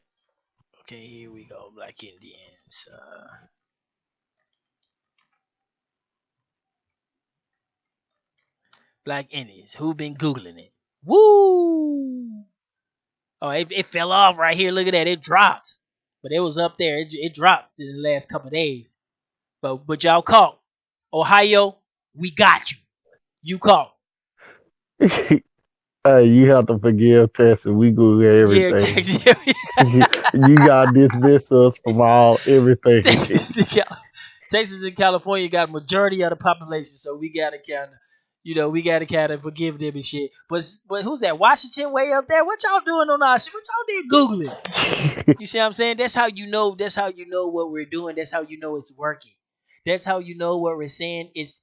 Okay, here we go. Black Indians. Black Indians. Who been googling it? Woo! Oh, it fell off right here. Look at that. It dropped, but it was up there. It dropped in the last couple of days. But y'all caught. Ohio, we got you. You caught. You have to forgive Texas. We Google Yeah, everything. Texas, You gotta dismiss us from all everything. Texas, and Texas and California got majority of the population, so we gotta kind of, we gotta kind of forgive them and shit. But who's that? Washington way up there? What y'all doing on our shit? What y'all did googling? You see what I'm saying? That's how you know. That's how you know what we're doing. That's how you know it's working. That's how you know what we're saying it's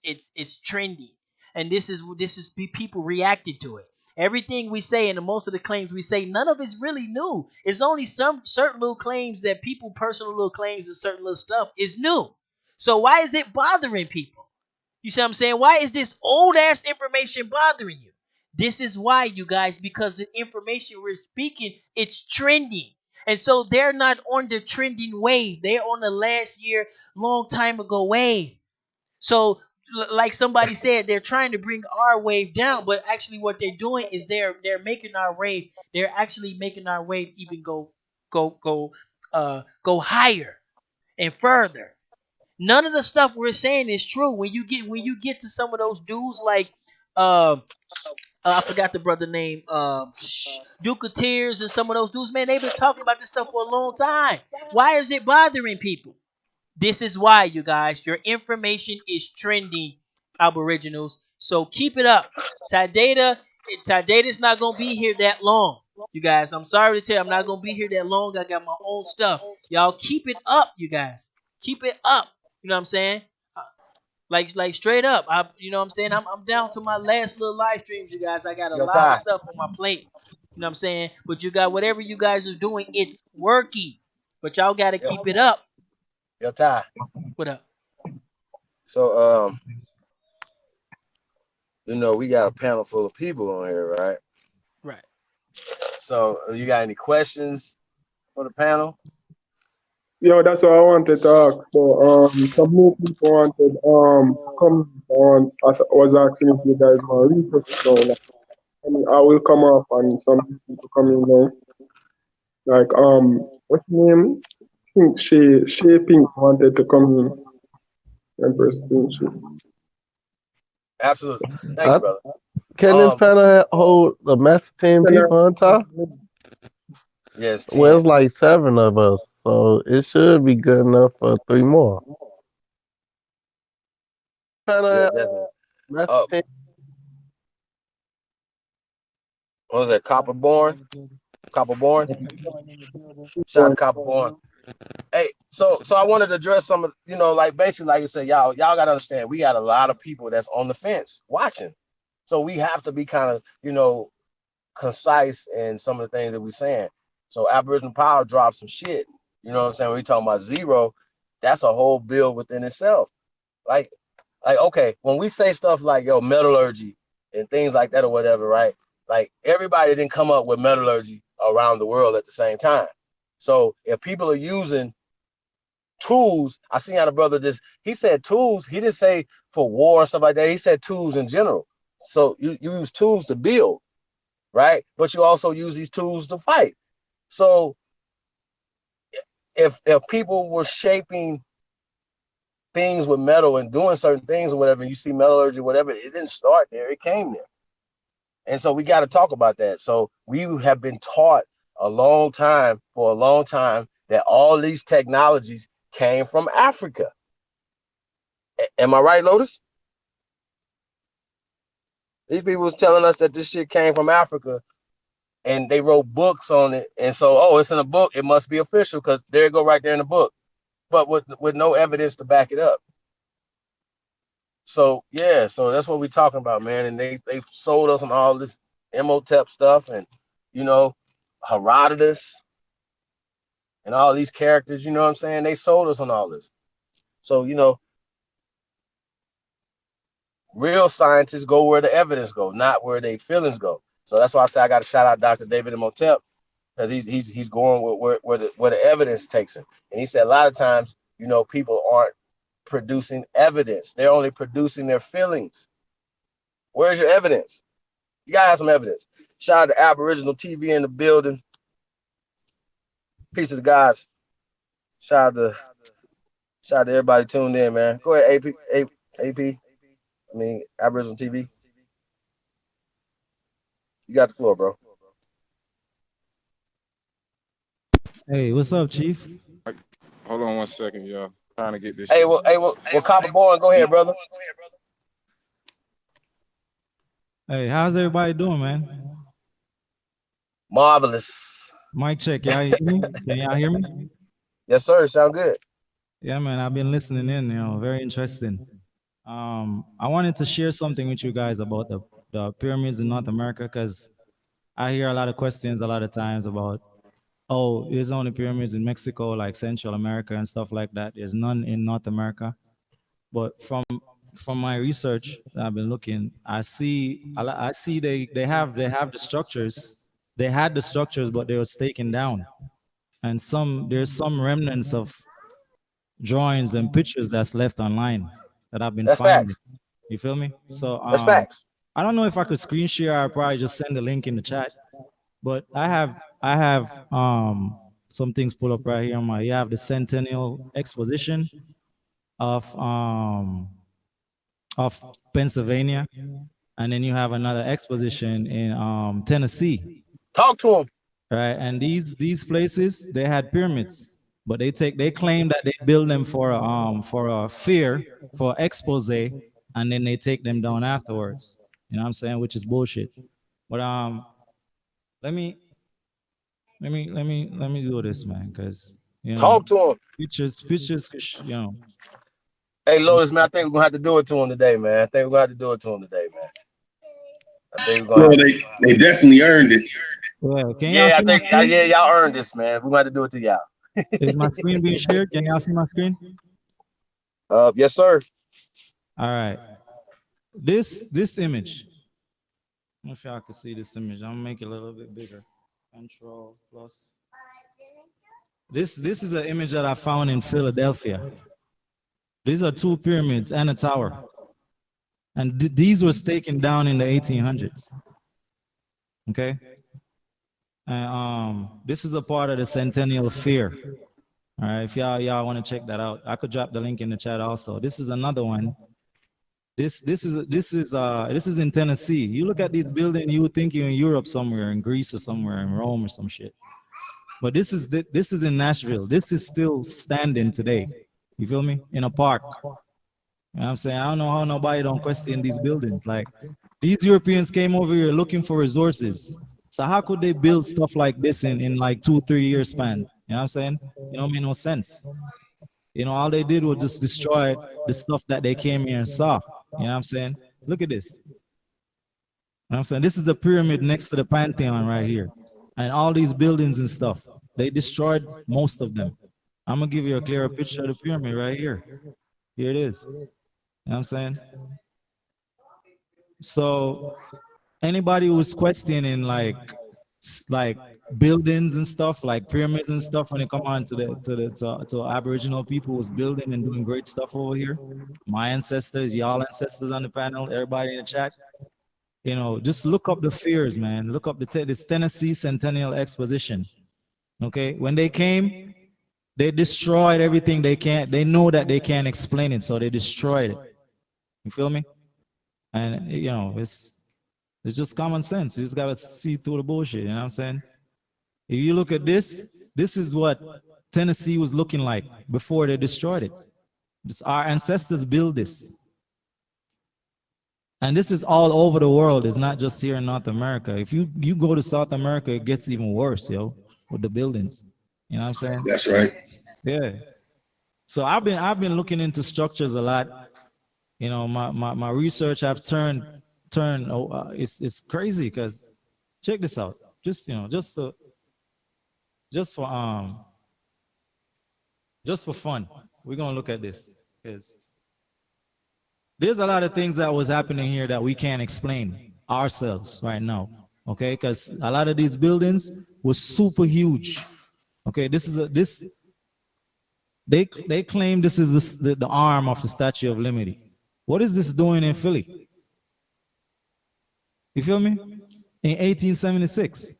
trendy. And this is people reacting to it. Everything we say and most of the claims we say, none of it's really new. It's only some certain little claims that people personal little claims and certain little stuff is new. So why is it bothering people? You see what I'm saying? Why is this old ass information bothering you? This is why, you guys, because the information we're speaking, it's trending. And so they're not on the trending wave. They're on the last year, long time ago wave. So, like somebody said, they're trying to bring our wave down, but actually, what they're doing is they're making our wave. They're actually making our wave even go higher and further. None of the stuff we're saying is true. When you get to some of those dudes like um I forgot the brother name Duke Tears and some of those dudes, man, they've been talking about this stuff for a long time. Why is it bothering people? This is why, you guys. Your information is trending, Aboriginals. So keep it up. Tadata's not gonna be here that long. You guys, I'm sorry to tell you, I'm not gonna be here that long. I got my own stuff. Y'all keep it up, you guys. Keep it up. You know what I'm saying? Like straight up. You know what I'm saying? I'm down to my last little live streams, you guys. I got a Yo, lot of Ty. stuff on my plate. You know what I'm saying? But you got whatever you guys are doing, it's working. But y'all gotta Yo, keep it up. yo, Ty. What up? So, we got a panel full of people on here, right? Right. So, you got any questions for the panel? Yo, that's what I wanted to ask. So, some new people wanted to come on. I was asking if you guys want research now. Like, I mean, I will come up and some people come in now. Like, what's her name? I think she Pink wanted to come in. Empress Pink. Absolutely. Thank you, Uh, brother. can this panel hold the master 10 people on top? Yeah, it's Well, 10. it's like 7 of us, so it should be good enough for 3 more. Yeah, definitely. Master 10. What was that? Copperborn? Copperborn? Shout out to Copperborn. Hey, so I wanted to address some of, like basically, like you said, y'all got to understand, we got a lot of people that's on the fence watching. So we have to be kind of, concise in some of the things that we're saying. So Aboriginal Power dropped some shit. You know what I'm saying? When we talking about zero, that's a whole bill within itself. Like, okay, when we say stuff like, metallurgy and things like that or whatever, right? Like, everybody didn't come up with metallurgy around the world at the same time. So if people are using tools. I seen how the brother just, he said tools. He didn't say for war and stuff like that. He said tools in general. So you use tools to build, right? But you also use these tools to fight. So if people were shaping things with metal and doing certain things or whatever, and you see metallurgy or whatever, it didn't start there, it came there. And so we got to talk about that. So we have been taught for a long time, that all these technologies came from Africa. Am I right, Lotus? These people was telling us that this shit came from Africa, and they wrote books on it. And so, oh, it's in a book, it must be official, because there it go right there in the book, but with no evidence to back it up. So yeah, so that's what we're talking about, man. And they sold us on all this Imhotep stuff, and Herodotus and all these characters, you know what I'm saying? They sold us on all this. So, real scientists go where the evidence go, not where their feelings go. So that's why I say I got to shout out Dr. David Imhotep, because he's going where the evidence takes him. And he said a lot of times, people aren't producing evidence. They're only producing their feelings. Where's your evidence? You gotta have some evidence. Shout out to Aboriginal TV in the building. Peace to the guys. Shout out to everybody tuned in, man. Go ahead, AP. I mean, Aboriginal TV. You got the floor, bro. Hey, what's up, Chief? Hold on 1 second, y'all. Trying to get this. Hey, Copper Born, go ahead, brother. Hey, how's everybody doing, man? Marvelous. Mic check. Y'all hear me? Can y'all hear me? Yes, sir. Sound good. Yeah, man. I've been listening in. Very interesting. I wanted to share something with you guys about the pyramids in North America, because I hear a lot of questions a lot of times about, oh, there's only pyramids in Mexico, like Central America and stuff like that. There's none in North America. But from my research that I've been looking, I see they have the structures. They had the structures, but they was taken down. And there's some remnants of drawings and pictures that's left online that I've been finding. Facts. You feel me? So that's facts. I don't know if I could screen share. I'll probably just send the link in the chat. But I have some things pulled up right here on you have the Centennial Exposition of Pennsylvania, and then you have another exposition in Tennessee. Talk to them. Right, and these places, they had pyramids, but they claim that they build them for a fear, for expose, and then they take them down afterwards. You know what I'm saying? Which is bullshit. But let me do this, man, because talk to him. Pictures, Hey, Lotus, man, I think we're gonna have to do it to him today, man. I think we're gonna have to do it to him today, man. I think we're gonna they definitely earned it. Well, y'all earned this, man. We're gonna have to do it to y'all. Is my screen being shared? Can y'all see my screen? Yes, sir. All right. This image. I don't know if y'all can see this image. I'm gonna make it a little bit bigger. Control plus. This is an image that I found in Philadelphia. These are two pyramids and a tower. And these were taken down in the 1800s. Okay? And this is a part of the Centennial Fair. All right, if y'all want to check that out, I could drop the link in the chat also. This is another one. This is in Tennessee. You look at this building, you would think you're in Europe somewhere, in Greece or somewhere, in Rome or some shit. But this is in Nashville. This is still standing today. You feel me? In a park. You know what I'm saying? I don't know how nobody don't question these buildings. Like, these Europeans came over here looking for resources. So how could they build stuff like this in like 2-3 year span? You know what I'm saying? It don't make no sense. All they did was just destroy the stuff that they came here and saw. You know what I'm saying? Look at this. You know what I'm saying? This is the pyramid next to the Pantheon right here. And all these buildings and stuff, they destroyed most of them. I'm gonna give you a clearer picture of the pyramid right here. Here it is. You know what I'm saying? So anybody who's questioning like buildings and stuff, like pyramids and stuff, when it come on to Aboriginal people was building and doing great stuff over here. My ancestors, y'all ancestors on the panel, everybody in the chat. You know, just look up the fears, man. Look up this Tennessee Centennial Exposition. Okay, when they came, they destroyed everything they can't. They know that they can't explain it, so they destroyed it. You feel me? And you know, it's just common sense. You just gotta see through the bullshit. You know what I'm saying? If you look at this, this is what Tennessee was looking like before they destroyed it. Our ancestors built this. And this is all over the world. It's not just here in North America. If you go to South America, it gets even worse, yo, with the buildings. You know what I'm saying? That's right. Yeah. So I've been looking into structures a lot. You know, my research have turned. It's crazy because check this out. Just for fun, we're gonna look at this because there's a lot of things that was happening here that we can't explain ourselves right now. Okay, because a lot of these buildings were super huge. Okay, they claim this is the arm of the Statue of Liberty. What is this doing in Philly? You feel me? In 1876.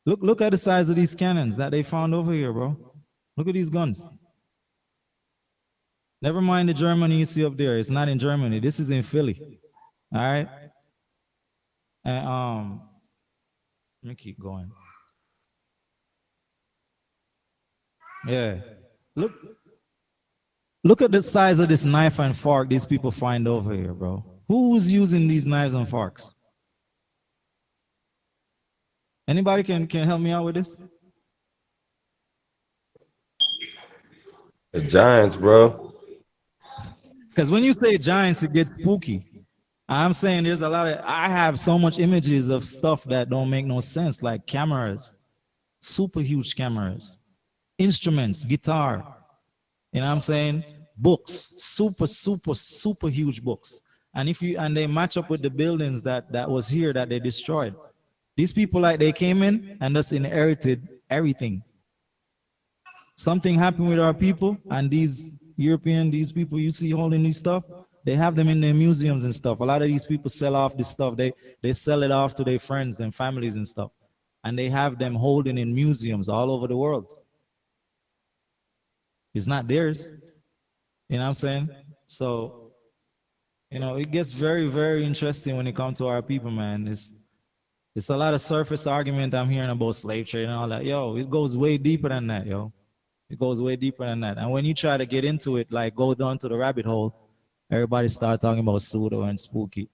Look at the size of these cannons that they found over here, bro. Look at these guns. Never mind the Germany you see up there. It's not in Germany. This is in Philly. All right. And let me keep going. Yeah. Look at the size of this knife and fork these people find over here, bro. Who's using these knives and forks? Anybody can help me out with this? The Giants, bro. Because when you say giants, it gets spooky. I'm saying there's a lot of, I have so much images of stuff that don't make no sense, like cameras, super huge cameras, instruments, guitar, you know what I'm saying? Books, super huge books. And they match up with the buildings that was here that they destroyed. These people, like, they came in and just inherited everything. Something happened with our people, and these people you see holding these stuff, they have them in their museums and stuff. A lot of these people sell off this stuff. They sell it off to their friends and families and stuff. And they have them holding in museums all over the world. It's not theirs. You know what I'm saying? So, you know, it gets very, very interesting when it comes to our people, man. It's a lot of surface argument I'm hearing about slave trade and all that. Yo, it goes way deeper than that, yo. It goes way deeper than that. And when you try to get into it, like go down to the rabbit hole, everybody start talking about pseudo and spooky.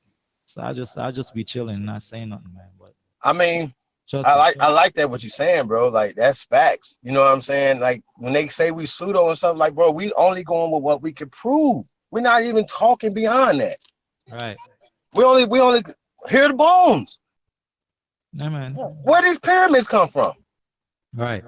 So I just be chilling, not saying nothing, man. But I mean, I like that what you're saying, bro. Like, that's facts. You know what I'm saying? Like, when they say we pseudo and stuff, like, bro, we only going with what we can prove. We're not even talking beyond that. Right. We only hear the bones. Yeah, man. Where these pyramids come from? Right.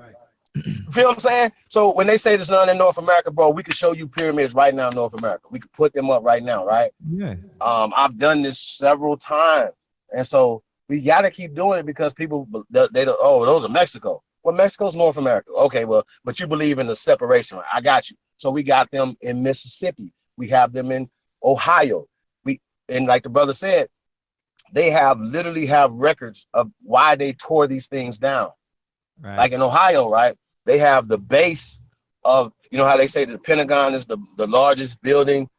You feel what I'm saying? So when they say there's none in North America, bro, we can show you pyramids right now in North America. We can put them up right now, right? Yeah. I've done this several times, and so we got to keep doing it because people they don't. Oh, those are Mexico. Well, Mexico's North America. Okay, well, but you believe in the separation, right? I got you. So we got them in Mississippi. We have them in Ohio. And like the brother said, they literally have records of why they tore these things down. Right. Like in Ohio, right? They have the base of, you know how they say the Pentagon is the largest building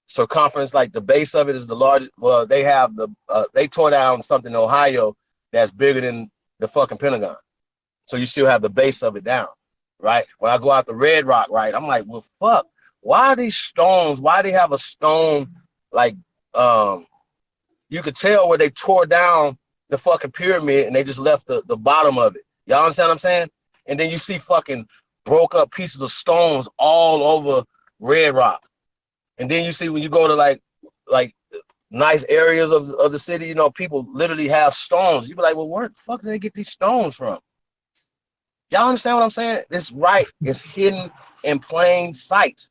circumference, like the base of it is the largest. Well, they have they tore down something in Ohio that's bigger than the fucking Pentagon. So you still have the base of it down, right? When I go out the Red Rock, right, I'm like, well, fuck, why are these stones? Why they have a stone like you could tell where they tore down the fucking pyramid and they just left the bottom of it. Y'all understand what I'm saying? And then you see fucking broke up pieces of stones all over Red Rock. And then you see when you go to like nice areas of the city, you know, people literally have stones. You be like, well, where the fuck did they get these stones from? Y'all understand what I'm saying? It's right. It's hidden in plain sight.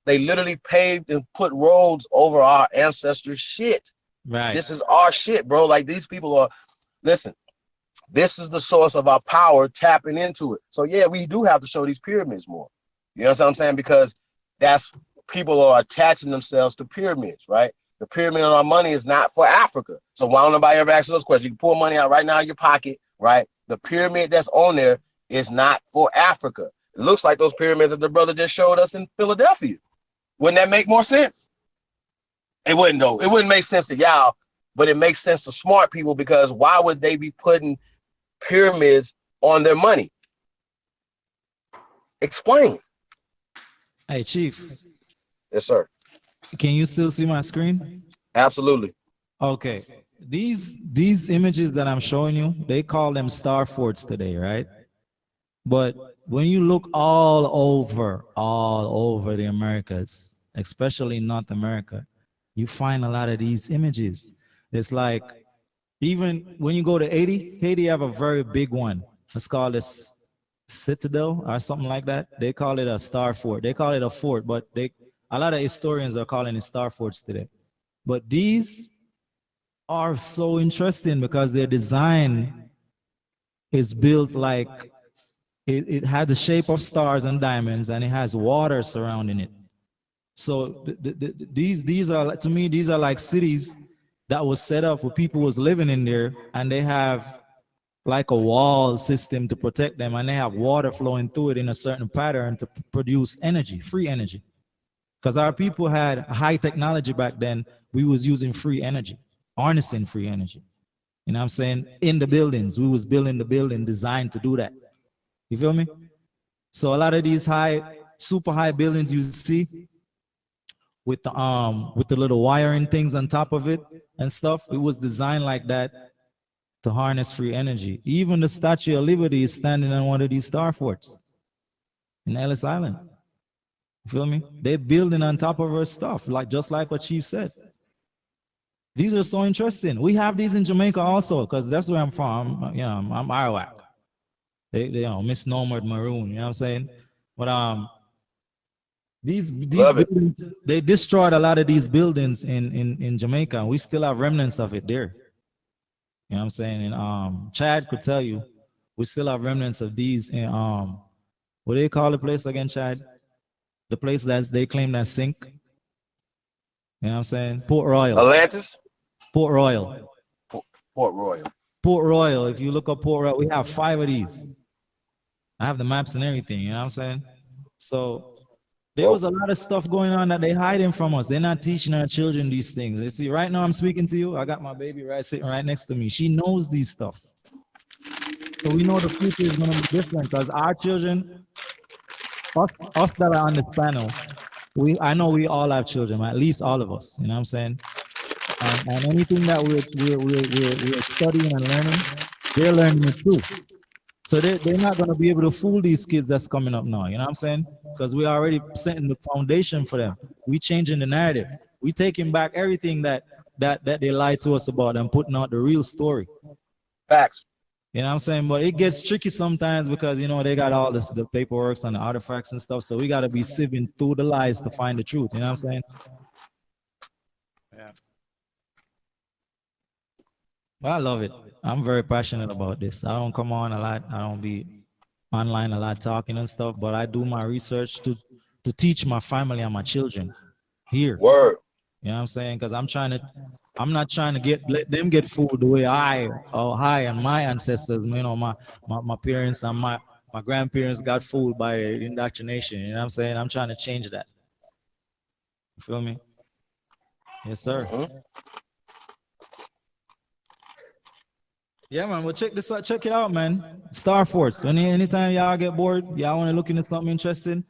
They literally paved and put roads over our ancestors' shit. Right. This is our shit, bro. Like, these people are, listen, This is the source of our power, tapping into it. So yeah, we do have to show these pyramids more. You know what I'm saying? Because that's people are attaching themselves to pyramids, right? The pyramid on our money is not for Africa. So why don't nobody ever ask those questions? You can pull money out right now in your pocket, right? The pyramid that's on there is not for Africa. It looks like those pyramids that the brother just showed us in Philadelphia. Wouldn't that make more sense? It wouldn't though. It wouldn't make sense to y'all, but it makes sense to smart people, because why would they be putting pyramids on their money? Explain. Hey, Chief. Yes, sir. Can you still see my screen? Absolutely. Okay. These images that I'm showing you, they call them star forts today, right? But when you look all over the Americas, especially North America, you find a lot of these images. It's like, even when you go to Haiti have a very big one. It's called a citadel or something like that. They call it a star fort. They call it a fort, but a lot of historians are calling it star forts today. But these are so interesting because their design is built like it had the shape of stars and diamonds, and it has water surrounding it. So these are, to me, these are like cities that was set up where people was living in there, and they have like a wall system to protect them, and they have water flowing through it in a certain pattern to produce energy, free energy. Because our people had high technology back then, we was using free energy, harnessing free energy. You know what I'm saying? In the buildings, we was building the building designed to do that. You feel me? So a lot of these super high buildings you see with the little wiring things on top of it and stuff, it was designed like that to harness free energy. Even the Statue of Liberty is standing on one of these star forts in Ellis Island. You feel me? They're building on top of our stuff, like just like what Chief said. These are so interesting. We have these in Jamaica also, because that's where I'm from. I'm Arawak. They misnomered maroon. You know what I'm saying? But these buildings, they destroyed a lot of these buildings in Jamaica. We still have remnants of it there. You know what I'm saying? And Chad could tell you, we still have remnants of these in what do they call the place again, Chad? The place that they claim that sink. You know what I'm saying? Port Royal. Atlantis? Port Royal. Port Royal. Port Royal. If you look up Port Royal, we have 5 of these. I have the maps and everything, you know what I'm saying? So there was a lot of stuff going on that they hiding from us. They're not teaching our children these things. You see, right now I'm speaking to you. I got my baby sitting right next to me. She knows these stuff. So we know the future is going to be different, because our children, us that are on this panel, I know we all have children, at least all of us, you know what I'm saying? And anything that we're studying and learning, they're learning it too. So they're not going to be able to fool these kids that's coming up now, you know what I'm saying? Because we already setting the foundation for them. We changing the narrative. We taking back everything that they lied to us about and putting out the real story. Facts. You know what I'm saying? But it gets tricky sometimes because, they got all the paperwork and the artifacts and stuff. So we got to be sieving through the lies to find the truth. You know what I'm saying? Yeah. But I love it. I'm very passionate about this. I don't come on a lot. I don't be online a lot talking and stuff, but I do my research to teach my family and my children here. Word. You know what I'm saying? Because I'm not trying to let them get fooled the way I and my ancestors, my parents and my grandparents got fooled by indoctrination. You know what I'm saying? I'm trying to change that. You feel me? Yes, sir. Mm-hmm. Yeah, man. Well, check this out. Check it out, man. Star Forts. Anytime y'all get bored, y'all want to look into something interesting,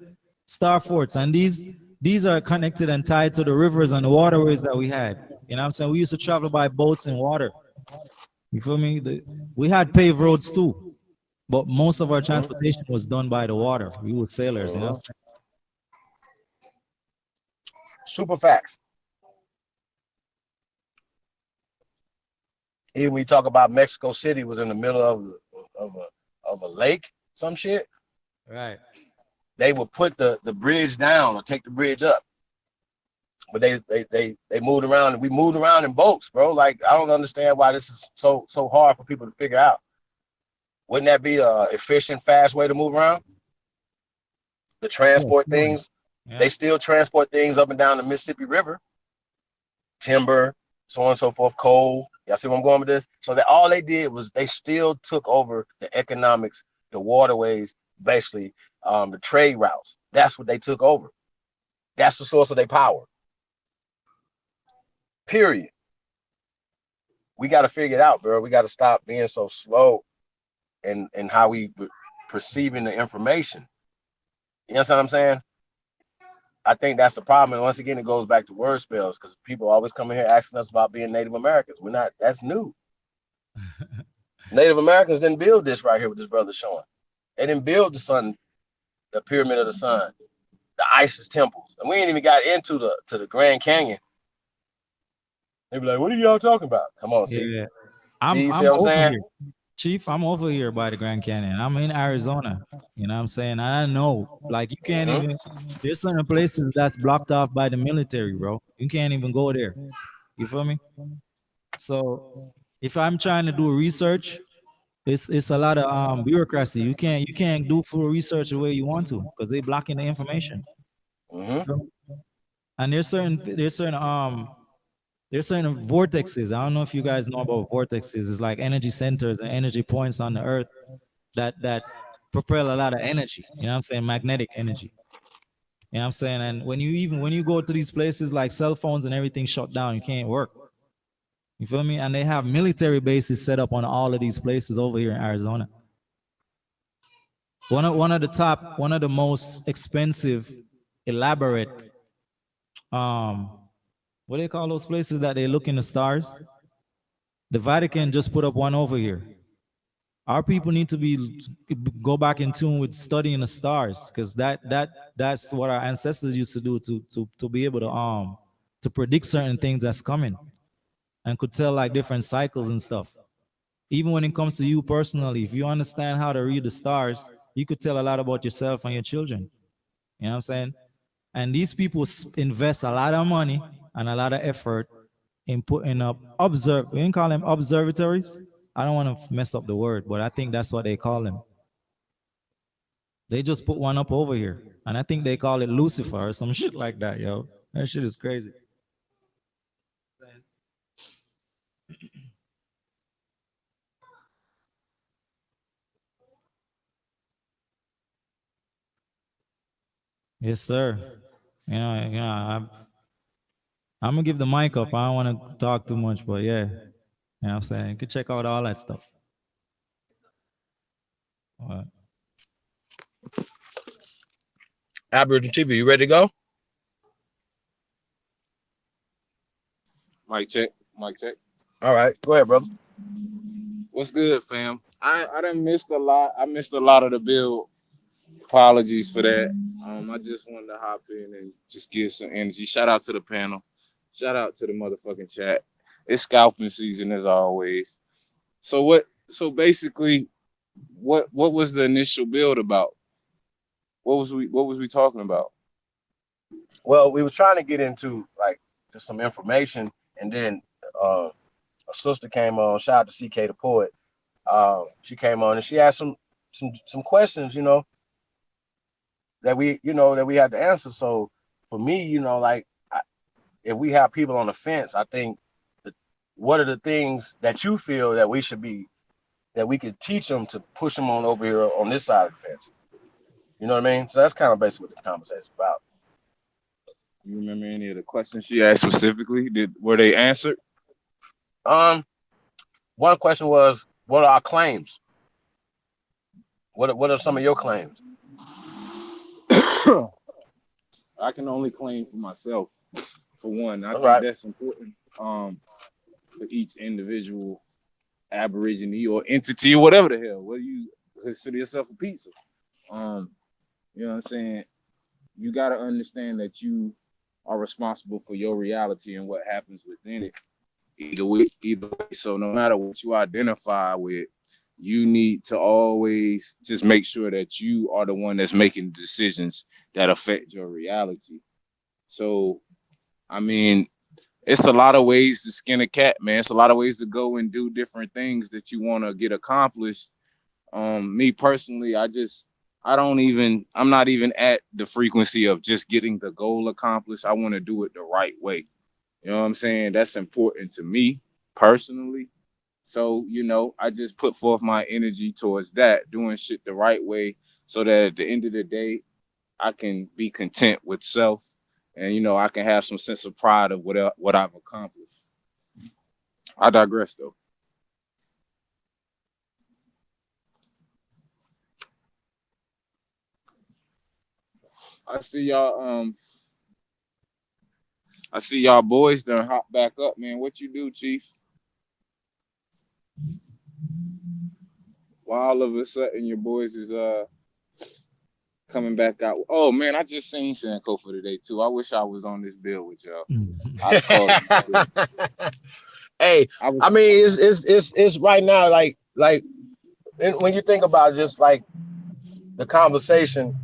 Star Forts. And these are connected and tied to the rivers and the waterways that we had. You know what I'm saying? We used to travel by boats and water. You feel me? We had paved roads too, but most of our transportation was done by the water. We were sailors, you know? Super facts. Even we talk about Mexico City was in the middle of a lake, some shit. Right. They would put the bridge down or take the bridge up. But they moved around, and we moved around in boats, bro. Like, I don't understand why this is so hard for people to figure out. Wouldn't that be a efficient, fast way to move around? The transport things. Yeah. They still transport things up and down the Mississippi River. Timber, so on and so forth, coal. Y'all see where I'm going with this? So that all they did was they still took over the economics, the waterways, basically, the trade routes. That's what they took over. That's the source of their power. Period. We got to figure it out, bro. We got to stop being so slow in how we perceiving the information. You know what I'm saying? I think that's the problem. And once again, it goes back to word spells because people always come in here asking us about being Native Americans. We're not, that's new. Native Americans didn't build this right here with this brother showing. They didn't build the sun, the pyramid of the sun, the Isis temples. And we ain't even got into the Grand Canyon. They be like, what are y'all talking about? Come on, see. Yeah. See I'm what I'm over saying? here. Chief, I'm over here by the Grand Canyon. I'm in Arizona. You know what I'm saying? I know, like, you can't even, there's certain places that's blocked off by the military, bro. You can't even go there. You feel me? So if I'm trying to do research, it's a lot of bureaucracy. You can't do full research the way you want to because they blocking the information. You feel me? And there's certain vortexes. I don't know if you guys know about vortexes. It's like energy centers and energy points on the earth that propel a lot of energy. You know what I'm saying? Magnetic energy. You know what I'm saying? And when you go to these places, like cell phones and everything shut down, you can't work. You feel me? And they have military bases set up on all of these places over here in Arizona. One of the most expensive, elaborate, what do they call those places that they look in the stars? The Vatican just put up one over here. Our people need to go back in tune with studying the stars, because that's what our ancestors used to do to be able to predict certain things that's coming, and could tell like different cycles and stuff. Even when it comes to you personally, if you understand how to read the stars, you could tell a lot about yourself and your children. You know what I'm saying? And these people invest a lot of money and a lot of effort in putting up we can call them observatories. I don't want to mess up the word, but I think that's what they call them. They just put one up over here, and I think they call it Lucifer or some shit like that, yo. That shit is crazy. Yes, sir. I'm gonna give the mic up. I don't want to talk too much, but yeah, you know what I'm saying? You can check out all that stuff. Aboriginal TV, you ready to go? Mic check. Mic check. All right, go ahead, brother. What's good, fam? I done missed a lot. I missed a lot of the build. Apologies for that. I just wanted to hop in and just give some energy. Shout out to the panel. Shout out to the motherfucking chat. It's scalping season as always. So basically, what was the initial build about? What was we talking about? Well, we were trying to get into like just some information, and then a sister came on. Shout out to CK the poet. She came on and she asked some questions, that we had to answer. So for me, if we have people on the fence, I think what are the things that you feel that we could teach them to push them on over here on this side of the fence? You know what I mean? So that's kind of basically what the conversation is about. You remember any of the questions she asked specifically? Were they answered? One question was, what are our claims? What are some of your claims? I can only claim for myself. For one, I think that's important. For each individual Aborigine or entity or whatever the hell, whether you consider yourself a pizza. You know what I'm saying? You got to understand that you are responsible for your reality and what happens within it. Either way. So no matter what you identify with, you need to always just make sure that you are the one that's making decisions that affect your reality. So, I mean, it's a lot of ways to skin a cat, man. It's a lot of ways to go and do different things that you want to get accomplished. Me personally, I'm not even at the frequency of just getting the goal accomplished. I want to do it the right way. You know what I'm saying? That's important to me personally. So, I just put forth my energy towards that, doing shit the right way, so that at the end of the day, I can be content with self, and I can have some sense of pride of what I've accomplished. I digress, though. I see y'all boys done hop back up, man. What you do, Chief? Why all of a sudden your boys is coming back out? Oh man, I just seen Sankofa today too. I wish I was on this bill with y'all. I called him. Hey, I mean, it's right now, like when you think about just like the conversation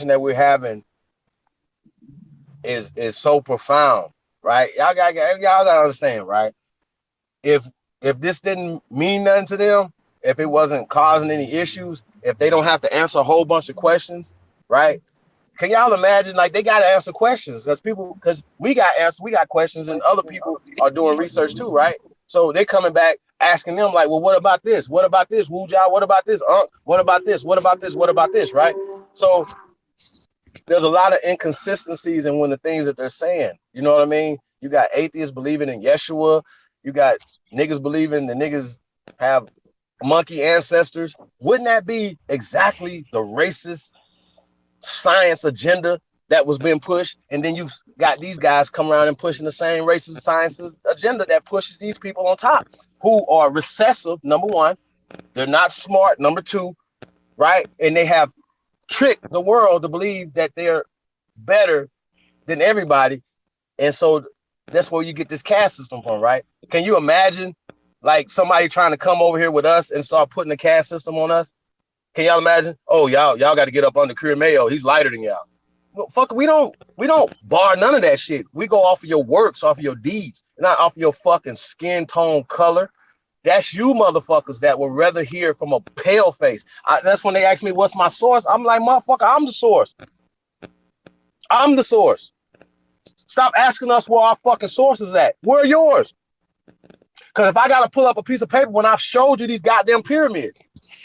that we're having is so profound, right? Y'all gotta understand, right? If this didn't mean nothing to them, if it wasn't causing any issues, if they don't have to answer a whole bunch of questions, right? Can y'all imagine, like, they got to answer questions because we got questions, and other people are doing research too, right? So they're coming back asking them, like, well, what about this? What about this? Woo-Jah, what about this? What about this? What about this? What about this? Right? So there's a lot of inconsistencies in the things that they're saying. You know what I mean? You got atheists believing in Yeshua. You got niggas believing the niggas have monkey ancestors. Wouldn't that be exactly the racist science agenda that was being pushed? And then you've got these guys come around and pushing the same racist science agenda that pushes these people on top, who are recessive, number one. They're not smart, number two, right? And they have tricked the world to believe that they're better than everybody. And so that's where you get this caste system from, right? Can you imagine like somebody trying to come over here with us and start putting a caste system on us? Can y'all imagine? Oh, y'all got to get up under Creel Mayo. He's lighter than y'all. Well, fuck, we don't bar none of that shit. We go off of your works, off of your deeds, not off of your fucking skin tone color. That's you motherfuckers that would rather hear from a pale face. That's when they ask me, what's my source? I'm like, motherfucker, I'm the source. I'm the source. Stop asking us where our fucking source is at. Where are yours? Because if I got to pull up a piece of paper when I've showed you these goddamn pyramids,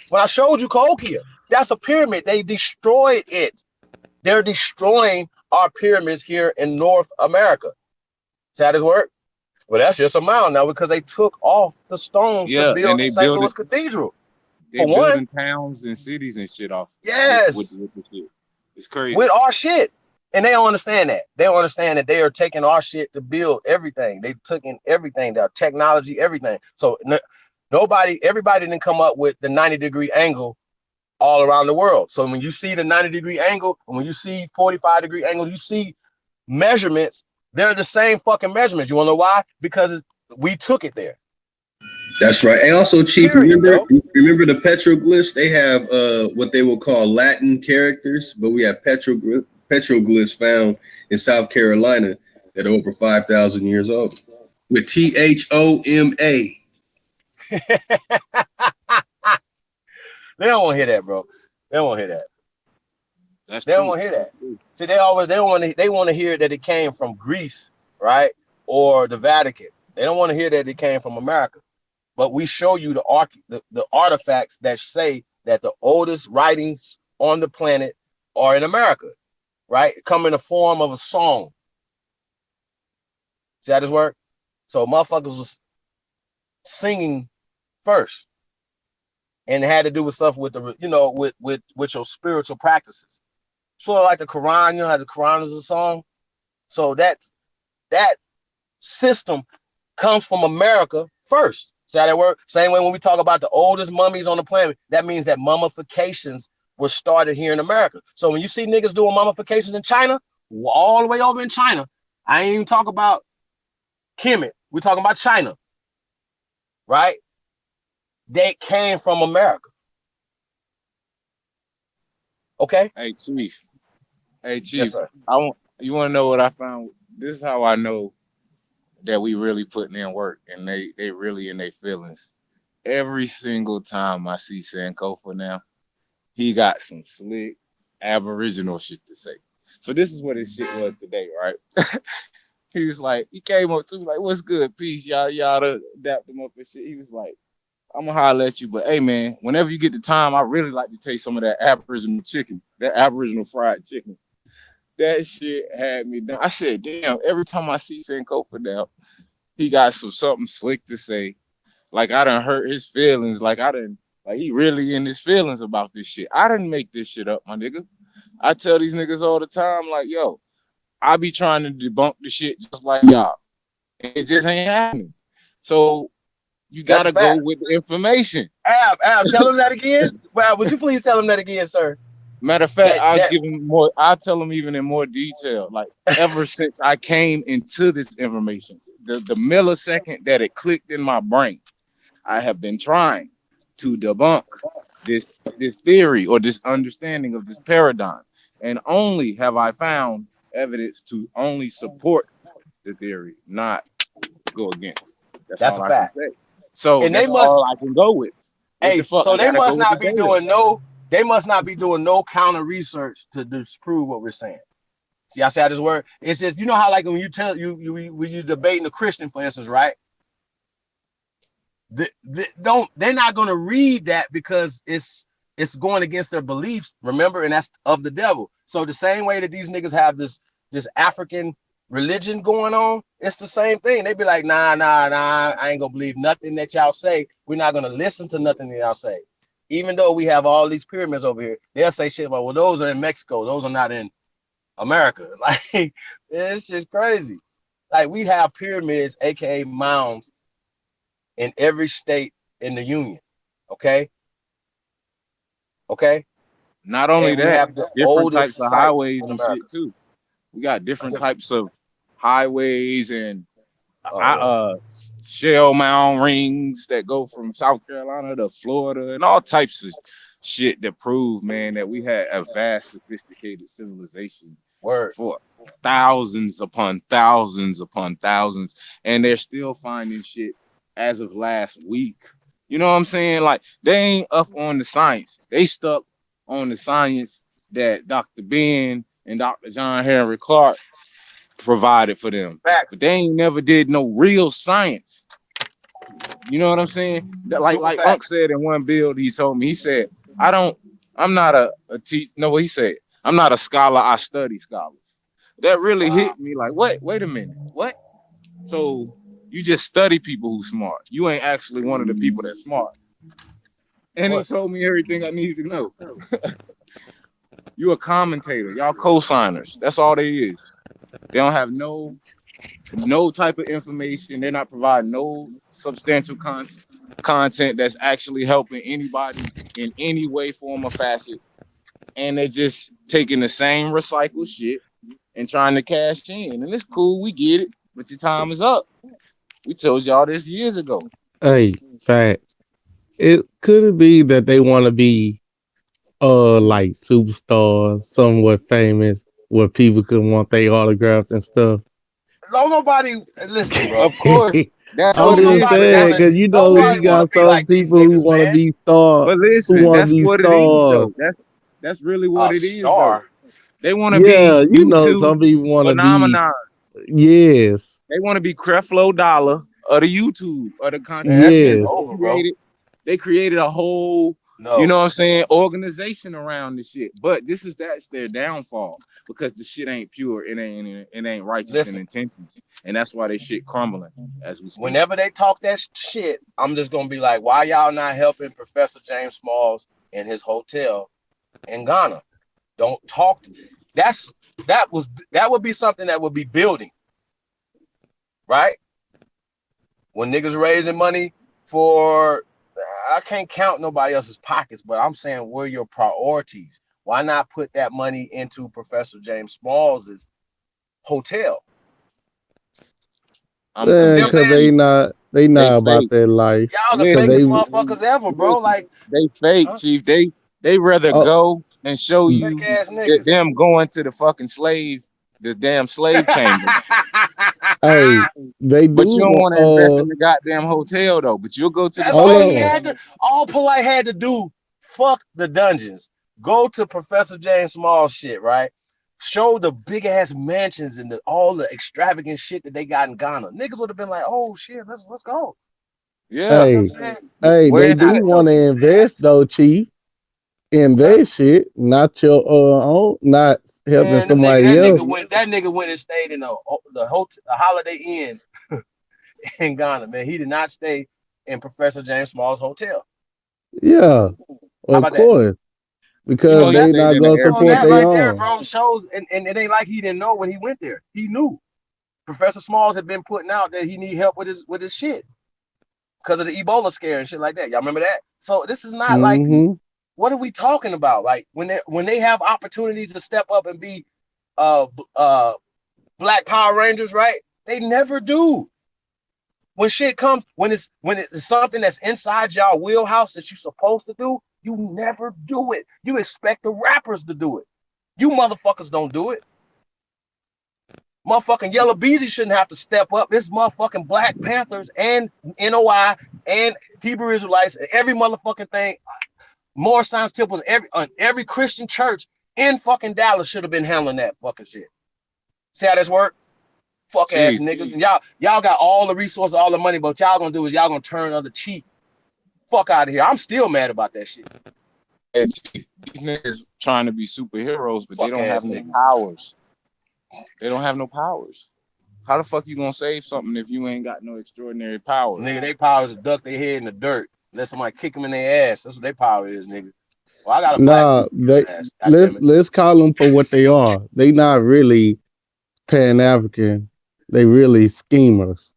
when I showed you Cahokia, that's a pyramid. They destroyed it. They're destroying our pyramids here in North America. See how this work? Well, that's just a mound now because they took off the stones to build St. Louis Cathedral. They building towns and cities and shit off. Yes. With the shit. It's crazy. With our shit. And they don't understand that. They don't understand that they are taking our shit to build everything. They took in everything, their technology, everything. So everybody didn't come up with the 90-degree angle all around the world. So when you see the 90-degree angle, and when you see 45-degree angle, you see measurements. They're the same fucking measurements. You want to know why? Because we took it there. That's right. And also, Chief, remember the petroglyphs? They have what they will call Latin characters, but we have petroglyphs found in South Carolina that are over 5,000 years old with THOMA. They don't want to hear that, bro. They don't want to hear that. They don't want to hear that. See, they want to hear that it came from Greece, right? Or the Vatican. They don't want to hear that it came from America. But we show you the artifacts that say that the oldest writings on the planet are in America, right? Come in the form of a song. See how this work? So motherfuckers was singing first. And it had to do with stuff with with your spiritual practices. Sort of like the Quran, how the Quran is a song. So that system comes from America first. See how that work? Same way when we talk about the oldest mummies on the planet, that means that mummifications were started here in America. So when you see niggas doing mummifications in China, all the way over in China, I ain't even talking about Kemet. We're talking about China, right? They came from America. Okay. Hey, Chief. Yes, sir. You want to know what I found? This is how I know that we really putting in work and they really in their feelings. Every single time I see Sankofa now, he got some slick Aboriginal shit to say. So this is what his shit was today, right? He was like, he came up to me like, "What's good? Peace, y'all done dapped him up and shit." He was like, "I'm gonna holler at you, but hey man, whenever you get the time, I really like to taste some of that Aboriginal chicken, that Aboriginal fried chicken." That shit had me down. I said, damn, every time I see Sankofa now, he got something slick to say. Like I done hurt his feelings. Like he really in his feelings about this shit. I didn't make this shit up, my nigga. I tell these niggas all the time, like, yo, I be trying to debunk the shit just like y'all. It just ain't happening. So you gotta go with the information. Ab, tell him that again. Well, would you please tell him that again, sir? Matter of fact, I'll give him more. I'll tell him even in more detail. Like ever since I came into this information, the millisecond that it clicked in my brain, I have been trying to debunk this theory or this understanding of this paradigm, and only have I found evidence to only support the theory, not go against it. That's all I can say. So and that's all I can go with. Hey, so they must not be doing they must not be doing no counter research to disprove what we're saying. See, I say this word. It's just, you know how like when you tell when you debating a Christian, for instance, right? They're not gonna read that because it's going against their beliefs, remember, and that's of the devil. So the same way that these niggas have this African religion going on, it's the same thing. They be like, nah, I ain't gonna believe nothing that y'all say. We're not gonna listen to nothing that y'all say. Even though we have all these pyramids over here, they'll say shit about, well, those are in Mexico, those are not in America. Like, it's just crazy. Like, we have pyramids, aka mounds, in every state in the union. Okay. Not only that, different types of highways and shit too. We got different types of highways and shell mound rings that go from South Carolina to Florida and all types of shit that prove, man, that we had a vast, sophisticated civilization for thousands upon thousands upon thousands, and they're still finding shit as of last week. You know what I'm saying? Like, they ain't up on the science. They stuck on the science that Dr. Ben and Dr. John Henry Clark provided for them. But they ain't never did no real science. You know what I'm saying? Like Unc said in one build, he told me, he said, I'm not a teacher. No, what he said, I'm not a scholar, I study scholars. That really hit me like, wait a minute, what? So you just study people who smart. You ain't actually one of the people that's smart. And he told me everything I needed to know. You a commentator. Y'all co-signers. That's all they is. They don't have no type of information. They're not providing no substantial content that's actually helping anybody in any way, form, or facet. And they're just taking the same recycled shit and trying to cash in. And it's cool, we get it, but your time is up. We told y'all this years ago. Hey, fact. It could be that they want to be like superstars, somewhat famous, where people could want their autograph and stuff. No, nobody listen, bro. Of course, that's I'm what it just is. saying, because you know you got some people who want to be stars. But Who listen, want to that's be what it is, stars. though. That's really what it is, though. They want to Yeah, be you know, YouTube some people want to be. phenomenon. Yes. They want to be Creflo Dollar of the YouTube or the content. Yes. They created a whole, you know what I'm saying, organization around this shit. But that's their downfall, because the shit ain't pure. It ain't righteous in intentions, and that's why they shit crumbling as we speak. Whenever they talk that shit, I'm just gonna be like, why y'all not helping Professor James Smalls in his hotel in Ghana? Don't talk. That would be something that would be building, right? When niggas raising money for, I can't count nobody else's pockets, but I'm saying, where are your priorities? Why not put that money into Professor James Smalls' hotel? Because they not about their life. Y'all the fakest motherfuckers ever, bro. Like, they fake, Chief. They rather go and show you them going to the fucking the damn slave chambers Hey, they do. But you don't want to invest in the goddamn hotel though. But you'll go to the That's Hold all he on. had to. All Polite had to do. Fuck the dungeons. Go to Professor James Small's shit, right? Show the big ass mansions and all the extravagant shit that they got in Ghana. Niggas would have been like, "Oh shit, let's go." Yeah. Hey, Where they it's do at want though. to invest though, Chief, in their shit, not your own, not helping Man, somebody that else. nigga went and stayed in the hotel, the Holiday Inn in Ghana. Man, he did not stay in Professor James Small's hotel. Yeah, How of about that? course, You know because he they stayed not in the gonna So support that Airbnb. their right there, own. bro, shows, and it ain't like he didn't know when he went there. He knew. Professor Smalls had been putting out that he need help with his shit because of the Ebola scare and shit like that. Y'all remember that? So this is not like, Mm-hmm. what are we talking about? Like when they have opportunities to step up and be uh uh Black Power Rangers, right? They never do. When shit comes, when it's something that's inside y'all wheelhouse that you're supposed to do, you never do it. You expect the rappers to do it. You motherfuckers don't do it. Motherfucking Yellow Beezy shouldn't have to step up. This motherfucking Black Panthers and NOI and Hebrew Israelites and every motherfucking thing. More Science Temple, every Christian church in fucking Dallas should have been handling that fucking shit. See how this work? Fuck ass Chief. niggas. And y'all got all the resources, all the money, but what y'all gonna do is y'all gonna turn other cheek. Fuck out of here. I'm still mad about that shit. Hey, Chief, these niggas trying to be superheroes, but they Fuck don't ass have no niggas. powers. They don't have no powers. How the fuck you gonna save something if you ain't got no extraordinary powers? Nigga, they power is to duck their head in the dirt. Let somebody kick them in their ass. That's what their power is, nigga. Well, I got a black Nah, female ass. God let's damn it. let's call them for what they are. They not really Pan African. They really schemers.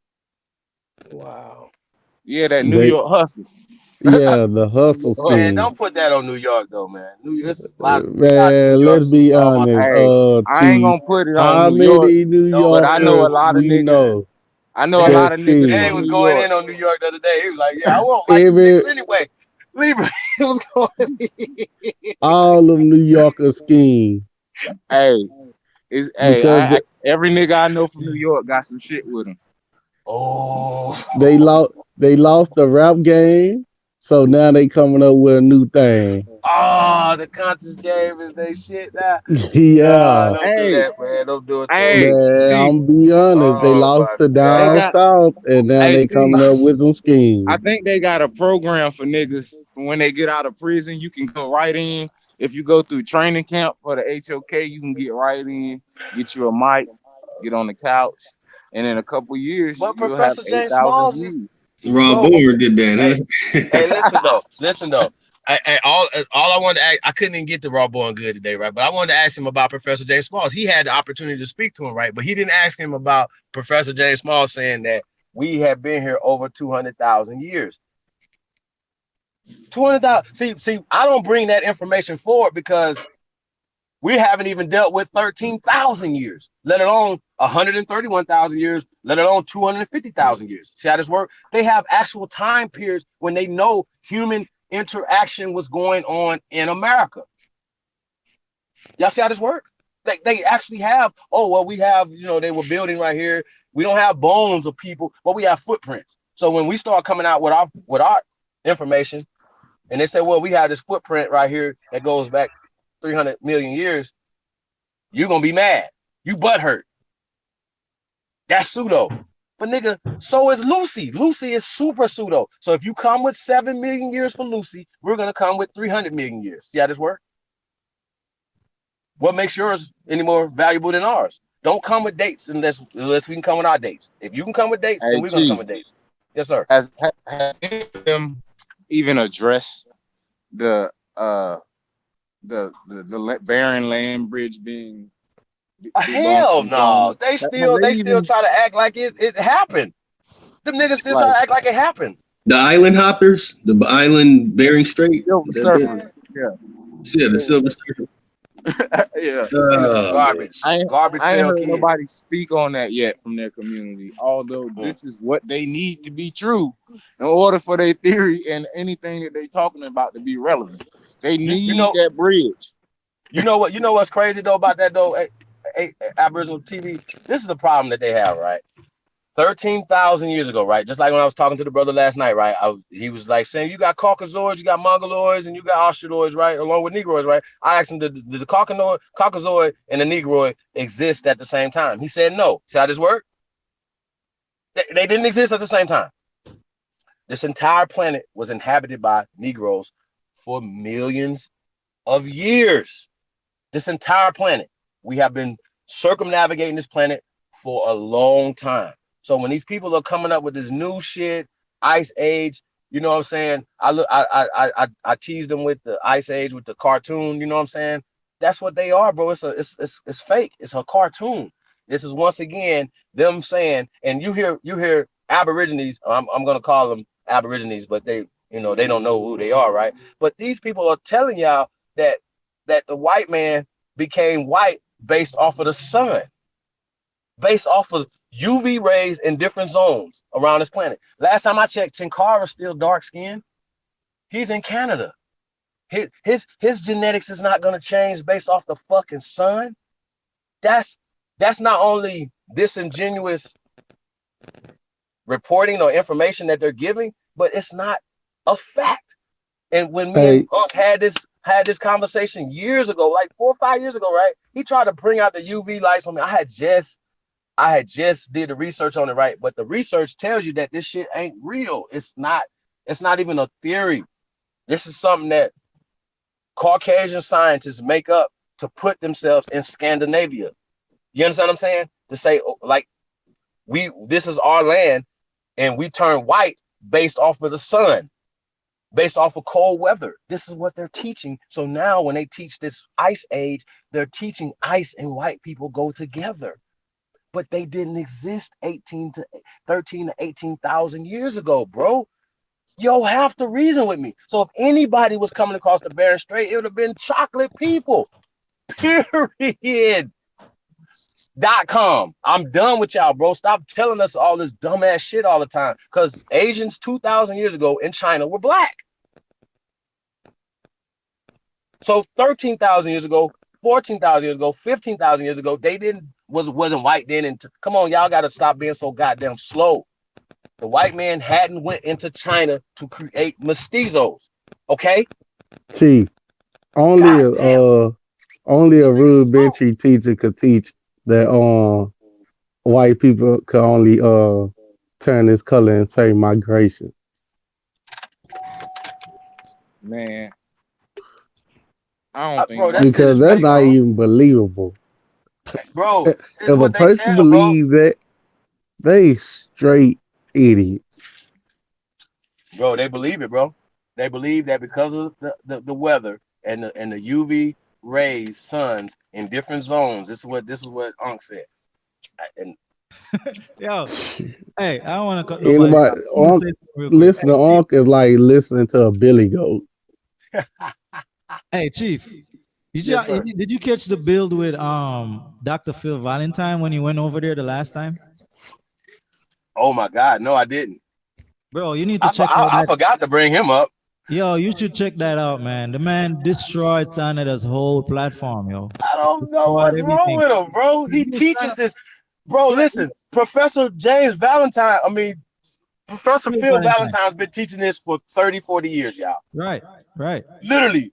Wow. Yeah, that New They York hustle. yeah, the hustle Man, scheme. don't put that on New York though, man. It's a lot of shout out to New Man, York. let's be All my honest. Hey, I ain't Chief, gonna put it on how New York, many New don't but put I it on know a Yorkers lot of we niggas. know I know a Dan, lot that's of niggas Dan from scheming? was New going York. in on New York the other day. He was like, "Yeah, I won't like you Every niggas anyway." Libra, he was going. all of New Yorkers scheme Hey, because every nigga I know from New York got some shit with him. they Oh, lost the rap game, so now they coming up with a new thing. oh, the conscious game is they shit now. Nah, Yeah, don't do Hey, that, man. Don't do it to him. hey, man, Chief, I'm be honest. They Oh lost my to they down god. got. south, and now Hey, they Chief, coming up with some I schemes. think they got a program for niggas for when they get out of prison. You can go right in. If you go through training camp for the HOK, you can get right in, get you a mic, get on the couch, and in a couple years But you'll have Professor James 8,000 Smalls is views. Rob bro. Boomer did Hey, that, hey, huh? listen though. All I wanted to ask, I couldn't even get to Raw Born Good today, right? But I wanted to ask him about Professor James Smalls. He had the opportunity to speak to him, right? But he didn't ask him about Professor James Smalls saying that we have been here over 200,000 years. 200,000. See, I don't bring that information forward because we haven't even dealt with 13,000 years, let alone 131,000 years, let alone 250,000 years. See how this works? They have actual time periods when they know human interaction was going on in America. Y'all see how this works? They actually have, oh, well, we have, they were building right here. We don't have bones of people, but we have footprints. So when we start coming out with our information, and they say, well, we have this footprint right here that goes back 300 million years, you're gonna be mad. You butthurt. That's pseudo. But nigga, so is Lucy. Lucy is super pseudo. So if you come with 7 million years for Lucy, we're gonna come with 300 million years. See how this works? What makes yours any more valuable than ours? Don't come with dates unless we can come with our dates. If you can come with dates, then Hey, we're gonna come Chief, with dates. Yes, sir. has any of them even addressed the barren land bridge being debunked Hell and no. gone? They Have still they they still even try to act like it happened. Them niggas still try like to act like it happened. The island hoppers, the island Bering Strait. Silver Surfer? Yeah, Yeah, the Silver Surfer. yeah. Niggas Oh man. garbage. Garbage I ain't failed heard kids. nobody speak on that yet from their community. Although Mm. this is what they need to be true in order for their theory and anything that they talking about to be relevant. They You need know that bridge. you know what's crazy though about that though? Aboriginal TV. This is the problem that they have, right? 13,000 years ago, right? Just like when I was talking to the brother last night, right? He was like saying, you got Caucasoids, you got Mongoloids, and you got Australoids, right? Along with Negroids, right? I asked him, did the Caucasoid and the Negroid exist at the same time? He said no. See how this worked? They didn't exist at the same time. This entire planet was inhabited by Negroes for millions of years. This entire planet. We have been circumnavigating this planet for a long time. So when these people are coming up with this new shit, Ice Age, you know what I'm saying? I teased them with the Ice Age with the cartoon, you know what I'm saying? That's what they are, bro. It's fake. It's a cartoon. This is once again them saying, and you hear Aborigines. I'm gonna call them Aborigines, but they don't know who they are, right? But these people are telling y'all that the white man became white based off of the sun, based off of UV rays in different zones around this planet. Last time I checked, Tinkara's still dark skinned. He's in Canada. His genetics is not going to change based off the fucking sun. That's not only disingenuous reporting or information that they're giving, but it's not a fact. And when me and Unc had this conversation years ago, like 4 or 5 years ago, right? He tried to bring out the UV lights on me. I had just did the research on it, right? But the research tells you that this shit ain't real. It's not even a theory. This is something that Caucasian scientists make up to put themselves in Scandinavia. You understand what I'm saying? To say, like, this is our land and we turn white based off of the sun, based off of cold weather. This is what they're teaching. So now when they teach this Ice Age, they're teaching ice and white people go together. But they didn't exist 13 to 18,000 years ago, bro. Yo, have to reason with me. So if anybody was coming across the Bering Strait, it would have been chocolate people. Period. .com. I'm done with y'all, bro. Stop telling us all this dumbass shit all the time. Because Asians 2,000 years ago in China were black. So 13,000 years ago, 14,000 years ago, 15,000 years ago, they wasn't white then. And come on, y'all got to stop being so goddamn slow. The white man hadn't went into China to create mestizos. Okay? Chief, only a rudimentary teacher could teach that white people could only turn this color and say migration. Man, I don't think bro, that shit because is that's fake, not bro. even believable. Bro, If a person believes that, they straight idiots. Bro, they believe it, bro. They believe that because of the weather and the UV rays, suns in different zones. This is what Unc said. And Yo, hey, I don't want to cut nobody. Anybody, I want to say something real quick. listen to Unc is like listening to a billy goat. Hey, Chief, did Yes, you sir. did you catch the build with Dr. Phil Valentine when he went over there the last time? Oh my God, no, I didn't. Bro, you need to check out I that. forgot to bring him up. Yo, you should check that out, man. The man destroyed Canada's whole platform, yo. I don't know Destroyed what's wrong everything. with him, bro. He He was trying teaches to- this. Bro, listen, Professor James Valentine, Professor Phil Valentine's been teaching this for 30, 40 years, y'all. Right. Literally.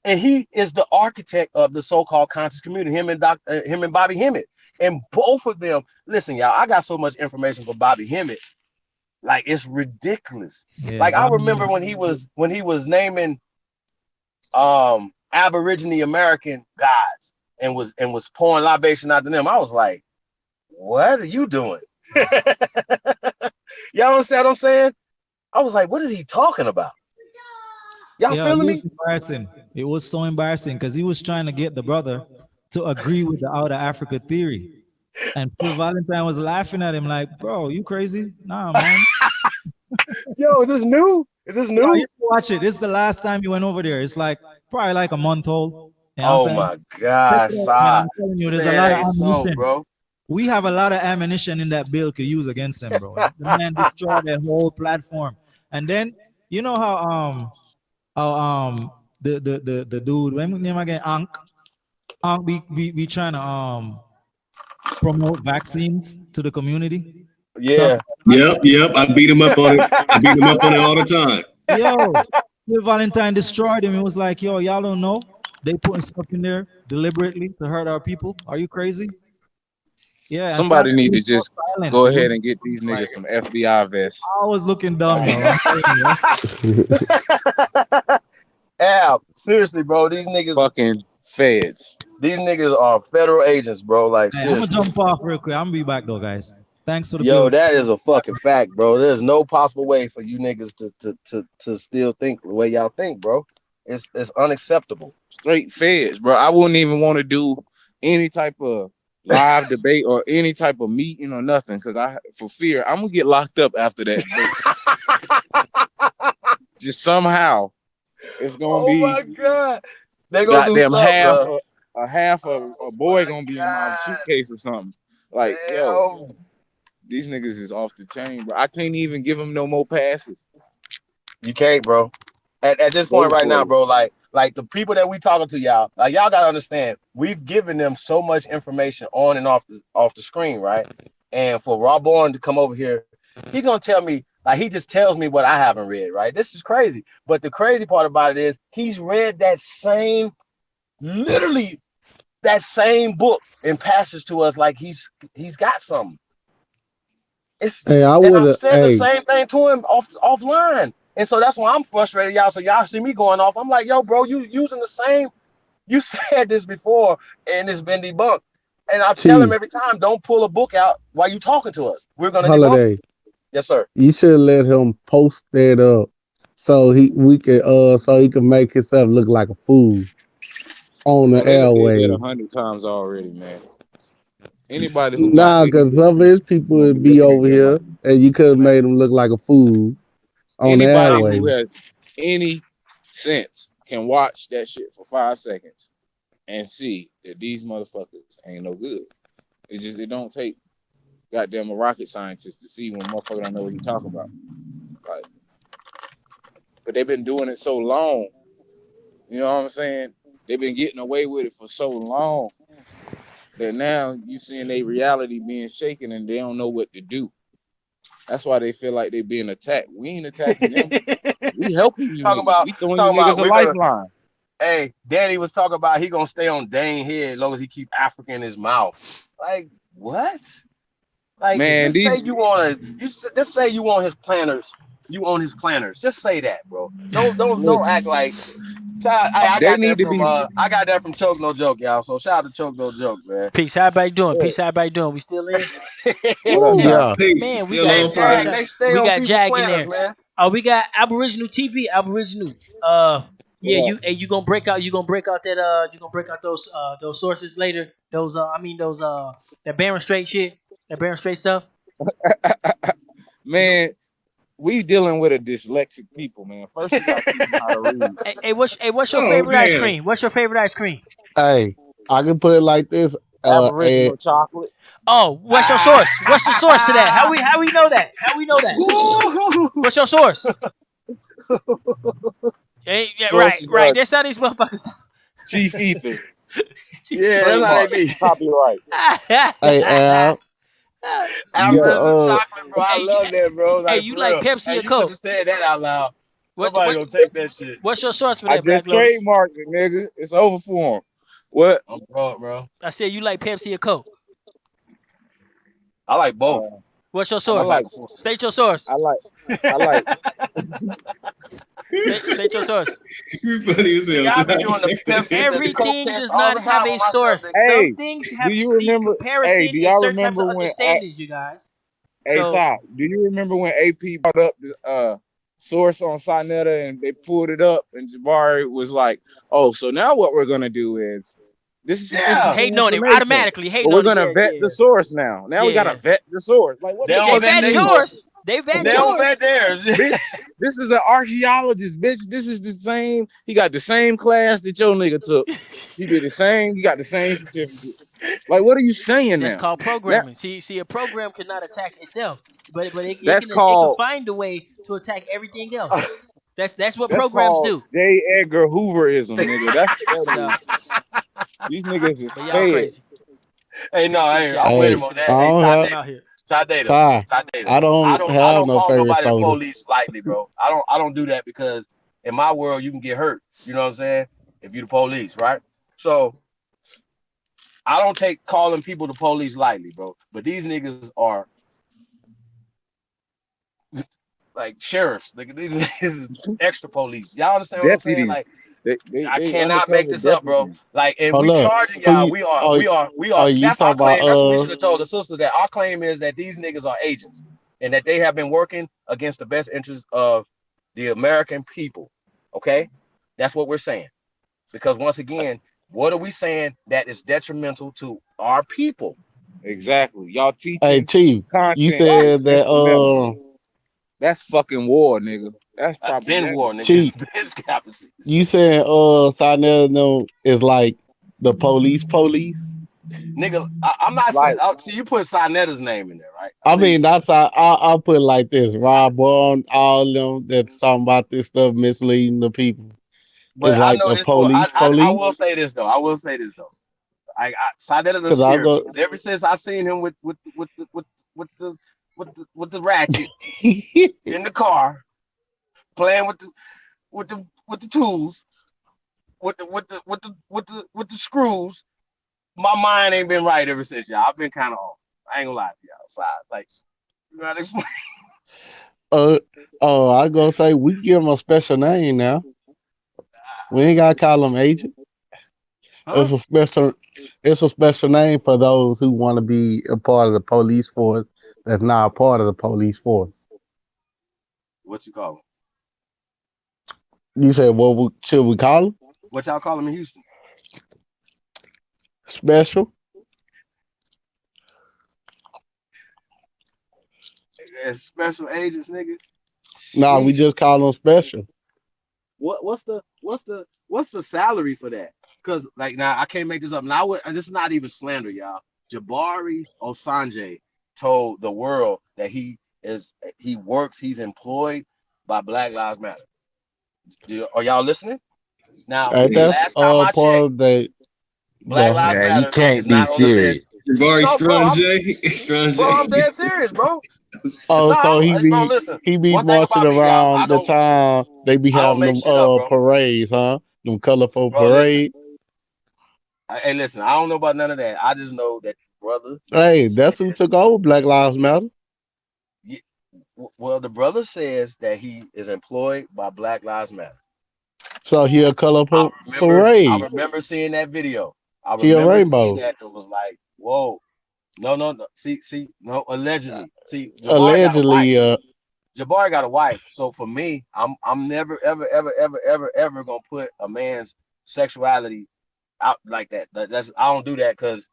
And he is the architect of the so-called conscious community, him and Bobby Hemmett. And both of them, listen, y'all, I got so much information for Bobby Hemmett. Like, it's ridiculous. Yeah, like, I remember when he was naming Aborigine American gods and was pouring libation out to them. I was like, what are you doing? Y'all understand what I'm saying? I was like, what is he talking about? Y'all feeling me? Embarrassing. It was so embarrassing because he was trying to get the brother to agree with the outer Africa theory. And Phil Valentine was laughing at him like, bro, you crazy? Nah, man. Yo, is this new? Is this new? No, you should watch it. This is the last time you went over there. It's like probably like a month old. You know Oh what I'm saying? my God, Check it out, man. Si. I'm telling you, there's a Say it lot of ain't so, ammunition. bro. We have a lot of ammunition in that bill to use against them, bro. The man destroyed their whole platform. And then you know how the dude, when name again, Ankh be trying to promote vaccines to the community. Yeah. Yep. I beat him up on it. I beat him up on it all the time. Yo, Bill Valentine destroyed him. It was like, yo, y'all don't know. They putting stuff in there deliberately to hurt our people. Are you crazy? Yeah, and Somebody need to was so just silent, go dude. ahead and get these niggas some FBI vests. I was looking dumb, yo. I'm telling you. Al, seriously, bro, these niggas fucking feds. These niggas are federal agents, bro. Like, Hey, I'm gonna seriously. jump off real quick. I'm gonna be back though, guys. Thanks for the Yo, build. that is a fucking fact, bro. There's no possible way for you niggas to still think the way y'all think, bro. It's unacceptable. Straight feds, bro. I wouldn't even want to do any type of live debate or any type of meeting or nothing because for fear I'm gonna get locked up after that. Just somehow it's gonna be. Oh my god, they gonna do goddamn something, bro. half a boy gonna be in my suitcase or something. Like, yo, these niggas is off the chain, bro. I can't even give them no more passes. You can't, bro. At this point right now, bro, like the people that we talking to y'all, like y'all gotta understand, we've given them so much information on and off the screen, right? And for Raw Born to come over here, he's gonna tell me, like he just tells me what I haven't read, right? This is crazy. But the crazy part about it is he's read that same, literally that same book and passage to us like he's got something. Hey, I And would I've have. said the Hey, same thing to him offline. And so that's why I'm frustrated, y'all. So y'all see me going off. I'm like, yo, bro, you using the same. You said this before, and it's been debunked. And I tell him Chief every time, don't pull a book out while you talking to us. We're gonna debunk Holiday, it. Yes, sir. you should let him post that up so he can make himself look like a fool on the Oh, they done did that airways. 100 times already, man. Anybody who got Nah, any because good some of his sense is people gonna would be be looking at over that here, right now. and you could have made him look like a fool on the Anybody who airways. has any sense can watch that shit for 5 seconds and see that these motherfuckers ain't no good. It's just it don't take goddamn a rocket scientist to see when motherfucker don't know what he talking about. Like, but they've been doing it so long. You know what I'm saying? They've been getting away with it for so long that now you seeing their reality being shaken and they don't know what to do. That's why they feel like they being attacked. We ain't attacking them. We helping you talking niggas. about We throwing you niggas a we're gonna. lifeline. Hey, Danny was talking about he gonna stay on Dane head as long as he keep Africa in his mouth. Like what? Like Man, just say these you want to. Just say you want his planners. You own his planners. Just say that, bro. Don't act listen, like. I they got need that to from be Choke No Joke, y'all. So shout out to Choke No Joke, man. Peace. How everybody doing? yeah. Peace. How everybody doing? We still in? What up, Woo. Ty? Yeah. Peace. Man, we Still got on fire. They stay we on got people's Jag in planners, there. man. Oh, we got Aboriginal TV. Aboriginal. Yeah, What up? you gonna break out. You gonna break out that. You gonna break out those sources later. Those that Barron Straight shit. That Barron Straight stuff. Man, we dealing with a dyslexic people, man. First we gotta teach them how to read. What's your Oh favorite ice damn. cream? What's your favorite ice cream? Hey, I can put it like this. And Aboriginal chocolate. Oh, what's your source? What's the source to that? How we know that? How we know that? What's your source? Yeah, right, Sources right. That's how these motherfuckers. Chief Ether. Yeah, that's how they Trademark. be. Copyright. hey, Al, you Aboriginal can chocolate, bro. I love that, bro. Hey, Like you for like real. Pepsi Hey, or you should Coke? have said that out loud. What Somebody what gonna take that shit. what's your source for I that, Black just Lotus? trademarked it, nigga. It's over for him. What? I'm broke, bro. I said you like Pepsi or Coke. I like both. What's your I'm I a source? like type of State your source. I like I like State your source. You funny as See, hell. I be doing the Pepsi, the Coke Everything test does all not the have time a on my source. subject. Some hey, things do have you need remember comparison do and y'all certain types remember of when understandings, you guys. hey So Ty, do you remember when AP brought up the source on Sinetta and they pulled it up and Jabari was like, oh, so now what we're gonna do is this is some Yeah. interesting hating on it information. automatically, But hating we're on it. gonna Yeah, vet the yeah, source now. Now we gotta yeah. vet the source. Like what They the They don't fuck vet you vet their mean? sources. yours. They vet They don't yours. vet theirs. Bitch, this is an archaeologist, bitch. This is the same. He got the same class that your nigga took. He did the same. He got the same certificate. Like, what are you saying That's now? called Now programming. See, a program cannot attack itself, but that's it can called find a way to attack everything else. That's what that's programs called do. J. Edgar Hooverism, nigga. That's what But that is. These niggas is but y'all fed. crazy. Hey, no, Appreciate hey, y'all. I'm with him Hey, on Appreciate that. I y'all. Hey, don't Ty have Come Data, out here. Ty Data, Ty. Ty Data. I don't I have don't no call favorite nobody the soda. police lightly, bro. I don't do that because in my world you can get hurt. You know what I'm saying? If you the police, right? So I don't take calling people the police lightly, bro. But these niggas are like sheriffs. Like, these is extra police. Y'all understand what I'm saying? Like, Deputies. They I cannot make undercover this up, bro. deputies. Like, and Hold we up. charging Who y'all. you We are. you That's our talking claim. That's what we about should have told the sister, that our claim is that these niggas are agents and that they have been working against the best interests of the American people. Okay, that's what we're saying. Because once again, what are we saying that is detrimental to our people? Exactly. Y'all Hey teaching Chief, you content said that's that instrumental. That's fucking war, nigga. That's I've been propaganda. war, nigga. Chief, It's captaincy. you said Sinel is like the police. Nigga, I'm not saying. Like, See, you put Sinetta's name in there, right? I So you mean, that's how I'll put it like this: Rob Bond, all them that's talking about this stuff misleading the people is But I like know the this for police. I will say this though. I will say this though. Sinetta done Cause I'll scared me go. because ever since I seen him with the ratchet in the car, playing with the tools, with the screws, my mind ain't been right ever since, y'all. I've been kind of off. I ain't gonna lie to y'all. So like, you gotta explain. uh I gonna say we give them a special name now. We ain't gotta call them agent. Huh? It's a special. It's a special name for those who want to be a part of the police force. That's not a part of the police force. What you call him? You said should we call them? What y'all call him in Houston? Special? As special agents, nigga. Nah, we Sheesh. just call them special. What's the salary for that? Because like now I can't make this up. Now this is not even slander, y'all. Jabari Osanje told the world that he works, he's employed by Black Lives Matter. Are y'all listening? Now, Ain't the that last time I part checked, of Black the Lives Yeah, you Matter can't is be not on the serious. list. Jabari No, bro, I'm Strange. dead serious, bro. oh, so No, bro, listen. he be One thing marching about me, y'all, around the time they be I don't having make them shit up, bro. parades, huh? Them colorful Bro, listen. parade. Hey, listen, I don't know about none of that. I just know that brother Hey, said, that's who took over Black Lives Matter. well, the brother says that he is employed by Black Lives Matter. So he a colorful I parade. remember seeing that video. I He a remember seeing rainbow. that. It was like, whoa, no. See, no, allegedly. See, Jabari got a Allegedly, wife. Jabari got a wife. So for me, I'm never, ever gonna put a man's sexuality out like that. That's I don't do that because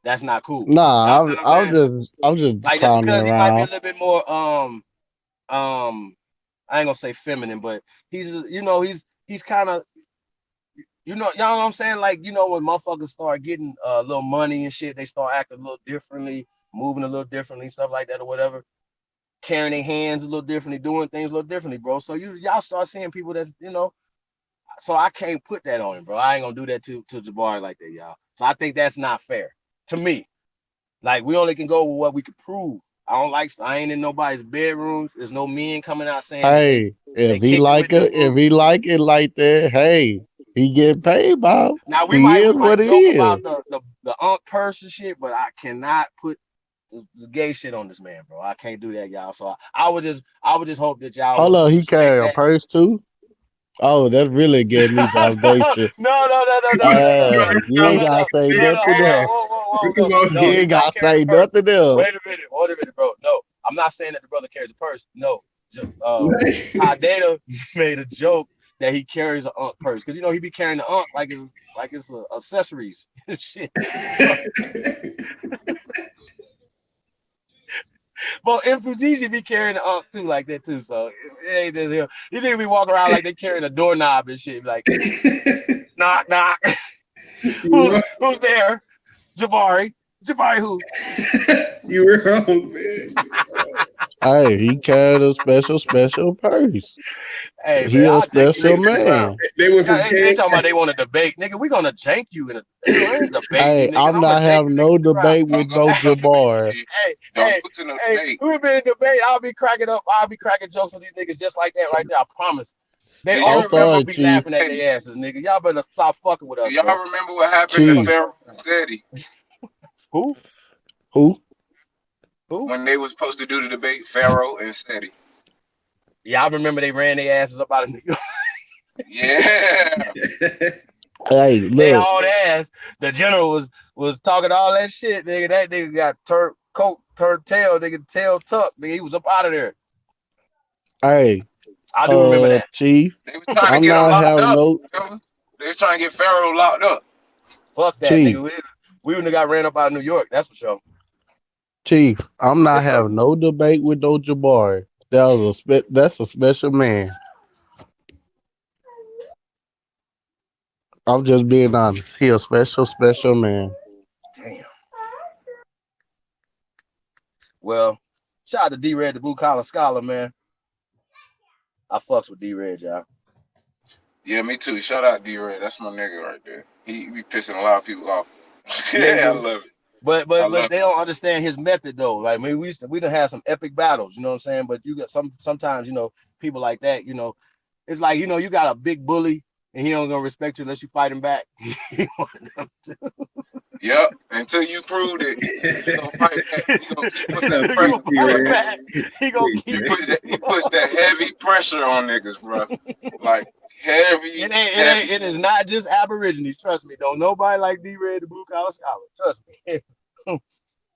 that's not cool. Y'all nah, see what I'm saying? I was just Like just clowning because he might be a around. little bit more I ain't gonna say feminine, but he's kind of y'all know what I'm saying? Like, when motherfuckers start getting a little money and shit, they start acting a little differently, moving a little differently, stuff like that or whatever, carrying their hands a little differently, doing things a little differently, bro. So y'all start seeing people that's, so I can't put that on him, bro. I ain't gonna do that to Jabari like that, y'all. So I think that's not fair to me. Like, we only can go with what we can prove. I ain't in nobody's bedrooms. There's no men coming out saying that Hey, they kicked it with them if group. he like it like that, hey, he get paid, Bob. Now we He is might what joke he is. about the purse and shit, but I cannot put the gay shit on this man, bro. I can't do that, y'all. So I would just hope that y'all Hold would on, he respect carry a that. purse too. Oh, that really gave me validation. Hey, you ain't gotta say nothing else. You No, ain't he's not gotta carrying a say purse. nothing else. Wait a minute, bro. No, I'm not saying that the brother carries a purse. No, Ty Data made a joke that he carries an purse because he be carrying the like it's accessories and shit. But Infugisi be carrying the too like that too. So it ain't just him. You think be walking around like they carrying a doorknob and shit. Like knock knock. who's there? Jabari. Jabari who? You were wrong, man. Hey, he carried a special purse. Hey He man, a I'll take you special niggas around. man. They went from They King. talking about they want to debate, nigga. We gonna jank you in a ain't debating, Hey, nigga. I'm I'm gonna not jank having you no niggas around. debate with no Jabbar. Hey, we been in debate. I'll be cracking jokes on these niggas just like that right there. I promise. They I'm all gonna sorry, be Chief. laughing at their asses, nigga. Y'all better stop fucking with us, Y'all bro. remember what happened to Chief. Pharaoh and Seti Who? Who? when they was supposed to do the debate? Pharaoh and Seti. Yeah, I remember they ran their asses up out of New York. Yeah. Hey, They look. all ass. The general was talking all that shit, nigga. That nigga got turned tail, nigga, tail tucked, nigga. He was up out of there. Hey, I do remember that. Chief. They was trying to I'm get him not locked having up. no Remember? They was trying to get Pharaoh locked up. Fuck that, Chief. nigga. We wouldn't have got ran up out of New York. That's for sure. Chief. I'm not Yes, sir. having no debate with no Jabbar. That's a special man. I'm just being honest. He a special man. Damn. Well, shout out to D-Red, the blue collar scholar, man. I fucks with D-Red, y'all. Yeah, me too. Shout out D-Red. That's my nigga right there. He be pissing a lot of people off. Yeah, he Yeah, I do. love it. But I love they don't understand his method though. Like, I mean, we done had some epic battles, you know what I'm saying? But you got sometimes, you know, people like that, you know, it's like, you know, you got a big bully and he don't gonna respect you unless you fight him back. Yep. Until you prove it, he gonna fight back. He gonna keep What's putting that up, You pressure gonna on fight brothers. back. He gonna He keep he puts that heavy pressure on niggas, bro. Like heavy, heavy. it is not just Aborigines, trust me. Don't nobody like D-Red, the blue collar scholar. Trust me.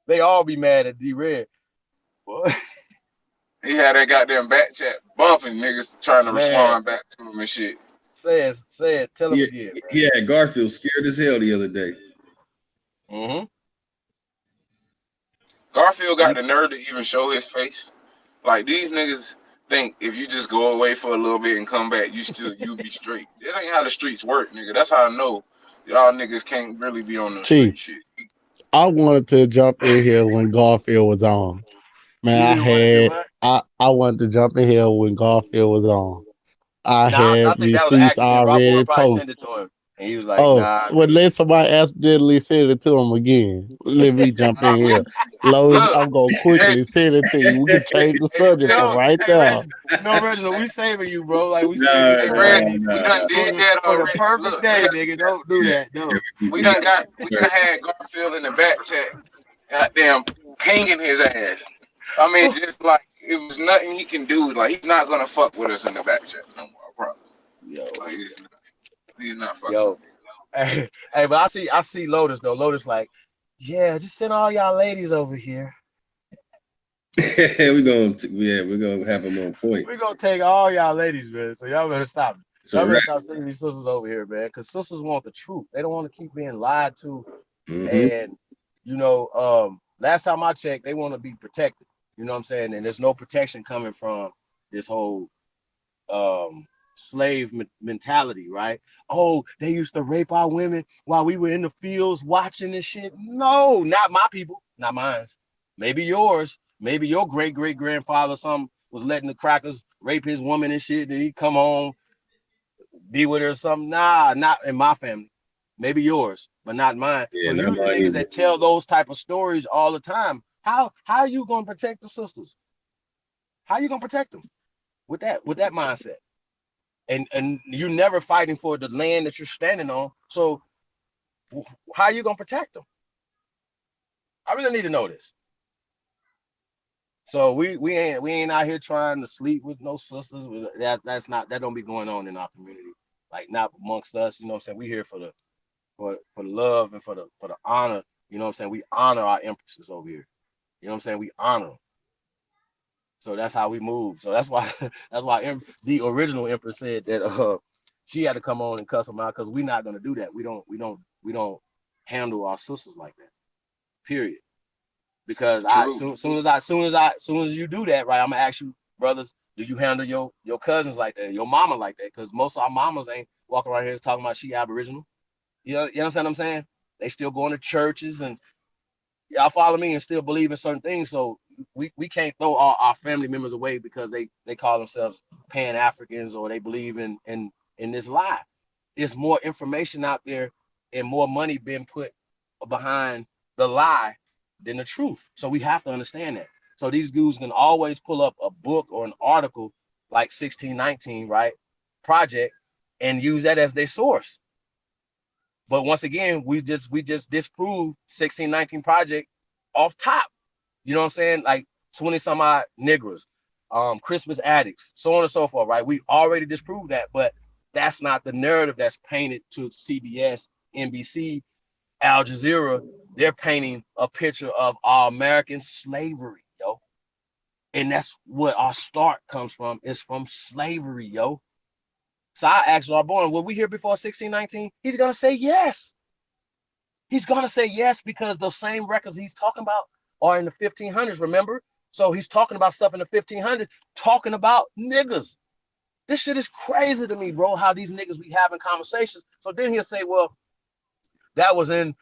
They all be mad at D-Red. Boy, He had that goddamn back chat bumping niggas trying to man, respond back to him and shit. say it, tell him Yeah, again, he had Garfield scared as hell the other day. Mm-hmm. Garfield got the nerve to even show his face. Like these niggas think if you just go away for a little bit and come back, you'll be straight. It ain't how the streets work, nigga. That's how I know y'all niggas can't really be on no Chief. street shit. I wanted to jump in here when Garfield was on. Man, You didn't want to do what? I wanted to jump in here when Garfield was on. I Nah, I had think that was an receipts accident. Rob Boy already probably posted. sent it to him, and he was like, Oh, "Nah, well, nigga." let somebody accidentally send it to him again. Let me jump in Nah, here. Lowe's, look, I'm gonna hey, quickly send it to you. We can change the subject from No, right hey there. Reginald, no Reginald, we saving you, bro. Like we saving Nah, you hey, for Red, we nah. done did that for the already. perfect Look, day, nigga. Don't do Yeah, that, no. we we done got got we done had Garfield in the back chat, goddamn pinging his ass. I mean, just like it was nothing he can do. Like he's not gonna fuck with us in the back chat no more, bro. Yo, Like he's not fucking with yo, hey, but I see Lotus though. Lotus like, yeah, just send all y'all ladies over here. we're gonna have him on point. We're gonna take all y'all ladies, man. So y'all better stop it. So Y'all better right. stop sending these sisters over here, man. Because sisters want the truth. They don't want to keep being lied to. Mm-hmm. And you know, last time I checked, they want to be protected. You know what I'm saying? And there's no protection coming from this whole slave mentality, right? Oh, they used to rape our women while we were in the fields watching this shit. No, not my people, not mine. Maybe yours. Maybe your great grandfather, some was letting the crackers rape his woman and shit. Then he come home, be with her or something. Nah, not in my family. Maybe yours, but not mine. Yeah, So not you the mine niggas either. that tell those type of stories all the time. How are you gonna protect the sisters? How are you gonna protect them with that mindset? And you're never fighting for the land that you're standing on. So how are you gonna protect them? I really need to know this. So we ain't out here trying to sleep with no sisters. That don't be going on in our community. Like not amongst us. You know what I'm saying? We here for the love and for the honor. You know what I'm saying? We honor our empresses over here. You know what I'm saying? We honor them. So that's how we move. So that's why the original empress said that she had to come on and cuss them out because we're not gonna do that. We don't handle our sisters like that. Period. Because soon as you do that, right, I'm gonna ask you, brothers, do you handle your cousins like that, your mama like that? Because most of our mamas ain't walking around here talking about she Aboriginal. You understand what I'm saying? They still going to churches and y'all follow me and still believe in certain things. So we can't throw all our family members away because they call themselves Pan-Africans or they believe in this lie. There's more information out there and more money being put behind the lie than the truth. So we have to understand that. So these dudes can always pull up a book or an article like 1619, right? Project, and use that as their source. But once again, we just disproved 1619 Project off top. You know what I'm saying? Like 20 some odd niggers, Christmas addicts, so on and so forth, right? We already disproved that, but that's not the narrative that's painted to CBS, NBC, Al Jazeera. They're painting a picture of our American slavery, yo. And that's what our start comes from, is from slavery, yo. So I asked Larbon, were we here before 1619? He's gonna say yes. He's gonna say yes, because those same records he's talking about are in the 1500s, remember? So he's talking about stuff in the 1500s, talking about niggas. This shit is crazy to me, bro, how these niggas be having conversations. So then he'll say, well, that was in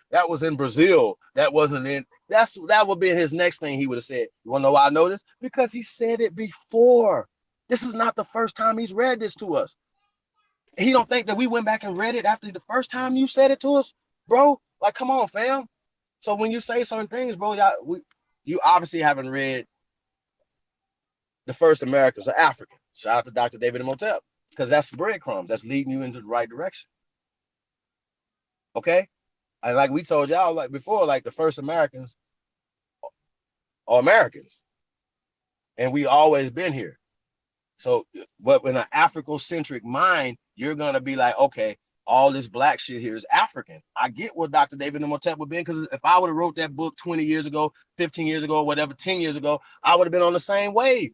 Brazil. That wasn't in, that would be his next thing he would have said. You wanna know why I know this? Because he said it before. This is not the first time he's read this to us. He don't think that we went back and read it after the first time you said it to us, bro? Like, come on, fam. So when you say certain things, bro, you obviously haven't read The First Americans are African. Shout out to Dr. David Imhotep, because that's breadcrumbs. That's leading you into the right direction. Okay? And like we told y'all like before, like the first Americans are Americans. And we always been here. So, but in an Afrocentric mind, you're going to be like, okay, all this black shit here is African. I get what Dr. David Imhotep would be, because if I would have wrote that book 20 years ago, 15 years ago, whatever, 10 years ago, I would have been on the same wave.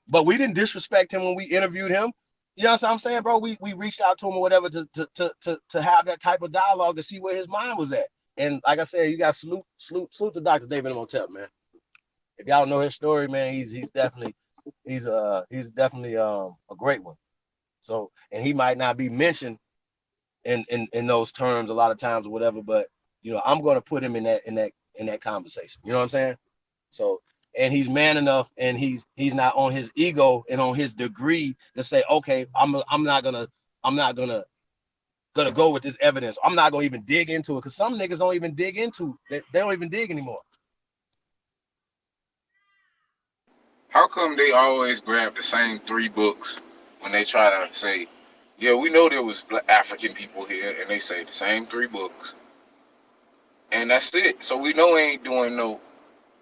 But we didn't disrespect him when we interviewed him. You know what I'm saying, bro? We reached out to him or whatever to have that type of dialogue to see where his mind was at. And like I said, you got salute to Dr. David Imhotep, man. If y'all know his story, man, he's definitely a great one. So, and he might not be mentioned in those terms a lot of times or whatever, but you know, I'm going to put him in that conversation. You know what I'm saying? So, and he's man enough, and he's not on his ego and on his degree to say, okay, I'm not gonna go with this evidence. I'm not gonna even dig into it, because some niggas don't even dig into it. They don't even dig anymore. How come they always grab the same 3 books when they try to say, yeah, we know there was African people here, and they say the same 3 books, and that's it. So we know they ain't doing no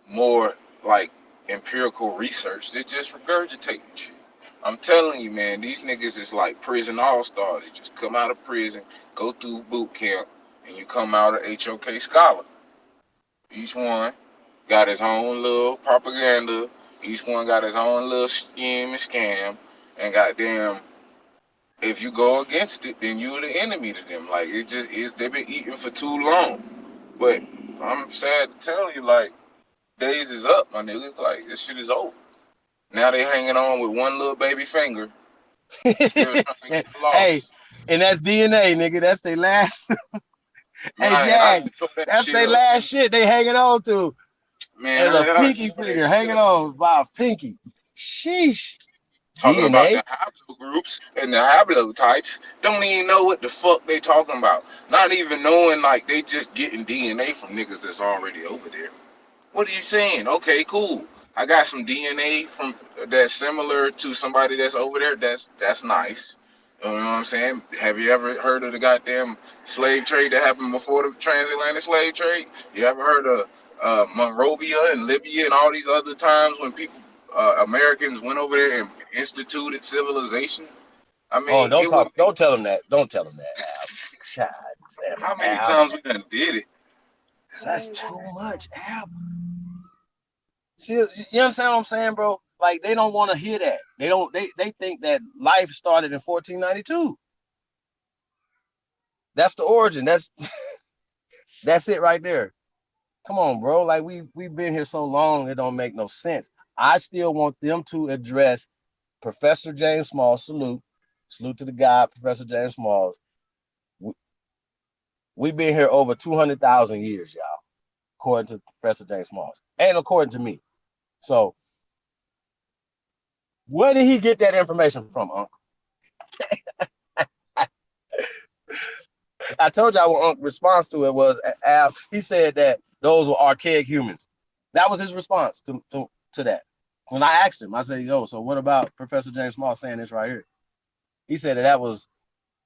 more like empirical research. They just regurgitating shit. I'm telling you, man, these niggas is like prison all-stars. You just come out of prison, go through boot camp, and you come out a HOK scholar. Each one got his own little propaganda. Each one got his own little scheme and scam. And goddamn, if you go against it, then you're the enemy to them. Like, it just is, they've been eating for too long. But I'm sad to tell you, like, days is up, my niggas. Like, this shit is over. Now they hanging on with one little baby finger. Still trying to get the loss. Hey, and that's DNA, nigga. That's their last. Hey, Man, Jack, that's their last shit they hanging on to. Man, As a pinky finger hanging on by a pinky. Sheesh. Talking about the DNA. haplogroups and the haplotypes, don't even know what the fuck they talking about. Not even knowing, like, they just getting DNA from niggas that's already over there. What are you saying? Okay, cool. I got some DNA from that's similar to somebody that's over there. That's nice. You know what I'm saying? Have you ever heard of the goddamn slave trade that happened before the transatlantic slave trade? You ever heard of Monrovia and Libya and all these other times when people, Americans went over there and instituted civilization? I Oh, mean, it would. don't tell him that. Don't tell him that, Al. God damn it, How many Al. times we done did it? That's too much, Al. See, you understand what I'm saying, bro? Like, they don't want to hear that. They think that life started in 1492. That's the origin. That's it right there. Come on, bro. Like, we've been here so long, it don't make no sense. I still want them to address Professor James Small. Salute to the guy, Professor James Small. We've been here over 200,000 years, y'all. according to Professor James Smalls, and according to me. So, where did he get that information from, Unc? I told y'all what Unc's response to it was. He said that those were archaic humans. That was his response to that. When I asked him, I said, "Yo, so what about Professor James Smalls saying this right here?" He said that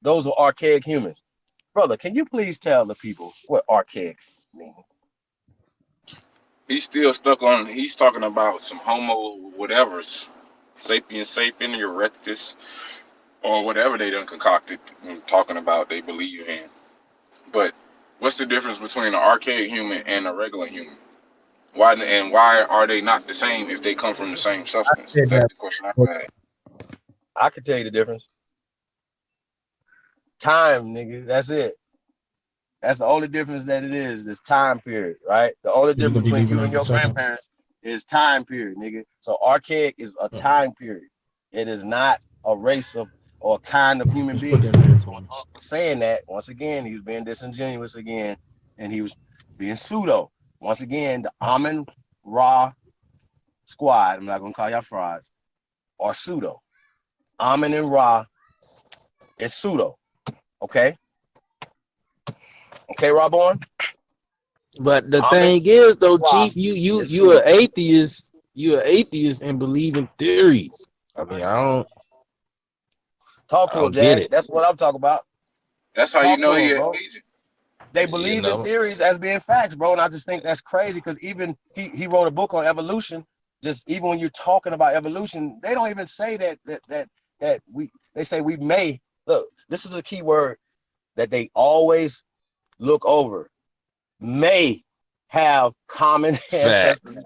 those were archaic humans. Brother, can you please tell the people what archaic means? He's still stuck on. He's talking about some Homo whatever's, sapien erectus, or whatever they done concocted and talking about they believe in. But what's the difference between an archaic human and a regular human? Why are they not the same if they come from the same substance? That's the question I had. I could tell you the difference. Time, nigga. That's it. That's the only difference that it is. This time period, right? The only difference between you and your grandparents is time period, nigga. So archaic is a time period. It is not a race of or a kind of human being. So when Unc was saying that, once again, he was being disingenuous again, and he was being pseudo. Once again, the Amun Ra squad, I'm not gonna call y'all frauds, are pseudo. Amun and Ra is pseudo. Okay? Okay, Robon? But the thing is, though, Chief, you're an atheist. You're an atheist and believe in theories. I mean, I don't talk to him, get Jack. it. That's what I'm talking about. That's how you know he an agent. They believe in theories as being facts, bro, and I just think that's crazy because even he wrote a book on evolution. Just even when you're talking about evolution, they don't even say that they say we may look. This is a key word that they always look over. May have common ancestry.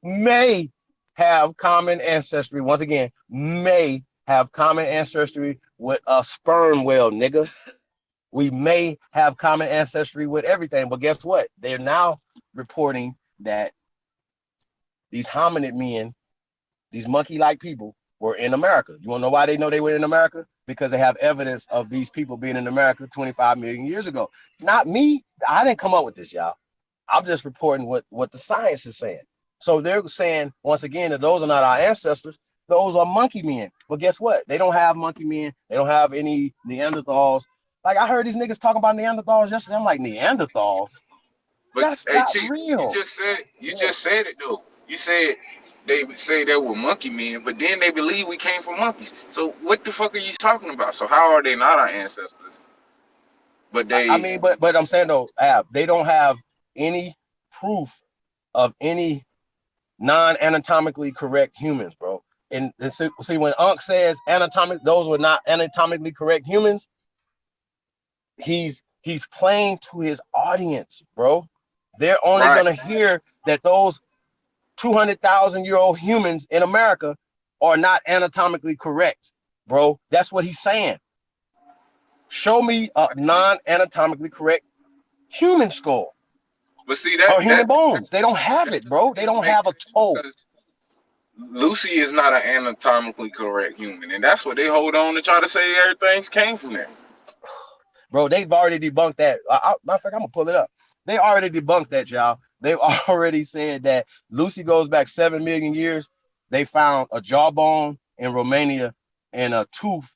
May have common ancestry. Once again, may have common ancestry with a sperm whale, nigga. We may have common ancestry with everything, but guess what? They're now reporting that these hominid men, these monkey-like people, were in America. You want to know why they know they were in America? Because they have evidence of these people being in America 25 million years ago. Not me. I didn't come up with this, y'all. I'm just reporting what the science is saying. So they're saying, once again, that those are not our ancestors. Those are monkey men. But guess what? They don't have monkey men. They don't have any Neanderthals. Like, I heard these niggas talking about Neanderthals yesterday. I'm like, Neanderthals? But that's hey, not Chief, real. You just said it though. You said they would say they were monkey men, but then they believe we came from monkeys. So what the fuck are you talking about? So how are they not our ancestors? But I mean, but I'm saying though, they don't have any proof of any non-anatomically correct humans, bro. And see, when Unc says those were not anatomically correct humans, he's playing to his audience, bro. They're only gonna hear that those 200,000-year-old humans in America are not anatomically correct, bro. That's what he's saying. Show me a non-anatomically correct human skull. But see that or human bones. They don't have it, bro. They don't have a toe. Lucy is not an anatomically correct human, and that's what they hold on to try to say everything came from there. Bro, they've already debunked that. Matter of fact, I'm gonna pull it up. They already debunked that, y'all. They've already said that Lucy goes back 7 million years. They found a jawbone in Romania and a tooth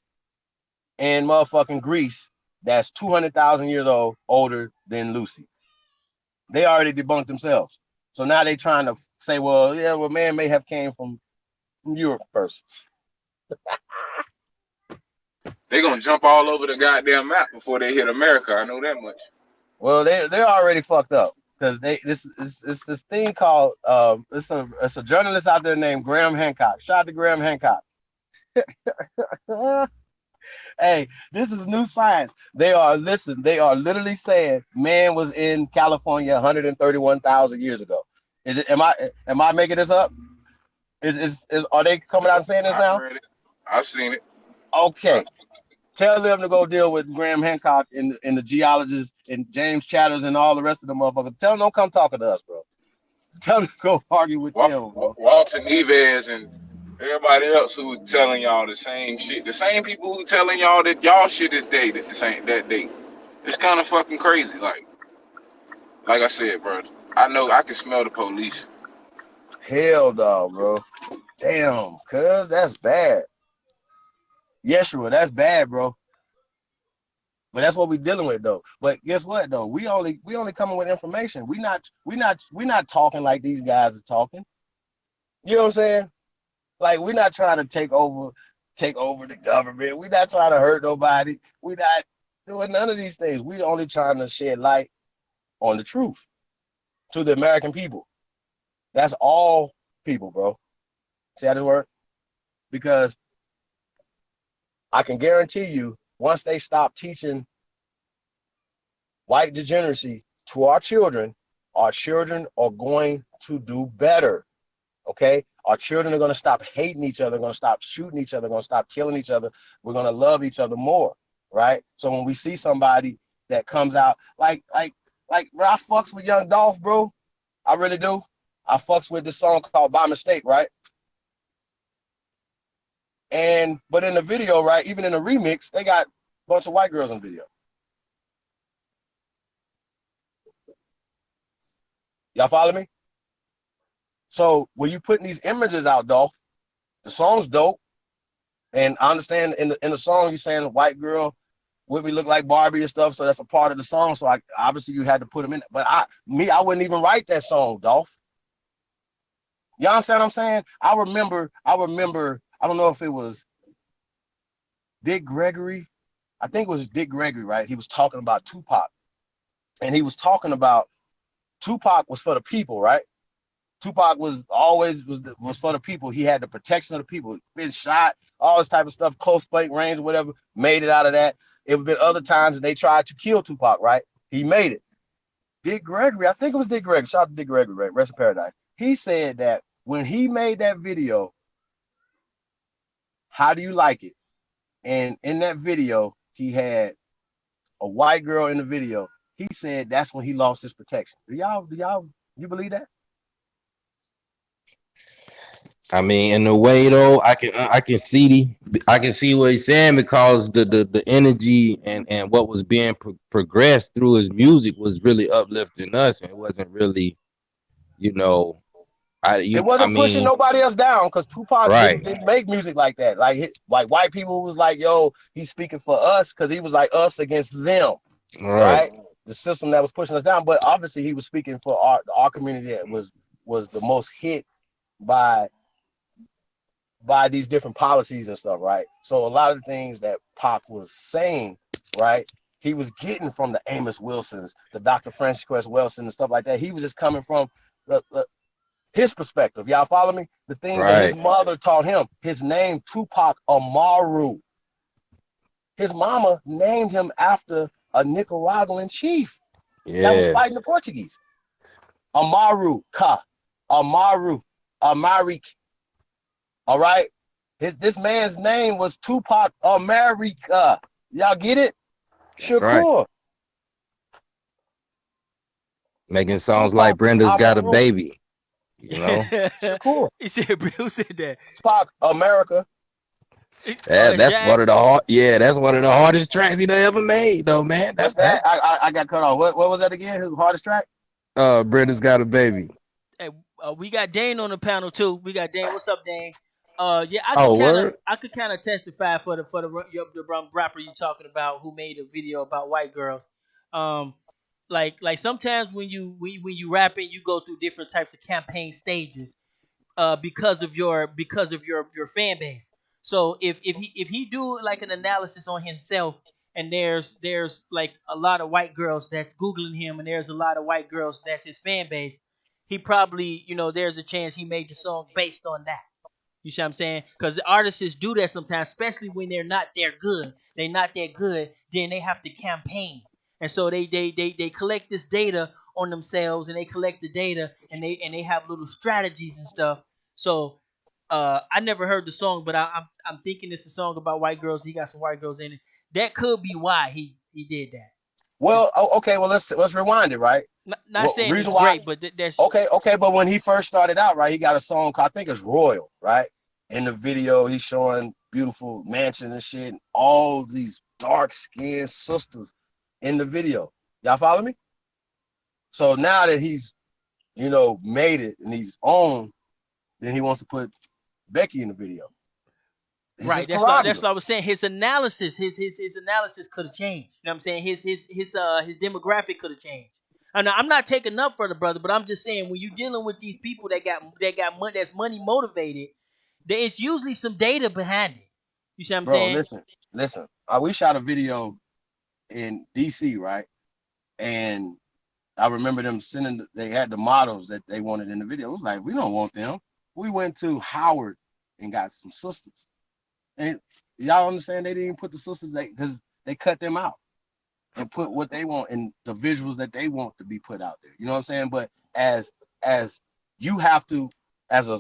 in motherfucking Greece that's 200,000 years older than Lucy. They already debunked themselves. So now they trying to say, well, man may have came from Europe first. They're gonna jump all over the goddamn map before they hit America. I know that much. Well, they're already fucked up because it's this thing called it's a journalist out there named Graham Hancock. Shout out to Graham Hancock. Hey, this is new science. They are literally saying man was in California 131,000 years ago. Is it? Am I making this up? Are they coming out and saying this now? I've seen it. Okay. Tell them to go deal with Graham Hancock and the geologists and James Chatters and all the rest of them motherfuckers. Tell them don't come talking to us, bro. Tell them to go argue with them, bro. Walter Neves and everybody else who's telling y'all the same shit. The same people who telling y'all that y'all shit is dated that date. It's kind of fucking crazy. Like I said, bro. I know I can smell the police. Hell no, bro. Damn, cuz that's bad. Yeshua, that's bad, bro. But that's what we're dealing with though. But guess what though? We only coming with information. We not talking like these guys are talking. You know what I'm saying? Like we're not trying to take over the government. We're not trying to hurt nobody. We're not doing none of these things. We only trying to shed light on the truth to the American people. That's all people, bro. See how this work? Because I can guarantee you, once they stop teaching white degeneracy to our children are going to do better. Okay? Our children are going to stop hating each other, going to stop shooting each other, going to stop killing each other. We're going to love each other more, right? So when we see somebody that comes out like bro, I fucks with Young Dolph, bro. I really do. I fucks with this song called By Mistake, right? But in the video, right, even in the remix, they got a bunch of white girls in the video. Y'all follow me? So when you putting these images out, Dolph, the song's dope. And I understand in the song you're saying a white girl would we look like Barbie and stuff, so that's a part of the song. So obviously you had to put them in. But I wouldn't even write that song, Dolph. You understand what I'm saying? I remember, I don't know if it was Dick Gregory. I think it was Dick Gregory, right? He was talking about Tupac. And he was talking about Tupac was for the people, right? Tupac was always for the people. He had the protection of the people. Been shot, all this type of stuff, close plate range, whatever. Made it out of that. It have been other times that they tried to kill Tupac, right? He made it. Dick Gregory, I think it was Dick Gregory. Shout out to Dick Gregory, right? Rest in paradise. He said that when he made that video, How Do You Like It? And in that video, he had a white girl in the video. He said that's when he lost his protection. Do you believe that? I mean, in a way though, I can see what he's saying, because the energy and what was being progressed through his music was really uplifting us, and it wasn't really, you know, It wasn't pushing nobody else down, because Tupac right. didn't make music like that. Like white people was like, yo, he's speaking for us, because he was like us against them, right? The system that was pushing us down. But obviously he was speaking for our community that was the most hit by these different policies and stuff, right? So a lot of the things that Pac was saying, right, he was getting from the Amos Wilsons, the Dr. Francis Wilson and stuff like that. He was just coming from his perspective. Y'all follow me? The things that his mother taught him. His name, Tupac Amaru. His mama named him after a Nicaraguan chief that was fighting the Portuguese. Amaru Ka. Amaru. Amarik. All right? This man's name was Tupac America. Y'all get it? Shakur. Right. Making songs Tupac like Brenda's Got a Baby. You know? Shakur. He said, who said that? Tupac America. That's one of the that's one of the hardest tracks he ever made, though, man. That's that. I got cut off. What was that again? His hardest track? Brenda's Got a Baby. Hey, we got Dane on the panel too. We got Dane. What's up, Dane? Yeah, I could kind of testify for the rapper you talking about who made a video about white girls. Like sometimes when you rapping, you go through different types of campaign stages. Because of your fan base. So if he do like an analysis on himself, and there's like a lot of white girls that's googling him, and there's a lot of white girls that's his fan base, he probably, there's a chance he made the song based on that. You see what I'm saying? Because artists do that sometimes, especially when they're not that good. They're not that good, then they have to campaign. And so they collect this data on themselves, and they collect the data, and they have little strategies and stuff. So I never heard the song, but I'm thinking it's a song about white girls. He got some white girls in it. That could be why he did that. Well, okay. Well, let's rewind it, right? Not saying it's great, but that's okay. But when he first started out, right, he got a song called, I think it's Royal, right? In the video, he's showing beautiful mansions and shit, and all these dark-skinned sisters in the video. Y'all follow me? So now that he's made it and he's on, then he wants to put Becky in the video. Right. That's what I was saying. His analysis, his analysis could have changed. You know what I'm saying? His demographic could have changed. I'm not taking up for the brother, but I'm just saying when you're dealing with these people that got money, that's money motivated, it's usually some data behind it. You see what I'm saying? Listen. We shot a video in DC, right? And I remember them they had the models that they wanted in the video. It was like, we don't want them. We went to Howard and got some sisters. And y'all understand they didn't even put the sisters because they cut them out and put what they want and the visuals that they want to be put out there. You know what I'm saying? But as you have to, as a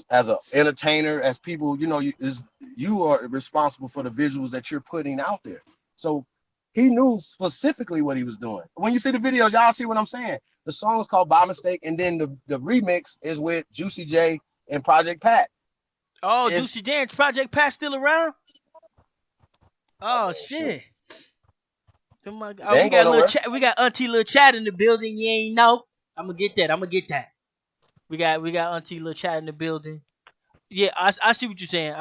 entertainer, as people, you are responsible for the visuals that you're putting out there. So he knew specifically what he was doing. When you see the videos, y'all see what I'm saying. The song is called By Mistake, and then the remix is with Juicy J and Project Pat. Oh, Juicy J and Project Pat still around? Oh shit! We got Auntie Lil Chat in the building. You ain't know. I'm gonna get that. We got Auntie Lil Chat in the building. Yeah, I see what you're saying.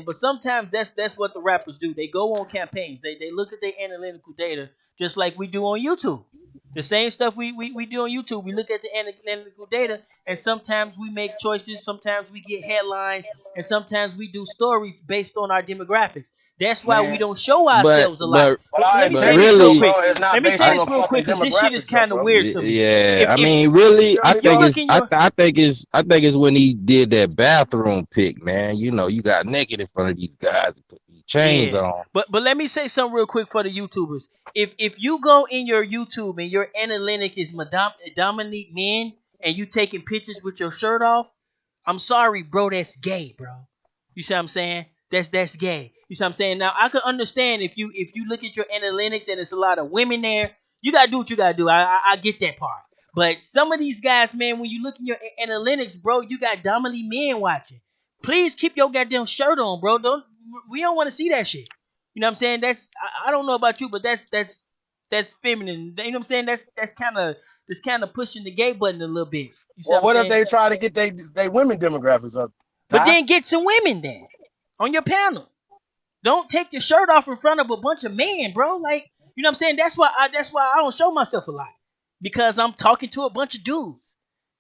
But sometimes that's what the rappers do. They go on campaigns. They look at their analytical data just like we do on YouTube. The same stuff we do on YouTube. We look at the analytical data, and sometimes we make choices. Sometimes we get headlines, and sometimes we do stories based on our demographics. That's why we don't show ourselves a lot. Let me say this real quick. Because this shit is kind of weird to me. Yeah, I mean, really, I think it's when he did that bathroom pic, man. You got naked in front of these guys and put these chains on. But let me say something real quick for the YouTubers. If you go in your YouTube and your analytic is Dominique men and you taking pictures with your shirt off, I'm sorry, bro, that's gay, bro. You see what I'm saying? That's gay. You see what I'm saying? Now I could understand if you look at your analytics and it's a lot of women there, you gotta do what you gotta do. I get that part. But some of these guys, man, when you look in your analytics, bro, you got Dominique men watching. Please keep your goddamn shirt on, bro. We don't want to see that shit. You know what I'm saying? I don't know about you, but that's feminine. You know what I'm saying? That's kind of pushing the gay button a little bit. You see what if they try to get they women demographics up? But then get some women then on your panel. Don't take your shirt off in front of a bunch of men, bro. Like, you know what I'm saying? That's why I don't show myself a lot, because I'm talking to a bunch of dudes.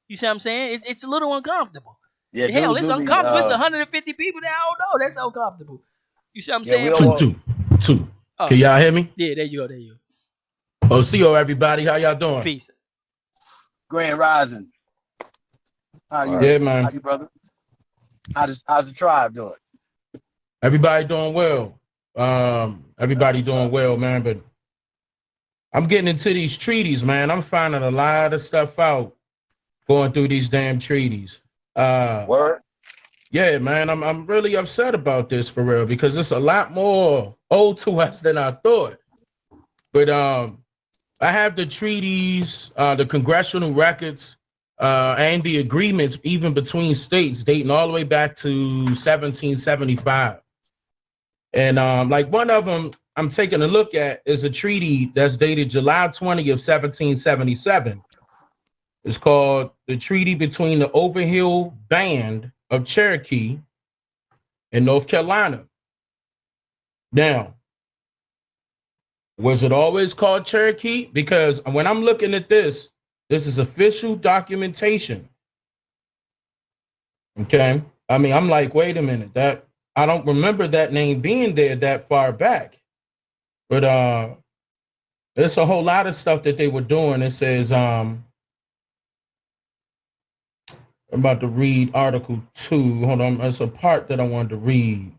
You see what I'm saying? It's a little uncomfortable. Yeah, hell, it's uncomfortable. It's 150 people that I don't know. That's uncomfortable. You see what I'm saying? Two. Can y'all hear me? Yeah, there you go. Oh, CO, everybody. How y'all doing? Peace. Grand Rising. How you? Yeah, man. How you, brother? How's the tribe doing? Everybody doing well. Everybody doing well, man. But I'm getting into these treaties, man. I'm finding a lot of stuff out going through these damn treaties. Word? Yeah, man. I'm really upset about this for real, because it's a lot more old to us than I thought. But I have the treaties, the congressional records, and the agreements even between states dating all the way back to 1775. And like one of them I'm taking a look at is a treaty that's dated July 20 of 1777. It's called the Treaty Between the Overhill Band of Cherokee and North Carolina. Now, was it always called Cherokee? Because when I'm looking at this is official documentation. Okay. I mean, I'm like, wait a minute, that I don't remember that name being there that far back. But there's a whole lot of stuff that they were doing. It says, I'm about to read Article 2. Hold on, there's a part that I wanted to read.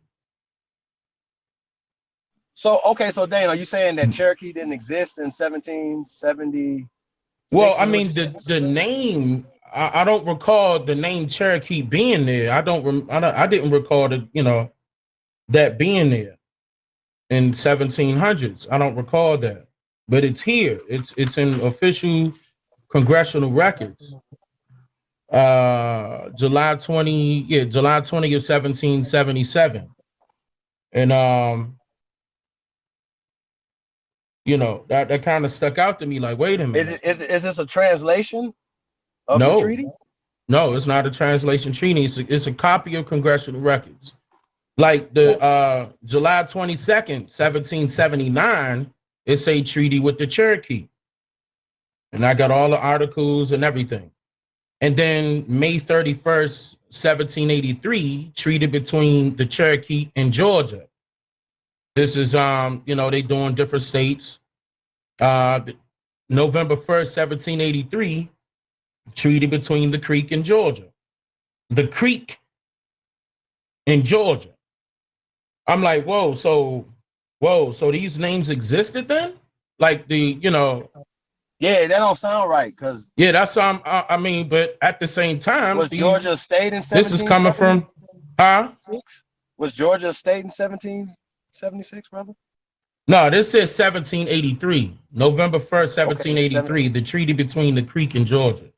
So, okay, so Dane, are you saying that Cherokee didn't exist in 1770? Well, I mean, the name, I don't recall the name Cherokee being there. I didn't recall that being there in 1700s. I don't recall that, but it's here. It's in official congressional records. July 20 of 1777. And that kind of stuck out to me, like, wait a minute. Is this a translation of the treaty? No, it's not a translation treaty. It's a copy of congressional records. Like the July 22nd, 1779, it's a treaty with the Cherokee. And I got all the articles and everything. And then May 31st, 1783, treaty between the Cherokee and Georgia. This is they doing different states. November 1st, 1783, treaty between the Creek and Georgia. The Creek in Georgia. I'm like, whoa, so these names existed then? Like Yeah, that don't sound right, because yeah, that's I mean, but at the same time, was Georgia a state in 1776? This is coming from Was Georgia a state in 1776, brother? No, this says 1783, November 1st, 1783, the treaty between the Creek and Georgia.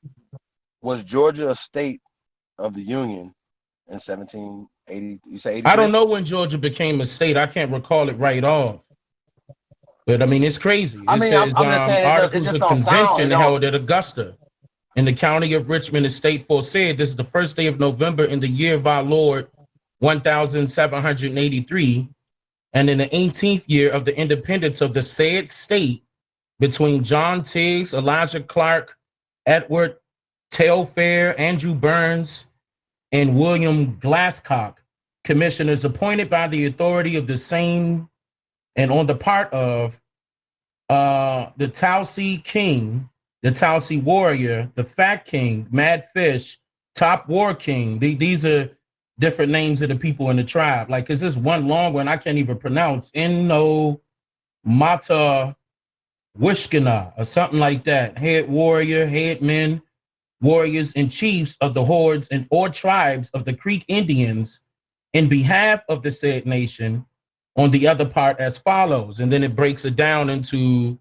Was Georgia a state of the Union in 1780? You say 83? I don't know when Georgia became a state. I can't recall it right off. But I mean, it's crazy. I mean, I'm just saying, Articles it just of don't Convention sound, held at Augusta in the county of Richmond, the state foresaid this is the first day of November in the year of our Lord, 1783, and in the 18th year of the independence of the said state, between John Tiggs, Elijah Clark, Edward Tailfair, Andrew Burns, and William Glasscock, commissioners appointed by the authority of the same and on the part of the Tausey King, the Tausey Warrior, the Fat King, Mad Fish, Top War King. These are different names of the people in the tribe. Like, is this one long one I can't even pronounce? Inno Mata Wishkana or something like that. Head warrior, head men, warriors, and chiefs of the hordes and or tribes of the Creek Indians in behalf of the said nation on the other part as follows. And then it breaks it down into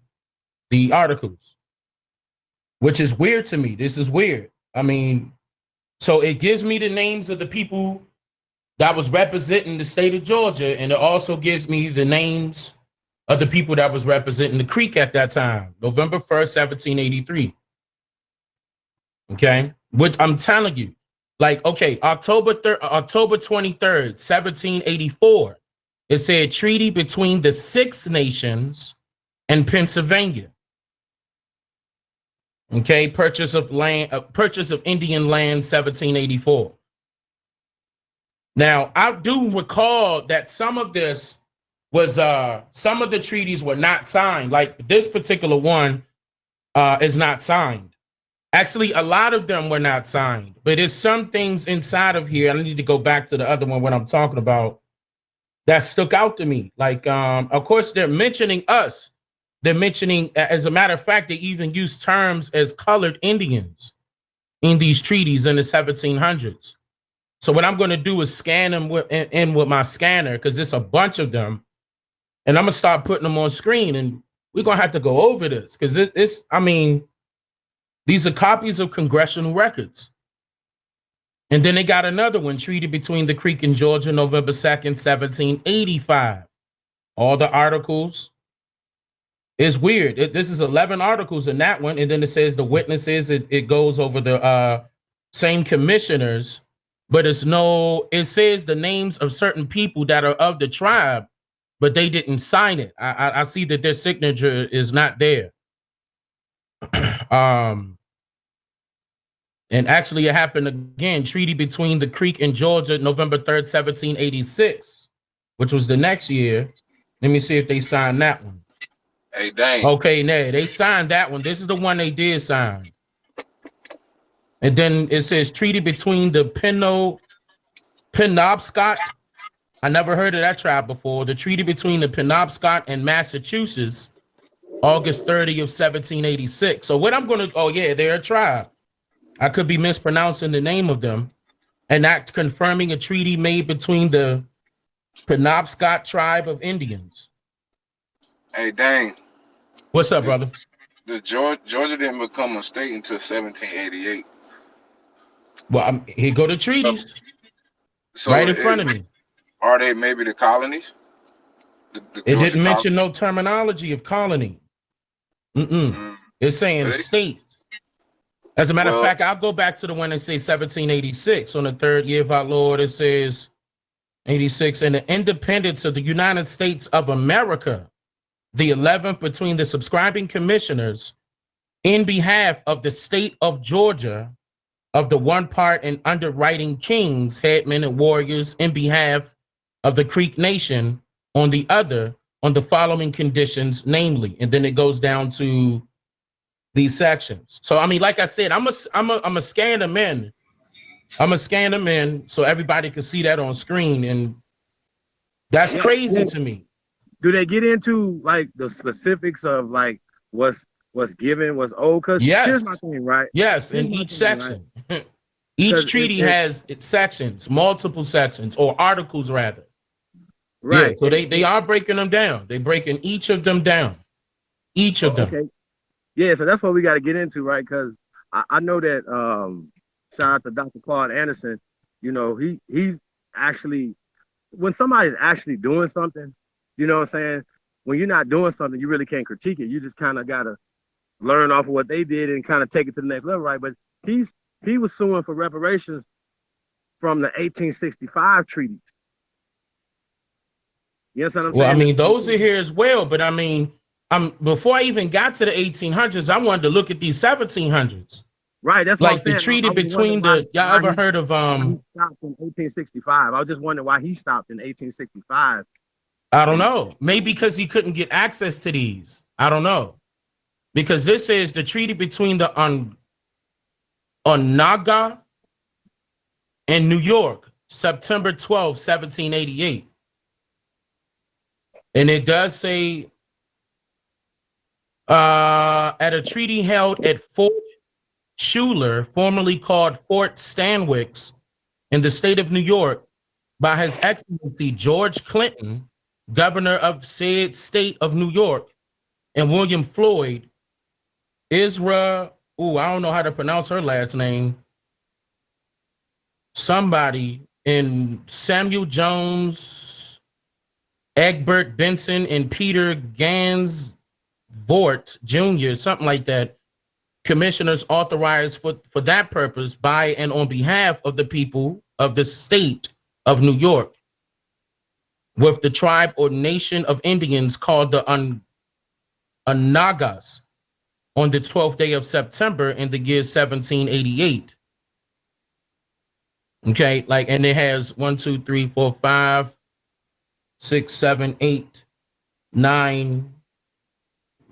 the articles, which is weird to me. This is weird. I mean, so it gives me the names of the people that was representing the state of Georgia, and it also gives me the names of the people that was representing the Creek at that time, November 1st, 1783. Okay, which I'm telling you, like, okay, October 23rd, 1784, it said treaty between the Six Nations and Pennsylvania. Okay, purchase of Indian land, 1784. Now, I do recall that some of this was some of the treaties were not signed. Like this particular one is not signed. Actually, a lot of them were not signed, but there's some things inside of here. I need to go back to the other one when I'm talking about that stuck out to me. Like, of course, they're mentioning us. They're mentioning, as a matter of fact, they even use terms as colored Indians in these treaties in the 1700s. So what I'm going to do is scan them in with my scanner, because there's a bunch of them, and I'm going to start putting them on screen, and we're going to have to go over this, because I mean, these are copies of congressional records. And then they got another one, treaty between the Creek and Georgia, November 2nd, 1785. All the articles. It's weird. This is 11 articles in that one. And then it says the witnesses. It goes over the same commissioners, but it says the names of certain people that are of the tribe, but they didn't sign it. I see that their signature is not there. And actually it happened again, treaty between the Creek and Georgia, November 3rd, 1786, which was the next year. Let me see if they signed that one. Hey, dang. Okay, they signed that one. This is the one they did sign. And then it says treaty between the Penobscot. I never heard of that tribe before. The treaty between the Penobscot and Massachusetts, August 30 of 1786. So what I'm going to, oh yeah, they're a tribe. I could be mispronouncing the name of them. An act confirming a treaty made between the Penobscot tribe of Indians. Hey, dang. What's up, brother? The Georgia didn't become a state until 1788. Well, here go the treaties. So right in front of me. Are they maybe the colonies? It didn't mention no terminology of colony. It's saying state. As a matter of Well, fact, I'll go back to the one that says 1786. On the third year of our Lord, it says 86, and the independence of the United States of America, the 11th between the subscribing commissioners in behalf of the state of Georgia, of the one part and underwriting kings, headmen, and warriors in behalf of the Creek Nation on the other, on the following conditions, namely, and then it goes down to these sections. So I mean, like I said, I'm a scan them in. I'm gonna scan them in so everybody can see that on screen, and that's crazy to me. Do they get into like the specifics of like what's given, what's owed? Because here's my thing, right? Yes, Here's in my each thing, section. right? Each treaty has its sections, multiple sections, or articles rather. Right. Yeah, so they are breaking them down. They're breaking each of them down. Each of them. Okay. Yeah, so that's what we got to get into, right? Because I know that shout out to Dr. Claude Anderson, you know, he actually, when somebody's actually doing something, you know what I'm saying? When you're not doing something, you really can't critique it. You just kind of got to learn off of what they did and kind of take it to the next level, right? But he was suing for reparations from the 1865 treaties. You know what I'm saying? Well, I mean, those are here as well, but I mean, before I even got to the 1800s, I wanted to look at these 1700s. Right, that's like what I'm saying. the treaty between the y'all ever heard of he stopped in 1865. I was just wondering why he stopped in 1865. I don't know. Maybe because he couldn't get access to these. I don't know. Because this is the treaty between the Onaga and New York, September 12, 1788. And it does say at a treaty held at Fort Schuyler, formerly called Fort Stanwix, in the state of New York, by His Excellency George Clinton, governor of said state of New York, and William Floyd, I don't know how to pronounce her last name, somebody, in Samuel Jones, Egbert Benson, and Peter Gansvoort Jr., something like that, commissioners authorized for that purpose by and on behalf of the people of the state of New York, with the tribe or nation of Indians called the Onagas, on the 12th day of September in the year 1788. Okay, and it has 1, 2, 3, 4, 5, 6, 7, 8, 9.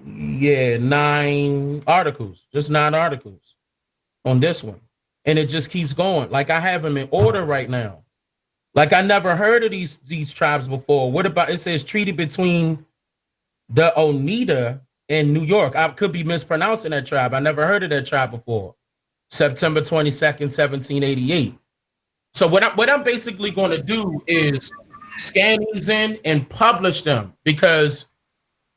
Yeah, 9 articles, just 9 articles on this one. And it just keeps going. I have them in order right now. I never heard of these tribes before. What about, it says treaty between the Oneida and New York. I could be mispronouncing that tribe. I never heard of that tribe before. September 22nd, 1788. So what I'm basically going to do is scan these in and publish them, because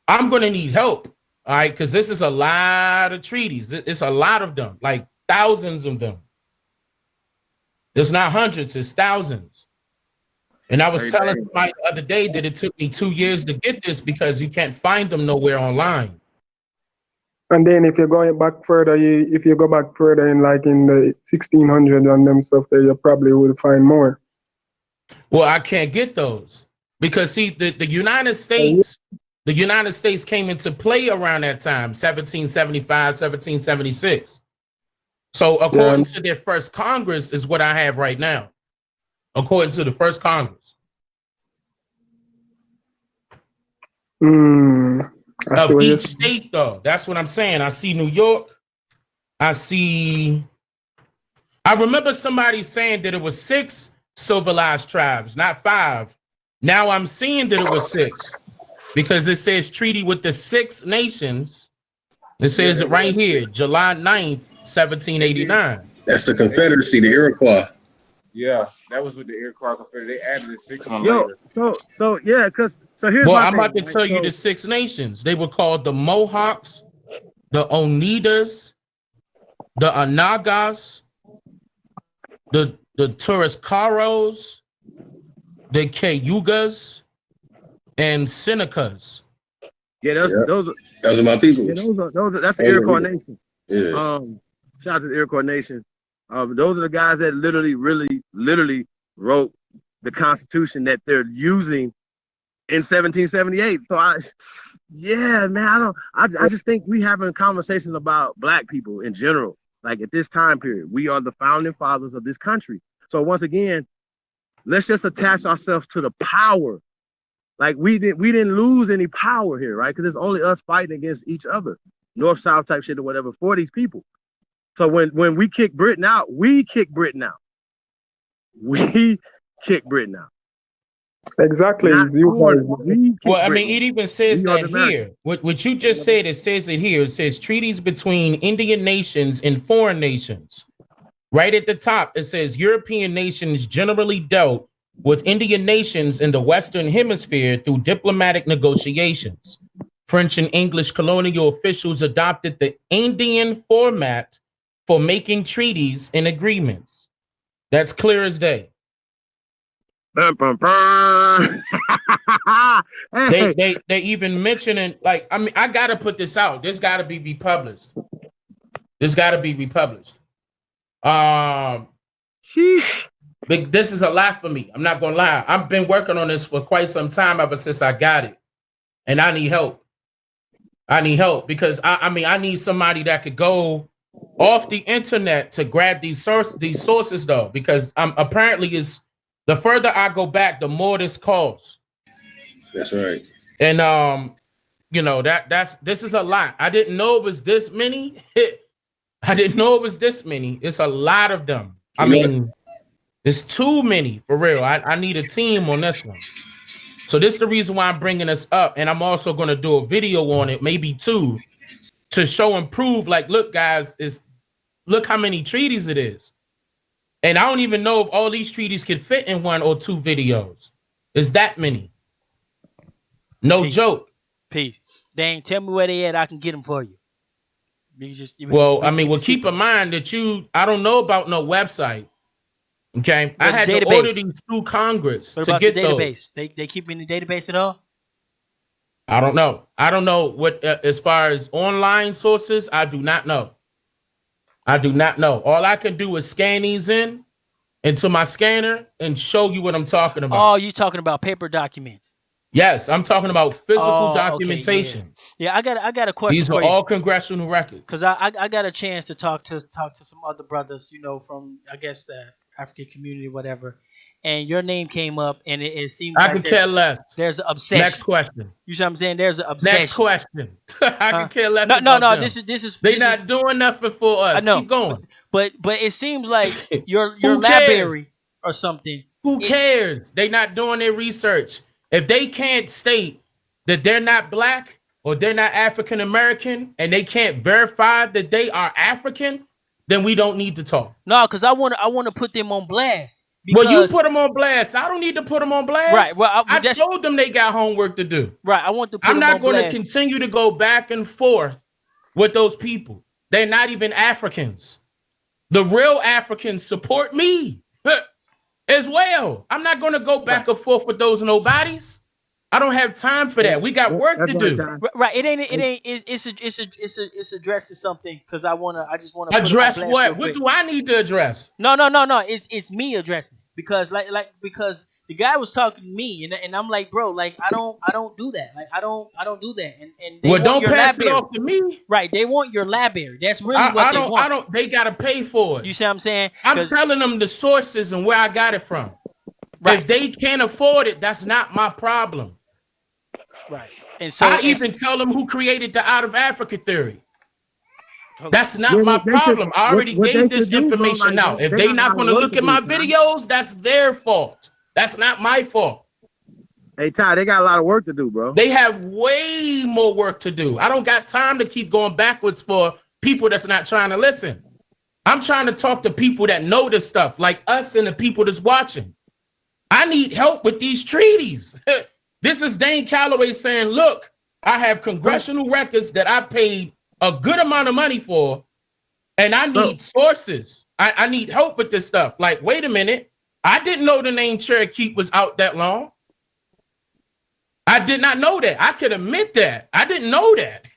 I'm going to need help. All right, because this is a lot of treaties. It's a lot of them, thousands of them. It's not hundreds, it's thousands. And I was telling somebody the other day that it took me 2 years to get this because you can't find them nowhere online. And then if you're going back further, if you go back further in the 1600s and them stuff there, you probably will find more. Well, I can't get those because see, the United States, came into play around that time, 1775, 1776. So according to their first Congress is what I have right now. According to the first Congress. Of each state, though. That's what I'm saying. I see New York. I remember somebody saying that it was 6 civilized tribes, not 5. Now I'm seeing that it was 6 because it says treaty with the 6 nations. It says it right here, July 9th, 1789. That's the Confederacy, the Iroquois. Yeah, that was with the Iroquois Confederacy. They added the 6 one Yo, later. so here's well, my I'm thing, about to tell you the 6 nations. They were called the Mohawks, the Oneidas, the Onagas, the Turascaros, the Cayugas, and Senecas. Yeah, those are my people. Yeah, those are that's the Iroquois nation. Yeah. Shout out to the Iroquois Nation. Those are the guys that literally wrote the Constitution that they're using in 1778. So yeah, man, I just think we having conversations about black people in general. Like at this time period, we are the founding fathers of this country. So once again, let's just attach ourselves to the power. Like we didn't lose any power here, right? Because it's only us fighting against each other, North-South type shit or whatever for these people. So when we kick Britain out, we kick Britain out. We kick Britain out. Exactly. Not You ours, guys. we kick Well, I mean, Britain. it even says We are that the Americans. here. What you just said, it says it here. It says treaties between Indian nations and foreign nations. Right at the top, it says European nations generally dealt with Indian nations in the Western Hemisphere through diplomatic negotiations. French and English colonial officials adopted the Indian format for making treaties and agreements. That's clear as day. They even mentioning, like, I mean, I gotta put this out. This gotta be republished. This gotta be republished. This is a lot for me. I'm not gonna lie. I've been working on this for quite some time ever since I got it, and I need help. I need help because I mean I need somebody that could go off the internet to grab these sources though, because apparently is the further I go back, the more this costs. That's right. And you know this is a lot. I didn't know it was this many. I didn't know it was this many. It's a lot of them. I mean, it's too many for real. I need a team on this one. So this is the reason why I'm bringing this up, and I'm also going to do a video on it, maybe 2, to show and prove. Like, look, guys, look how many treaties it is, and I don't even know if all these treaties could fit in 1 or 2 videos. It's that many. No joke. Peace. Dang, tell me where they at. I can get them for you. Keep in mind that I don't know about no website. Okay, I had to order these through Congress what to about get the database? those. They keep in the database at all? I don't know. I don't know what as far as online sources. I do not know. I do not know. All I can do is scan these into my scanner and show you what I'm talking about. Oh, you talking about paper documents? Yes, I'm talking about physical documentation. Okay, yeah, I got a question. These are all congressional records. Because I got a chance to talk to some other brothers, you know, from I guess the African community, whatever. And your name came up, and it seems I could care less. There's an obsession. Next question. You see what I'm saying? There's an obsession. Next question. I could care less. No. Them. This is they not doing nothing for us. I know. Keep going. But it seems like your library or something. Who cares? They not doing their research. If they can't state that they're not black or they're not African American, and they can't verify that they are African, then we don't need to talk. No, because I want to put them on blast. Well, you put them on blast. I don't need to put them on blast. Right. Well, I told them they got homework to do. Right. I want to. I'm not going to continue to go back and forth with those people. They're not even Africans. The real Africans support me as well. I'm not going to go back and forth with those nobodies. I don't have time for that. We got work to do. Right. It ain't. It's addressing something because I just want to address what? What do I need to address? No. It's me addressing because because the guy was talking to me and I'm like, bro, like I don't do that. Like I don't do that. And they well, don't your pass library. It off to me. Right. They want your library. That's really what they want. They gotta pay for it. You see what I'm saying? I'm telling them the sources and where I got it from. Right. If they can't afford it, that's not my problem. Right. And so I even tell them who created the out of Africa theory. That's not my problem. I already gave this information out. If they're not going to look at my videos, that's their fault. That's not my fault. Hey, Ty, they got a lot of work to do, bro. They have way more work to do. I don't got time to keep going backwards for people that's not trying to listen. I'm trying to talk to people that know this stuff, like us and the people that's watching. I need help with these treaties. This is Dane Calloway saying, look, I have congressional records that I paid a good amount of money for, and I need sources. I need help with this stuff. Like, wait a minute. I didn't know the name Cherokee was out that long. I did not know that. I could admit that. I didn't know that.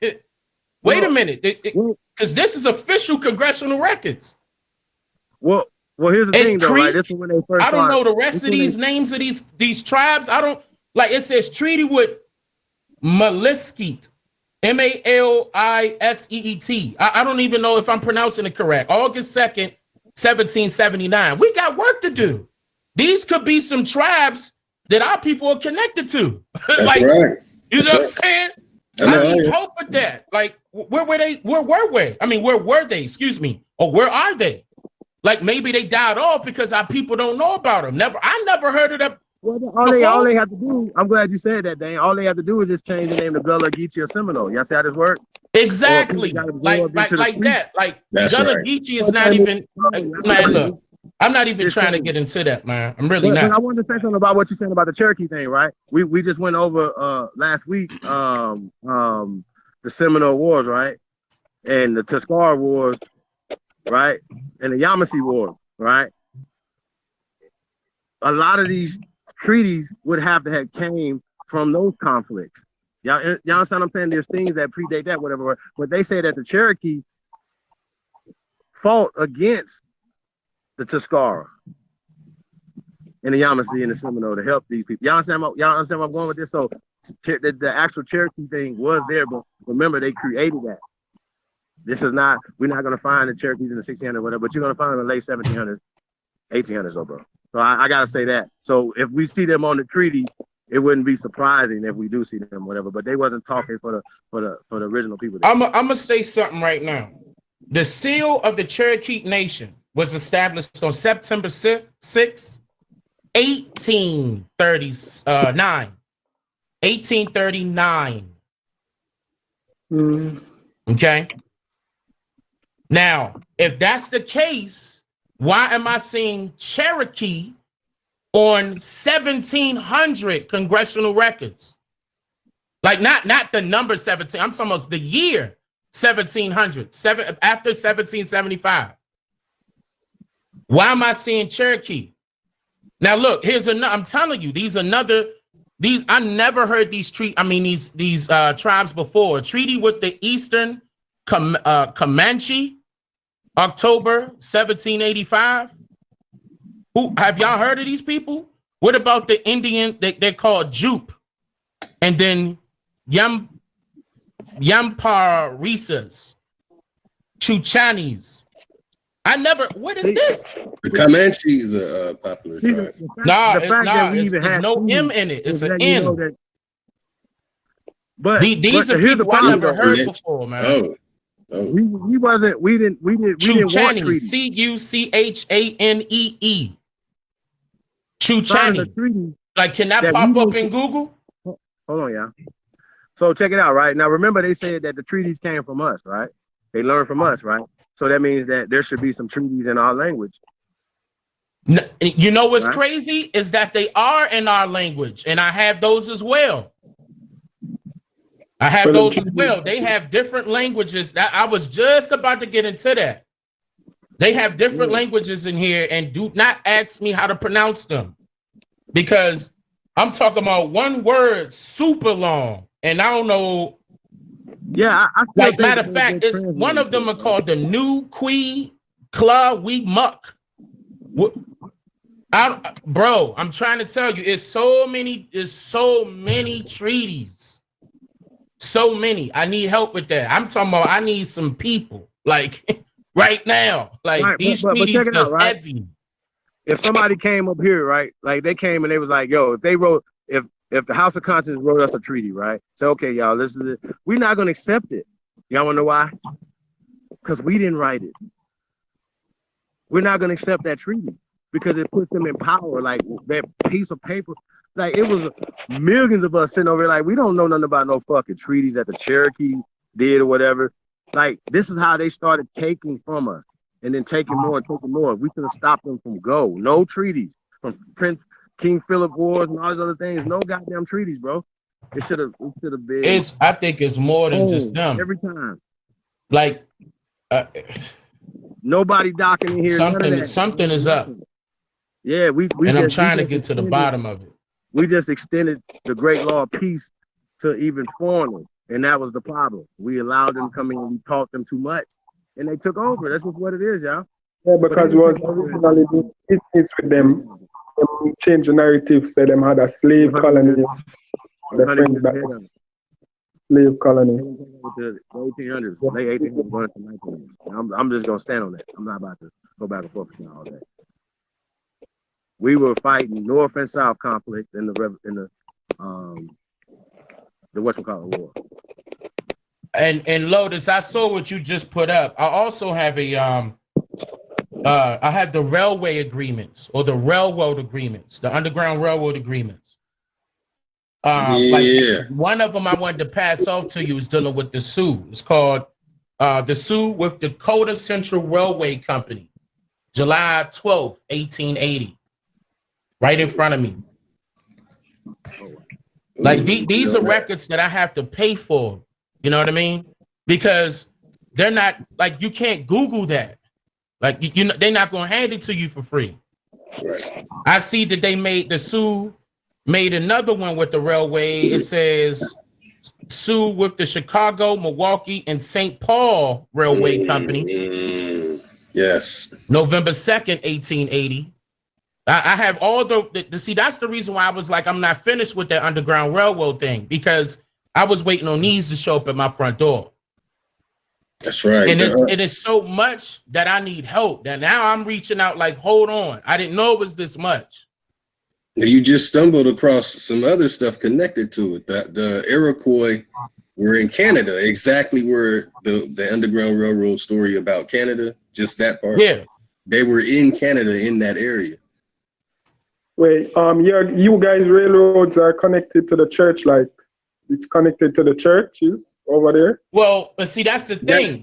Wait a minute, because this is official congressional records. Well, here's the thing, though, right? This is when they first. I don't know the rest of these names of these tribes. I don't like. It says treaty with Maliskete, Maliseet. I don't even know if I'm pronouncing it correct. August 2nd, 1779. We got work to do. These could be some tribes that our people are connected to. Like, right. You know what I'm saying? I need help with that. Like, where were they? Where were we? I mean, where were they? Excuse me. Or where are they? Like, maybe they died off because our people don't know about them. I never heard of them. Well, all they have to do, I'm glad you said that, Dane. All they have to do is just change the name to Gullah, Geechee, or Seminole. Y'all see how this works? Exactly. Like that. Like, Gullah, Geechee is not even, man, look, I'm not even trying to get into that, man. I'm really not. But I wanted to say something about what you're saying about the Cherokee thing, right? We just went over last week the Seminole Wars, right? And the Tuskegee Wars, right? And the Yamasee Wars, right? A lot of these treaties would have to have came from those conflicts. Y'all understand what I'm saying? There's things that predate that, whatever. But they say that the Cherokee fought against the Tuskegee and the Yamasee and the Seminole to help these people. Y'all understand where I'm going with this? So the actual Cherokee thing was there, but remember, they created that. This is not, we're not going to find the Cherokees in the 1600s, whatever, but you're going to find them in the late 1700s, 1800s, though, bro. So I got to say that. So if we see them on the treaty, it wouldn't be surprising if we do see them, whatever, but they wasn't talking for the original people. I'm going to say something right now. The seal of the Cherokee Nation was established on September 6, 1839. 1839. Okay. Now, if that's the case, why am I seeing Cherokee on 1700 congressional records? Like not the number 17. I'm talking about the year 1700, after 1775. Why am I seeing Cherokee? Now look, here's another. I'm telling you, I never heard these these tribes before. Treaty with the Eastern Comanche, October 1785. Who have y'all heard of these people? What about the Indian? They're called Jupe, and then Yamparisas, Chuchanis. What is this? The Comanches are popular tribe. There's no M in it. It's an N. These are people I never heard before, man. We didn't want treaties. Chuchanee. Chuchanee. Like, can that pop up in Google? Hold on, yeah. So check it out, right? Now remember, they said that the treaties came from us, right? They learned from us, right? So that means that there should be some treaties in our language. You know what's crazy is that they are in our language, and I have those as well. They have different languages. I was just about to get into that. They have different languages in here, and do not ask me how to pronounce them, because I'm talking about one word super long, and I don't know. Yeah, like matter of fact, it's one of them are called the New Qui Kla We Muck. Bro, I'm trying to tell you, it's so many treaties. So many. I need help with that. I'm talking about I need some people, like right now. Like these treaties are heavy. If somebody came up here, right? Like they came and they was like, yo, if the House of Conscience wrote us a treaty, right? So, okay, y'all, this is it. We're not going to accept it. Y'all want to know why? Because we didn't write it. We're not going to accept that treaty because it puts them in power. Like that piece of paper, like it was millions of us sitting over here like, we don't know nothing about no fucking treaties that the Cherokee did or whatever. Like, this is how they started taking from us and then taking more and taking more. We could have stopped them from go. No treaties from King Philip Wars and all these other things. No goddamn treaties, bro. It should have been. I think it's more than just them. Every time. Like nobody docking in here. Something is up. Yeah, I'm trying to get to the bottom of it. We just extended the Great Law of Peace to even foreigners. And that was the problem. We allowed them to come in and we taught them too much. And they took over. That's just what it is, y'all. Yeah, because it was originally doing business with them. Them change the narrative, say them had a slave colony. The French back slave colony. The 1800s, late 1800s, going to 1900s. I'm just gonna stand on that. I'm not about to go back and forth with all that. We were fighting North and South conflict in the whatchamacallit war. And Lotus, I saw what you just put up. I also have a I had the railway agreements or the railroad agreements, the Underground Railroad agreements. Like one of them I wanted to pass off to you is dealing with the Sioux. It's called the Sioux with Dakota Central Railway Company, July 12th, 1880. Right in front of me. Like these are records that I have to pay for. You know what I mean? Because they're not like you can't Google that. Like you know, they're not gonna hand it to you for free. Right. I see that they made the Sioux made another one with the railway. It says Sioux with the Chicago, Milwaukee, and St. Paul Railway Company. Yes. November 2nd, 1880. I have all the see, that's the reason why I was like, I'm not finished with that Underground Railroad thing, because I was waiting on these to show up at my front door. That's right. And it is so much that I need help. And now I'm reaching out like, hold on. I didn't know it was this much. You just stumbled across some other stuff connected to it. The Iroquois were in Canada, exactly where the Underground Railroad story about Canada, just that part. Yeah. They were in Canada in that area. Wait, you guys railroads are connected to the church, like it's connected to the churches over there? Well, but see, that's the thing.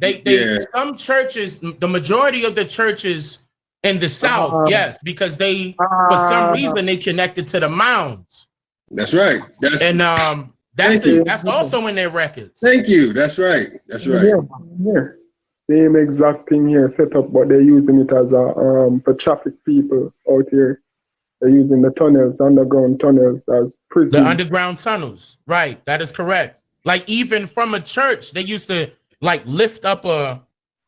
Some churches, the majority of the churches in the South, yes, because for some reason they connected to the mounds. That's right. That's also in their records. Thank you. That's right. That's right. Yeah. Same exact thing here set up, but they're using it as a for traffic people out here. They're using the tunnels, underground tunnels as prisons. The underground tunnels, right? That is correct. Like even from a church, they used to like lift up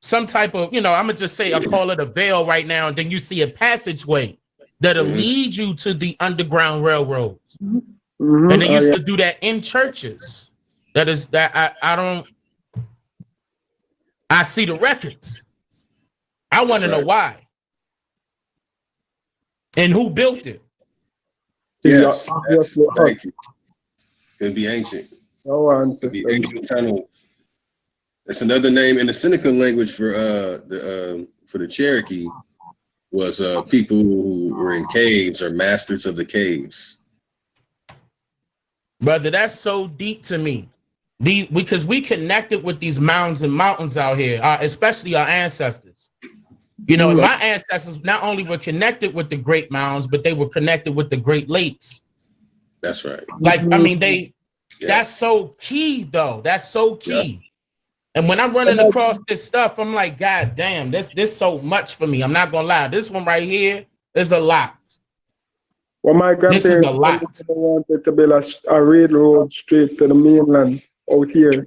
some type of, I'm gonna just say, I call it a veil right now, and then you see a passageway that'll lead you to the Underground Railroads. Mm-hmm. And they used to do that in churches. I see the records. I want to know why. And who built it? Yes, thank you. Could be ancient. Could be ancient tunnels. That's another name in the Seneca language for the Cherokee was people who were in caves or masters of the caves. Brother, that's so deep to me. Because we connected with these mountains and mountains out here, especially our ancestors. And my ancestors not only were connected with the Great Mounds, but they were connected with the Great Lakes. That's right. Like, I mean, that's so key, though. That's so key. Yeah. And when I'm running across this stuff, I'm like, God damn, this so much for me. I'm not gonna lie. This one right here is a lot. Well, my grandparents wanted to build a railroad straight to the mainland out here.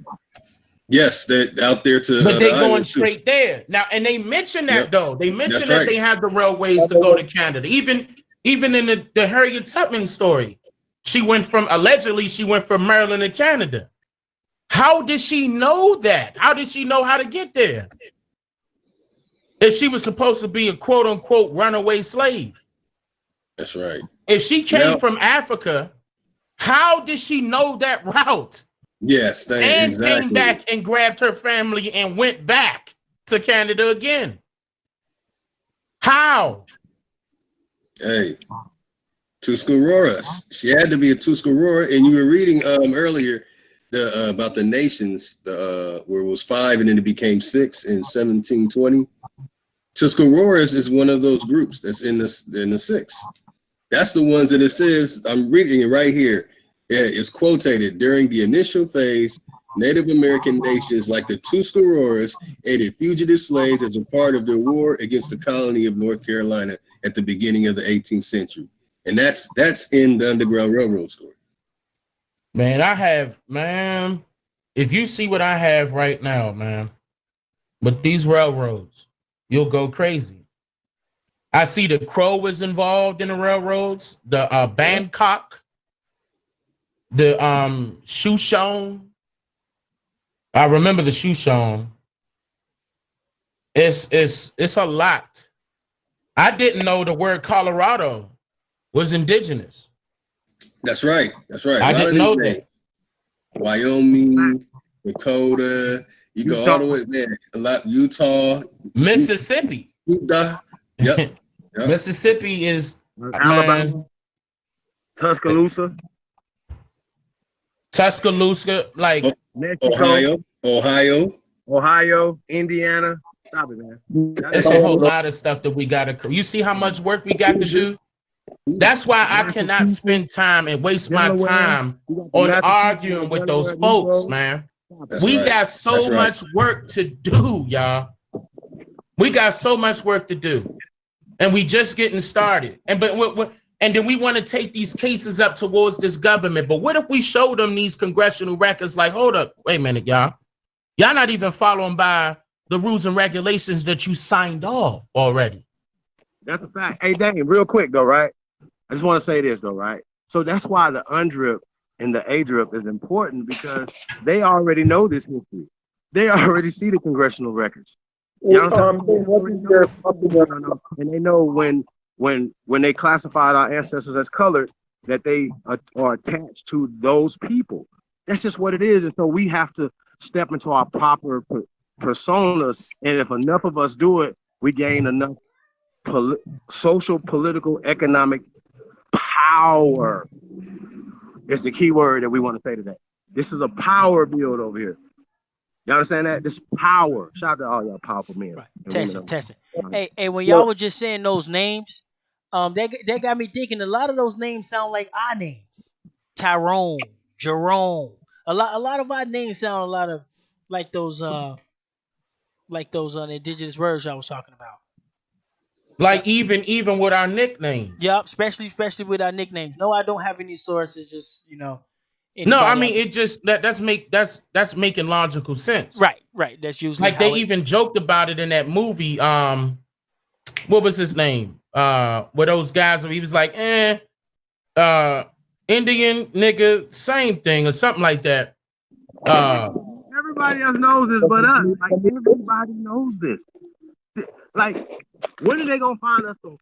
Yes, that out there to. But they're going straight there now, and they mentioned that though. They mentioned that they have the railways to go to Canada. Even in the Harriet Tubman story, allegedly she went from Maryland to Canada. How did she know that? How did she know how to get there? If she was supposed to be a quote unquote runaway slave. That's right. If she came from Africa, how did she know that route? Yes, came back and grabbed her family and went back to Canada again. How? Hey, Tuscaroras. She had to be a Tuscarora, and you were reading earlier about the nations, where it was 5 and then it became 6 in 1720. Tuscaroras is one of those groups that's in the 6. That's the ones that it says. I'm reading it right here. It's quoted during the initial phase. Native American nations like the Tuscaroras aided fugitive slaves as a part of their war against the colony of North Carolina at the beginning of the 18th century, and that's in the Underground Railroad story. Man, if you see what I have right now, man, with these railroads, you'll go crazy. I see the Crow was involved in the railroads, the Bangkok, the Shoshone. I remember the Shoshone. It's a lot. I didn't know the word Colorado was indigenous. That's right. That's right. I didn't know that. Wyoming, Dakota, you go all the way there. A lot, Utah, Mississippi. Utah. Yep. Mississippi is Alabama, Tuscaloosa, like Mexico, Ohio, Indiana. Stop it, man. It's a whole lot of stuff that we got to. You see how much work we got to do? That's why I cannot spend time and waste my time on arguing with those folks, man. We got so much work to do, y'all. We got so much work to do, and we just getting started. And then we want to take these cases up towards this government. But what if we show them these congressional records? Like, hold up, wait a minute, y'all. Y'all not even following by the rules and regulations that you signed off already. That's a fact. Hey, Dane, real quick though, right? I just want to say this though, right? So that's why the UNDRIP and the ADRIP is important, because they already know this history. They already see the congressional records. You know what I'm saying? And they know when they classified our ancestors as colored, that they are attached to those people. That's just what it is. And so we have to step into our proper personas. And if enough of us do it, we gain enough social, political, economic power. It's the key word that we want to say today. This is a power build over here. You understand that? This power. Shout out to all y'all powerful men. Right. Testing. Hey, when y'all were just saying those names, that got me thinking. A lot of those names sound like our names. Tyrone, Jerome. A lot of our names sound a lot of like those indigenous words I was talking about. Like even with our nicknames. Yep, especially with our nicknames. No, I don't have any sources. Just No, I mean it just that's making logical sense. Right. That's usually like they even joked about it in that movie. What was his name? Where those guys, he was like, Indian nigga, same thing or something like that. Everybody else knows this but us. Like everybody knows this. Like, when are they gonna find us some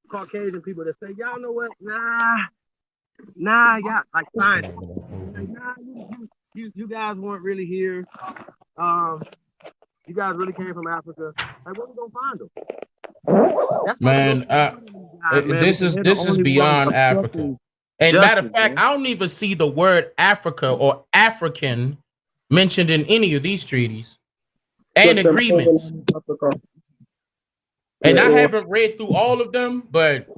Caucasian people that say, y'all know what? Nah, y'all like science. Like, nah, you guys weren't really here. You guys really came from Africa. Like, where we gonna find them? Man, this is beyond Africa. And matter of fact, I don't even see the word Africa or African mentioned in any of these treaties and agreements. And I haven't read through all of them, but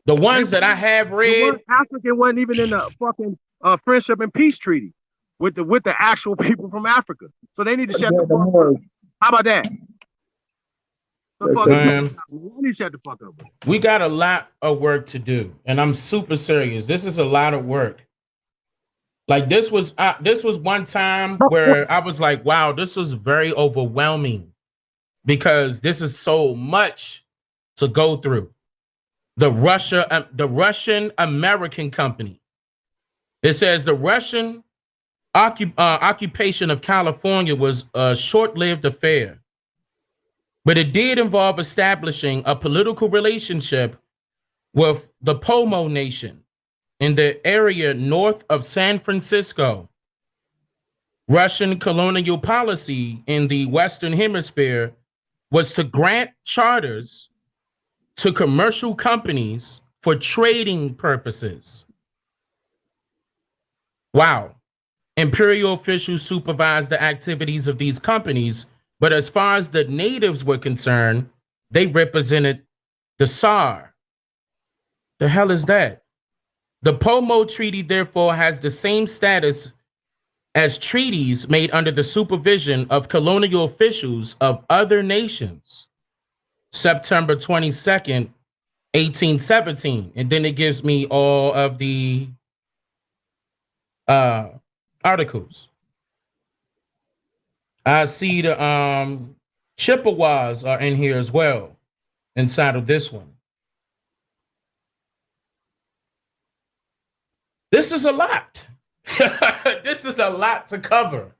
the ones that I have read, African wasn't even in the fucking friendship and peace treaty with the actual people from Africa. So they need to shut the fuck up. How about that? Man, we need to shut the fuck up. We got a lot of work to do, and I'm super serious. This is a lot of work. Like this was one time where I was like, wow, this is very overwhelming because this is so much to go through. The Russian American company. It says the Russian occupation of California was a short-lived affair, but it did involve establishing a political relationship with the Pomo Nation in the area north of San Francisco. Russian colonial policy in the Western Hemisphere was to grant charters to commercial companies for trading purposes. Wow. Imperial officials supervised the activities of these companies, but as far as the natives were concerned, they represented the Tsar. The hell is that? The Pomo Treaty, therefore, has the same status as treaties made under the supervision of colonial officials of other nations. September 22nd, 1817. And then it gives me all of the articles. I see the Chippewas are in here as well, inside of this one. This is a lot. This is a lot to cover.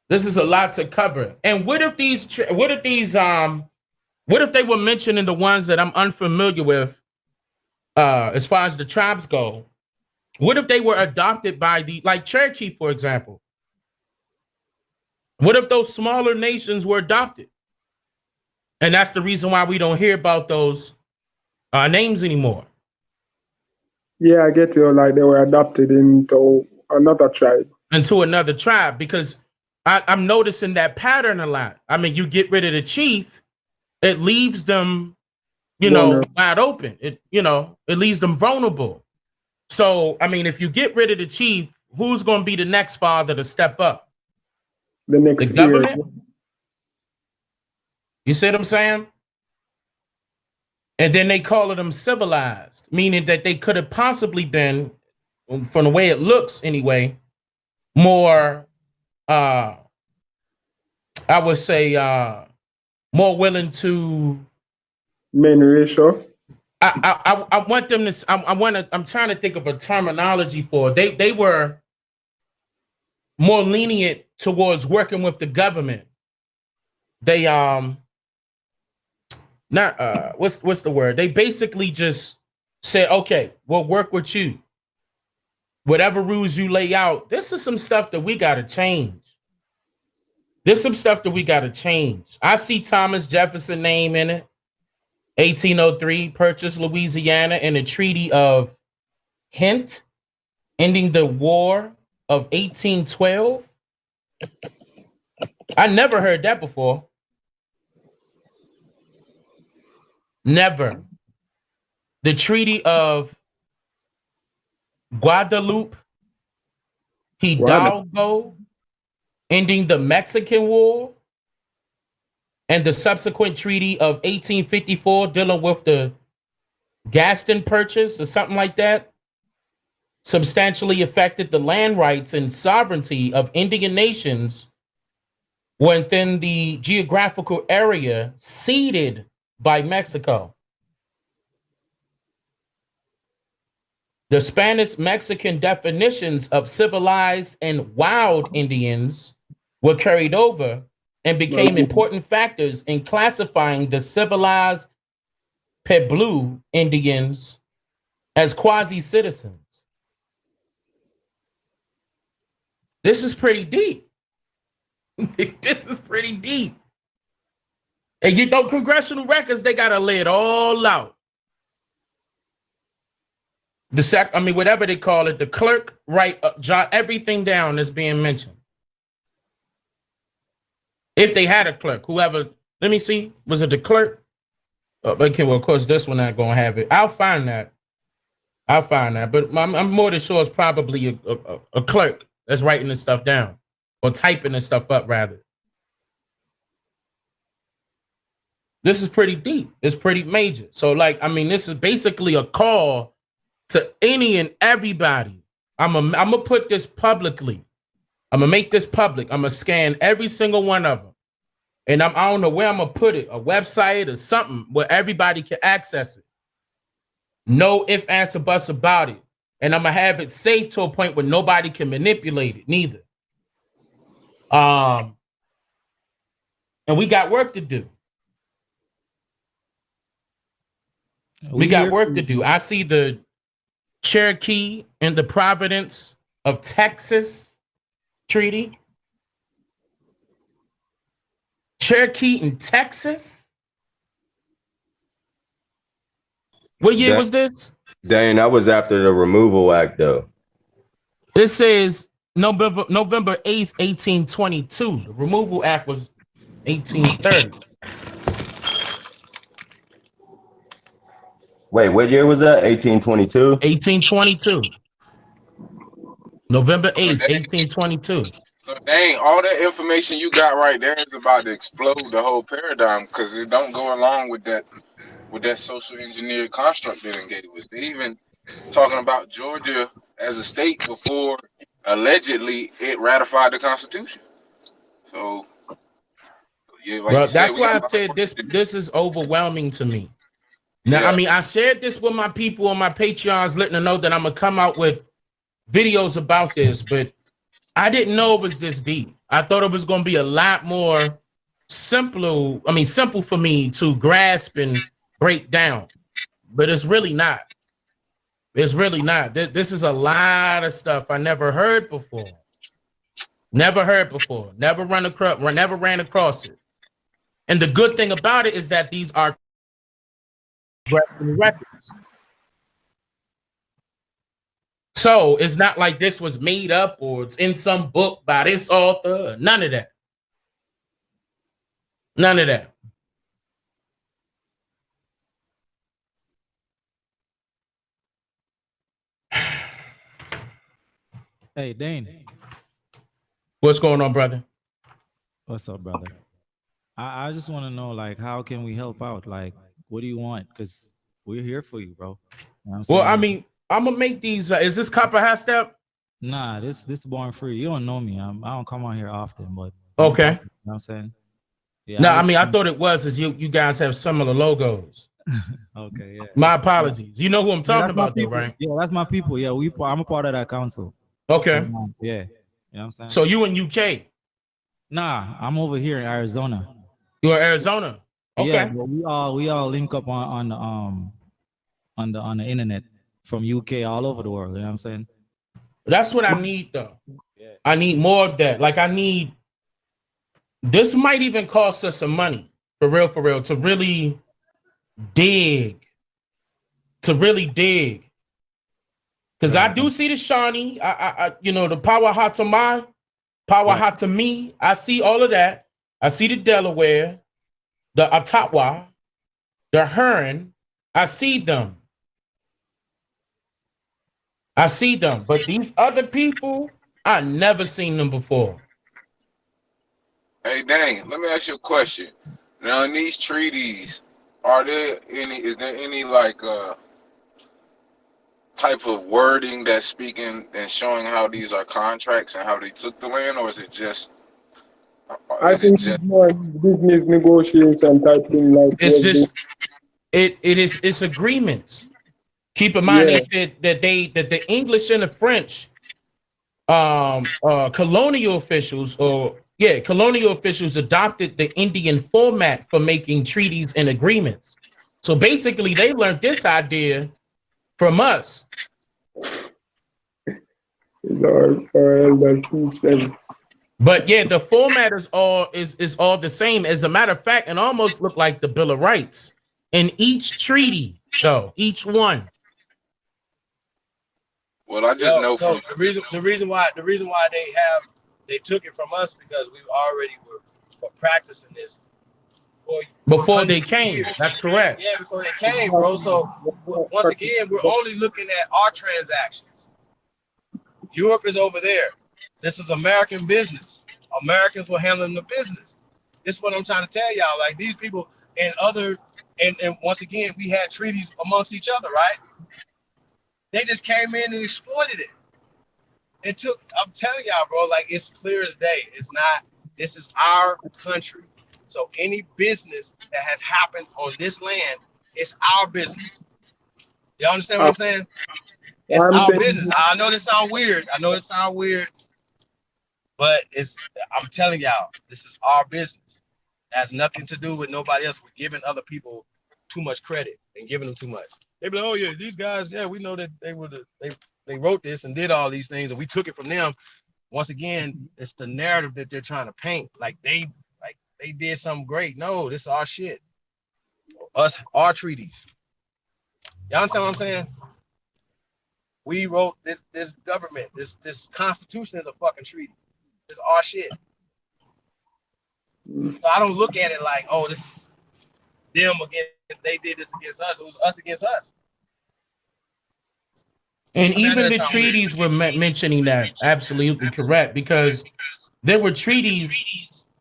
This is a lot to cover. And what if they were mentioning the ones that I'm unfamiliar with, as far as the tribes go? What if they were adopted by like Cherokee, for example? What if those smaller nations were adopted? And that's the reason why we don't hear about those names anymore. Yeah, I get you. Like they were adopted into another tribe. Because I'm noticing that pattern a lot. I mean, you get rid of the chief, it leaves them, wide open. It leaves them vulnerable. So, I mean, if you get rid of the chief, who's going to be the next father to step up? The government? You see what I'm saying? And then they call them civilized, meaning that they could have possibly been, from the way it looks anyway, more, I would say, more willing to. Men ratio. I want them to. I'm trying to think of a terminology for it. They were more lenient towards working with the government. They not what's the word? They basically just said, okay, we'll work with you. Whatever rules you lay out, this is some stuff that we gotta change. I see Thomas Jefferson name in it. 1803, purchased Louisiana in the Treaty of Hint, ending the War of 1812. I never heard that before. Never. The Treaty of Guadalupe Hidalgo, ending the Mexican War, and the subsequent Treaty of 1854 dealing with the Gaston Purchase or something like that, substantially affected the land rights and sovereignty of Indian nations within the geographical area ceded by Mexico. The Spanish-Mexican definitions of civilized and wild Indians were carried over and became important factors in classifying the civilized Pueblo Indians as quasi-citizens. This is pretty deep. This is pretty deep. And congressional records, they got to lay it all out. Whatever they call it, the clerk jot everything down that's being mentioned. If they had a clerk, whoever, let me see, was it the clerk? Okay, well, of course, this one not going to have it. I'll find that. But I'm more than sure it's probably a clerk that's writing this stuff down or typing this stuff up, rather. This is pretty deep. It's pretty major. So, this is basically a call to any and everybody. I'm gonna put this publicly. I'm gonna make this public. I'm gonna scan every single one of them. And I don't know where I'm gonna put it, a website or something where everybody can access it. No ifs, ands, or buts about it. And I'm gonna have it safe to a point where nobody can manipulate it, neither. And we got work to do. We got work to do. I see the Cherokee and the Providence of Texas Treaty. Cherokee in Texas? What year was this? Dang, that was after the Removal Act, though. It says November 8th, 1822. The Removal Act was 1830. Wait, what year was that? 1822? 1822. November 8th, 1822. So dang, all that information you got right there is about to explode the whole paradigm because it don't go along with that social engineered construct they done gave us. They even talking about Georgia as a state before allegedly it ratified the Constitution. So yeah, like Well, you said, that's we why got I a lot of said work this. to do. This is overwhelming to me. Now, I Yeah. mean, I shared this with my people on my Patreons, letting them know that I'm gonna come out with videos about this, but I didn't know it was this deep. I thought it was gonna be a lot more simple for me to grasp and break down, but it's really not. It's really not. This is a lot of stuff I never heard before. Never heard before. Never ran across it. And the good thing about it is that these are records. So it's not like this was made up or it's in some book by this author. None of that. None of that. Hey, Dane. What's going on, brother? What's up, brother? I just want to know, like, how can we help out? Like, what do you want? Because we're here for you, bro. You know what I'm Well, saying? I mean, I'm gonna make these. Is this Copper High Step? Nah, this born free. You don't know me. I don't come on here often, but Okay. you know what I'm saying? Yeah. No, I mean, I thought it was as you guys have similar logos. Okay, yeah. My apologies. You know who I'm Yeah, talking that's my about, though, people. right? Yeah, that's my people. Yeah, I'm a part of that council. Okay. Yeah. You know what I'm saying? So you in UK? Nah, I'm over here in Arizona. You're in Arizona? Okay. Yeah, but we all link up on the internet from UK all over the world. You know what I'm saying? That's what I need, though. I need more of that. Like, this might even cost us some money, for real, to really dig. Because I do see the Shawnee, the Power Hatamai, Power Hatami. I see all of that. I see the Delaware, the Ottawa, the Hearn. I see them. But these other people, I never seen them before. Hey, dang, let me ask you a question. Now, in these treaties, is there any like type of wording that's speaking and showing how these are contracts and how they took the land, or is it just I think it's more business negotiation type thing, like It's just it's agreements. Keep in mind, they said that the English and the French colonial officials adopted the Indian format for making treaties and agreements. So basically they learned this idea from us. But yeah, the format is all the same. As a matter of fact, it almost looked like the Bill of Rights. In each treaty, though, each one. Well, I just know so from the reason why they took it from us because we already were practicing this Before they came. That's correct. Yeah, before they came, bro. So once again, we're only looking at our transactions. Europe is over there. This is American business. Americans were handling the business. This is what I'm trying to tell y'all. Like these people and once again, we had treaties amongst each other, right? They just came in and exploited it. I'm telling y'all, bro, like it's clear as day. This is our country. So any business that has happened on this land, it's our business. You understand what I'm saying? It's our business. I know this sounds weird. But I'm telling y'all, this is our business. It has nothing to do with nobody else. We're giving other people too much credit and giving them too much. They be like, oh yeah, these guys, yeah, we know that they wrote this and did all these things and we took it from them. Once again, it's the narrative that they're trying to paint. Like they did something great. No, this is our shit. Our treaties. Y'all understand what I'm saying? We wrote this government, this constitution is a fucking treaty. It's our shit. So I don't look at it like, oh, this is them against, they did this against us. It was us against us. And even the treaties were mentioning that. Absolutely correct. Because there were treaties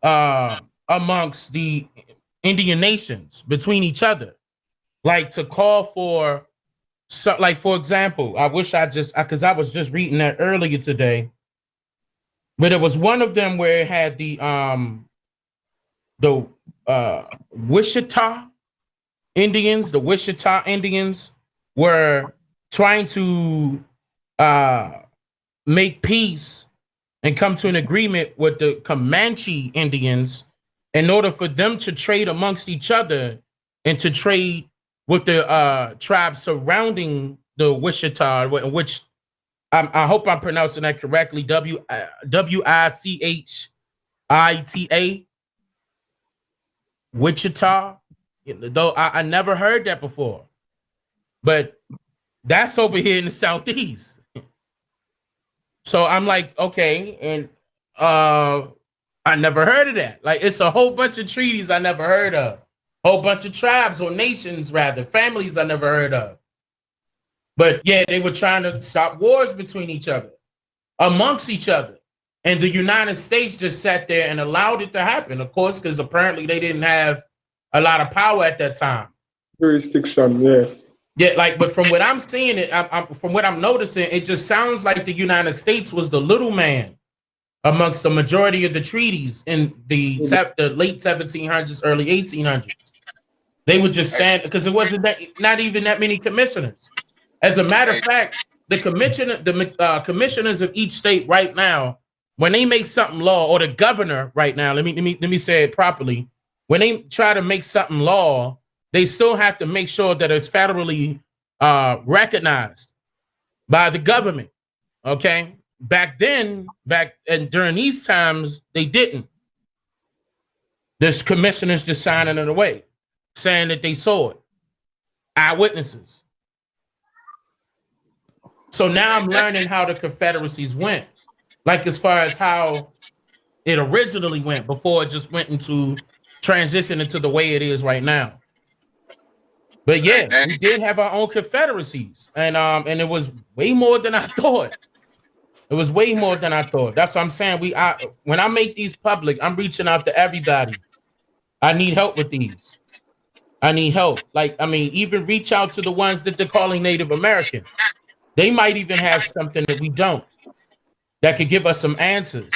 amongst the Indian nations between each other. Like to call for, like for example, because I was just reading that earlier today. But it was one of them where it had the Wichita Indians. The Wichita Indians were trying to make peace and come to an agreement with the Comanche Indians in order for them to trade amongst each other and to trade with the tribes surrounding the Wichita, which I hope I'm pronouncing that correctly. Wichita, Wichita. Though I never heard that before, but that's over here in the Southeast. So I'm like, okay, and I never heard of that. Like, it's a whole bunch of treaties I never heard of, whole bunch of tribes or nations, rather, families I never heard of. But yeah, they were trying to stop wars between each other, amongst each other. And the United States just sat there and allowed it to happen, of course, because apparently they didn't have a lot of power at that time. Jurisdiction, yeah. Yeah, like, but from what I'm seeing, from what I'm noticing, it just sounds like the United States was the little man amongst the majority of the treaties in the late 1700s, early 1800s. They would just stand because it wasn't not even that many commissioners. As a matter of fact, the commissioners of each state right now, when they make something law, or the governor right now, let me say it properly. When they try to make something law, they still have to make sure that it's federally recognized by the government. Okay, back and during these times, they didn't. This commissioners just signing it away, saying that they saw it. Eyewitnesses. So now I'm learning how the confederacies went, like as far as how it originally went before it just went into transition into the way it is right now. But yeah, we did have our own confederacies, and it was way more than I thought. It was way more than I thought. That's what I'm saying. When I make these public, I'm reaching out to everybody. I need help with these. I need help. Like, I mean, even reach out to the ones that they're calling Native American. They might even have something that we don't that could give us some answers.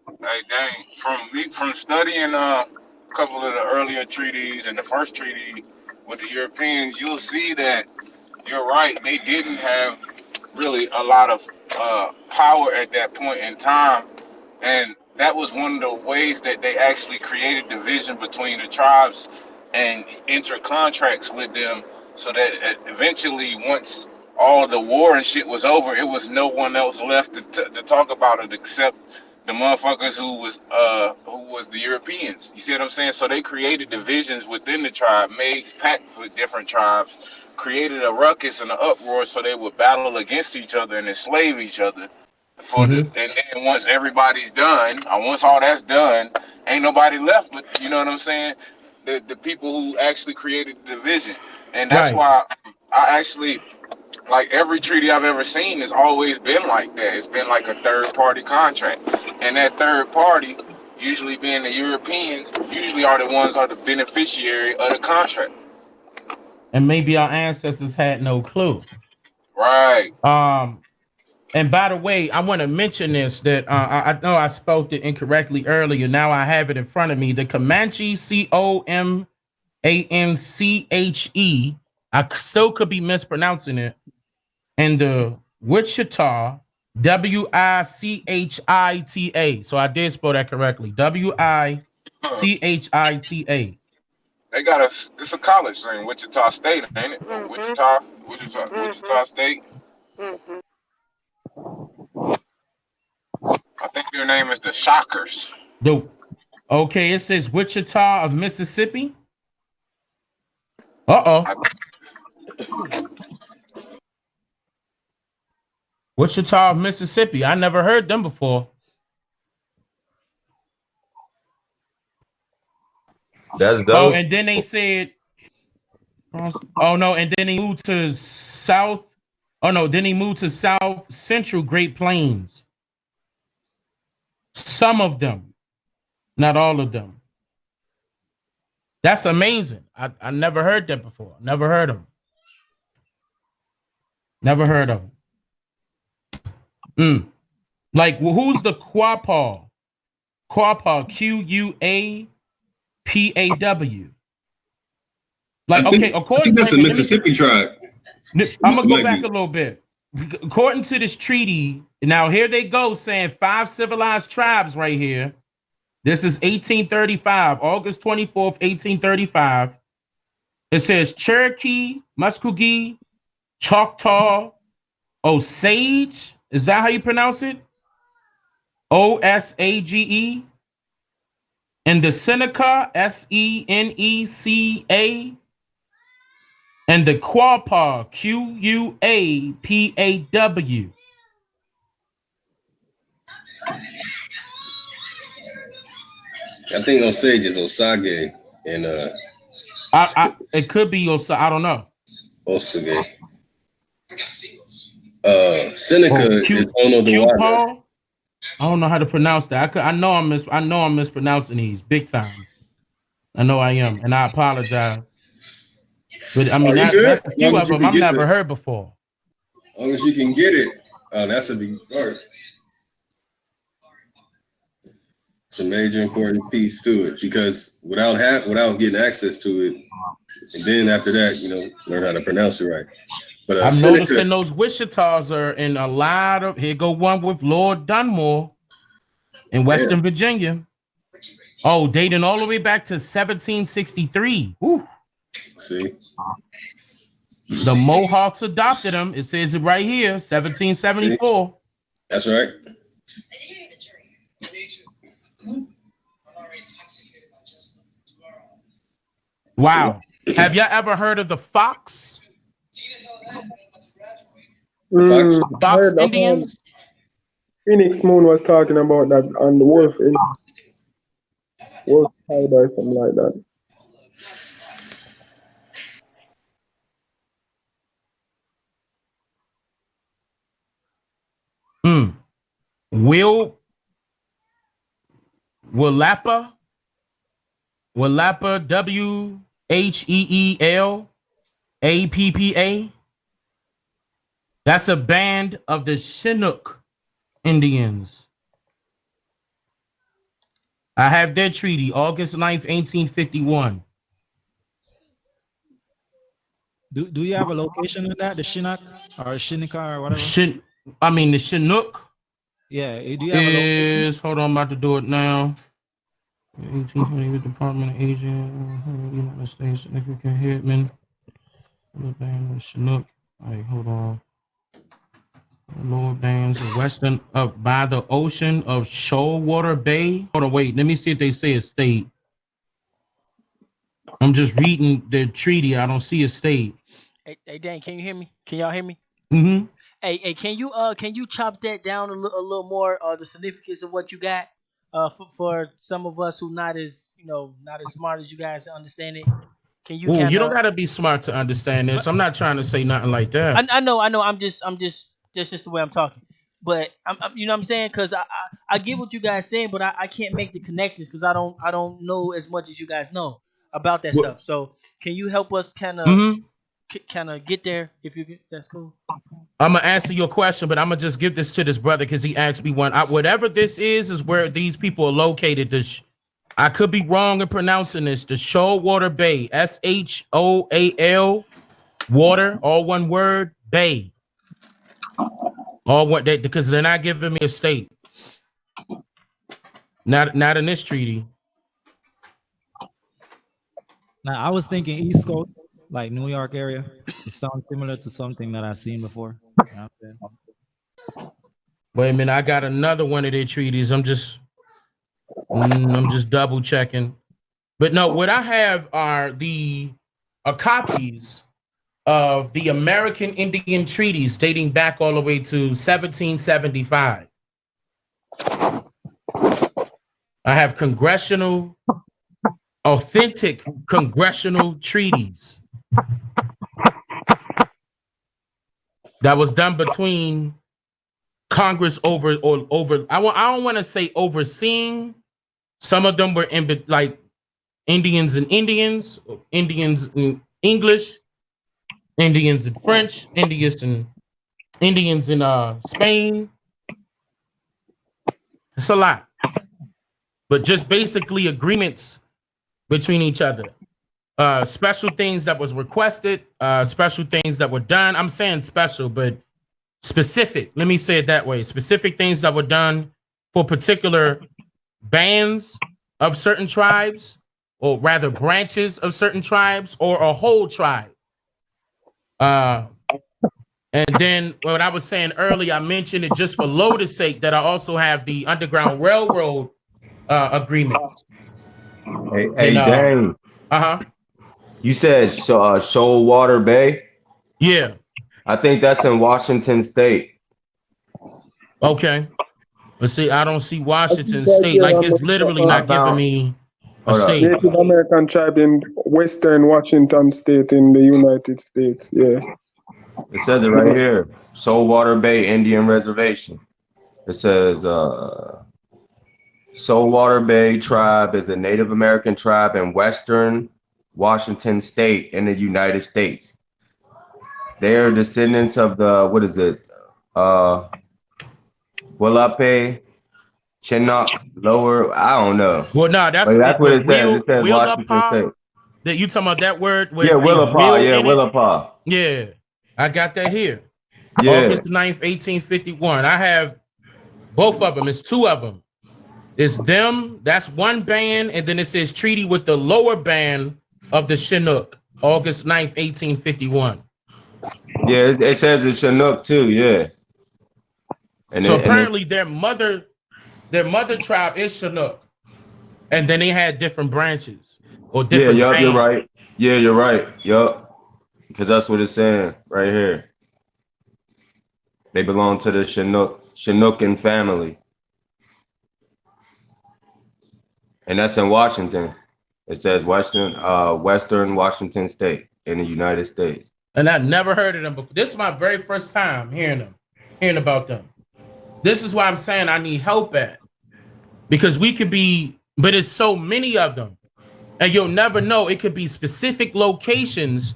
Hey, dang. From studying a couple of the earlier treaties and the first treaty with the Europeans, you'll see that you're right. They didn't have really a lot of power at that point in time. And that was one of the ways that they actually created division between the tribes and enter contracts with them so that eventually, once all the war and shit was over, it was no one else left to talk about it except the motherfuckers who was the Europeans. You see what I'm saying? So they created divisions within the tribe, made pacts with different tribes, created a ruckus and an uproar so they would battle against each other and enslave each other. And then once everybody's done, or once all that's done, ain't nobody left. But you know what I'm saying? The people who actually created the division, and that's why I actually like every treaty I've ever seen has always been like that. It's been like a third party contract, and that third party, usually being the Europeans, usually are the ones are the beneficiary of the contract. And maybe our ancestors had no clue. Right. And by the way, I want to mention this that I know I spelled it incorrectly earlier. Now I have it in front of me. The Comanche, Comanche, I still could be mispronouncing it. And the Wichita, Wichita. So I did spell that correctly. Wichita. They got it's a college thing, Wichita State, ain't it? Wichita State. I think their name is the Shockers. Okay, it says Wichita of Mississippi. Uh-oh. Wichita of Mississippi. I never heard them before. That's dope. Oh, and then they said, oh no, and then he moved to South. Oh no, then he moved to South Central Great Plains. Some of them, not all of them. That's amazing. I never heard that before. Never heard of them. Never heard of them. Like, who's the Quapaw? Quapaw, Quapaw. Like, okay, I think that's a Mississippi tribe. I'm gonna go Might back be. a little bit. According to this treaty, now here they go saying 5 civilized tribes right here. This is 1835, August 24th, 1835. It says Cherokee, Muskogee, Choctaw, Osage. Is that how you pronounce it? Osage. And the Seneca, Seneca. And the Quapaw, Quapaw. I think Osage is Osage and It could be Osage. I don't know. Osage. Seneca is Ono Dewada. I don't know how to pronounce that. I know I'm mispronouncing these big time. I know I am, and I apologize. But I mean, that's a few of them I've never heard before. As long as you can get it, that's a big start. It's a major important piece to it because without getting access to it, and then after that, learn how to pronounce it right. But I'm noticing those Wichitas are in a lot of. Here go one with Lord Dunmore in Western Virginia. Oh, dating all the way back to 1763. Woo. See, the Mohawks adopted him. It says it right here, 1774. That's right. Wow. Have y'all ever heard of the Fox? Fox Indians? Phoenix Moon was talking about that on the Wolf Tide or something like that. Willapa, WHEELAPPA. That's a band of the Chinook Indians. I have their treaty, August 9th, 1851. Do you have a location in that? The Chinook or Shinika or whatever? The Chinook. Yeah, do you have a location? Hold on, I'm about to do it now. 1820 Department of Asia, United States, significant hitman. The band of Chinook. All right, hold on. Lower bands western up by the ocean of Shoalwater Bay. Hold on, wait. Let me see if they say a state. I'm just reading the treaty. I don't see a state. Hey, Dan, can you hear me? Can y'all hear me? Mm-hmm. Hey, can you chop that down a little more? The significance of what you got. For some of us who not as smart as you guys to understand it. Can you? Well, you don't gotta be smart to understand this. I'm not trying to say nothing like that. I know. That's just the way I'm talking. But I'm you know what I'm saying? Because I get what you guys saying, but I can't make the connections because I don't know as much as you guys know about that stuff. So can you help us kind of get there if you get that's cool. I'm gonna answer your question, but I'm gonna just give this to this brother because he asked me one. Whatever this is where these people are located. I could be wrong in pronouncing this. The Shoalwater Bay, SHOAL, water, all one word, Bay. All what they because they're not giving me a state. Not in this treaty. Now I was thinking East Coast, like New York area. It sounds similar to something that I've seen before. Wait a minute, I got another one of their treaties. I'm just double checking. But no, what I have are copies of the American Indian treaties dating back all the way to 1775. I have authentic congressional treaties that was done between Congress over. I don't want to say overseeing. Some of them were in like Indians and Indians, Indians in English, Indians in French, Indians in Spain. It's a lot. But just basically agreements between each other. Special things that was requested, special things that were done. I'm saying special, but specific. Let me say it that way. Specific things that were done for particular bands of certain tribes, or rather branches of certain tribes, or a whole tribe. And then what I was saying earlier, I mentioned it just for Lotus' sake that I also have the Underground Railroad agreements. Hey, Dane. You said Shoalwater Bay? Yeah. I think that's in Washington State. Okay. But see, I don't see Washington State. Like, it's literally not giving me a state. Native American tribe in Western Washington State in the United States. Yeah. It says it right here. Shoalwater Bay Indian Reservation. It says Shoalwater Bay tribe is a Native American tribe in Western Washington State in the United States. They are descendants of the, what is it? Willape, Chinook, Lower, I don't know. Well, no, that's what it says. It says Washington State. That you talking about that word? Where Yeah, it says Willapa. will Yeah, in it? Willapa. Yeah, I got that here. Yeah. August 9th, 1851. I have both of them. It's two of them. It's them. That's one band, and then it says treaty with the lower band of the Chinook. August 9th, 1851. Yeah, it says it's Chinook too. Yeah. And so apparently their mother tribe is Chinook, and then they had different branches or different. Yeah, bands. you're right. Yeah, you're right. Yup. Because that's what it's saying right here. They belong to the Chinookan family. And that's in Washington. It says Western Washington State in the United States. And I've never heard of them before. This is my very first time hearing about them. This is why I'm saying I need help at. Because we could be, but it's so many of them. And you'll never know. It could be specific locations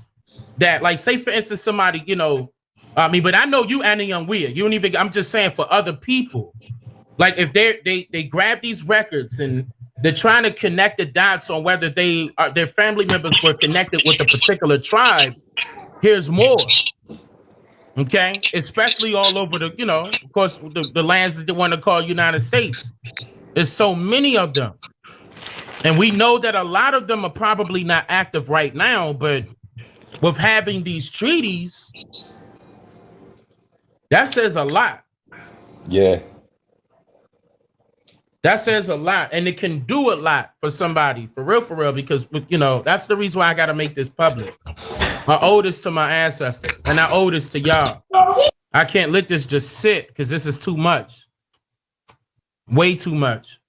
that, like, say for instance, somebody, but I know you, Anna Young Weir. You don't even, I'm just saying for other people. Like if they grab these records and they're trying to connect the dots on whether their family members were connected with a particular tribe. Here's more. Okay, especially all over the, of course, the lands that they want to call United States. There's so many of them. And we know that a lot of them are probably not active right now, but with having these treaties, that says a lot. Yeah. That says a lot, and it can do a lot for somebody, for real, because, that's the reason why I got to make this public. I owe this to my ancestors, and I owe this to y'all. I can't let this just sit, because this is too much. Way too much.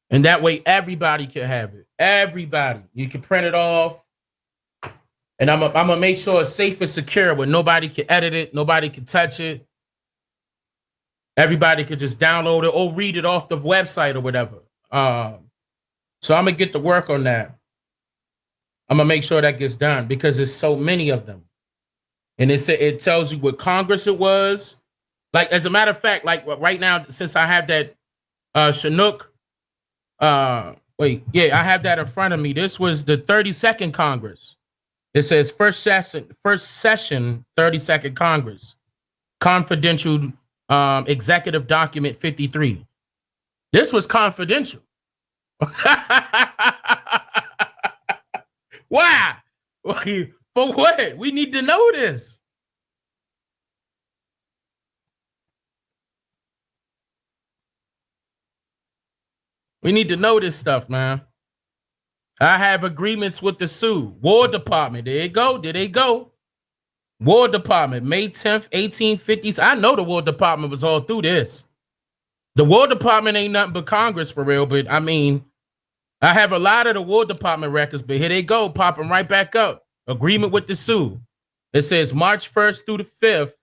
And that way, everybody can have it. Everybody. You can print it off, and I'm going to make sure it's safe and secure where nobody can edit it, nobody can touch it. Everybody could just download it or read it off the website or whatever. So I'm going to get to work on that. I'm going to make sure that gets done because there's so many of them. And it tells you what Congress it was. Like, as a matter of fact, like right now, since I have that Chinook, I have that in front of me. This was the 32nd Congress. It says first session, 32nd Congress. Confidential executive document 53. This was confidential. Why? For what? We need to know this. We need to know this stuff, man. I have agreements with the Sioux War Department. There you go. There they go. War Department, May 10th, 1850s. I know the War Department was all through this. The War Department ain't nothing but Congress for real, but I mean, I have a lot of the War Department records, but here they go, popping right back up. Agreement with the Sioux. It says March 1st through the 5th,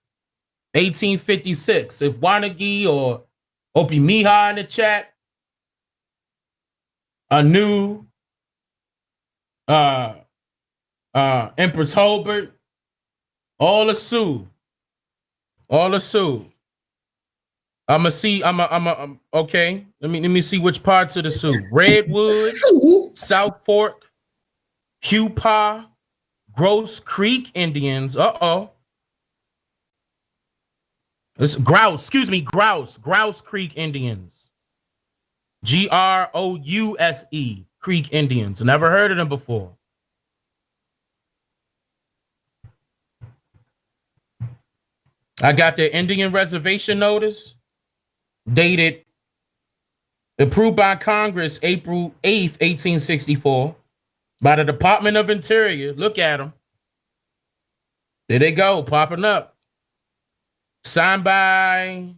1856. If Wanagi or Opie Miha in the chat, Anu, Empress Holbert, all the Sioux. Okay. Let me see which parts of the Sioux. Redwood, South Fork, Hupa, Gross Creek Indians. It's Grouse. Excuse me, Grouse. Grouse Creek Indians. Grouse Creek Indians. Never heard of them before. I got their Indian reservation notice dated, approved by Congress April 8th, 1864, by the Department of Interior. Look at them. There they go, popping up. Signed by,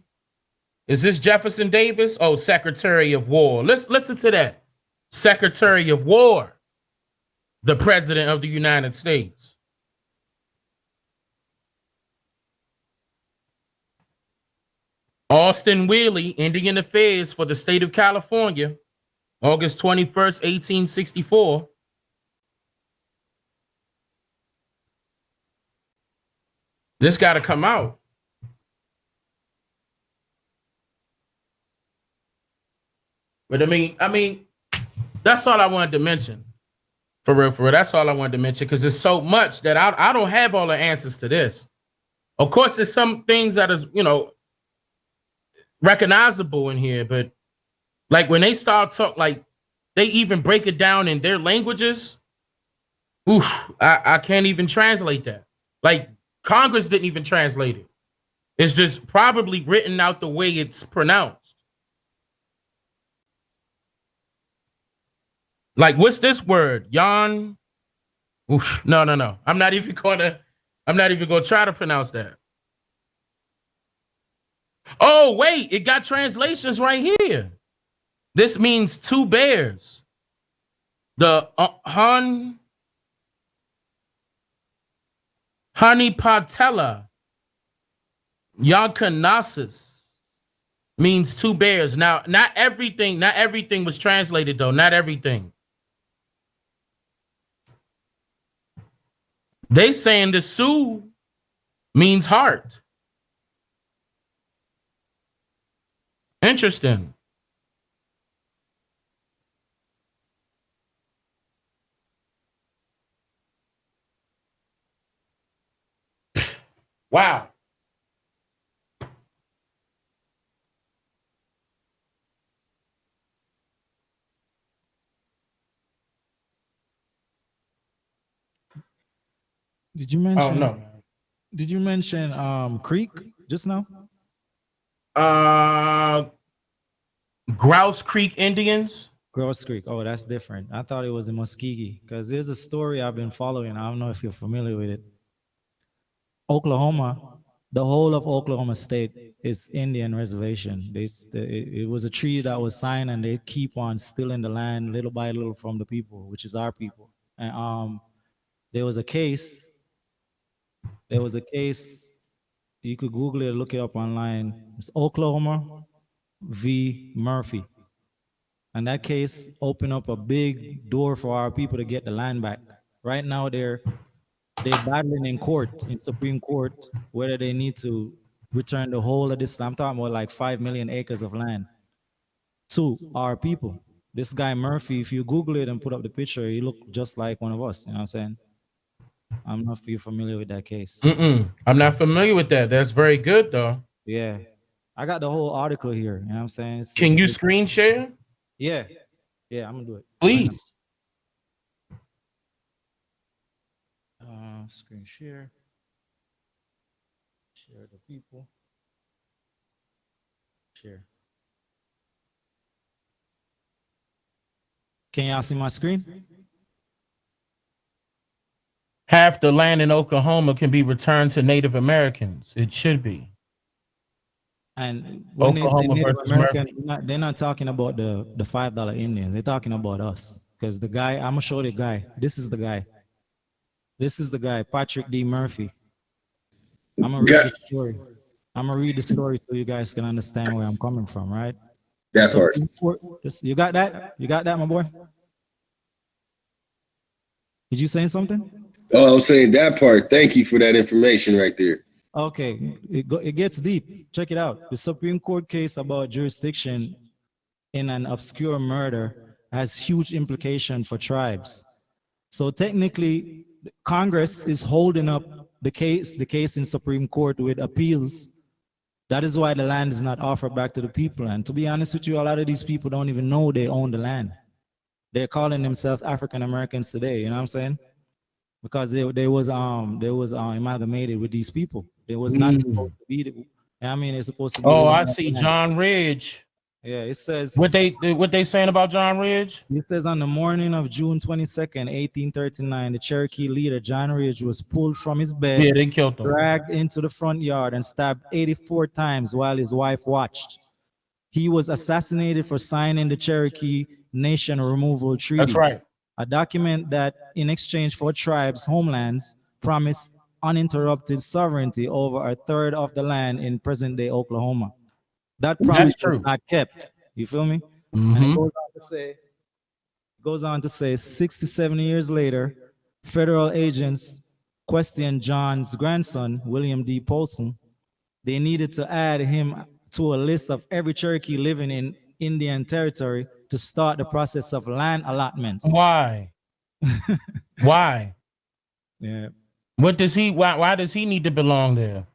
is this Jefferson Davis? Oh, Secretary of War. Let's listen to that. Secretary of War, the President of the United States. Austin Wheely, Indian Affairs for the State of California, August 21st, 1864. This got to come out. But I mean, that's all I wanted to mention. For real. That's all I wanted to mention, because there's so much that I don't have all the answers to this. Of course, there's some things that is, recognizable in here, but like when they start talk, like they even break it down in their languages. Oof, I can't even translate that. Like Congress didn't even translate it. It's just probably written out the way it's pronounced. Like, what's this word? Yon. Oof, no. I'm not even gonna try to pronounce that. Oh, wait, it got translations right here. This means two bears. The Honeypatella Yankanasis means two bears. Now, not everything was translated, though. Not everything. They saying the Sioux means heart. Interesting. Wow. Did you mention? Oh no. Did you mention Creek just now? Grouse Creek Indians. Grouse Creek. Oh, that's different. I thought it was in Muskogee, because there's a story I've been following. I don't know if you're familiar with it. Oklahoma, the whole of Oklahoma State is Indian reservation. It was a treaty that was signed, and they keep on stealing the land little by little from the people, which is our people. And there was a case. You could Google it, look it up online. It's Oklahoma v. Murphy. And that case opened up a big door for our people to get the land back. Right now, they're battling in court, in Supreme Court, whether they need to return the whole of this. I'm talking about like 5 million acres of land to our people. This guy Murphy, if you Google it and put up the picture, he looked just like one of us. You know what I'm saying? I'm not familiar with that case. I'm not familiar with that. That's very good, though. Yeah. I got the whole article here. You know what I'm saying? Can you screen share? Yeah. Yeah, I'm going to do it. Please. Screen share. Share the people. Share. Can y'all see my screen? Half the land in Oklahoma can be returned to Native Americans. It should be. And when Oklahoma they say Native versus American, Murphy. they're not talking about the $5 Indians. They're talking about us. Because the guy, I'm going to show the guy. This is the guy. This is the guy, Patrick D. Murphy. I'm going to read the story. I'm going to read the story so you guys can understand where I'm coming from, right? That So, part. you got that? You got that, my boy? Did you say something? Oh, I was saying that part. Thank you for that information right there. Okay, it gets deep. Check it out. The Supreme Court case about jurisdiction in an obscure murder has huge implication for tribes. So technically, Congress is holding up the case in Supreme Court with appeals. That is why the land is not offered back to the people. And to be honest with you, a lot of these people don't even know they own the land. They're calling themselves African Americans today. You know what I'm saying? Because they was amalgamated with these people. They was not supposed to be. I mean, it's supposed to be. Oh, Living I off the see. land. John Ridge. Yeah, it says What they saying about John Ridge? it says on the morning of June 22nd, 1839, the Cherokee leader John Ridge was pulled from his bed, Yeah, they killed him. dragged into the front yard, and stabbed 84 times while his wife watched. He was assassinated for signing the Cherokee Nation Removal Treaty. That's right. A document that, in exchange for tribes' homelands, promised uninterrupted sovereignty over a third of the land in present-day Oklahoma. That promise was not kept. You feel me? And it goes on to say 67 years later, federal agents questioned John's grandson, William D. Polson. They needed to add him to a list of every Cherokee living in Indian territory to start the process of land allotments. Why? Why? Yeah. What does he? Why does he need to belong there?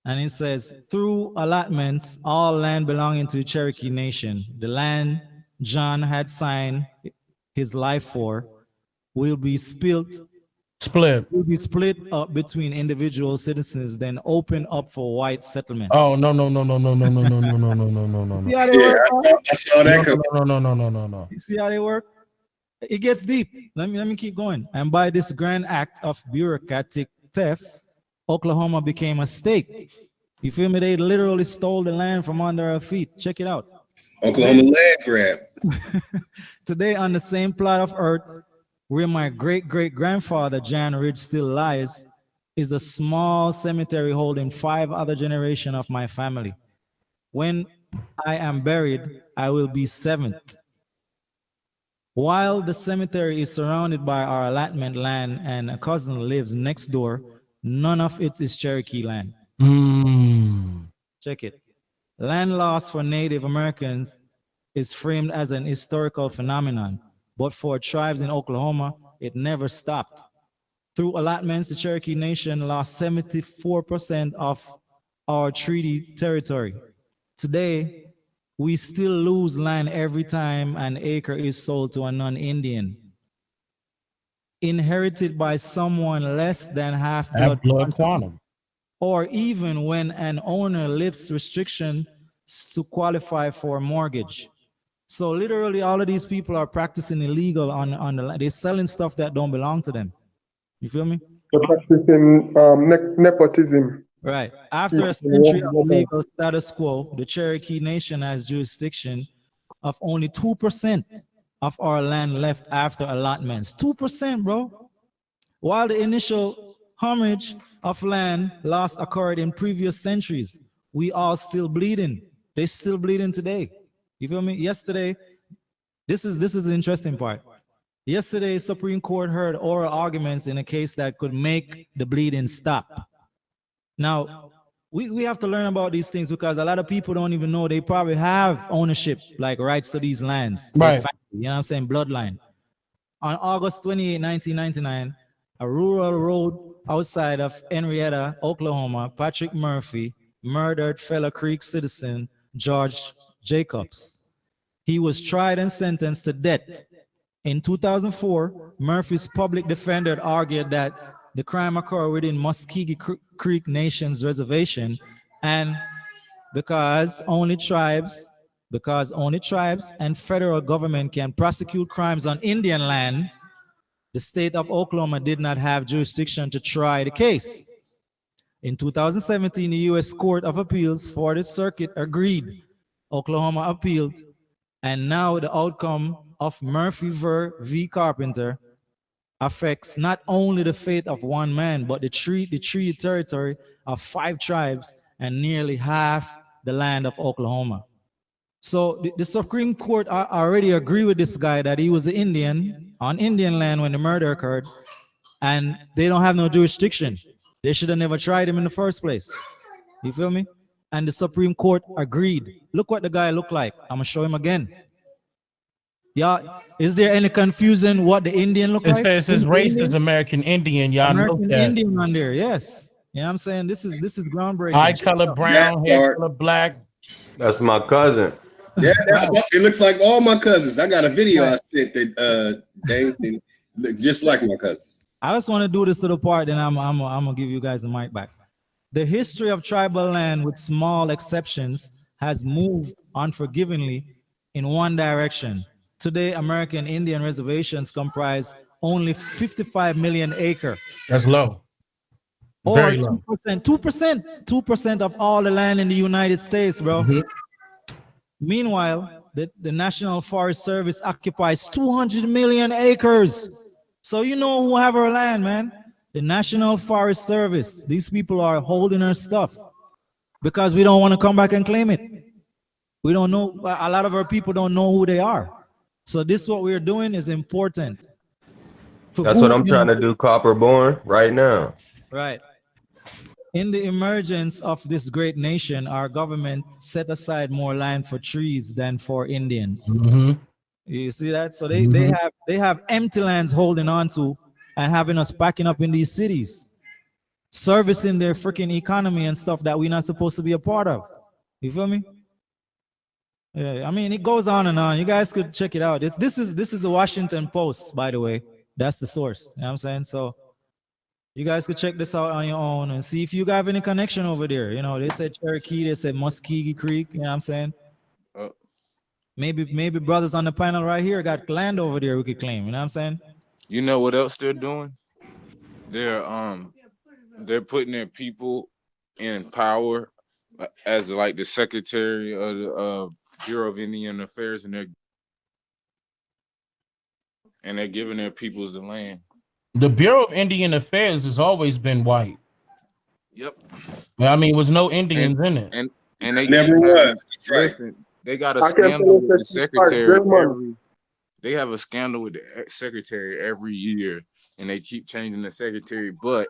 And it says, through allotments, all land belonging to the Cherokee Nation, the land John had signed his life for, will be split up between individual citizens, then open up for white settlements. Oh no. See how they work? I saw that. No. You see how they work? It gets deep. Let me keep going. And by this grand act of bureaucratic theft, Oklahoma became a state. You feel me? They literally stole the land from under our feet. Check it out. Oklahoma land grab. Today, on the same plot of earth where my great-great-grandfather John Ridge still lies, is a small cemetery holding 5 other generations of my family. When I am buried, I will be 7th. While the cemetery is surrounded by our allotment land and a cousin lives next door, none of it is Cherokee land. Check it. Land loss for Native Americans is framed as an historical phenomenon, but for tribes in Oklahoma, it never stopped. Through allotments, the Cherokee Nation lost 74% of our treaty territory. Today, we still lose land every time an acre is sold to a non-Indian, inherited by someone less than half-blood quantum, or even when an owner lifts restrictions to qualify for a mortgage. So literally all of these people are practicing illegal on the land. They're selling stuff that don't belong to them. You feel me? They're practicing nepotism. Right. After a century of legal status quo, the Cherokee Nation has jurisdiction of only 2% of our land left after allotments. 2%, bro. While the initial homage of land loss occurred in previous centuries, we are still bleeding. They're still bleeding today. You feel me? Yesterday, this is the interesting part. Yesterday, Supreme Court heard oral arguments in a case that could make the bleeding stop. Now, we have to learn about these things because a lot of people don't even know they probably have ownership, like rights to these lands. Right. Their family, you know what I'm saying? Bloodline. On August 28, 1999, a rural road outside of Henrietta, Oklahoma, Patrick Murphy murdered fellow Creek citizen George Jacobs. He was tried and sentenced to death. In 2004, Murphy's public defender argued that the crime occurred within Muskogee Creek Nation's reservation, and because only tribes and federal government can prosecute crimes on Indian land, the state of Oklahoma did not have jurisdiction to try the case. In 2017, the U.S. Court of Appeals for the circuit agreed. Oklahoma appealed, and now the outcome of Murphy v. Carpenter affects not only the fate of one man, but the treaty territory of 5 tribes and nearly half the land of Oklahoma. So the Supreme Court already agreed with this guy that he was an Indian on Indian land when the murder occurred, and they don't have no jurisdiction. They should have never tried him in the first place. You feel me? And the Supreme Court agreed. Look what the guy looked like. I'm gonna show him again. Yeah, is there any confusion what the Indian look It like? says his race is American Indian. Y'all know American that. Indian on there, yes. You know what I'm saying? This is groundbreaking. Eye Check it color out. brown, hair color black. That's my cousin. Yeah, it looks like all my cousins. I got a video I sent that Dave look just like my cousins. I just want to do this to the part, and I'm gonna give you guys the mic back. The history of tribal land, with small exceptions, has moved unforgivingly in one direction. Today, American Indian reservations comprise only 55 million acres. That's low. Or Very low. 2% of all the land in the United States, bro. Meanwhile, the National Forest Service occupies 200 million acres. So you know who have our land, man? The National Forest Service. These people are holding our stuff because we don't want to come back and claim it. We don't know. A lot of our people don't know who they are. So this what we're doing is important. That's what I'm trying to do, Copper Born, right now. Right. In the emergence of this great nation, our government set aside more land for trees than for Indians. You see that? So they have empty lands holding on to and having us packing up in these cities, servicing their freaking economy and stuff that we're not supposed to be a part of. You feel me? Yeah, I mean, it goes on and on. You guys could check it out. This is the Washington Post, by the way. That's the source. You know what I'm saying? So you guys could check this out on your own and see if you have any connection over there. You know, they said Cherokee, they said Muskegee Creek. You know what I'm saying? Maybe brothers on the panel right here got land over there we could claim. You know what I'm saying? You know what else they're doing? They're putting their people in power as like the secretary of the Bureau of Indian Affairs, and they're giving their peoples the land. The Bureau of Indian Affairs has always been white. Yep. I mean, was no Indians in it. And they never was. Listen, they got a scandal with the secretary they have a scandal with the secretary every year, and they keep changing the secretary. But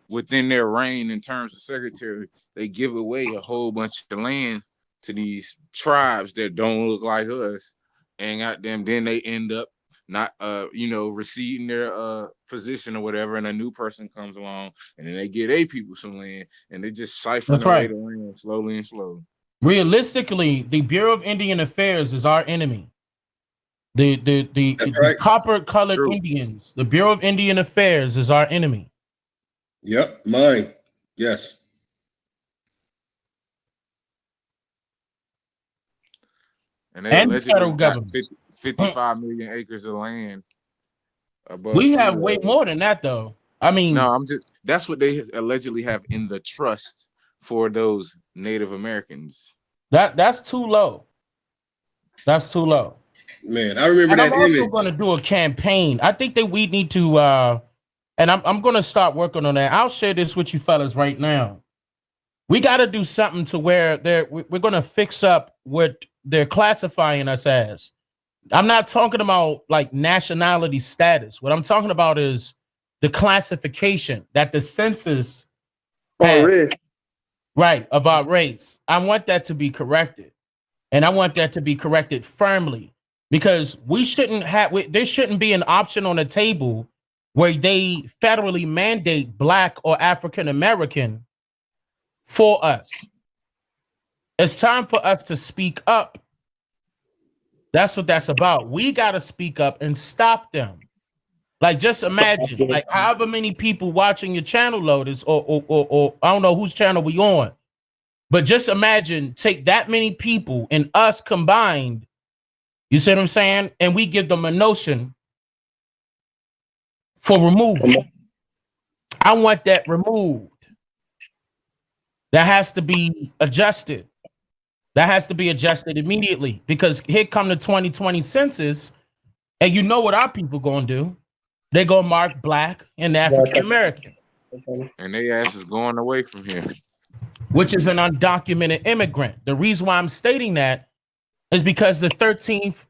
within their reign, in terms of secretary, they give away a whole bunch of land to these tribes that don't look like us, and then they end up not receiving their position or whatever, and a new person comes along, and then they get people some land, and they just siphon away the land slowly and slowly. Realistically, the Bureau of Indian Affairs is our enemy. The copper-colored Indians, the Bureau of Indian Affairs is our enemy. Yep, mine. Yes. And the federal government 55 million acres of land. We have way more than that, though. I mean, no, that's what they allegedly have in the trust for those Native Americans. That's too low. That's too low. Man, I remember that I'm image. also going to do a campaign. I think that we need to, and I'm going to start working on that. I'll share this with you fellas right now. We got to do something to where we're going to fix up what they're classifying us as. I'm not talking about like nationality status. What I'm talking about is the classification that the census had, right, of our race. I want that to be corrected, and I want that to be corrected firmly, because we shouldn't have. There shouldn't be an option on the table where they federally mandate Black or African American for us. It's time for us to speak up. That's what that's about. We got to speak up and stop them. Like, just imagine, like, however many people watching your channel, Lotus, or I don't know whose channel we on, but just imagine, take that many people and us combined, you see what I'm saying? And we give them a notion for removal. I want that removed. That has to be adjusted. That has to be adjusted immediately, because here come the 2020 census, and you know what our people gonna do? They gonna mark Black and African American, and their ass is going away from here, which is an undocumented immigrant. The reason why I'm stating that is because the 13th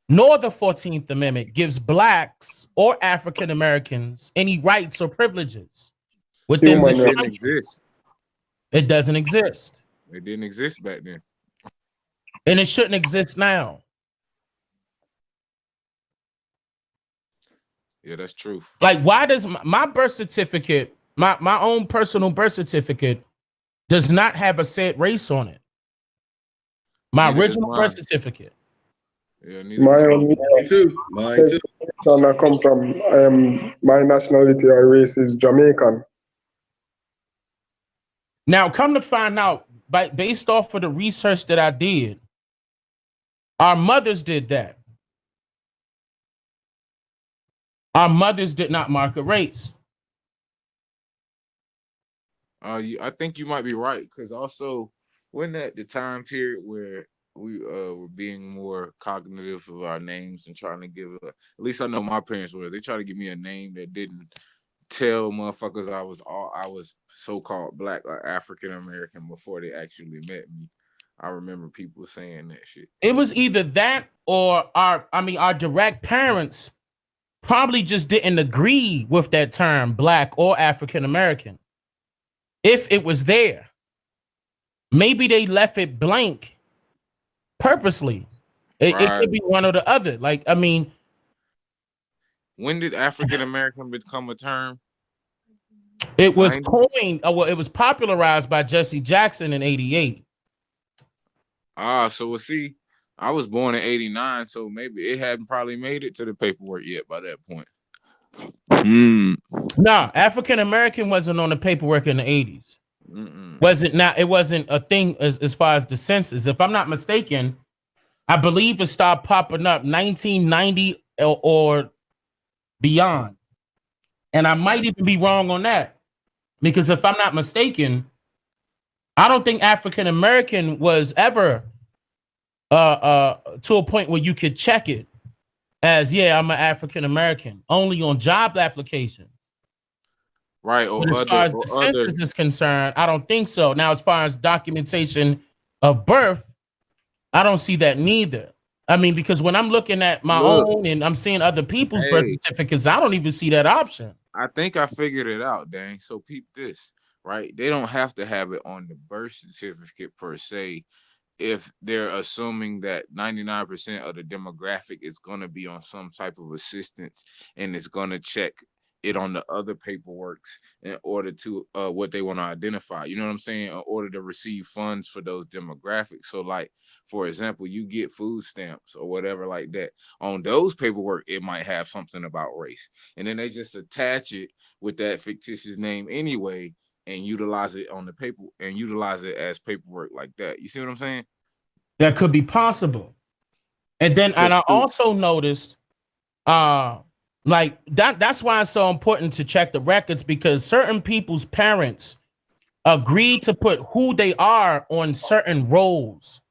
nor the 14th Amendment gives Blacks or African Americans any rights or privileges. within Human the race. didn't country. exist. It doesn't exist. It didn't exist back then. And it shouldn't exist now. Yeah, that's truth. Like, why does my birth certificate, my own personal birth certificate, does not have a said race on it? My Neither does original mine. birth certificate. Yeah, neither My does own mine. Mine too. Mine too. I come from. My nationality or race is Jamaican. Now, come to find out, based off of the research that I did, our mothers did that. Our mothers did not mark a race. I think you might be right, because also, wasn't that the time period where we were being more cognitive of our names and trying to give at least I know my parents were. They tried to give me a name that didn't tell motherfuckers I was so-called black or African American before they actually met me. I remember people saying that shit. It was either that or our direct parents probably just didn't agree with that term, black or African American. If it was there, maybe they left it blank purposely. It could be one or the other. Like, I mean, when did African American become a term? it was 90s? coined, it was popularized by Jesse Jackson in '88. So we'll see. I was born in '89, so maybe it hadn't probably made it to the paperwork yet by that point. No, African American wasn't on the paperwork in the '80s. It wasn't a thing as far as the census. If I'm not mistaken, I believe it started popping up 1990 or beyond. And I might even be wrong on that. Because if I'm not mistaken, I don't think African American was ever to a point where you could check it as, yeah, I'm an African American, only on job applications. Right. Or But as far as the census is concerned, I don't think so. Now, as far as documentation of birth, I don't see that neither. I mean, because when I'm looking at my own and I'm seeing other people's birth certificates, I don't even see that option. I think I figured it out, dang. So peep this, right? They don't have to have it on the birth certificate per se if they're assuming that 99% of the demographic is going to be on some type of assistance and it's going to check it on the other paperwork in order to what they want to identify. You know what I'm saying? In order to receive funds for those demographics. So like, for example, you get food stamps or whatever like that. On those paperwork, it might have something about race. And then they just attach it with that fictitious name anyway and utilize it on the paper and utilize it as paperwork like that. You see what I'm saying? That could be possible. And then I also noticed like that's why it's so important to check the records, because certain people's parents agreed to put who they are on certain roles.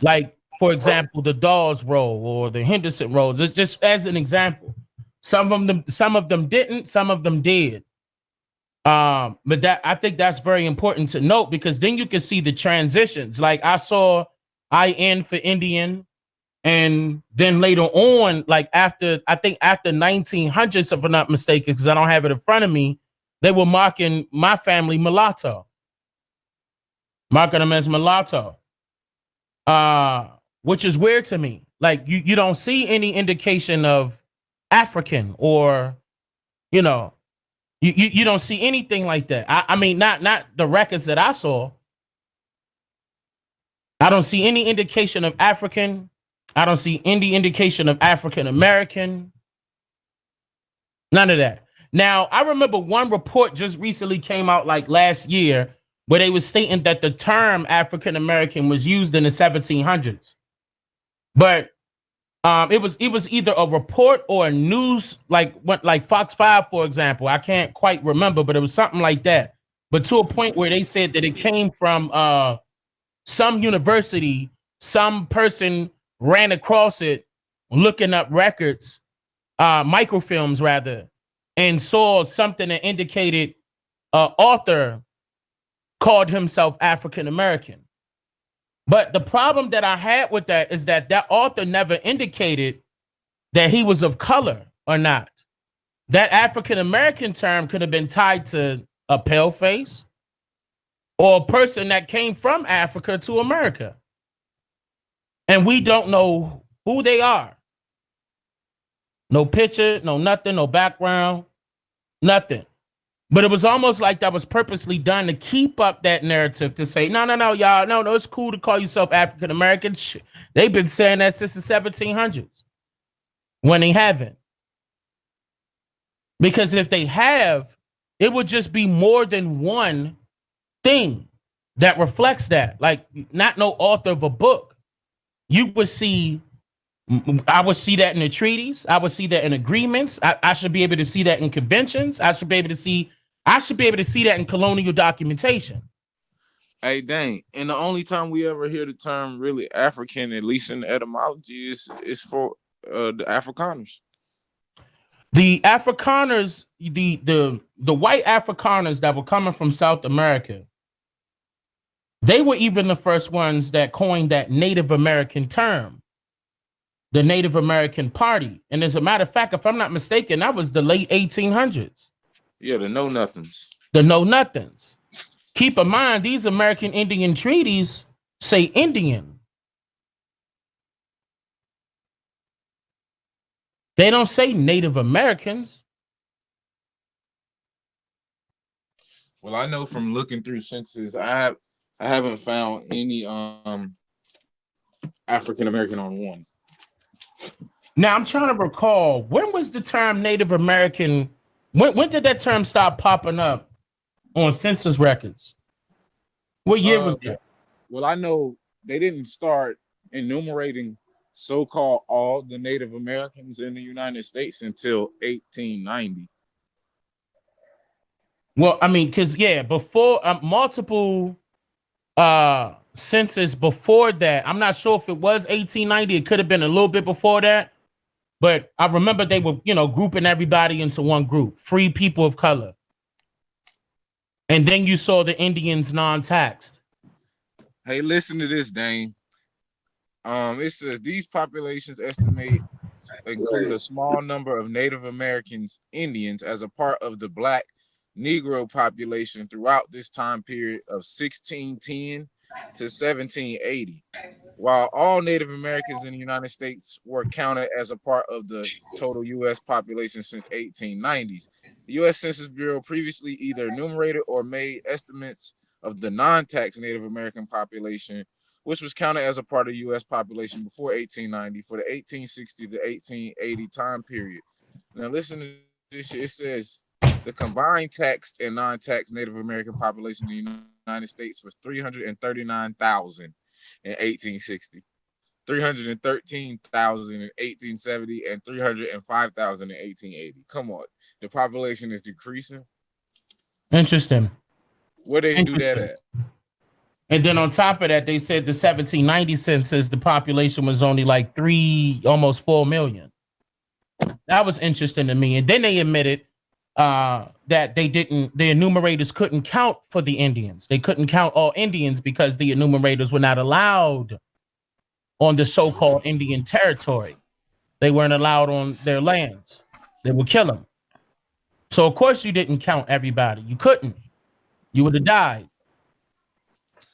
Like, for example, the Dawes role or the Henderson roles. It's just as an example. Some of them didn't, some of them did. But that I think that's very important to note, because then you can see the transitions. Like I saw IN for Indian, and then later on, like after 1900s, if I'm not mistaken, because I don't have it in front of me, they were marking my family mulatto, marking them as mulatto, which is weird to me. Like you don't see any indication of African, or you don't see anything like that. I mean, not the records that I saw. I don't see any indication of African. I don't see any indication of African American. None of that. Now, I remember one report just recently came out like last year where they were stating that the term African American was used in the 1700s. But it was either a report or a news, like Fox 5, for example. I can't quite remember, but it was something like that. But to a point where they said that it came from some university, some person ran across it, looking up records, microfilms rather, and saw something that indicated author called himself African American. But the problem that I had with that is that author never indicated that he was of color or not. That African American term could have been tied to a paleface, or a person that came from Africa to America. And we don't know who they are. No picture, no nothing, no background, nothing. But it was almost like that was purposely done to keep up that narrative to say, no, y'all, no, it's cool to call yourself African American. They've been saying that since the 1700s when they haven't. Because if they have, it would just be more than one thing that reflects that. Like, not no author of a book. You would see, I would see that in the treaties. I would see that in agreements. I should be able to see that in conventions. I should be able to see that in colonial documentation. Hey, dang. And the only time we ever hear the term really African, at least in the etymology, is for the Afrikaners. The Afrikaners, the white Afrikaners that were coming from South America, they were even the first ones that coined that Native American term, the Native American Party. And as a matter of fact, if I'm not mistaken, that was the late 1800s. Yeah, the know-nothings. The know-nothings. Keep in mind, these American Indian treaties say Indian. They don't say Native Americans. Well, I know from looking through census, I haven't found any African American on one. Now I'm trying to recall, when was the term Native American? When did that term start popping up on census records? What year was that? Well, I know they didn't start enumerating so-called all the Native Americans in the United States until 1890. Well, I mean, because before multiple census before that. I'm not sure if it was 1890. It could have been a little bit before that. But I remember they were, grouping everybody into one group, free people of color. And then you saw the Indians non-taxed. Hey, listen to this, Dane. It says these populations estimates include a small number of Native Americans, Indians, as a part of the Black Negro population throughout this time period of 1610 to 1780. While all Native Americans in the United States were counted as a part of the total U.S. population since 1890s, the U.S. Census Bureau previously either enumerated or made estimates of the non-tax Native American population, which was counted as a part of the U.S. population before 1890 for the 1860 to 1880 time period. Now listen to this shit. It says the combined taxed and non-taxed Native American population in the United States was 339,000 in 1860, 313,000 in 1870, and 305,000 in 1880. Come on, the population is decreasing. Interesting. Where they do that at? And then on top of that, they said the 1790 census, the population was only like almost 4 million. That was interesting to me. And then they admitted that the enumerators couldn't count for the Indians. They couldn't count all Indians because the enumerators were not allowed on the so-called Indian territory. They weren't allowed on their lands. They would kill them. So of course you didn't count everybody. You couldn't. You would have died.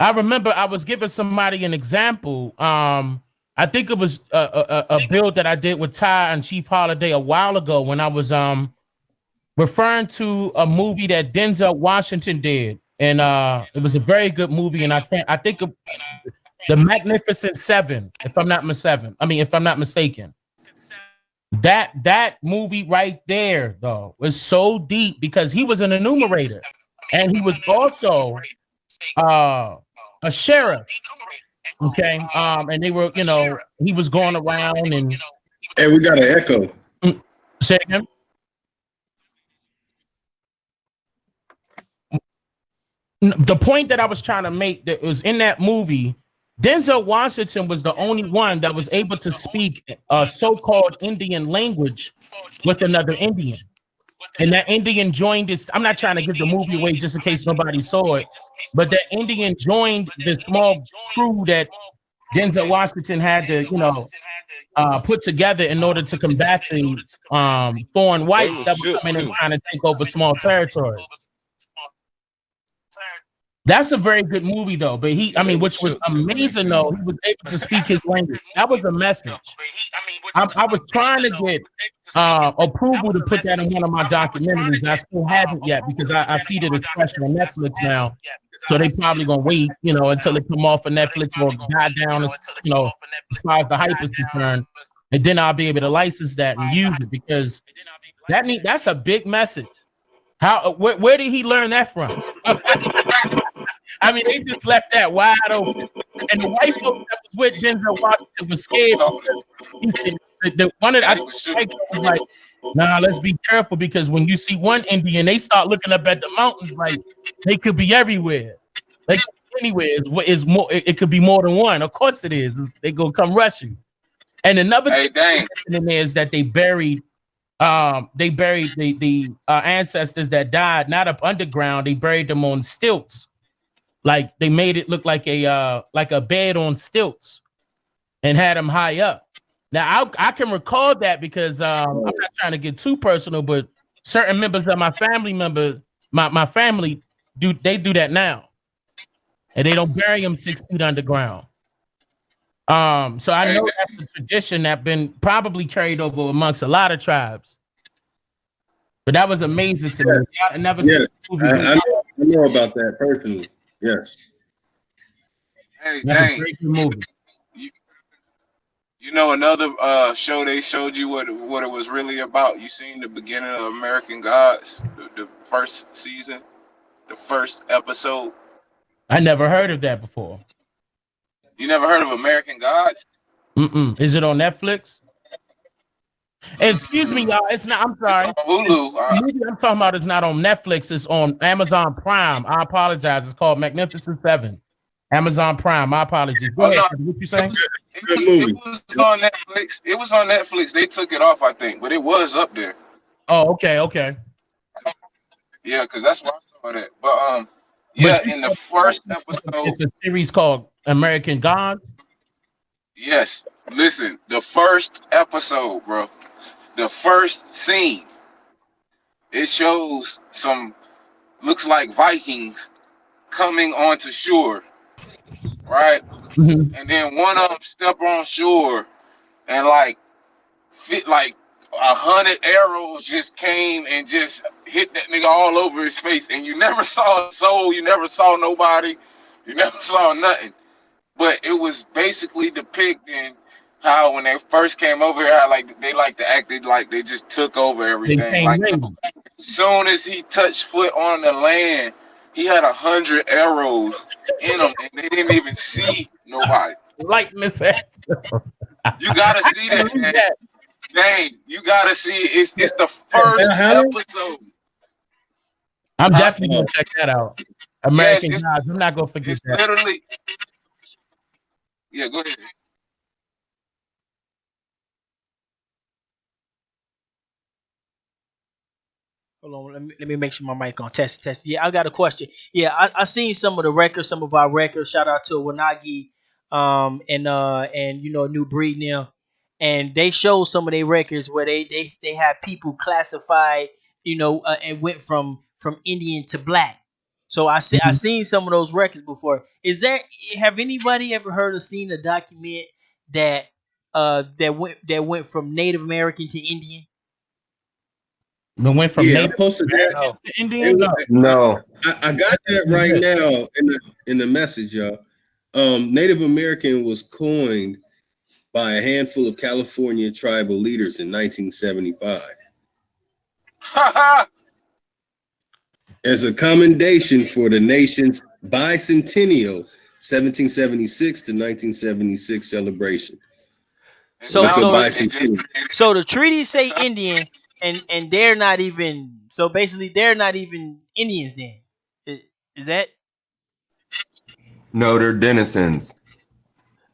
I remember I was giving somebody an example. I think it was a build that I did with Ty and Chief Holiday a while ago when I was referring to a movie that Denzel Washington did, and it was a very good movie. And I think The Magnificent Seven, if I'm not mistaken. That movie right there, though, was so deep because he was an enumerator, and he was also a sheriff. Okay, and they were, he was going around and. Hey, we got an echo. Say again. The point that I was trying to make that was in that movie, Denzel Washington was the only one that was able to speak a so-called Indian language with another Indian. And that Indian joined this. I'm not trying to give the movie away just in case nobody saw it, but that Indian joined the small crew that Denzel Washington had to, put together in order to combat the foreign whites that were coming and trying to take over small territories. That's a very good movie though. But I mean, They was which was shook too when they amazing seen though. it. He was able to speak his language. That was a message. I was trying to get approval to put that in one of my documentaries. I still haven't yet because I see that it's special on Netflix now. So they probably gonna wait, until it come off of Netflix or die down, as far as the hype is concerned, and then I'll be able to license that and use it because that's a big message. How where did he learn that from? I mean, they just left that wide open. And the white folks that was with Denzel Washington was scared because he said I think the white girl was like, nah, let's be careful because when you see one Indian, they start looking up at the mountains like they could be everywhere. Like anywhere is more it could be more than one. Of course it is. They gonna come rush you. And another thing in there is that they buried the ancestors that died not up underground, they buried them on stilts. Like they made it look like a bed on stilts and had them high up. Now I can recall that because I'm not trying to get too personal, but certain members of my family my family do that now, and they don't bury them 6 feet underground. So I know that's a tradition that been probably carried over amongst a lot of tribes. But that was amazing to me. I never seen a movie. I know about that personally. Yes. Hey, That's a dang. great movie. You know another show they showed you what it was really about. You seen the beginning of American Gods, the first season, the first episode. I never heard of that before. You never heard of American Gods? Is it on Netflix? Excuse me, y'all. It's not. I'm sorry. It's on Hulu. The movie I'm talking about is not on Netflix. It's on Amazon Prime. I apologize. It's called Magnificent Seven. Amazon Prime. My apologies. Go ahead. What you saying? It was on Netflix. It was on Netflix. They took it off, I think, but it was up there. Oh, okay. Yeah, because that's why I saw that. But yeah, in the first episode, it's a series called American Gods. Yes. Listen, the first episode, bro. The first scene. It shows looks like Vikings coming onto shore, right? And then one of them step on shore and fit 100 arrows just came and just hit that nigga all over his face, and you never saw a soul, you never saw nobody, you never saw nothing. But it was basically depicting how when they first came over here, how they like to act like they just took over everything. As soon as he touched foot on the land, he had 100 arrows in him, and they didn't even see nobody. Like Miss X. You gotta see that, man. Dang, you gotta see it. It's the first episode. I'm definitely gonna check that out. American Gods. I'm not gonna forget it's that. Literally. Yeah, go ahead. Hold on, let me make sure my mic on. Test. Yeah, I got a question. Yeah, I seen some of the records, some of our records. Shout out to Wanagi, and New Breed now, and they showed some of their records where they had people classified, and went from Indian to black. So I seen some of those records before. Have anybody ever heard or seen a document that went from Native American to Indian? Went from I posted that. to Indian. No. I got that right now in the message, y'all. Native American was coined by a handful of California tribal leaders in 1975 as a commendation for the nation's bicentennial 1776 to 1976 celebration. So the treaties say Indian, and they're not even. So basically, they're not even Indians. Then is that? No, they're denizens.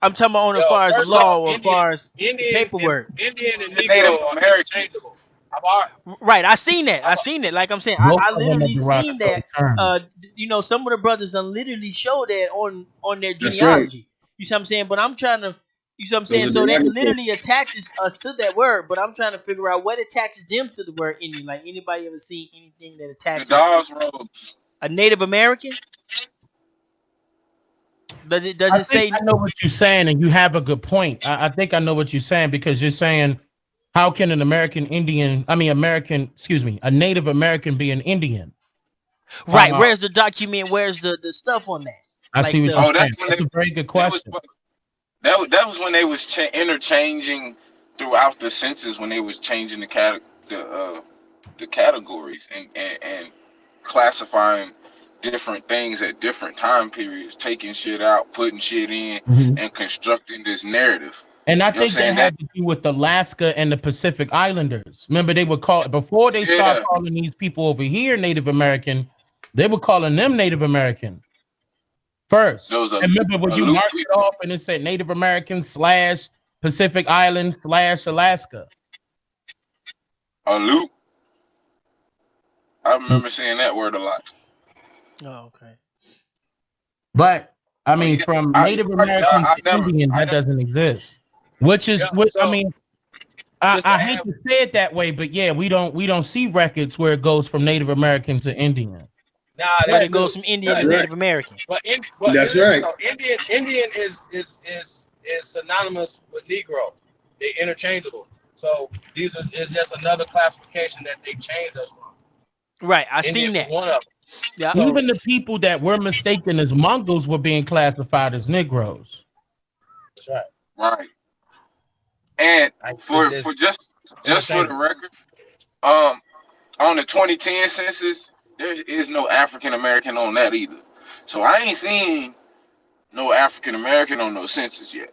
I'm talking about on as far as law or as far as paperwork. Indian and Negro are interchangeable. Right, I seen that. Like I'm saying, I literally seen that. Some of the brothers done literally show that on their genealogy. You see what I'm saying? But I'm trying to. You see what I'm saying? So that literally attaches us to that word, but I'm trying to figure out what attaches them to the word Indian. Like anybody ever seen anything that attaches the Dawes robes. A Native American? Does it I think say? I know what you're saying, and you have a good point. I think I know what you're saying because you're saying, how can an American Indian, a Native American be an Indian? Right. Where's the document? Where's the stuff on that? I see Like what you're the. Oh, saying. that's when That's a very good that was question. that was when they was interchanging throughout the census when they was changing the categories and classifying different things at different time periods, taking shit out, putting shit in, Mhm. and constructing this narrative. And I You know what I'm think that saying? That had to do with Alaska and the Pacific Islanders. Remember, they would call before they start yeah, calling these people over here Native American, they were calling them Native American first. those And remember when you Aleut marked it people, off and it said Native American / Pacific Islands / Alaska. Aleut. I remember seeing that word a lot. Oh, okay. But I But mean, yeah, from you're Native right. American to Indian, I that never. doesn't exist. Which is Yeah. what I So mean. just to I hate add, to say it that way, but yeah, we don't see records where it goes from Native American to Indian. nah, But that's it goes new. from Indian That's to But right. Native American. but That's listen right. though, Indian is synonymous with Negro. They interchangeable. So these is just another classification that they changed us from. Right. I Indian seen was that. one of them. Yeah. So Even the people that were mistaken as Mongols were being classified as Negroes. that's right. Right. And It's for just just for the interchangeable. record, um, on the 2010 census, there is no African American on that either. So I ain't seen no African American on no census yet.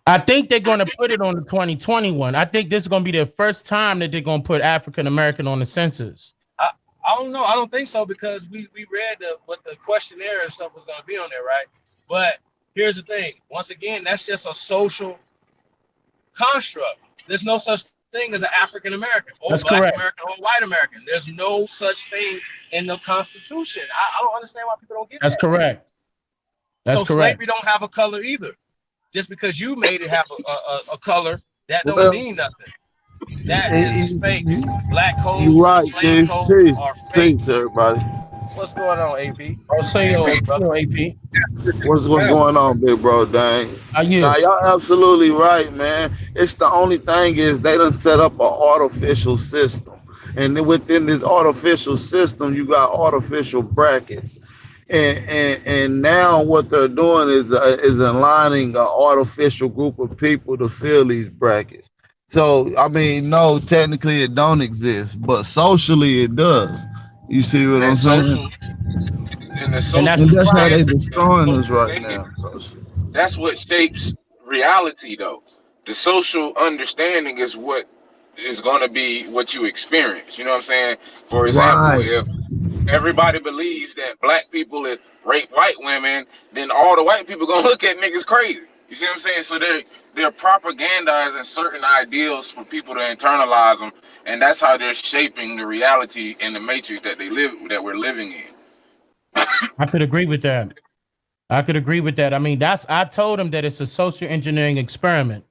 I think they're going to put it on the 2021. I think this is going to be their first time that they're going to put African American on the census. I, I don't know. I don't think so because we read what the questionnaire and stuff was going to be on there, right? But here's the thing. Once again, that's just a social construct. There's no such thing as an African American or That's Black correct. American or white American. There's no such thing in the Constitution. I don't understand why people don't get That's that. correct. That's So correct. slavery don't have a color either. Just because you made it have a color, that don't Well, mean nothing. That is fake. you Black you codes, right, slave Chief. codes Peace, are fake. peace, everybody. What's going on, AP? I'll say Good yo, brother. AP. What's going on, big bro? Dang. How Nah, you? y'all absolutely right, man. It's the only thing is they done set up an artificial system, and then within this artificial system, you got artificial brackets, and now what they're doing is aligning an artificial group of people to fill these brackets. So I mean, no, technically it don't exist, but socially it does. You see what I'm And saying? social and the And that's social And the that's how they problem. standard and the destroying us social right thing, now. that's what shapes reality though. The social understanding is what is gonna be what you experience. You know what I'm saying? For example, Right. if everybody believes that black people that rape white women, then all the white people gonna look at niggas crazy. You see what I'm saying? So they're propagandizing certain ideals for people to internalize them, and that's how they're shaping the reality in the matrix that we're living in. I could agree with that. I could agree with that. I mean, I told him that it's a social engineering experiment.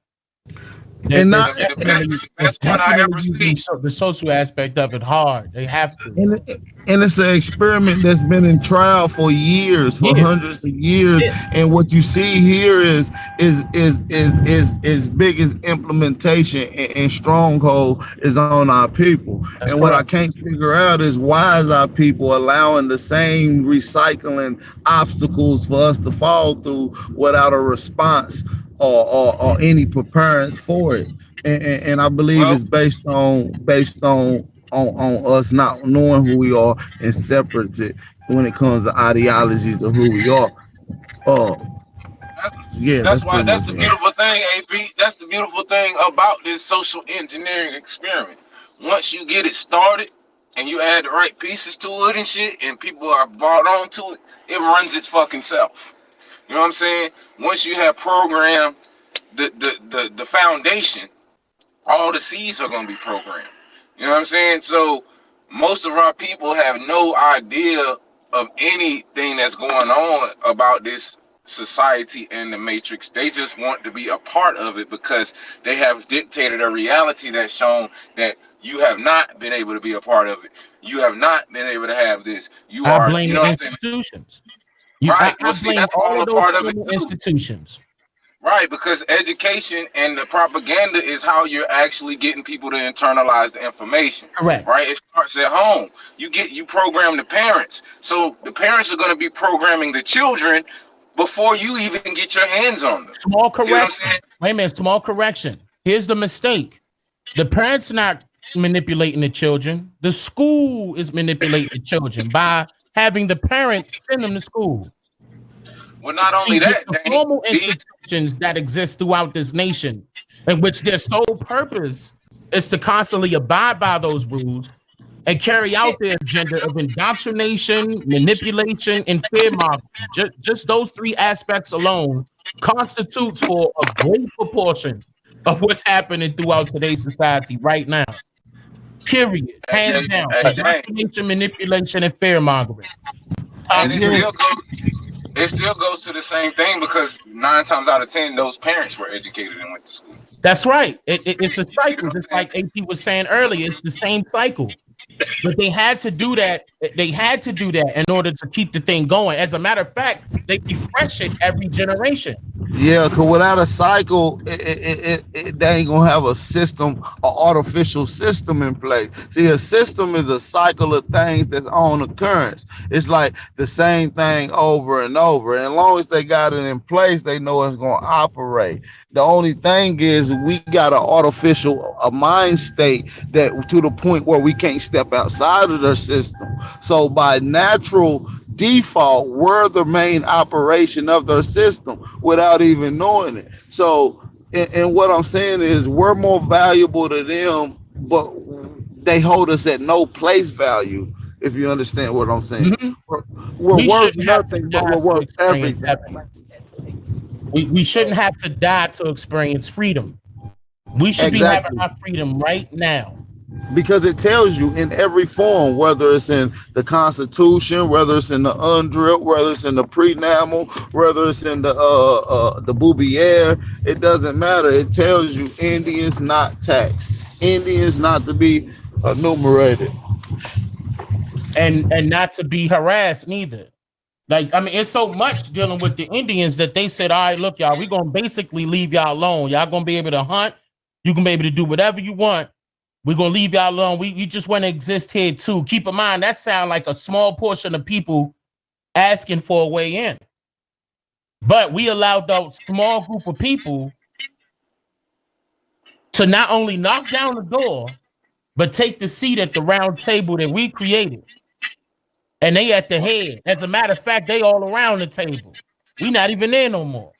They're, And they're not The they're best one I definitely ever using seen. the social aspect of it hard. They have to. and it's an experiment that's been in trial for years, for Yeah, hundreds of years. yeah, And what you see here is big as implementation and stronghold is on our people. that's And what I correct. can't figure out is why is our people allowing the same recycling obstacles for us to fall through without a response or any preparedness for it. And I believe Well, it's based on us not knowing who we are and separate it when it comes to ideologies of who we are. Uh that's, yeah, that's that's why pretty that's much the right. beautiful thing, AP. That's the beautiful thing about this social engineering experiment. Once you get it started and you add the right pieces to it and shit, and people are bought onto it, it runs its fucking self. You know what I'm saying? Once you have programmed the foundation, all the seeds are gonna be programmed. You know what I'm saying? So most of our people have no idea of anything that's going on about this society and the matrix. They just want to be a part of it because they have dictated a reality that's shown that you have not been able to be a part of it. You have not been able to have this. You I are, blame you the know what I'm saying? institutions. Right. Well, I see, blame that's all all of a those part of it formal too. institutions. Right, because education and the propaganda is how you're actually getting people to internalize the information. Correct. Right? It starts at home. You program the parents. So the parents are going to be programming the children before you even get your hands on them. Small See what I'm saying? correction. Wait a minute, small correction. Here's the mistake. The parents not manipulating the children. The school is manipulating the children by having the parents send them to school. Well, not See, only that, the Danny, formal these institutions that exist throughout this nation, in which their sole purpose is to constantly abide by those rules and carry out their agenda of indoctrination, manipulation, and fear mongering. Just those three aspects alone constitutes for a great proportion of what's happening throughout today's society right now. Period. Hands down. hey, Danny, Indoctrination, manipulation, and fear mongering. Top and it three. still goes to the same thing because 9 times out of 10, those parents were educated and went to school. That's right. It's a cycle, just like AP was saying earlier. It's the same cycle. But they had to do that. They had to do that in order to keep the thing going. As a matter of fact, they refresh it every generation. Yeah, because without a cycle, they ain't gonna have a system, an artificial system in place. See, a system is a cycle of things that's on occurrence. It's like the same thing over and over. And as long as they got it in place, they know it's gonna operate. The only thing is we got an artificial mind state that to the point where we can't step outside of their system. So by natural default, we're the main operation of their system without even knowing it. So, and what I'm saying is we're more valuable to them, but they hold us at no place value. If you understand what I'm saying, we're We worth shouldn't have to nothing, but die we're to worth experience everything. heaven. We shouldn't have to die to experience freedom. We should be having Exactly. our freedom right now. Because it tells you in every form, whether it's in the Constitution, whether it's in the UNDRIP, whether it's in the preamble, whether it's in the Bouvier, it doesn't matter. It tells you Indians not taxed, Indians not to be enumerated, And not to be harassed neither. Like, I mean, it's so much dealing with the Indians that they said, all right, look, y'all, we're going to basically leave y'all alone. Y'all going to be able to hunt. You can be able to do whatever you want. We're going to leave y'all alone. You just want to exist here too. Keep in mind, that sounds like a small portion of people asking for a way in. But we allowed those small group of people to not only knock down the door, but take the seat at the round table that we created. And they at the head. As a matter of fact, they all around the table. We not even there no more.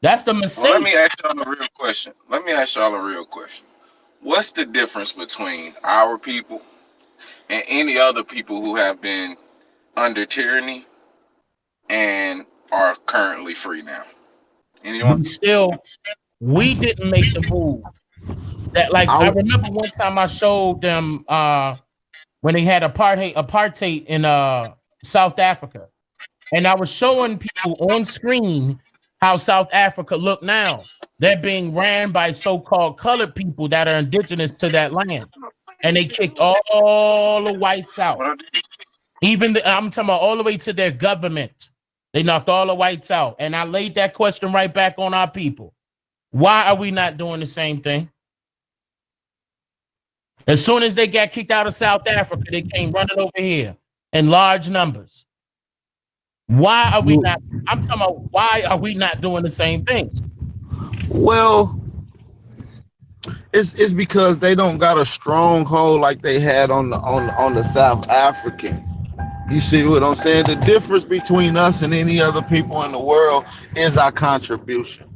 That's the mistake. Well, let me ask y'all a real question. What's the difference between our people and any other people who have been under and are currently free now? Anyone? We didn't make the move. That, like, I remember one time I showed them when they had apartheid in South Africa. And I was showing people on screen how South Africa look now. They're being ran by so-called colored people that are indigenous to that land. And they kicked all the whites out. I'm talking about all the way to their government. They knocked all the whites out. And I laid that question right back on our people. Why are we not doing the same thing? As soon as they got kicked out of South Africa, they came running over here in large numbers. Why are we not? I'm talking about why are we not doing the same thing? Well, it's because they don't got a stronghold like they had on the South African. You see what I'm saying? The difference between us and any other people in the world is our contribution.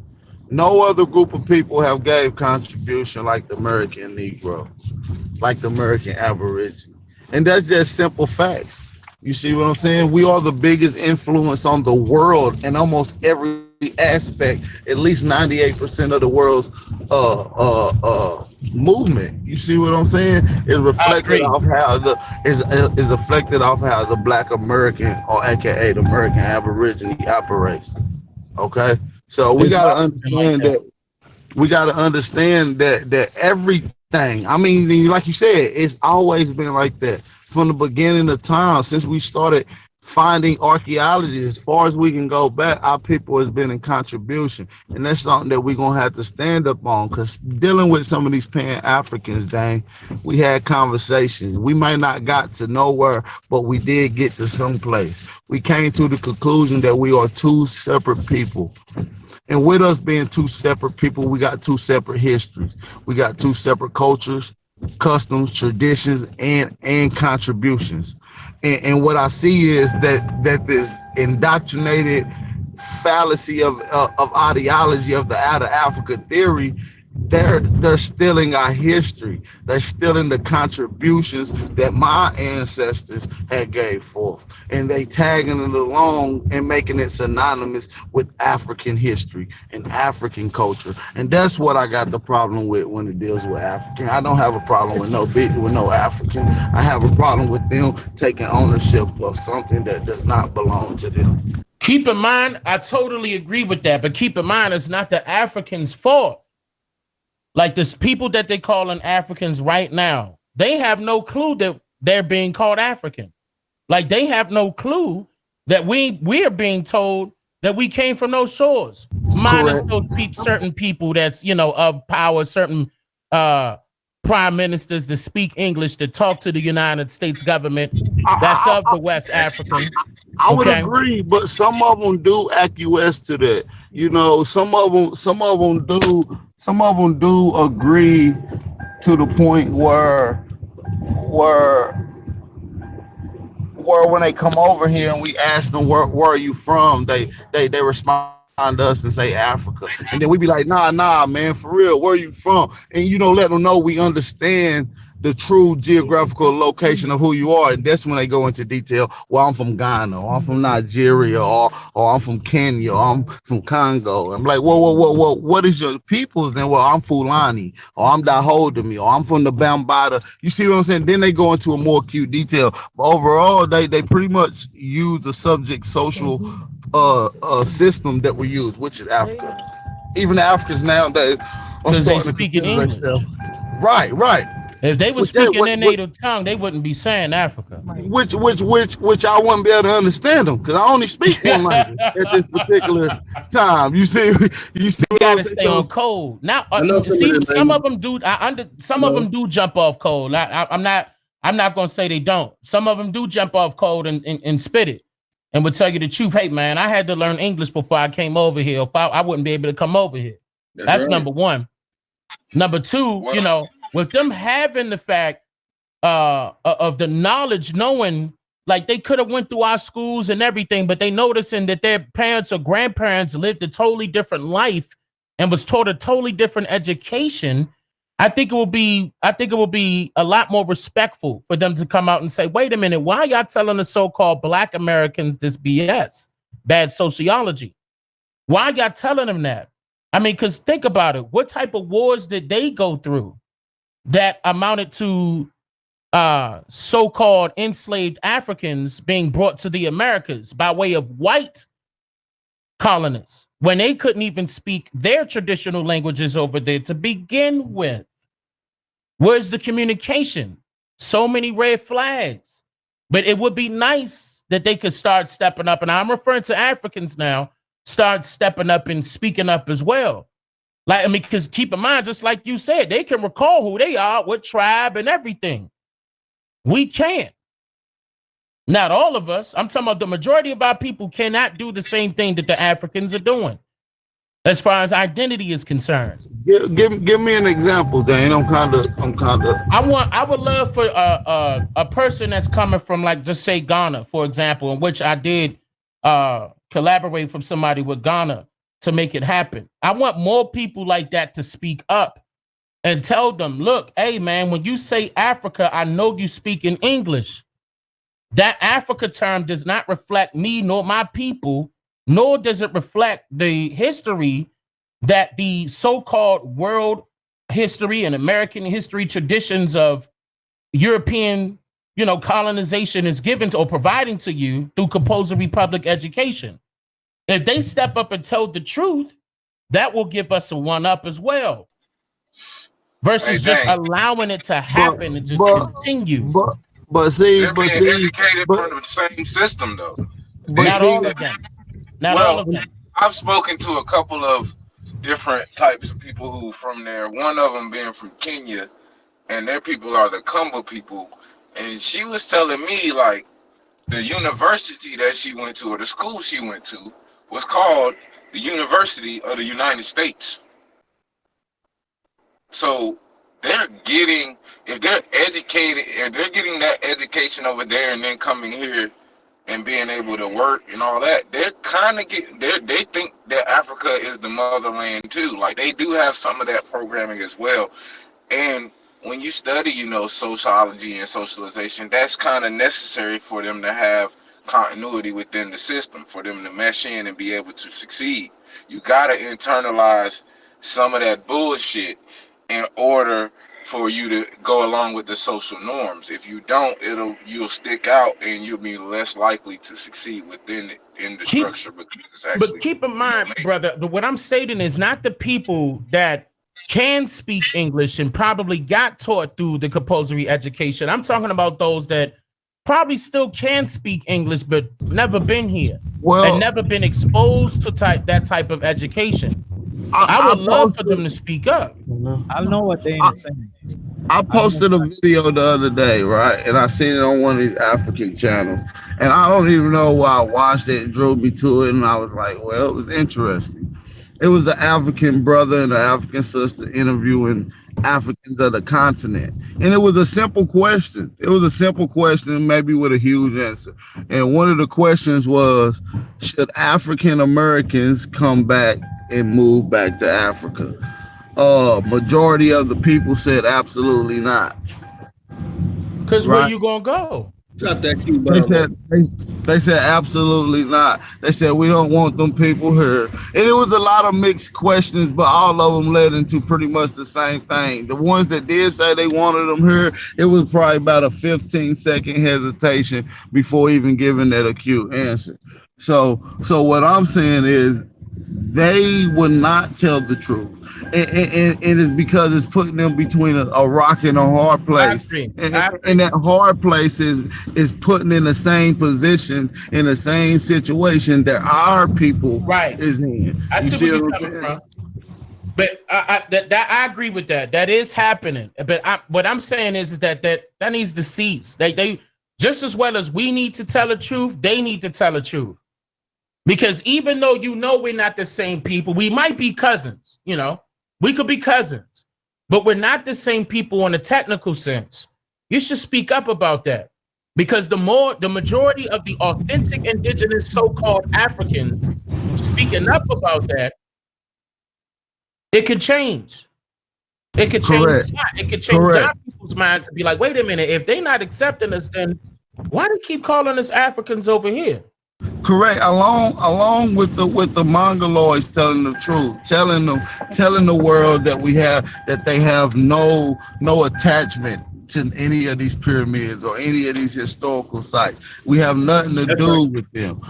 No other group of people have gave contribution like the American Negro, like the American Aborigine. And that's just simple facts. You see what I'm saying? We are the biggest influence on the world in almost every aspect. At least 98% of the world's movement. You see what I'm saying? Is reflected off how is reflected off how the Black American, or AKA the American Aborigine, operates. Okay, so we gotta understand that. We gotta understand that everything. I mean, like you said, it's always been like that from the beginning of time since we started finding archaeology as far as we can go back. Our people has been in contribution, and that's something that we're gonna have to stand up on. Because dealing with some of these Pan Africans, dang, we had conversations. We might not got to nowhere, but we did get to some place. We came to the conclusion that we are two separate people. And with us being two separate people, we got two separate histories. We got two separate cultures, customs, traditions, and contributions. And what I see is that this indoctrinated fallacy of ideology of the out of Africa theory, they're stealing our history. They're stealing the contributions that my ancestors had gave forth, and they tagging it along and making it synonymous with African history and African culture. And that's what I got the problem with when it deals with African. I don't have a problem with no African. I have a problem with them taking ownership of something that does not belong to them. Keep in mind, I totally agree with that, but keep in mind, it's not the Africans' fault. Like this people that they calling Africans right now, they have no clue that they're being called African. Like they have no clue that we are being told that we came from those shores. Minus those certain people that's, you know, of power, certain prime ministers that speak English, that talk to the United States government. That's of the West African. I would agree, but some of them do acquiesce to that. You know, some of them do agree to the point where when they come over here and we ask them where are you from, they respond to us and say Africa, and then we be like, nah, man, for real, where are you from? And you know, let them know we understand the true geographical location of who you are, and that's when they go into detail. Well, I'm from Ghana, or I'm from Nigeria, or I'm from Kenya, or I'm from Congo. I'm like, whoa, what is your people's then? Well, I'm Fulani, or I'm Dahodemi, or I'm from the Bambata. You see what I'm saying? Then they go into a more acute detail. But overall, they pretty much use the subject social system that we use, which is Africa. Even the Africans nowadays are starting to speak in consider English. themselves. Right. If they were speaking their native tongue, they wouldn't be saying Africa. Which I wouldn't be able to understand them because I only speak one language at this particular time. You see You gotta stay on code. Now, some of them do. Some of them do jump off code. I'm not gonna say they don't. Some of them do jump off code and spit it, and would tell you the truth. Hey, man, I had to learn English before I came over here. If I wouldn't be able to come over here. That's right. Number one. Number two, you know, with them having the fact of the knowledge, knowing like they could have went through our schools and everything, but they noticing that their parents or grandparents lived a totally different life and was taught a totally different education. I think it will be a lot more respectful for them to come out and say, wait a minute, why are y'all telling the so-called Black Americans this BS, bad sociology? Why are y'all telling them that? I mean, because think about it. What type of wars did they go through that amounted to so-called enslaved Africans being brought to the Americas by way of white colonists when they couldn't even speak their traditional languages over there to begin with? Where's the communication? So many red flags. But it would be nice that they could start stepping up. And I'm referring to Africans now, start stepping up and speaking up as well. Like, I mean, because keep in mind, just like you said, they can recall who they are, what tribe and everything. We can't. Not all of us. I'm talking about the majority of our people cannot do the same thing that the Africans are doing as far as identity is concerned. Give me an example, Dan. I would love for a person that's coming from, like, just say Ghana, for example, in which I did collaborate from somebody with Ghana to make it happen. I want more people like that to speak up and tell them, look, hey, man, when you say Africa, I know you speak in English. That Africa term does not reflect me nor my people, nor does it reflect the history that the so-called world history and American history traditions of European, you know, colonization is given to or providing to you through compulsory public education. If they step up and tell the truth, that will give us a one-up as well. Versus just allowing it to happen and just continue. They're being educated from the same system, though. Not all of them. Not all Well, of them. I've spoken to a couple of different types of people who from there. One of them being from Kenya, and their people are the Kumba people. And she was telling me like the university that she went to or the school she went to was called the University of the United States. So they're getting, if they're educated, if they're getting that education over there and then coming here and being able to work and all that, they're kind of they think that Africa is the motherland too. Like they do have some of that programming as well. And when you study, sociology and socialization, that's kind of necessary for them to have continuity within the system, for them to mesh in and be able to succeed. You gotta internalize some of that bullshit in order for you to go along with the social norms. If you don't, you'll stick out and you'll be less likely to succeed within it in the structure because it's actually. But keep in mind, brother, what I'm stating is not the people that can speak English and probably got taught through the compulsory education. I'm talking about those that probably still can speak English but never been here and never been exposed to that type of education. I would love for them to speak up. I know what they are saying. I posted a video the other day, right? And I seen it on one of these African channels. And I don't even know why I watched it and drove me to it. And I was like, well, it was interesting. It was an African brother and an African sister interviewing Africans of the continent. And it was a simple question. It was a simple question, maybe with a huge answer. And one of the questions was, should African Americans come back and move back to Africa? Majority of the people said absolutely not. Because where you gonna go? Drop that cue bomb. They said absolutely not. They said we don't want them people here. And it was a lot of mixed questions, but all of them led into pretty much the same thing. The ones that did say they wanted them here, it was probably about a 15-second hesitation before even giving that acute answer. So what I'm saying is they would not tell the truth. And it's because it's putting them between a rock and a hard place. And that hard place is putting in the same position, in the same situation that our people is in. I see where you're coming from. But I agree with that. That is happening. But what I'm saying is that needs to cease. They just as well as we need to tell the truth, they need to tell the truth. Because even though we're not the same people, we might be cousins, we could be cousins, but we're not the same people in a technical sense. You should speak up about that, because the majority of the authentic indigenous so-called Africans speaking up about that, it could change. It could change. It could change our people's minds to be like, wait a minute, if they're not accepting us, then why do they keep calling us Africans over here? Correct. Along with the Mongoloids telling the truth, telling the world that they have no attachment to any of these pyramids or any of these historical sites. We have nothing to do with them.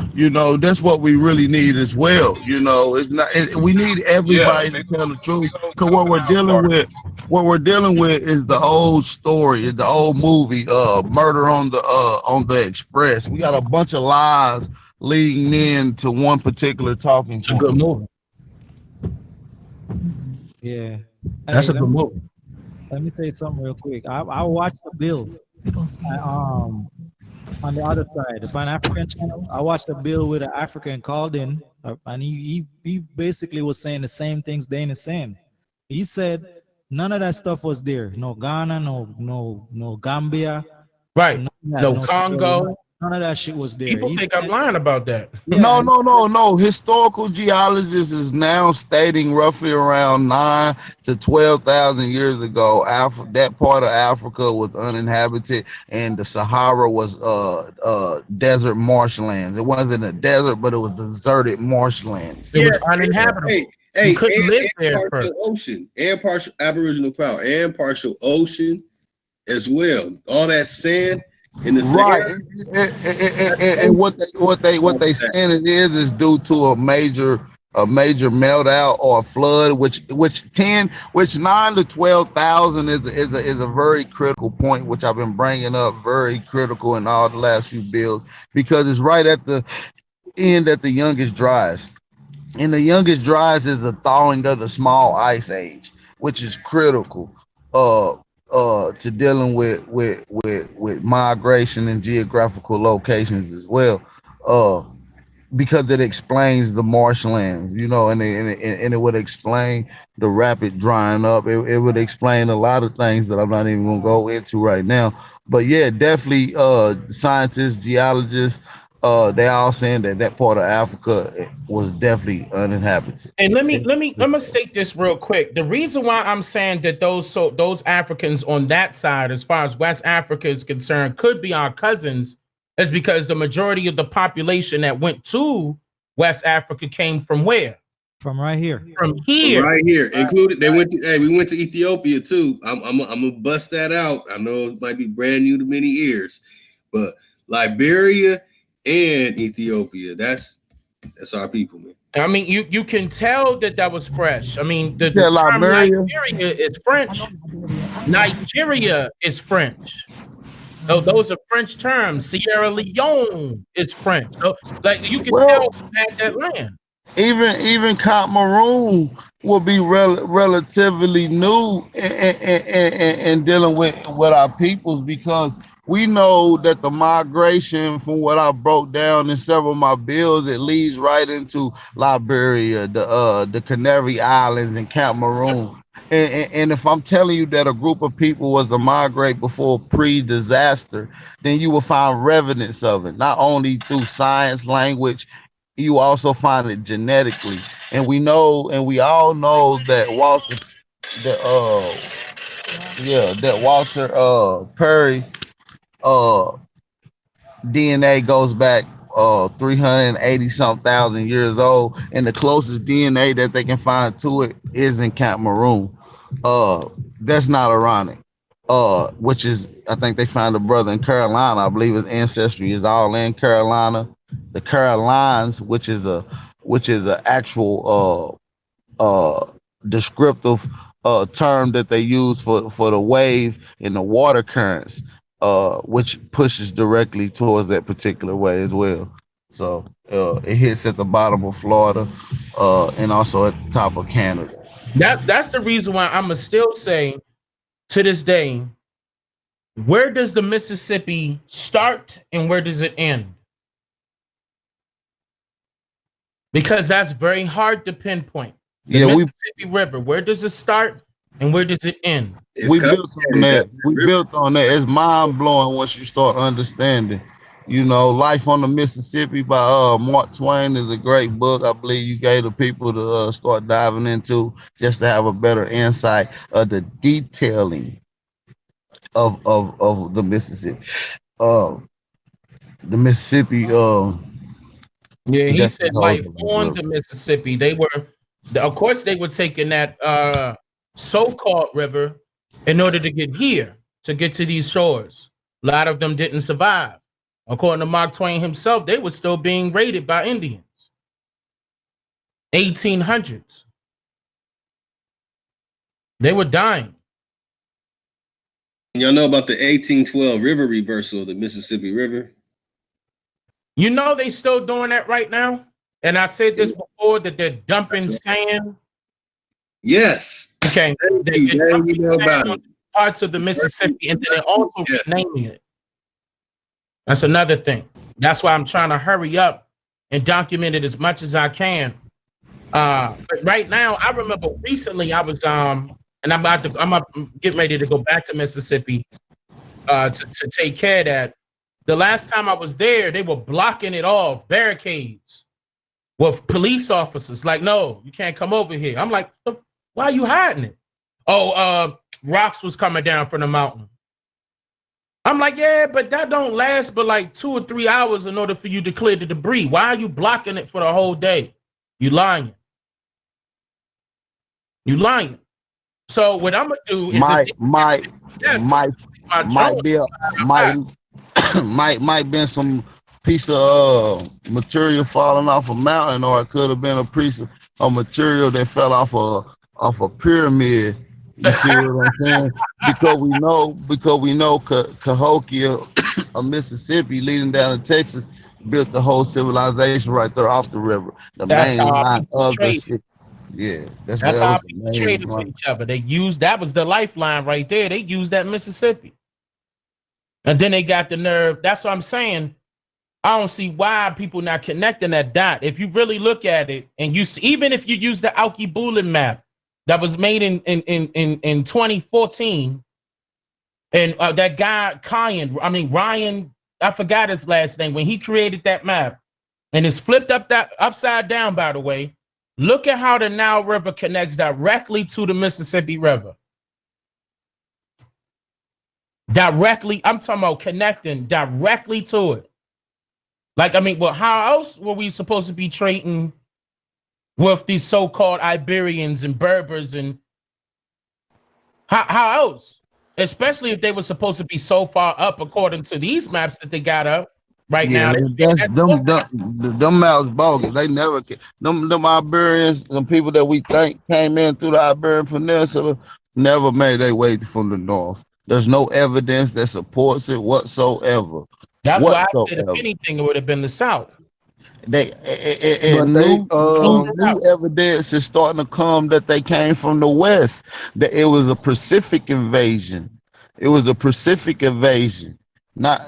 That's what we really need as well. We need everybody to tell the truth, because what we're dealing with is the old story, is the old movie, Murder on the Express. We got a bunch of lies leading into one particular talking point. It's a good movie. Yeah. That's a good movie. Let me say something real quick. I watched the bill on the other side, the Pan-African channel. I watched the bill with an African called in, and he basically was saying the same things Dana is saying. He said none of that stuff was there. No Ghana, no Gambia. Right. No Congo. None of that shit was there. People think I'm lying about that. Yeah. No. Historical geologists is now stating roughly around 9 to 12,000 years ago, that part of Africa was uninhabited, and the Sahara was desert marshlands. It wasn't a desert, but it was deserted marshlands. It was uninhabitable. You couldn't live there. Partial ocean, and partial Aboriginal power, and partial ocean as well. All that sand. In the and what they saying it is due to a major a major meltdown or a flood, which 9 to 12,000 is a very critical point, which I've been bringing up, very critical in all the last few bills, because it's right at the end at the youngest dryas. And the youngest dryas is the thawing of the small ice age, which is critical to dealing with migration and geographical locations as well. Because it explains the marshlands, you know, and it would explain the rapid drying up. It would explain a lot of things that I'm not even gonna go into right now. But yeah, definitely scientists, geologists, they all saying that part of Africa was definitely uninhabited. And let me state this real quick. The reason why I'm saying that those Africans on that side, as far as West Africa is concerned, could be our cousins, is because the majority of the population that went to West Africa came from where? From right here. From here. Right here. Included. They went to. Hey, we went to Ethiopia too. I'm gonna bust that out. I know it might be brand new to many ears, but Liberia and Ethiopia. That's our people, man. I mean, you can tell that was fresh. I mean, the term Liberia? Liberia is French. Nigeria is French. So those are French terms. Sierra Leone is French. So, like, you can tell who had that land. Even Cameroon will be relatively new in dealing with our peoples, because we know that the migration, from what I broke down in several of my bills, it leads right into Liberia, the Canary Islands, and Cameroon. And if I'm telling you that a group of people was to migrate before pre-disaster, then you will find evidence of it, not only through science, language, you also find it genetically. And we all know that Walter Perry DNA goes back 380 some thousand years old, and the closest DNA that they can find to it is in Cameroon. That's not ironic. Which is, I think they found a brother in Carolina. I believe his ancestry is all in Carolina. The Carolines, which is a actual descriptive term that they use for the wave in the water currents, which pushes directly towards that particular way as well. So it hits at the bottom of Florida and also at the top of Canada. That's the reason why I'm still saying to this day, where does the Mississippi start and where does it end? Because that's very hard to pinpoint. The Mississippi River, where does it start and where does it end? We built on that. We built on that. It's mind blowing once you start understanding. You know, Life on the Mississippi by Mark Twain is a great book. I believe you gave the people to start diving into, just to have a better insight of the detailing of the Mississippi. The Mississippi. Yeah, he said life on the Mississippi. They were, of course, they were taking that so-called river in order to get here, to get to these shores. A lot of them didn't survive. According to Mark Twain himself, they were still being raided by Indians. 1800s. They were dying. Y'all know about the 1812 river reversal of the Mississippi River? You know they still doing that right now? And I said this before, that they're dumping sand. Yes. Okay. They're dumping sand on parts of the Mississippi, and then they're also renaming it. That's another thing. That's why I'm trying to hurry up and document it as much as I can. But right now, I remember recently I was and I'm getting ready to go back to Mississippi to take care of that. The last time I was there, they were blocking it off, barricades with police officers. Like, no, you can't come over here. I'm like, why are you hiding it? Oh, rocks was coming down from the mountain. I'm like, yeah, but that don't last but like 2 or 3 hours in order for you to clear the debris. Why are you blocking it for the whole day? You lying. You lying. So what I'm gonna do is might been some piece of material falling off a mountain, or it could have been a piece of a material that fell off a pyramid. You see what I'm saying? Because we know Cahokia of Mississippi leading down to Texas built the whole civilization right there off the river. The That's main how our line people of the traded. city. Yeah, That's that how was our the people main traded with line. each other. They used that was the lifeline right there. They used that Mississippi. And then they got the nerve. That's what I'm saying. I don't see why people not connecting that dot. If you really look at it, and you see, even if you use the Alki-Bulin map that was made in 2014, and that guy Ryan, I forgot his last name, when he created that map, and it's flipped upside down, by the way. Look at how the Nile River connects directly to the Mississippi River. Directly, I'm talking about connecting directly to it. Like, well, how else were we supposed to be trading with these so-called Iberians and Berbers, and how else? Especially if they were supposed to be so far up according to these maps that they got up right Yeah, now. that's them maps bogus. They never them Iberians, them people that we think came in through the Iberian Peninsula, never made their way from the north. There's no evidence that supports it whatsoever. That's why I said, if Whatsoever. anything, it would have been the South. They But and they new evidence is starting to come that they came from the west. That it was a Pacific invasion. It was a Pacific invasion, not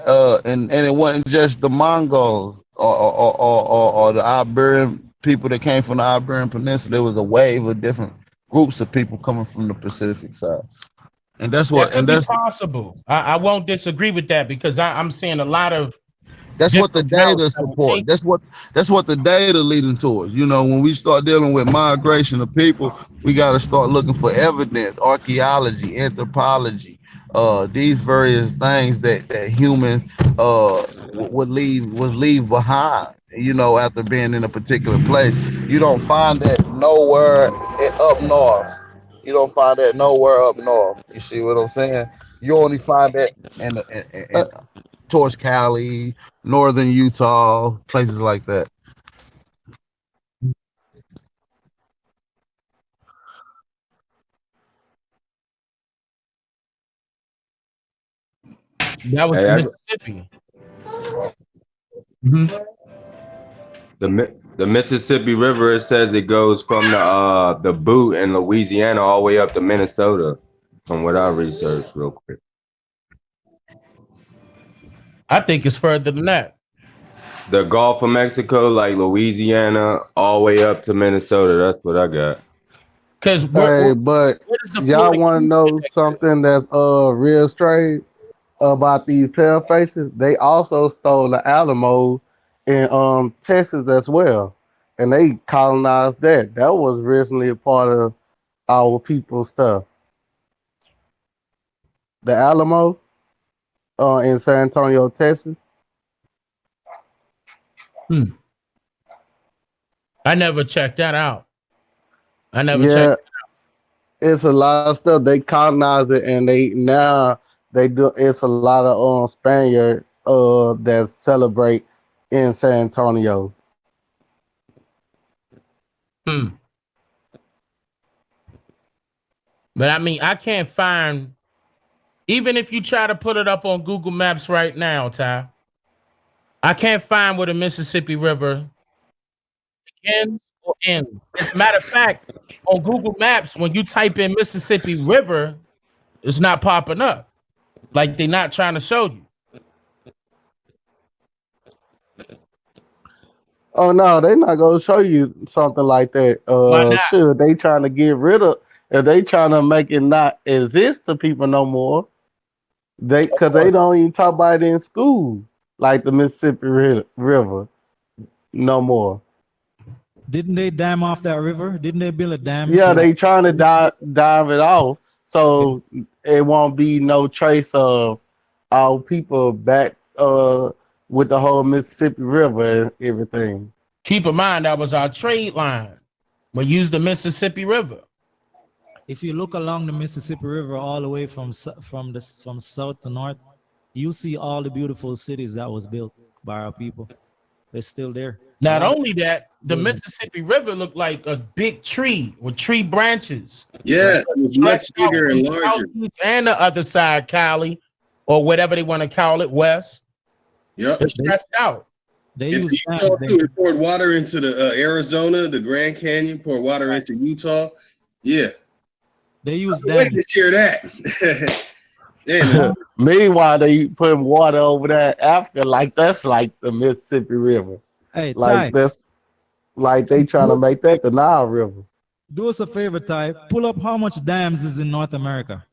and it wasn't just the Mongols or the Iberian people that came from the Iberian Peninsula. There was a wave of different groups of people coming from the Pacific side, and that's That what could and be possible. I won't disagree with that, because I'm seeing a lot of that's what the different routes data that were support. taken. That's what the data leading towards. You know, when we start dealing with migration of people, we got to start looking for evidence, archaeology, anthropology, these various things that humans would leave behind. You know, after being in a particular place, you don't find that nowhere up north. You don't find that nowhere up north. You see what I'm saying? You only find that in towards Cali, northern Utah, places like that. That was Hey, Mississippi. Mhm. the Mississippi River, it says it goes from the Boot in Louisiana all the way up to Minnesota, from what I researched real quick. I think it's further than that. The Gulf of Mexico, like Louisiana, all the way up to Minnesota. That's what I got. Because Hey, but where does the y'all Florida want to Keys know connect to? something that's real strange about these pale faces? They also stole the Alamo in Texas as well, and they colonized that. That was originally a part of our people's stuff. The Alamo in San Antonio, Texas. I never checked that out. I never checked. Yeah, it's a lot of stuff. They colonized it, and they do. It's a lot of Spaniards that celebrate in San Antonio. But I can't find, even if you try to put it up on Google Maps right now, Ty, I can't find where the Mississippi River begins or ends. As a matter of fact, on Google Maps, when you type in Mississippi River, it's not popping up. Like they're not trying to show you. Oh no, they not gonna show you something like that. Why not? Sure, they trying to get rid of. If they trying to make it not exist to people no more, because they don't even talk about it in school like the Mississippi River no more. Didn't they dam off that river? Didn't they build a dam Yeah, to? they trying to dive it off so it won't be no trace of our people back with the whole Mississippi River and everything. Keep in mind that was our trade line. We used the Mississippi River. If you look along the Mississippi River all the way from south to north, you see all the beautiful cities that was built by our people. They're still there. Not only that, the Mississippi River looked like a big tree with tree branches. Yeah, it was much bigger and larger. And the other side, Cali, or whatever they want to call it, West. Yep. It's stretched out. It's Utah too. It poured water into the Arizona, the Grand Canyon, poured water into Utah. Yeah. They use dams. To share that. Meanwhile, they putting water over there Africa like that's like the Mississippi River. Hey, like Ty. that's like they trying to make that the Nile River. Do us a favor, Ty. Pull up how much dams is in North America.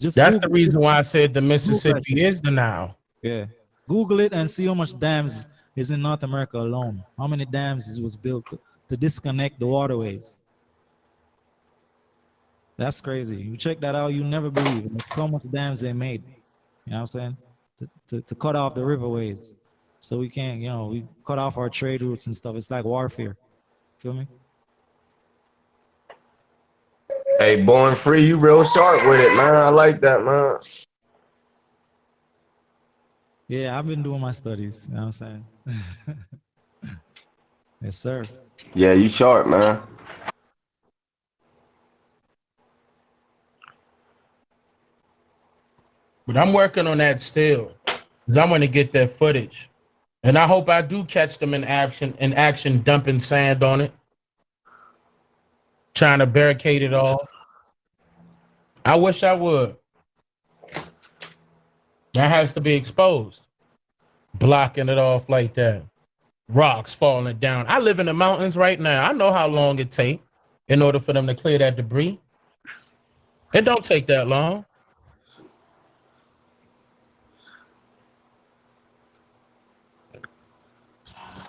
That's Google the reason why I said the Google Mississippi is the Nile. Yeah. Google it and see how much dams is in North America alone. How many dams was built to disconnect the waterways? That's crazy. You check that out, you never believe it. How much dams they made. You know what I'm saying? To cut off the riverways. So we can't, we cut off our trade routes and stuff. It's like warfare. Feel me? Hey, Born Free, you real sharp with it, man. I like that, man. Yeah, I've been doing my studies. You know what I'm saying? Yes, sir. Yeah, you sharp, man. But I'm working on that still. Because I want to get that footage. And I hope I do catch them in action dumping sand on it. Trying to barricade it off. I wish I would. That has to be exposed. Blocking it off like that. Rocks falling down. I live in the mountains right now. I know how long it takes in order for them to clear that debris. It don't take that long.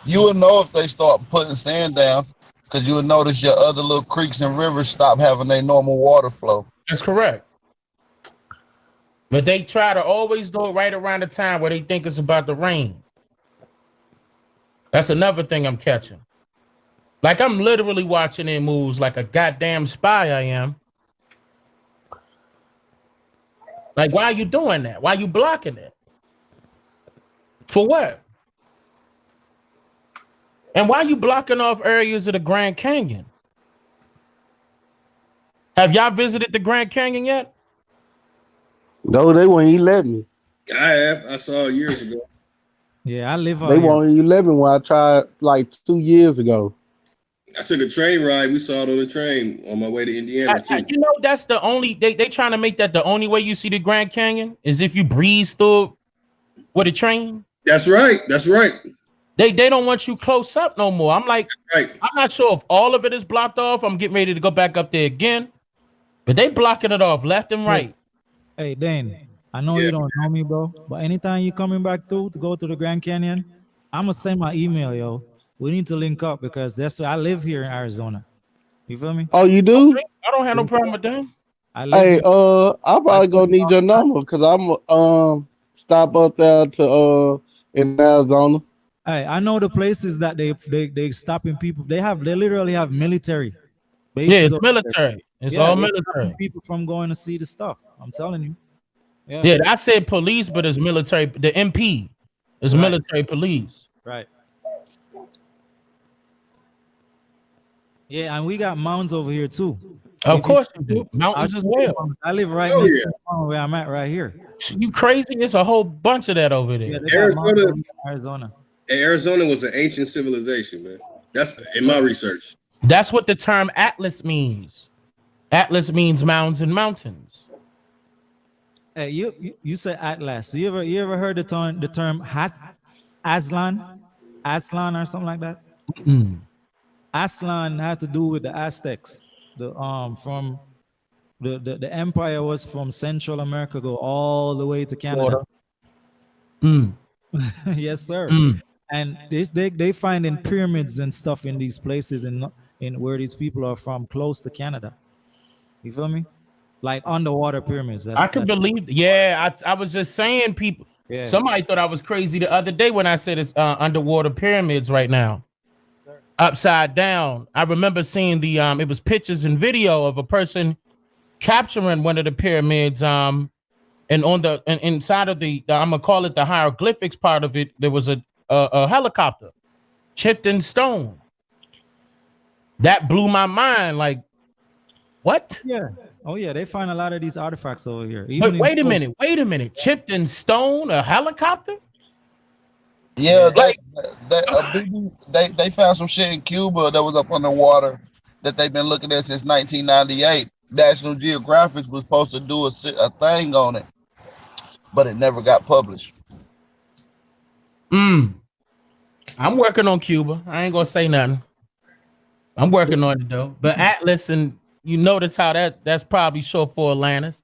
You will know if they start putting sand down, because you will notice your other little creeks and rivers stop having their normal water flow. That's correct. But they try to always do it right around the time where they think it's about to rain. That's another thing I'm catching. Like I'm literally watching their moves like a goddamn spy I am. Like, why are you doing that? Why are you blocking it? For what? And why are you blocking off areas of the Grand Canyon? Have y'all visited the Grand Canyon yet? No, they won't even let me. I have. I saw it years ago. Yeah, I live out They here. won't even let me when I tried like 2 years ago. I took a train ride. We saw it on the train on my way to Indiana too. You know, that's the only they trying to make that the only way you see the Grand Canyon is if you breeze through with a train. That's right. That's right. They don't want you close up no more. I'm like, I'm not sure if all of it is blocked off. I'm getting ready to go back up there again, but they blocking it off left and right. Hey, Dane, I know you don't know me, bro, but anytime you coming back through to go to the Grand Canyon, I'm gonna send my email, yo. We need to link up because that's where I live here in Arizona. You feel me? Oh, you do? Okay. I don't have no problem with that. Hey, I'm probably gonna need your number because I'm stop up there to in Arizona. Hey, I know the places that they stopping people. They literally have military bases. Yeah, it's over there. military. It's all they're military. stopping people from going to see the stuff. I'm telling you. Yeah, I said police, but it's military. The MP is military police. Right. Yeah, and we got mountains over here too. Of course we do. Mountains as well. I live right next to the mountain where I'm at right here. You crazy? There's a whole bunch of that over there. Yeah, they got mountains in Arizona. Arizona was an ancient civilization, man. That's in my research. That's what the term Atlas means. Atlas means mounds and mountains. Hey, you said Atlas. You ever heard the term Aslan or something like that? Mm-mm. Aslan had to do with the Aztecs. From the empire was from Central America, go all the way to Canada. Yes, sir. And they finding pyramids and stuff in these places in where these people are from, close to Canada. You feel me? Like underwater pyramids. I can believe. Yeah, I was just saying, people. Yeah. Somebody thought I was crazy the other day when I said it's underwater pyramids right now, upside down. I remember seeing the it was pictures and video of a person capturing one of the pyramids. And on the inside of the I'm gonna call it the hieroglyphics part of it, there was a helicopter chipped in stone. That blew my mind. Like, what? Yeah. Oh yeah, they find a lot of these artifacts over here. But Even wait a minute. Chipped in stone, a helicopter? Yeah, Like, they found some shit in Cuba that was up underwater that they've been looking at since 1998. National Geographic was supposed to do a thing on it, but it never got published. I'm working on Cuba. I ain't gonna say nothing. I'm working on it though. But Atlas, and you notice how that's probably short for Atlantis.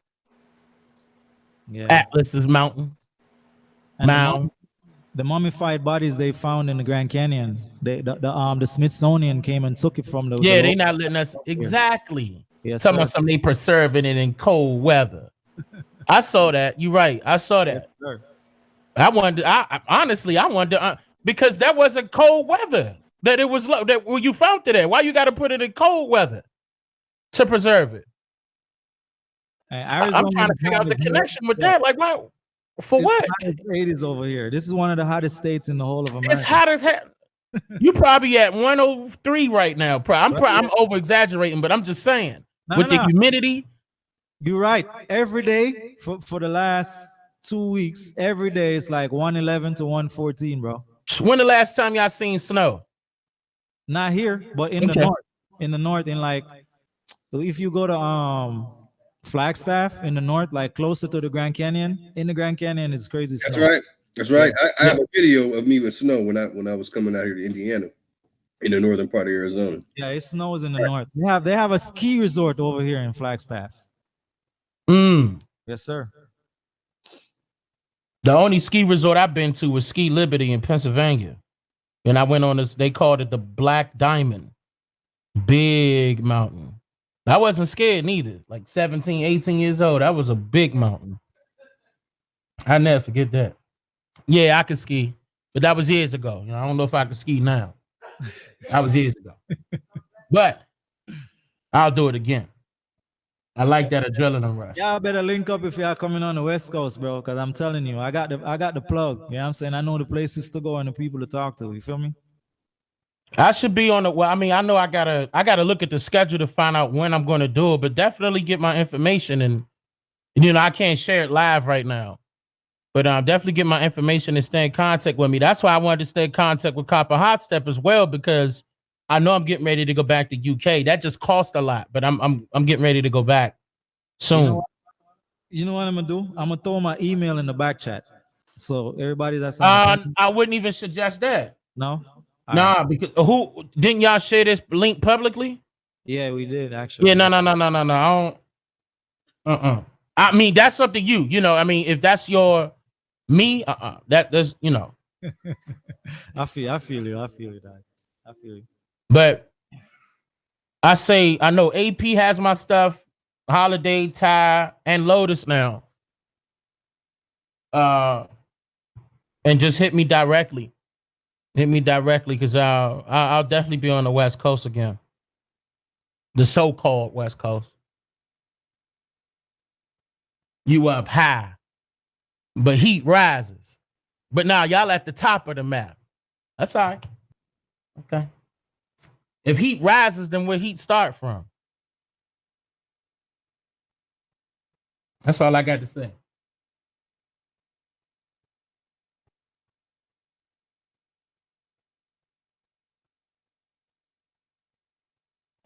Yeah. Atlas's mountains. And Mound. the mummified bodies they found in the Grand Canyon. The Smithsonian came and took it from the Yeah, they local- not letting us exactly. Yes, Talking sir. about something they preserving it in cold weather. I saw that. You're right. I saw that. Sir. I wonder. I honestly, I wonder because that wasn't cold weather. That it was that where you found it at. Why you got to put it in cold weather to preserve it? I'm trying to figure out the connection with that. Like, why? For It's what? hot as 80s over here. This is one of the hottest states in the whole of America. It's hot as hell. You probably at 103 right now. I'm over exaggerating, but I'm just saying with the humidity. You're right. Every day for the last 2 weeks, every day it's like 111 to 114, bro. When the last time y'all seen snow? Not here, but in the north. In the north, in like if you go to Flagstaff in the north, like closer to the Grand Canyon, in the Grand Canyon is crazy. That's snow. right. That's right. I have a video of me with snow when I was coming out here to Indiana, in the northern part of Arizona. Yeah, it snows in the north. They have a ski resort over here in Flagstaff. Yes, sir. The only ski resort I've been to was Ski Liberty in Pennsylvania. And I went on this, they called it the Black Diamond. Big mountain. I wasn't scared neither. Like 17, 18 years old. That was a big mountain. I never forget that. Yeah, I could ski. But that was years ago. I don't know if I could ski now. That was years ago. But I'll do it again. I like that adrenaline rush. Y'all better link up if y'all coming on the West Coast, bro. Because I'm telling you, I got the plug. You know what I'm saying? I know the places to go and the people to talk to. You feel me? I should be on the I know I gotta look at the schedule to find out when I'm gonna do it, but definitely get my information and I can't share it live right now. But definitely get my information and stay in contact with me. That's why I wanted to stay in contact with Copper Hot Step as well, because I know I'm getting ready to go back to UK. That just cost a lot, but I'm getting ready to go back soon. You know what I'm gonna do? I'm gonna throw my email in the back chat. So everybody that's I wouldn't even suggest that. No? Nah, because who didn't y'all share this link publicly? Yeah, we did actually. Yeah, no. I don't. I mean, that's up to you. I mean, if that's your me, that's I feel you, Dad. I feel you. But I know AP has my stuff, Holiday, Ty, and Lotus now. And just hit me directly. Because I'll definitely be on the West Coast again. The so-called West Coast. You up high, but heat rises. But now y'all at the top of the map. That's all right. Okay. If heat rises, then where heat start from? That's all I got to say.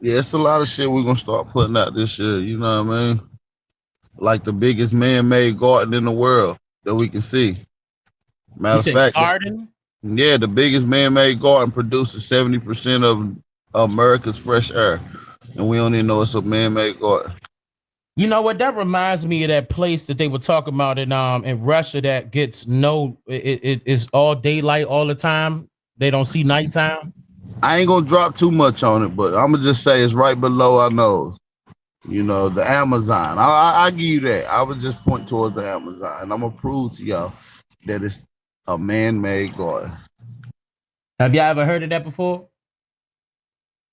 Yeah, it's a lot of shit we're gonna start putting out this year, you know what I mean? Like the biggest man-made garden in the world that we can see. Matter of fact, garden? Yeah, the biggest man-made garden produces 70% of America's fresh air. And we don't even know it's a man-made garden. You know what? That reminds me of that place that they were talking about in Russia that gets it is all daylight all the time. They don't see nighttime. I ain't gonna drop too much on it, but I'm gonna just say it's right below our nose. The Amazon. I give you that. I would just point towards the Amazon. And I'm gonna prove to y'all that it's a man-made garden. Have y'all ever heard of that before?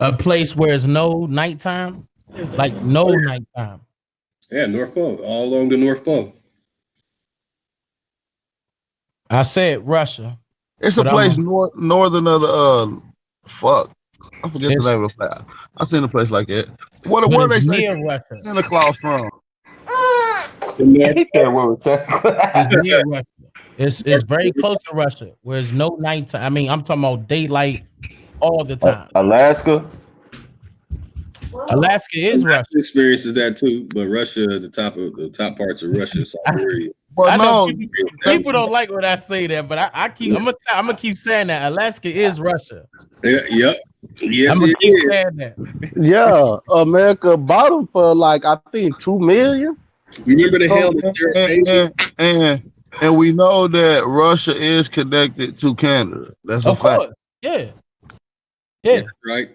A place where it's no nighttime? Like no nighttime. Yeah, North Pole, all along the North Pole. I said Russia. It's a But place northern of the fuck. I forget the it's name of the place. I seen a place like that. Where but they it's say near Russia. Santa Claus from? He said, "What was that?" It's near Russia. It's very close to Russia, where there's no nighttime. I mean, I'm talking about daylight all the time. Alaska. Alaska is Alaska Russia. experiences that too, but Russia, the top parts of Russia, Siberia. Well, I know no, people don't like when I say that, but I'm gonna keep saying that Alaska is Russia. Yep. Yes, I'm gonna it keep is. saying that. Yeah, America bought them for like I think 2 million. Remember the hell and, that and we know that Russia is connected to Canada. That's a Of fact. course, yeah. Yeah, right.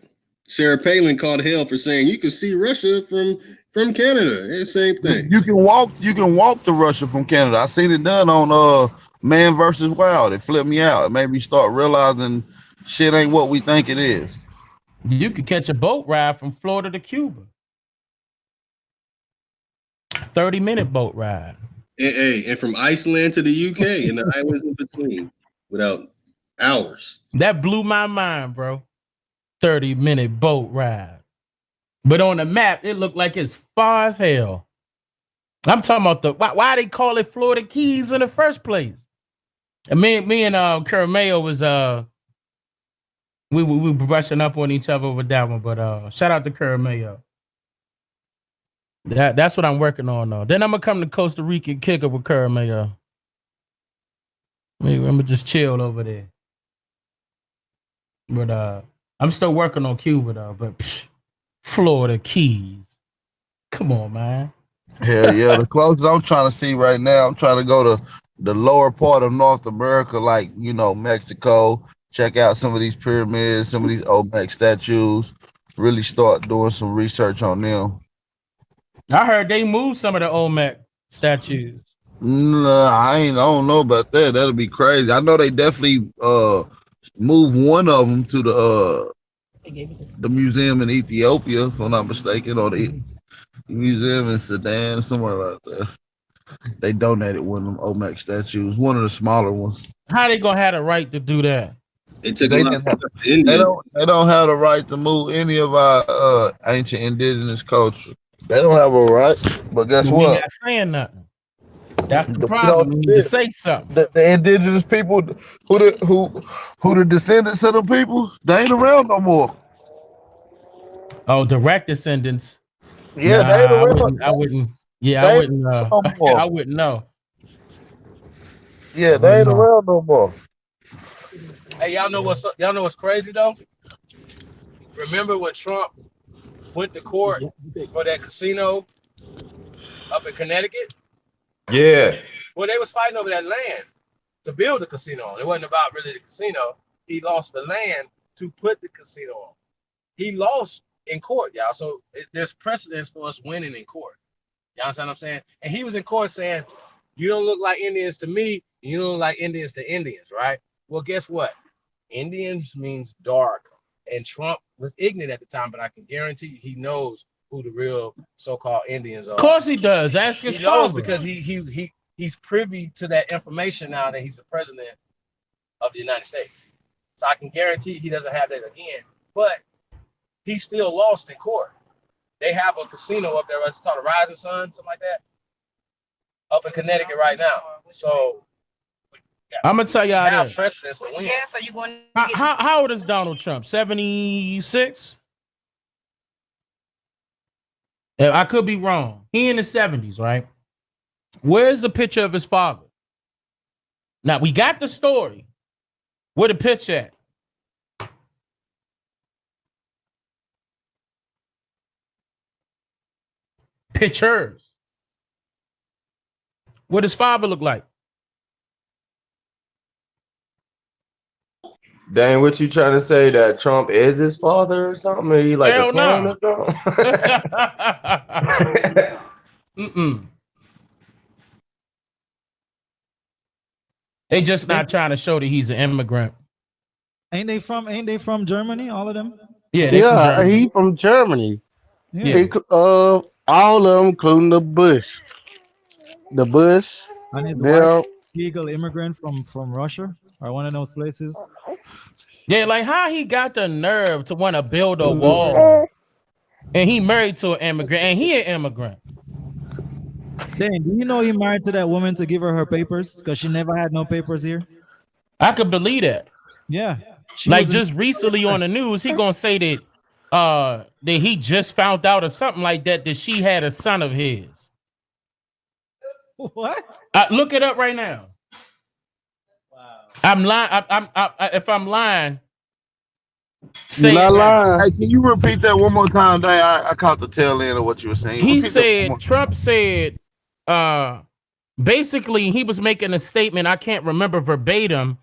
Sarah Palin called hell for saying you can see Russia from Canada. It's the same thing. You can walk to Russia from Canada. I seen it done on Man versus Wild. It flipped me out. It made me start realizing shit ain't what we think it is. You could catch a boat ride from Florida to Cuba. 30-minute boat ride. And from Iceland to the UK and the islands in between without hours. That blew my mind, bro. 30-minute boat ride. But on the map, it looked like it's far as hell. I'm talking about why they call it Florida Keys in the first place. And me and Kermayo was we were brushing up on each other with that one. But shout out to Kermayo. That's what I'm working on though. Then I'm gonna come to Costa Rica and kick it with Kermayo. I'm gonna just chill over there. But I'm still working on Cuba though. But Florida Keys. Come on, man. Hell yeah. The closest I'm trying to see right now, I'm trying to go to the lower part of North America, like, Mexico, check out some of these pyramids, some of these Olmec statues, really start doing some research on them. I heard they moved some of the Olmec statues. Nah, I don't know about that. That'll be crazy. I know they definitely moved one of them to the museum in Ethiopia, if I'm not mistaken, or the museum in Sudan, somewhere like that. They donated one of them Olmec statues, one of the smaller ones. How they gonna have the right to do that? They took They a lot didn't of have- India. They don't have the right to move any of our ancient indigenous culture. They don't have a right. But guess But we what? not saying nothing. That's the We problem. don't- We need to say something. The indigenous people who the descendants of the people, they ain't around no more. Oh, direct descendants. Yeah, Nah, they ain't I around. wouldn't. Yeah, They I ain't wouldn't. around no more. I wouldn't know. Yeah, I they wouldn't ain't know. around no more. Hey, y'all know what's crazy though? Remember when Trump went to court for that casino up in Connecticut? Yeah. Well, they was fighting over that land to build the casino. It wasn't about really the casino. He lost the land to put the casino on. He lost in court, y'all. So there's precedence for us winning in court. You understand what I'm saying? And he was in court saying, you don't look like Indians to me. You don't look like Indians to Indians, right? Well, guess what? Indians means dark. And Trump was ignorant at the time, but I can guarantee you he knows who the real so-called Indians are. Of course he does. Ask his He knows father. because he's privy to that information now that he's the president of the United States. So I can guarantee he doesn't have that again. But he still lost in court. They have a casino up there. It's called the Rising Sun, something like that, up in Connecticut right now. So I'm gonna tell y'all have this. precedence to win. Yes, are you going to How old is Donald Trump? 76? I could be wrong. He in the 70s, right? Where's the picture of his father? Now we got the story. Where the picture at? Pictures. What his father look like? Dang, what you trying to say, that Trump is his father or something? Or he like Hell a clone no. or something? Mm-mm. They just not trying to show that he's an immigrant. Ain't they from Germany? All of them? Yeah, they from Germany. He from Germany. Yeah. All of them, including the Bush. The Bush, And his they're wife. illegal immigrant from Russia or one of those places. Yeah, like how he got the nerve to want to build a wall, and he married to an immigrant, and he an immigrant. Dang, do you know he married to that woman to give her papers because she never had no papers here? I could believe that. Yeah, she Like was in. just recently on the news, he gonna say that he just found out or something like that she had a son of his. What? Look it up right now. Wow. I'm lying. If I'm lying, You're say not it now. lying. Hey, can you repeat that one more time? Dang, I caught the tail end of what you were saying. He Repeat that one said more. Trump said basically he was making a statement. I can't remember verbatim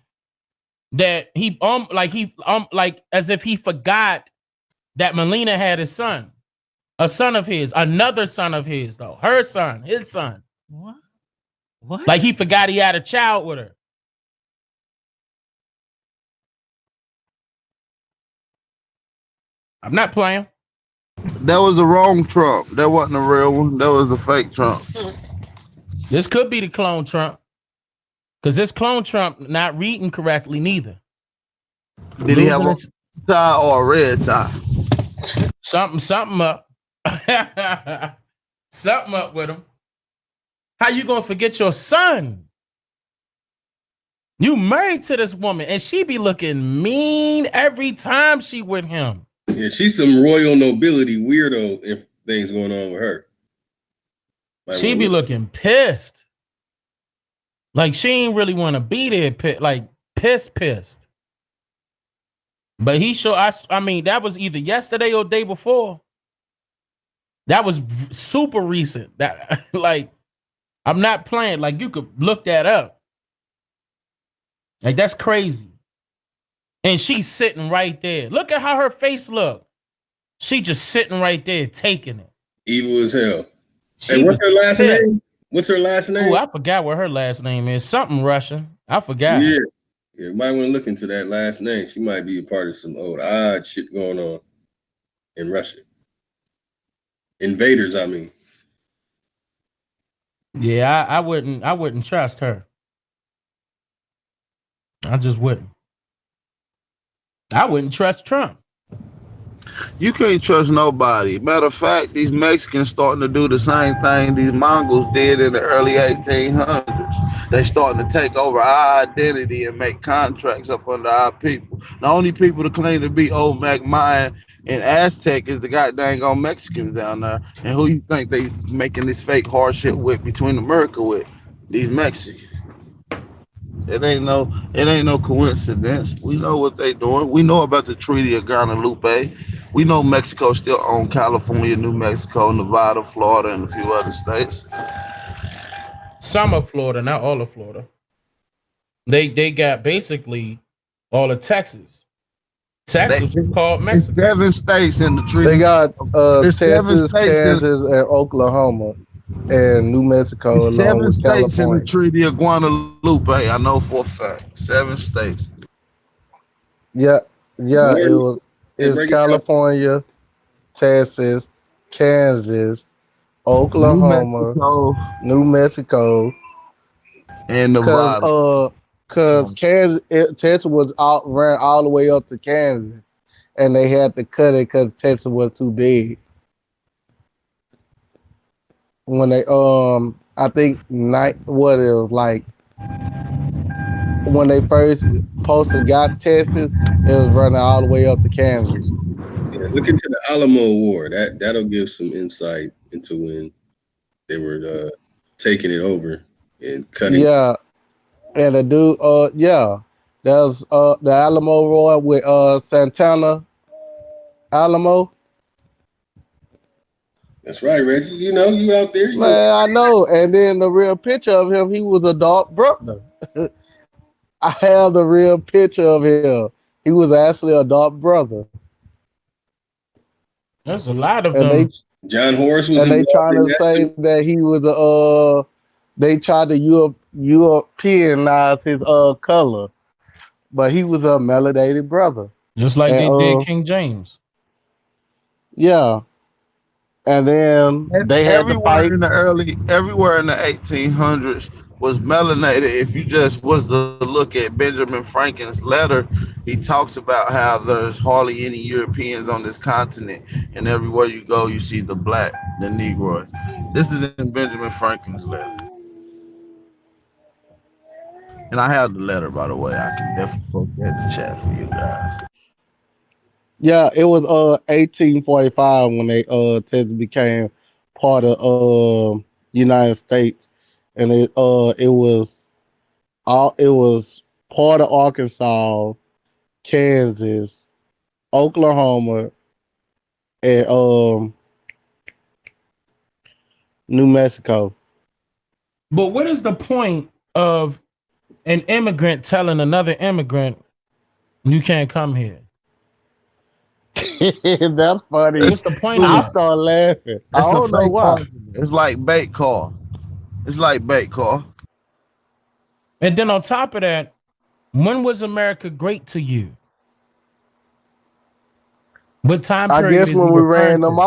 that he like as if he forgot that Melina had a son of his, another son of his though, her son, his son. What? What? Like he forgot he had a child with her. I'm not playing. That was the wrong Trump. That wasn't the real one. That was the fake Trump. This could be the clone Trump. Because this clone Trump not reading correctly neither. Did he have a tie or a red tie? Something up. Something up with him. How you gonna forget your son? You married to this woman and she be looking mean every time she with him. Yeah, she's some royal nobility weirdo if things going on with her. Like, She be looking pissed. Like she ain't really want to be there, like pissed. But he sure, I mean, that was either yesterday or day before. That was super recent. That like, I'm not playing. Like you could look that up. Like that's crazy. And she's sitting right there. Look at how her face look. She just sitting right there taking it. Evil as hell. Hey, what's her last name? What's her last name? Oh, I forgot what her last name is. Something Russian. I forgot. Yeah. You might want to look into that last name. She might be a part of some old odd shit going on in Russia. Invaders, I mean. Yeah, I wouldn't trust her. I just wouldn't. I wouldn't trust Trump. You can't trust nobody. Matter of fact, these Mexicans starting to do the same thing these Mongols did in the early 1800s. They starting to take over our identity and make contracts up under our people. The only people to claim to be old Mayan and Aztec is the goddamn Mexicans down there. And who you think they making this fake hard shit with between America with? These Mexicans. It ain't no coincidence. We know what they doing. We know about the Treaty of Guadalupe. We know Mexico still owns California, New Mexico, Nevada, Florida, and a few other states. Some of Florida, not all of Florida. They got basically all of Texas. Texas is called Mexico. It's 7 states in the treaty. They got It's 7 Texas, states Kansas, and Oklahoma, and New Mexico, along 7 with states in the California. Treaty of Guadalupe. I know for a fact. 7 states. Yeah, it's California, Texas, Kansas, Oklahoma, New Mexico, and Nevada. Because Texas ran all the way up to Kansas, and they had to cut it because Texas was too big. When they I think what it was like when they first posted got Texas, it was running all the way up to Kansas. Yeah, look into the Alamo War. That'll give some insight into when they were taking it over and cutting. Yeah, and the dude, that was the Alamo War with Santana Alamo. That's right, Reggie. You know, you out there. Man, I know. And then the real picture of him, he was a dark brother. I have the real picture of him. He was actually a dark brother. There's a lot of and them. John Horse was. And they trying to say that he was they tried to Europeanize his color, but he was a melanated brother. Just like they did King James. Yeah. And then they had to everywhere fight. everywhere in the 1800s, was melanated. If you just was to look at Benjamin Franklin's letter, he talks about how there's hardly any Europeans on this continent, and everywhere you go, you see the black, the Negroid. This is in Benjamin Franklin's letter, and I have the letter, by the way. I can definitely post that in the chat for you guys. Yeah, it was 1845 when they Texas became part of United States, and it was part of Arkansas, Kansas, Oklahoma, and New Mexico. But what is the point of an immigrant telling another immigrant you can't come here? That's funny. What's the point of I that? started laughing. I It's a don't know fake why. argument. It's like bait call. It's like bait call. And then on top of that, when was America great to you? What time I period guess is he when we referring ran them to?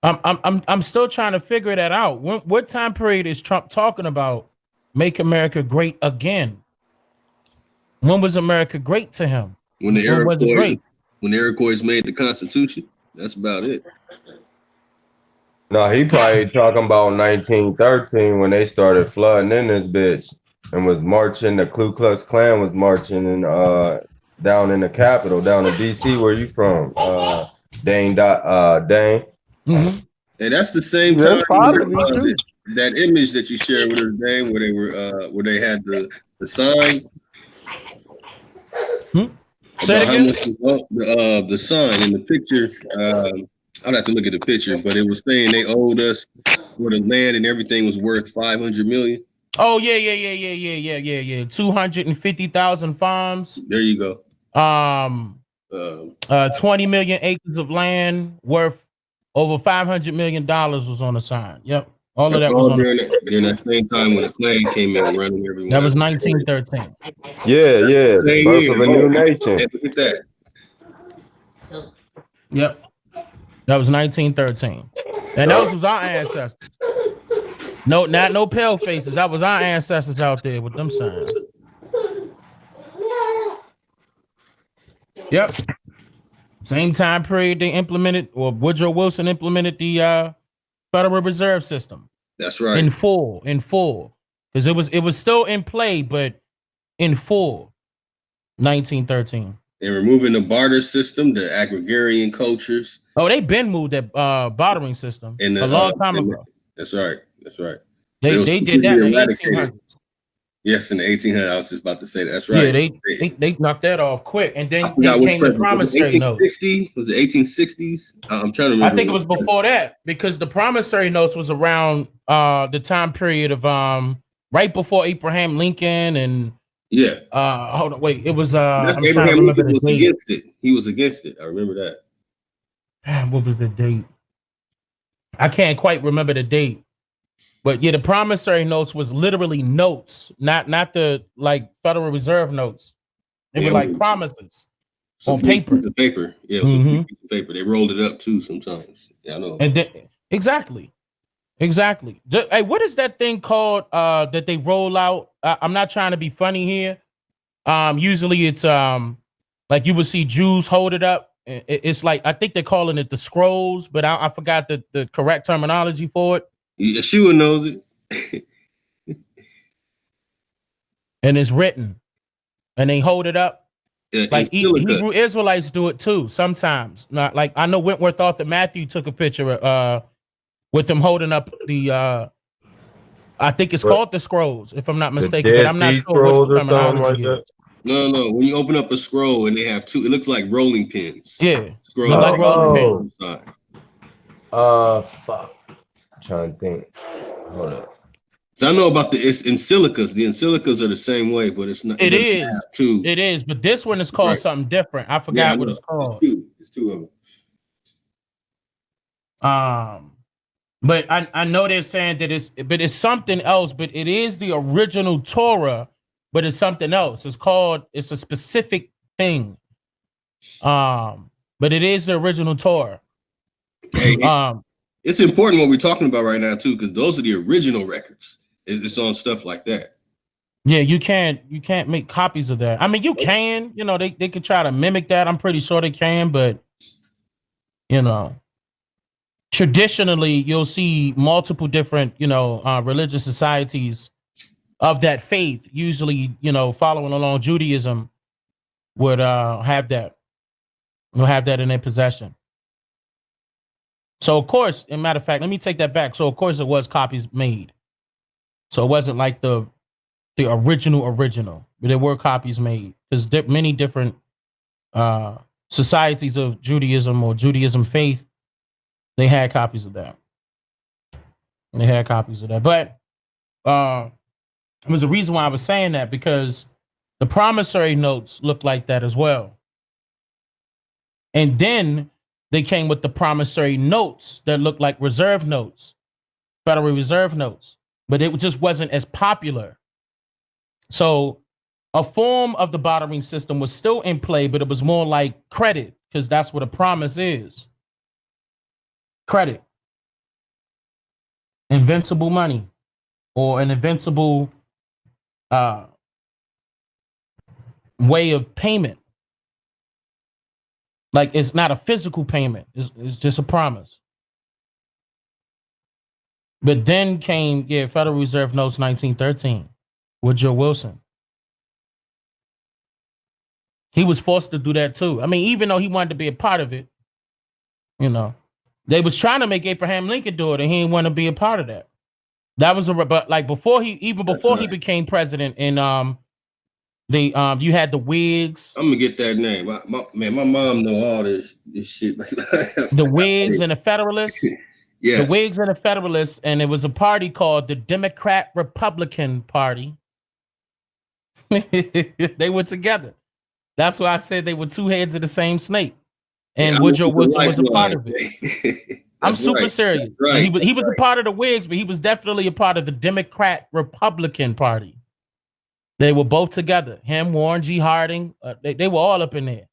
off. I'm still trying to figure that out. What time period is Trump talking about? Make America great again. When was America great to him? When the When was it great? Iroquois made the Constitution. That's about it. No, he probably talking about 1913 when they started flooding in this bitch and was marching. The Ku Klux Klan was marching and down in the Capitol, down in D.C. Where you from? Dane. Dane. Mm-hmm. And that's the same That's time probably true. that image that you shared with us, Dame, where they were where they had the sign. Say it About how again. much the sign in the picture. I'd have to look at the picture, but it was saying they owed us for the land and everything was worth 500 million. Oh yeah. 250,000 farms. There you go. 20 million acres of land worth over $500 million was on the sign. Yep. All of that was on during that same time when the Klan came in running everyone. That was 1913. Yeah. Same Birth year. of a new nation. Hey, look at that. Yep. That was 1913. And those was our ancestors. No, not no pale faces. That was our ancestors out there with them signs. Yep. Same time period they implemented, or Woodrow Wilson implemented the Federal Reserve System. That's right. In full. Because it was still in play, but in full. 1913. And removing the barter system, the agrarian cultures. Oh, they been moved that bartering system And a long time ago. That's right. They did that in the 1800s. Yes, in the 1800s. I was just about to say that. That's right. Yeah, they knocked that off quick, and then came the promissory note. Was it 1860s? I'm trying to remember. I think it was before that because the promissory notes was around the time period of right before Abraham Lincoln and hold on, wait, it was I'm trying to remember the date. Against it. He was against it. I remember that. What was the date? I can't quite remember the date. But yeah, the promissory notes was literally notes, not the like Federal Reserve notes. They were like promises on paper. Piece of paper. Yeah, it was a piece of paper. They rolled it up too sometimes. Yeah, I know. And then, exactly. Hey, what is that thing called that they roll out? I'm not trying to be funny here. Usually it's like you would see Jews hold it up. It's like I think they're calling it the scrolls, but I forgot the correct terminology for it. Yeshua knows it. And it's written. And they hold it up. Like Hebrew Israelites do it too sometimes. Not like I know Wentworth thought that Matthew took a picture with them holding up the I think it's called the scrolls, if I'm not mistaken, but I'm not sure what terminology is. No. When you open up a scroll and they have two, it looks like rolling pins. Yeah. Scroll like rolling pins. Fuck. I'm trying to think. Hold up. So I know about it's ensilicas. The ensilicas are the same way, but it's not. It is, but this one is called something different. I forgot what it's called. It's two of them. But I know they're saying that it's something else, but it is the original Torah, but it's something else. It's a specific thing. But it is the original Torah. Hey, It's important what we're talking about right now too, because those are the original records. It's on stuff like that. Yeah, you can't make copies of that. I mean, you can, they could try to mimic that. I'm pretty sure they can, but traditionally you'll see multiple different, religious societies of that faith, usually, following along Judaism, would have that. Will have that in their possession. So of course, as a matter of fact, let me take that back. So of course it was copies made. So it wasn't like the original, but there were copies made. There's many different societies of Judaism or Judaism faith. They had copies of that. But it was the reason why I was saying that, because the promissory notes look like that as well. And then they came with the promissory notes that looked like reserve notes, Federal Reserve notes, but it just wasn't as popular. So a form of the bartering system was still in play, but it was more like credit, because that's what a promise is. Credit. Invincible money, or an invincible way of payment. Like, it's not a physical payment. It's just a promise. But then came, Federal Reserve Notes 1913. Woodrow Wilson. He was forced to do that too. I mean, even though he wanted to be a part of it, they was trying to make Abraham Lincoln do it, and he didn't want to be a part of that. That was but like before he became president, and you had the Whigs. I'm gonna get that name. My mom know all this shit. The Whigs and the Federalists. Yes. The Whigs and the Federalists, and it was a party called the Democrat Republican Party. They were together. That's why I said they were two heads of the same snake. And Woodrow Wilson was a part of it. I'm super serious. Right. He was a part of the Whigs, but he was definitely a part of the Democrat Republican Party. They were both together. Him, Warren G. Harding, they were all up in there.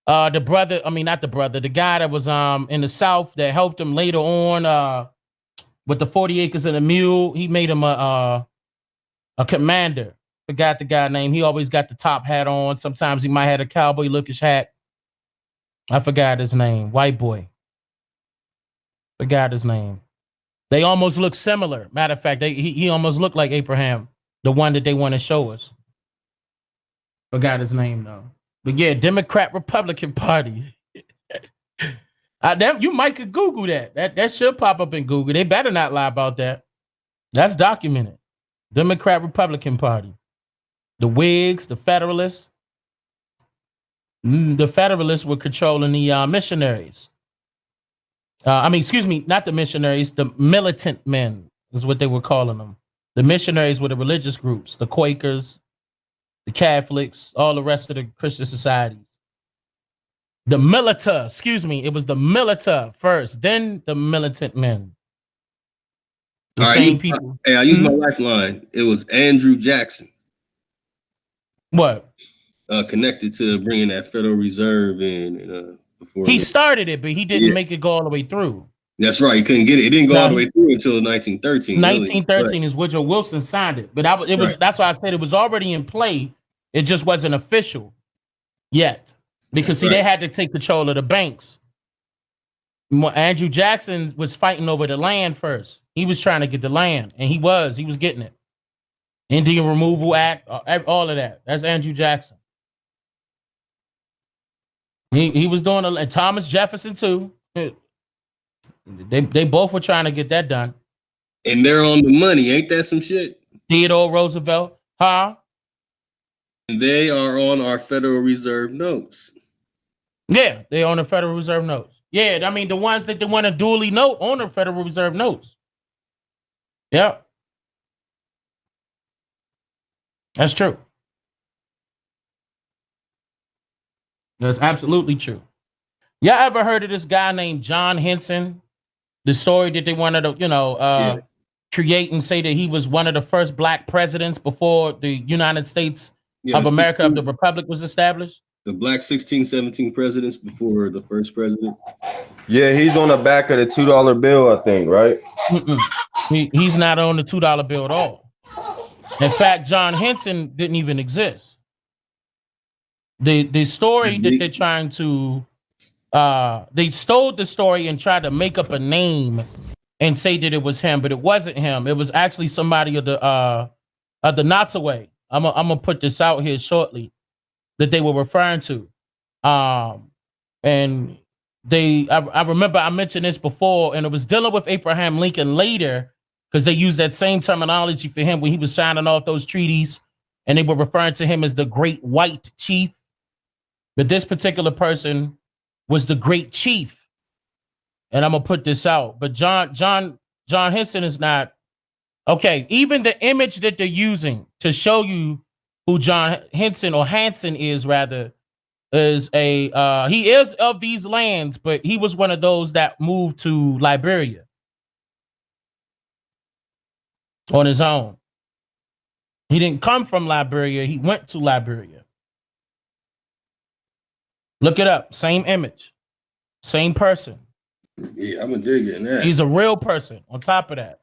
The guy that was in the South that helped him later on with the 40 acres and a mule, he made him a commander. Forgot the guy name. He always got the top hat on. Sometimes he might have a cowboy lookish hat. I forgot his name. White boy. Forgot his name. They almost look similar. Matter of fact, he almost looked like Abraham, the one that they want to show us. Forgot his name though. But yeah, Democrat Republican Party. You might could Google that. That should pop up in Google. They better not lie about that. That's documented. Democrat Republican Party. The Whigs, the Federalists. The Federalists were controlling the missionaries. Not the missionaries, the militant men is what they were calling them. The missionaries were the religious groups, the Quakers, the Catholics, all the rest of the Christian societies. The milita, it was the milita first, then the militant men. The same people. Hey, I used my lifeline. It was Andrew Jackson. What? Connected to bringing that Federal Reserve in before he started it, but he didn't make it go all the way through. That's right. He couldn't get it. It didn't go all the way through until 1913. 1913 is Woodrow Wilson signed it, but that's why I said it was already in play. It just wasn't official yet, because they had to take control of the banks. Andrew Jackson was fighting over the land first. He was trying to get the land, and he was getting it. Indian Removal Act, all of that. That's Andrew Jackson. He was doing and Thomas Jefferson too. They both were trying to get that done. And they're on the money, ain't that some shit? Theodore Roosevelt, huh? And they are on our Federal Reserve notes. Yeah, they own the Federal Reserve notes. Yeah, I mean the ones that they want to duly note on the Federal Reserve notes. Yeah. That's true. That's absolutely true. Y'all ever heard of this guy named John Henson? The story that they wanted to, create and say that he was one of the first black presidents before the United States of America, of the Republic was established? The black 16, 17 presidents before the first president. Yeah, he's on the back of the $2 bill, I think, right? He's not on the $2 bill at all. In fact, John Henson didn't even exist. The story that they're trying to they stole the story and tried to make up a name and say that it was him, but it wasn't him. It was actually somebody of the Nottoway. I'm gonna put this out here shortly that they were referring to. And I remember I mentioned this before, and it was dealing with Abraham Lincoln later because they used that same terminology for him when he was signing off those treaties, and they were referring to him as the Great White Chief. But this particular person was the Great Chief, and I'm gonna put this out. But John Henson is not okay. Even the image that they're using to show you who John Henson or Hanson is, rather, is he is of these lands, but he was one of those that moved to Liberia on his own. He didn't come from Liberia. He went to Liberia. Look it up. Same image. Same person. Yeah, I'm gonna dig in that. He's a real person on top of that.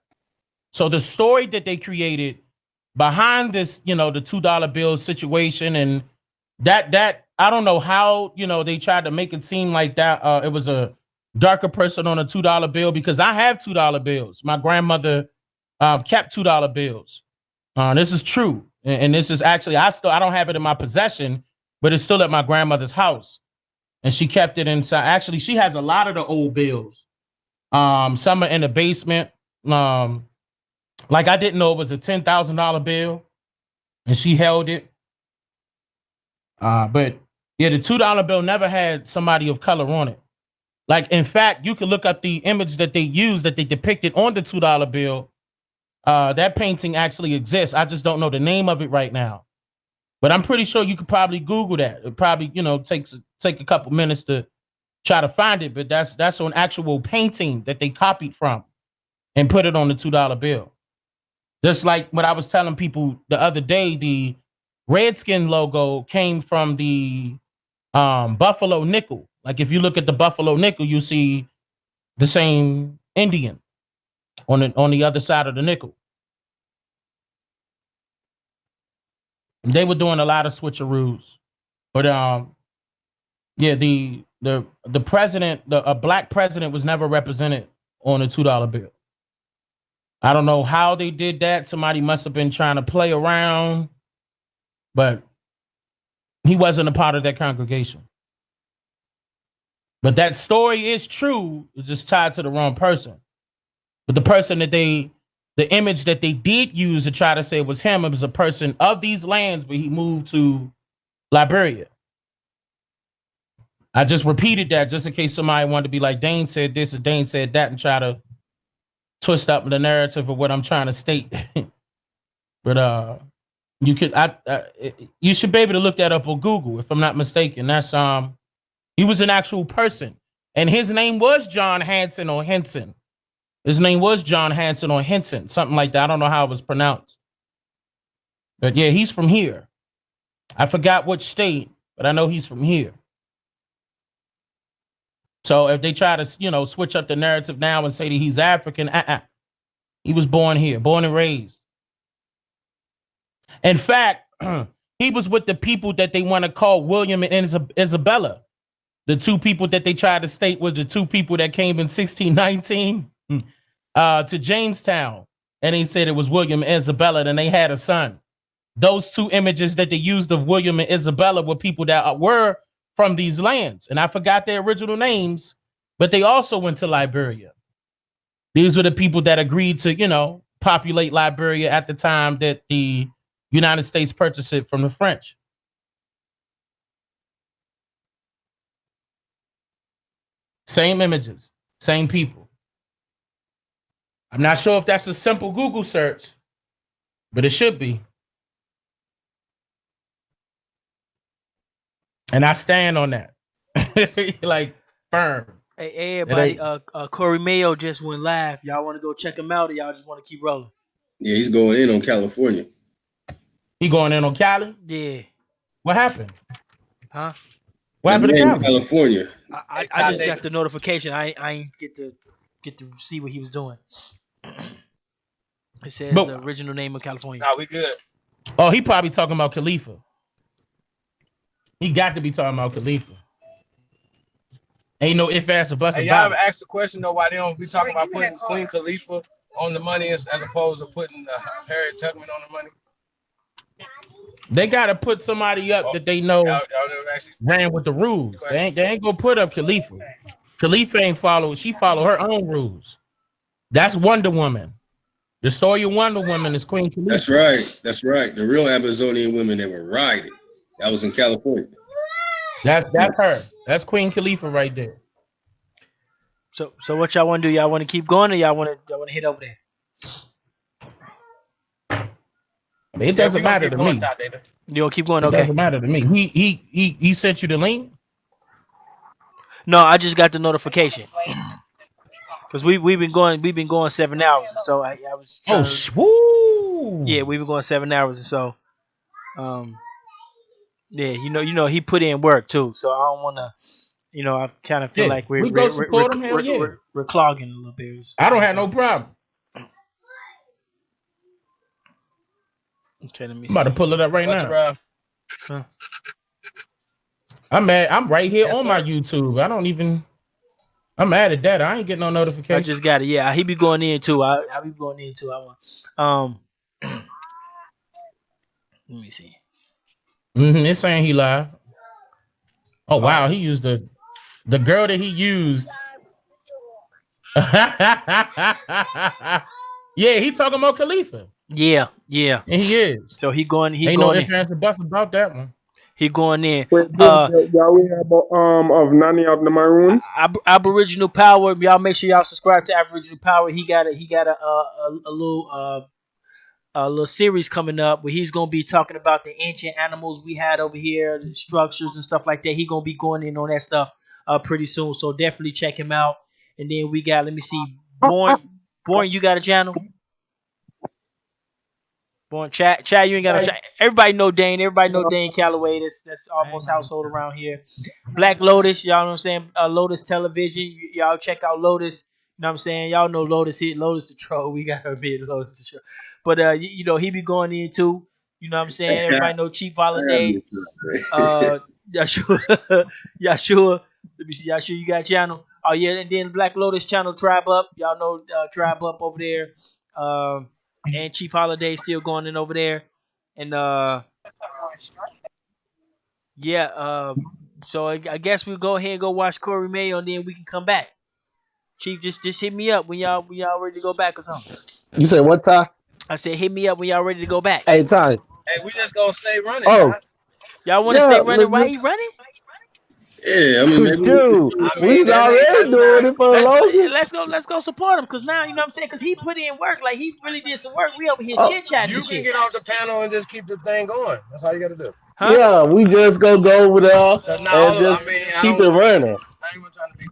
So the story that they created behind this, the $2 bill situation, and that I don't know how, they tried to make it seem like that it was a darker person on a $2 bill, because I have $2 bills. My grandmother kept $2 bills. This is true. And this is actually, I don't have it in my possession, but it's still at my grandmother's house. And she kept it inside. Actually, she has a lot of the old bills. Some are in the basement. Like I didn't know it was a $10,000 bill, and she held it. But yeah, the $2 bill never had somebody of color on it. Like, in fact, you can look up the image that they used, that they depicted on the $2 bill. That painting actually exists. I just don't know the name of it right now. But I'm pretty sure you could probably Google that. It probably, take a couple minutes to try to find it. But that's an actual painting that they copied from and put it on the $2 bill. Just like what I was telling people the other day, the Redskin logo came from the Buffalo nickel. Like if you look at the Buffalo nickel, you see the same Indian on the other side of the nickel. They were doing a lot of switcheroos, but yeah, the president, a black president, was never represented on a $2 bill. I don't know how they did that. Somebody must have been trying to play around, but he wasn't a part of that congregation. But that story is true. It's just tied to the wrong person. But the person that the image that they did use to try to say it was him, it was a person of these lands, but he moved to Liberia. I just repeated that just in case somebody wanted to be like, Dane said this or Dane said that, and try to twist up the narrative of what I'm trying to state. But you could, you should be able to look that up on Google, if I'm not mistaken. That's he was an actual person, and his name was John Hanson or Henson. His name was John Hanson or Henson, something like that. I don't know how it was pronounced, but yeah, he's from here. I forgot which state, but I know he's from here. So if they try to, switch up the narrative now and say that he's African, he was born here, born and raised. In fact, he was with the people that they want to call William and Isabella. The two people that they tried to state was the two people that came in 1619 to Jamestown. And they said it was William and Isabella, and they had a son. Those two images that they used of William and Isabella were people that were from these lands. And I forgot their original names, but they also went to Liberia. These were the people that agreed to, populate Liberia at the time that the United States purchased it from the French. Same images, same people. I'm not sure if that's a simple Google search, but it should be. And I stand on that. Like, firm. Hey, everybody, Corey Mayo just went live. Y'all want to go check him out, or y'all just want to keep rolling? Yeah, he's going in on California. He going in on Cali? Yeah. What happened? Huh? What happened to man in Cali? California. I just got the notification. I ain't get to see what he was doing. It says But the original name of California. Nah, we good. oh, he probably talking about Khalifa. He got to be talking about Khalifa. Ain't no if, ands, or buts Hey, y'all about ever it. asked the question though why they don't be talking about putting Queen Khalifa on the money as opposed to putting Harriet Tubman on the money? They got to put somebody up that they know Y'all never actually ran with the rules. They ain't gonna put up Khalifa. Khalifa ain't follow. She follow her own rules. That's Wonder Woman. The story of Wonder Woman is Queen Khalifa. That's right. That's right. The real Amazonian women that were riding. That was in California. That's her. That's Queen Khalifa right there. So what y'all want to do? Y'all want to keep going, or y'all want to hit over there? I mean, it doesn't matter to me. You gonna keep going? It Okay. doesn't matter to me. He sent you the link. No, I just got the notification. Cause we've been going 7 hours, so I was trying. Woo! Yeah, we've been going 7 hours, and so, yeah, you know, he put in work too, so I don't want to, I kind of feel like we go support him. Hell yeah. we're clogging a little bit. I don't have no problem. Okay, let me I'm about to see. pull it up right What's now. around? Huh? I'm right here Yes, on my YouTube. I don't even. I'm mad at that. I ain't getting no notification. I just got it. Yeah, he be going in too. I be going in too. I want. Let me see. It's saying he live. Oh wow, he used the girl that he used. Yeah, he talking about Khalifa. Yeah. And he is. So he going. Ain't no ifs, ands, or buts about that one. He going in. Wait, y'all we have of Nanny of the Maroons. Aboriginal Power. Y'all make sure y'all subscribe to Aboriginal Power. He got a little series coming up where he's gonna be talking about the ancient animals we had over here, the structures and stuff like that. He gonna be going in on that stuff pretty soon. So definitely check him out. And then we got, let me see, Born, you got a channel? Born, Chad, you ain't got no chat. Everybody know Dane. Everybody know Dane Calloway. That's almost household around here. Black Lotus, y'all know what I'm saying? Lotus Television. Y'all check out Lotus. You know what I'm saying? Y'all know Lotus hit Lotus the troll. We got her mid Lotus the troll. But he be going in too. You know what I'm saying? Everybody know Chief Holiday. Yashua. Let me see. Yashua, you got a channel? Oh yeah, and then Black Lotus channel Tribe Up. Y'all know Tribe Up over there. And Chief Holiday still going in over there. And so I guess we'll go ahead and go watch Corey Mayo, and then we can come back. Chief, just hit me up when y'all ready to go back or something. You say what, Ty? I said hit me up when y'all ready to go back. Hey, Ty. Hey, we just gonna stay running. Oh, y'all want to stay running? Why he running? Yeah, I mean, maybe dude, we already doing it for longer. Let's go support him, because now, you know what I'm saying, because he put in work. Like, he really did some work. We over here chit-chatting You and can shit. get off the panel and just keep the thing going. That's all you gotta do. Huh? Yeah, we just go over there and just keep it running. I ain't even trying to be.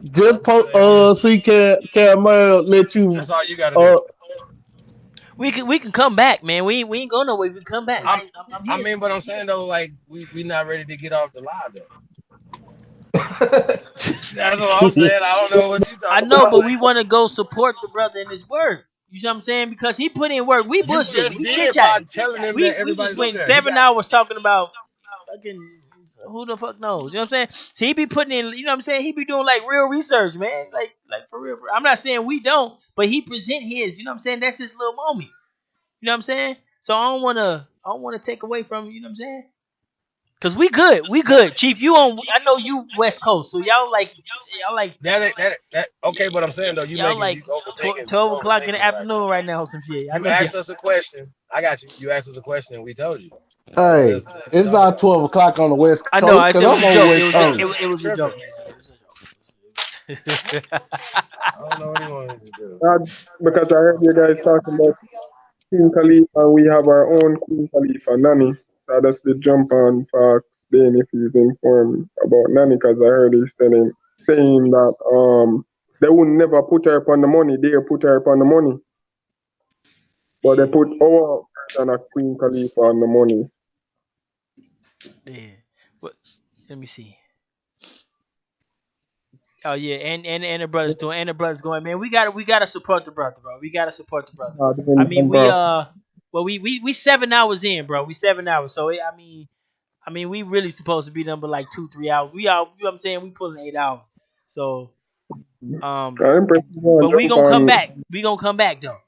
Just see Caramel let you. That's all you gotta do. We can come back, man. We ain't going nowhere. We can come back. I'm here. I mean, but I'm saying though, like we not ready to get off the live though. That's what I'm saying. I don't know what you talking about. I know, but we want to go support the brother in his work. You see what I'm saying? Because he put in work. We bullshit. We chit chat. Telling him We that everybody's just went over there. 7 hours talking about fucking who the fuck knows. You know what I'm saying? So he be putting in. You know what I'm saying? He be doing like real research, man. Like for real. I'm not saying we don't, but he present his. You know what I'm saying? That's his little moment. You know what I'm saying? So I don't wanna take away from, you know what I'm saying? Cause we good, Chief. You on? I know you West Coast, so y'all like that. Okay, but I'm saying though, y'all like 12 o'clock in the afternoon right now or some shit. I You know asked us a question. I got you. You asked us a question, and we told you. Hey, it's not 12 o'clock on the West I know. I Coast said because I'm on the West Coast. it was a joke. I don't know what he wanted to do. Because I heard you guys talking about Queen Khalifa. We have our own Queen Khalifa, Nanny. So that's the jump on Fox Dane if he's informed about Nanny, because I heard he's saying that they would never put her up on the money. They put her up on the money, but they put our version of Queen Khalifa on the money. Yeah. What? Let me see. Oh yeah, and the brothers doing, and the brothers going. Man, we gotta support the brother, bro. We gotta support the brother. I mean, well, we 7 hours in, bro. We 7 hours. So I mean, we really supposed to be done, but like 2-3 hours. We all, you know what I'm saying? We pulling 8 hours. So but we Jump gonna come on. back. We gonna come back though.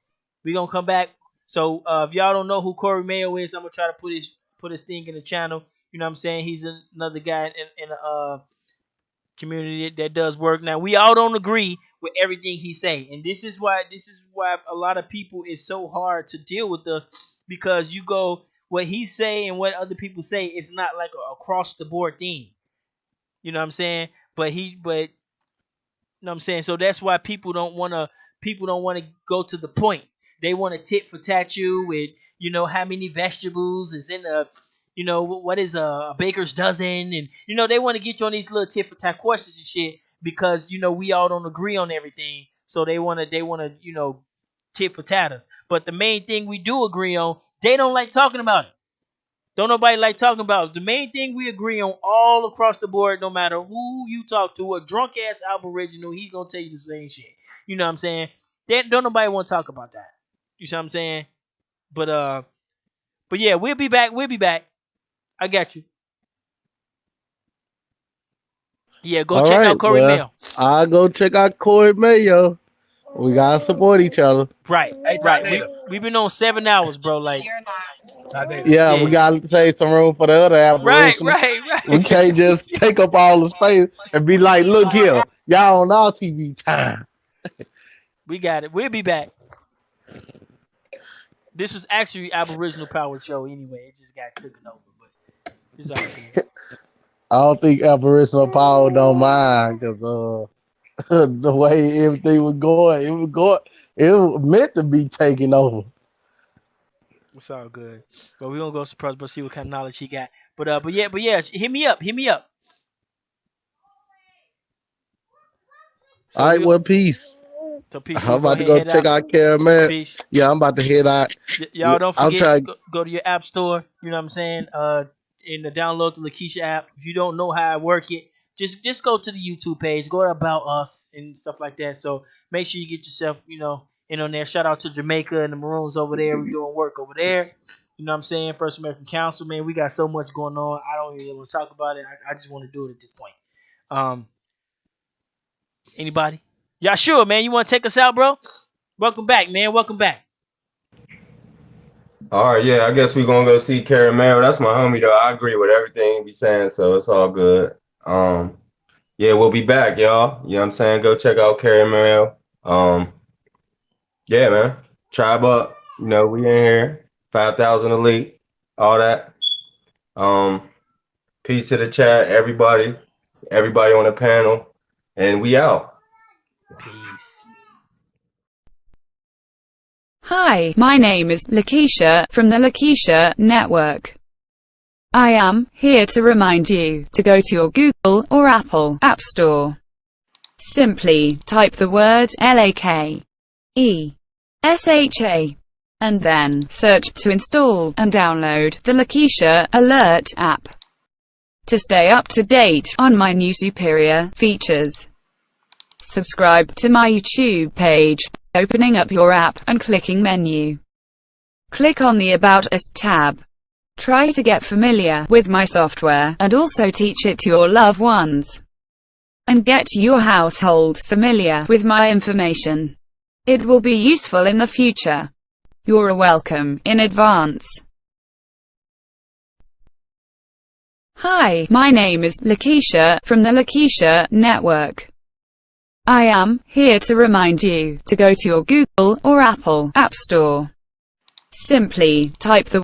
We gonna come back. So if y'all don't know who Corey Mayo is, I'm gonna try to put his thing in the channel. You know what I'm saying? He's another guy in the community that does work. Now we all don't agree with everything he say, and this is why a lot of people is so hard to deal with us, because you go what he say and what other people say, it's not like a across the board thing. You know what I'm saying? But know what I'm saying? So that's why people don't wanna go to the point. They want to tit for tat you with, how many vegetables is in a, what is a baker's dozen, and they want to get you on these little tit for tat questions and shit, because we all don't agree on everything. So they wanna tit for tat us. But the main thing we do agree on, they don't like talking about it. Don't nobody like talking about it. The main thing we agree on all across the board, no matter who you talk to, a drunk ass Aboriginal, he gonna tell you the same shit. You know what I'm saying? Don't nobody want to talk about that. You see what I'm saying? But yeah, we'll be back. We'll be back. I got you. Yeah, go All check out right. Corey Well, Mail. I'll go check out Corey Mayo. We gotta support each other. Right, Hey, Ty right. Data. We've been on 7 hours, bro. Like, Ty Data. Yeah, we yeah. gotta save some room for the other Right, Aboriginal. right, We right. can't just take up all the space and be like, look here, y'all on our TV time. We got it. We'll be back. This was actually Aboriginal Power Show anyway. It just got taken over, but it's all good. I don't think Aboriginal power don't mind because the way everything it was meant to be taken over. It's all good. But we're gonna go surprise, but see what kind of knowledge he got. But yeah, hit me up. Hit me up. So All right, we well, peace. so peace. I'm We'll go about to ahead and go head check out. out Caramel. Peace. Yeah, I'm about to head out. Y'all don't I'm forget, trying. go to your app store. You know what I'm saying? In the download the Lakeisha app. If you don't know how I work it, just go to the YouTube page, go to About Us and stuff like that. So make sure you get yourself, in on there. Shout out to Jamaica and the Maroons over there. We're doing work over there. You know what I'm saying? First American Council, man. We got so much going on. I don't even want to talk about it. I just want to do it at this point. Um, Anybody? Yeah, sure, man. You want to take us out, bro? Welcome back, man. Welcome back. All right, yeah, I guess we're gonna go see Caramel. That's my homie though. I agree with everything he be saying, so it's all good. Yeah, we'll be back, y'all. You know what I'm saying? Go check out Caramel. Yeah, man. Tribe up. We in here. 5,000 elite. All that. Peace to the chat, everybody. Everybody on the panel. And we out. Peace. Hi, my name is Lakeisha from the Lakeisha Network. I am here to remind you to go to your Google or Apple App Store. Simply type the word LAKESHA and then search to install and download the Lakeisha Alert app to stay up to date on my new superior features. Subscribe to my YouTube page, opening up your app and clicking menu. Click on the About Us tab. Try to get familiar with my software and also teach it to your loved ones. And get your household familiar with my information. It will be useful in the future. You're welcome in advance. Hi, my name is Lakeisha from the Lakeisha Network. I am here to remind you to go to your Google or Apple App Store. Simply type the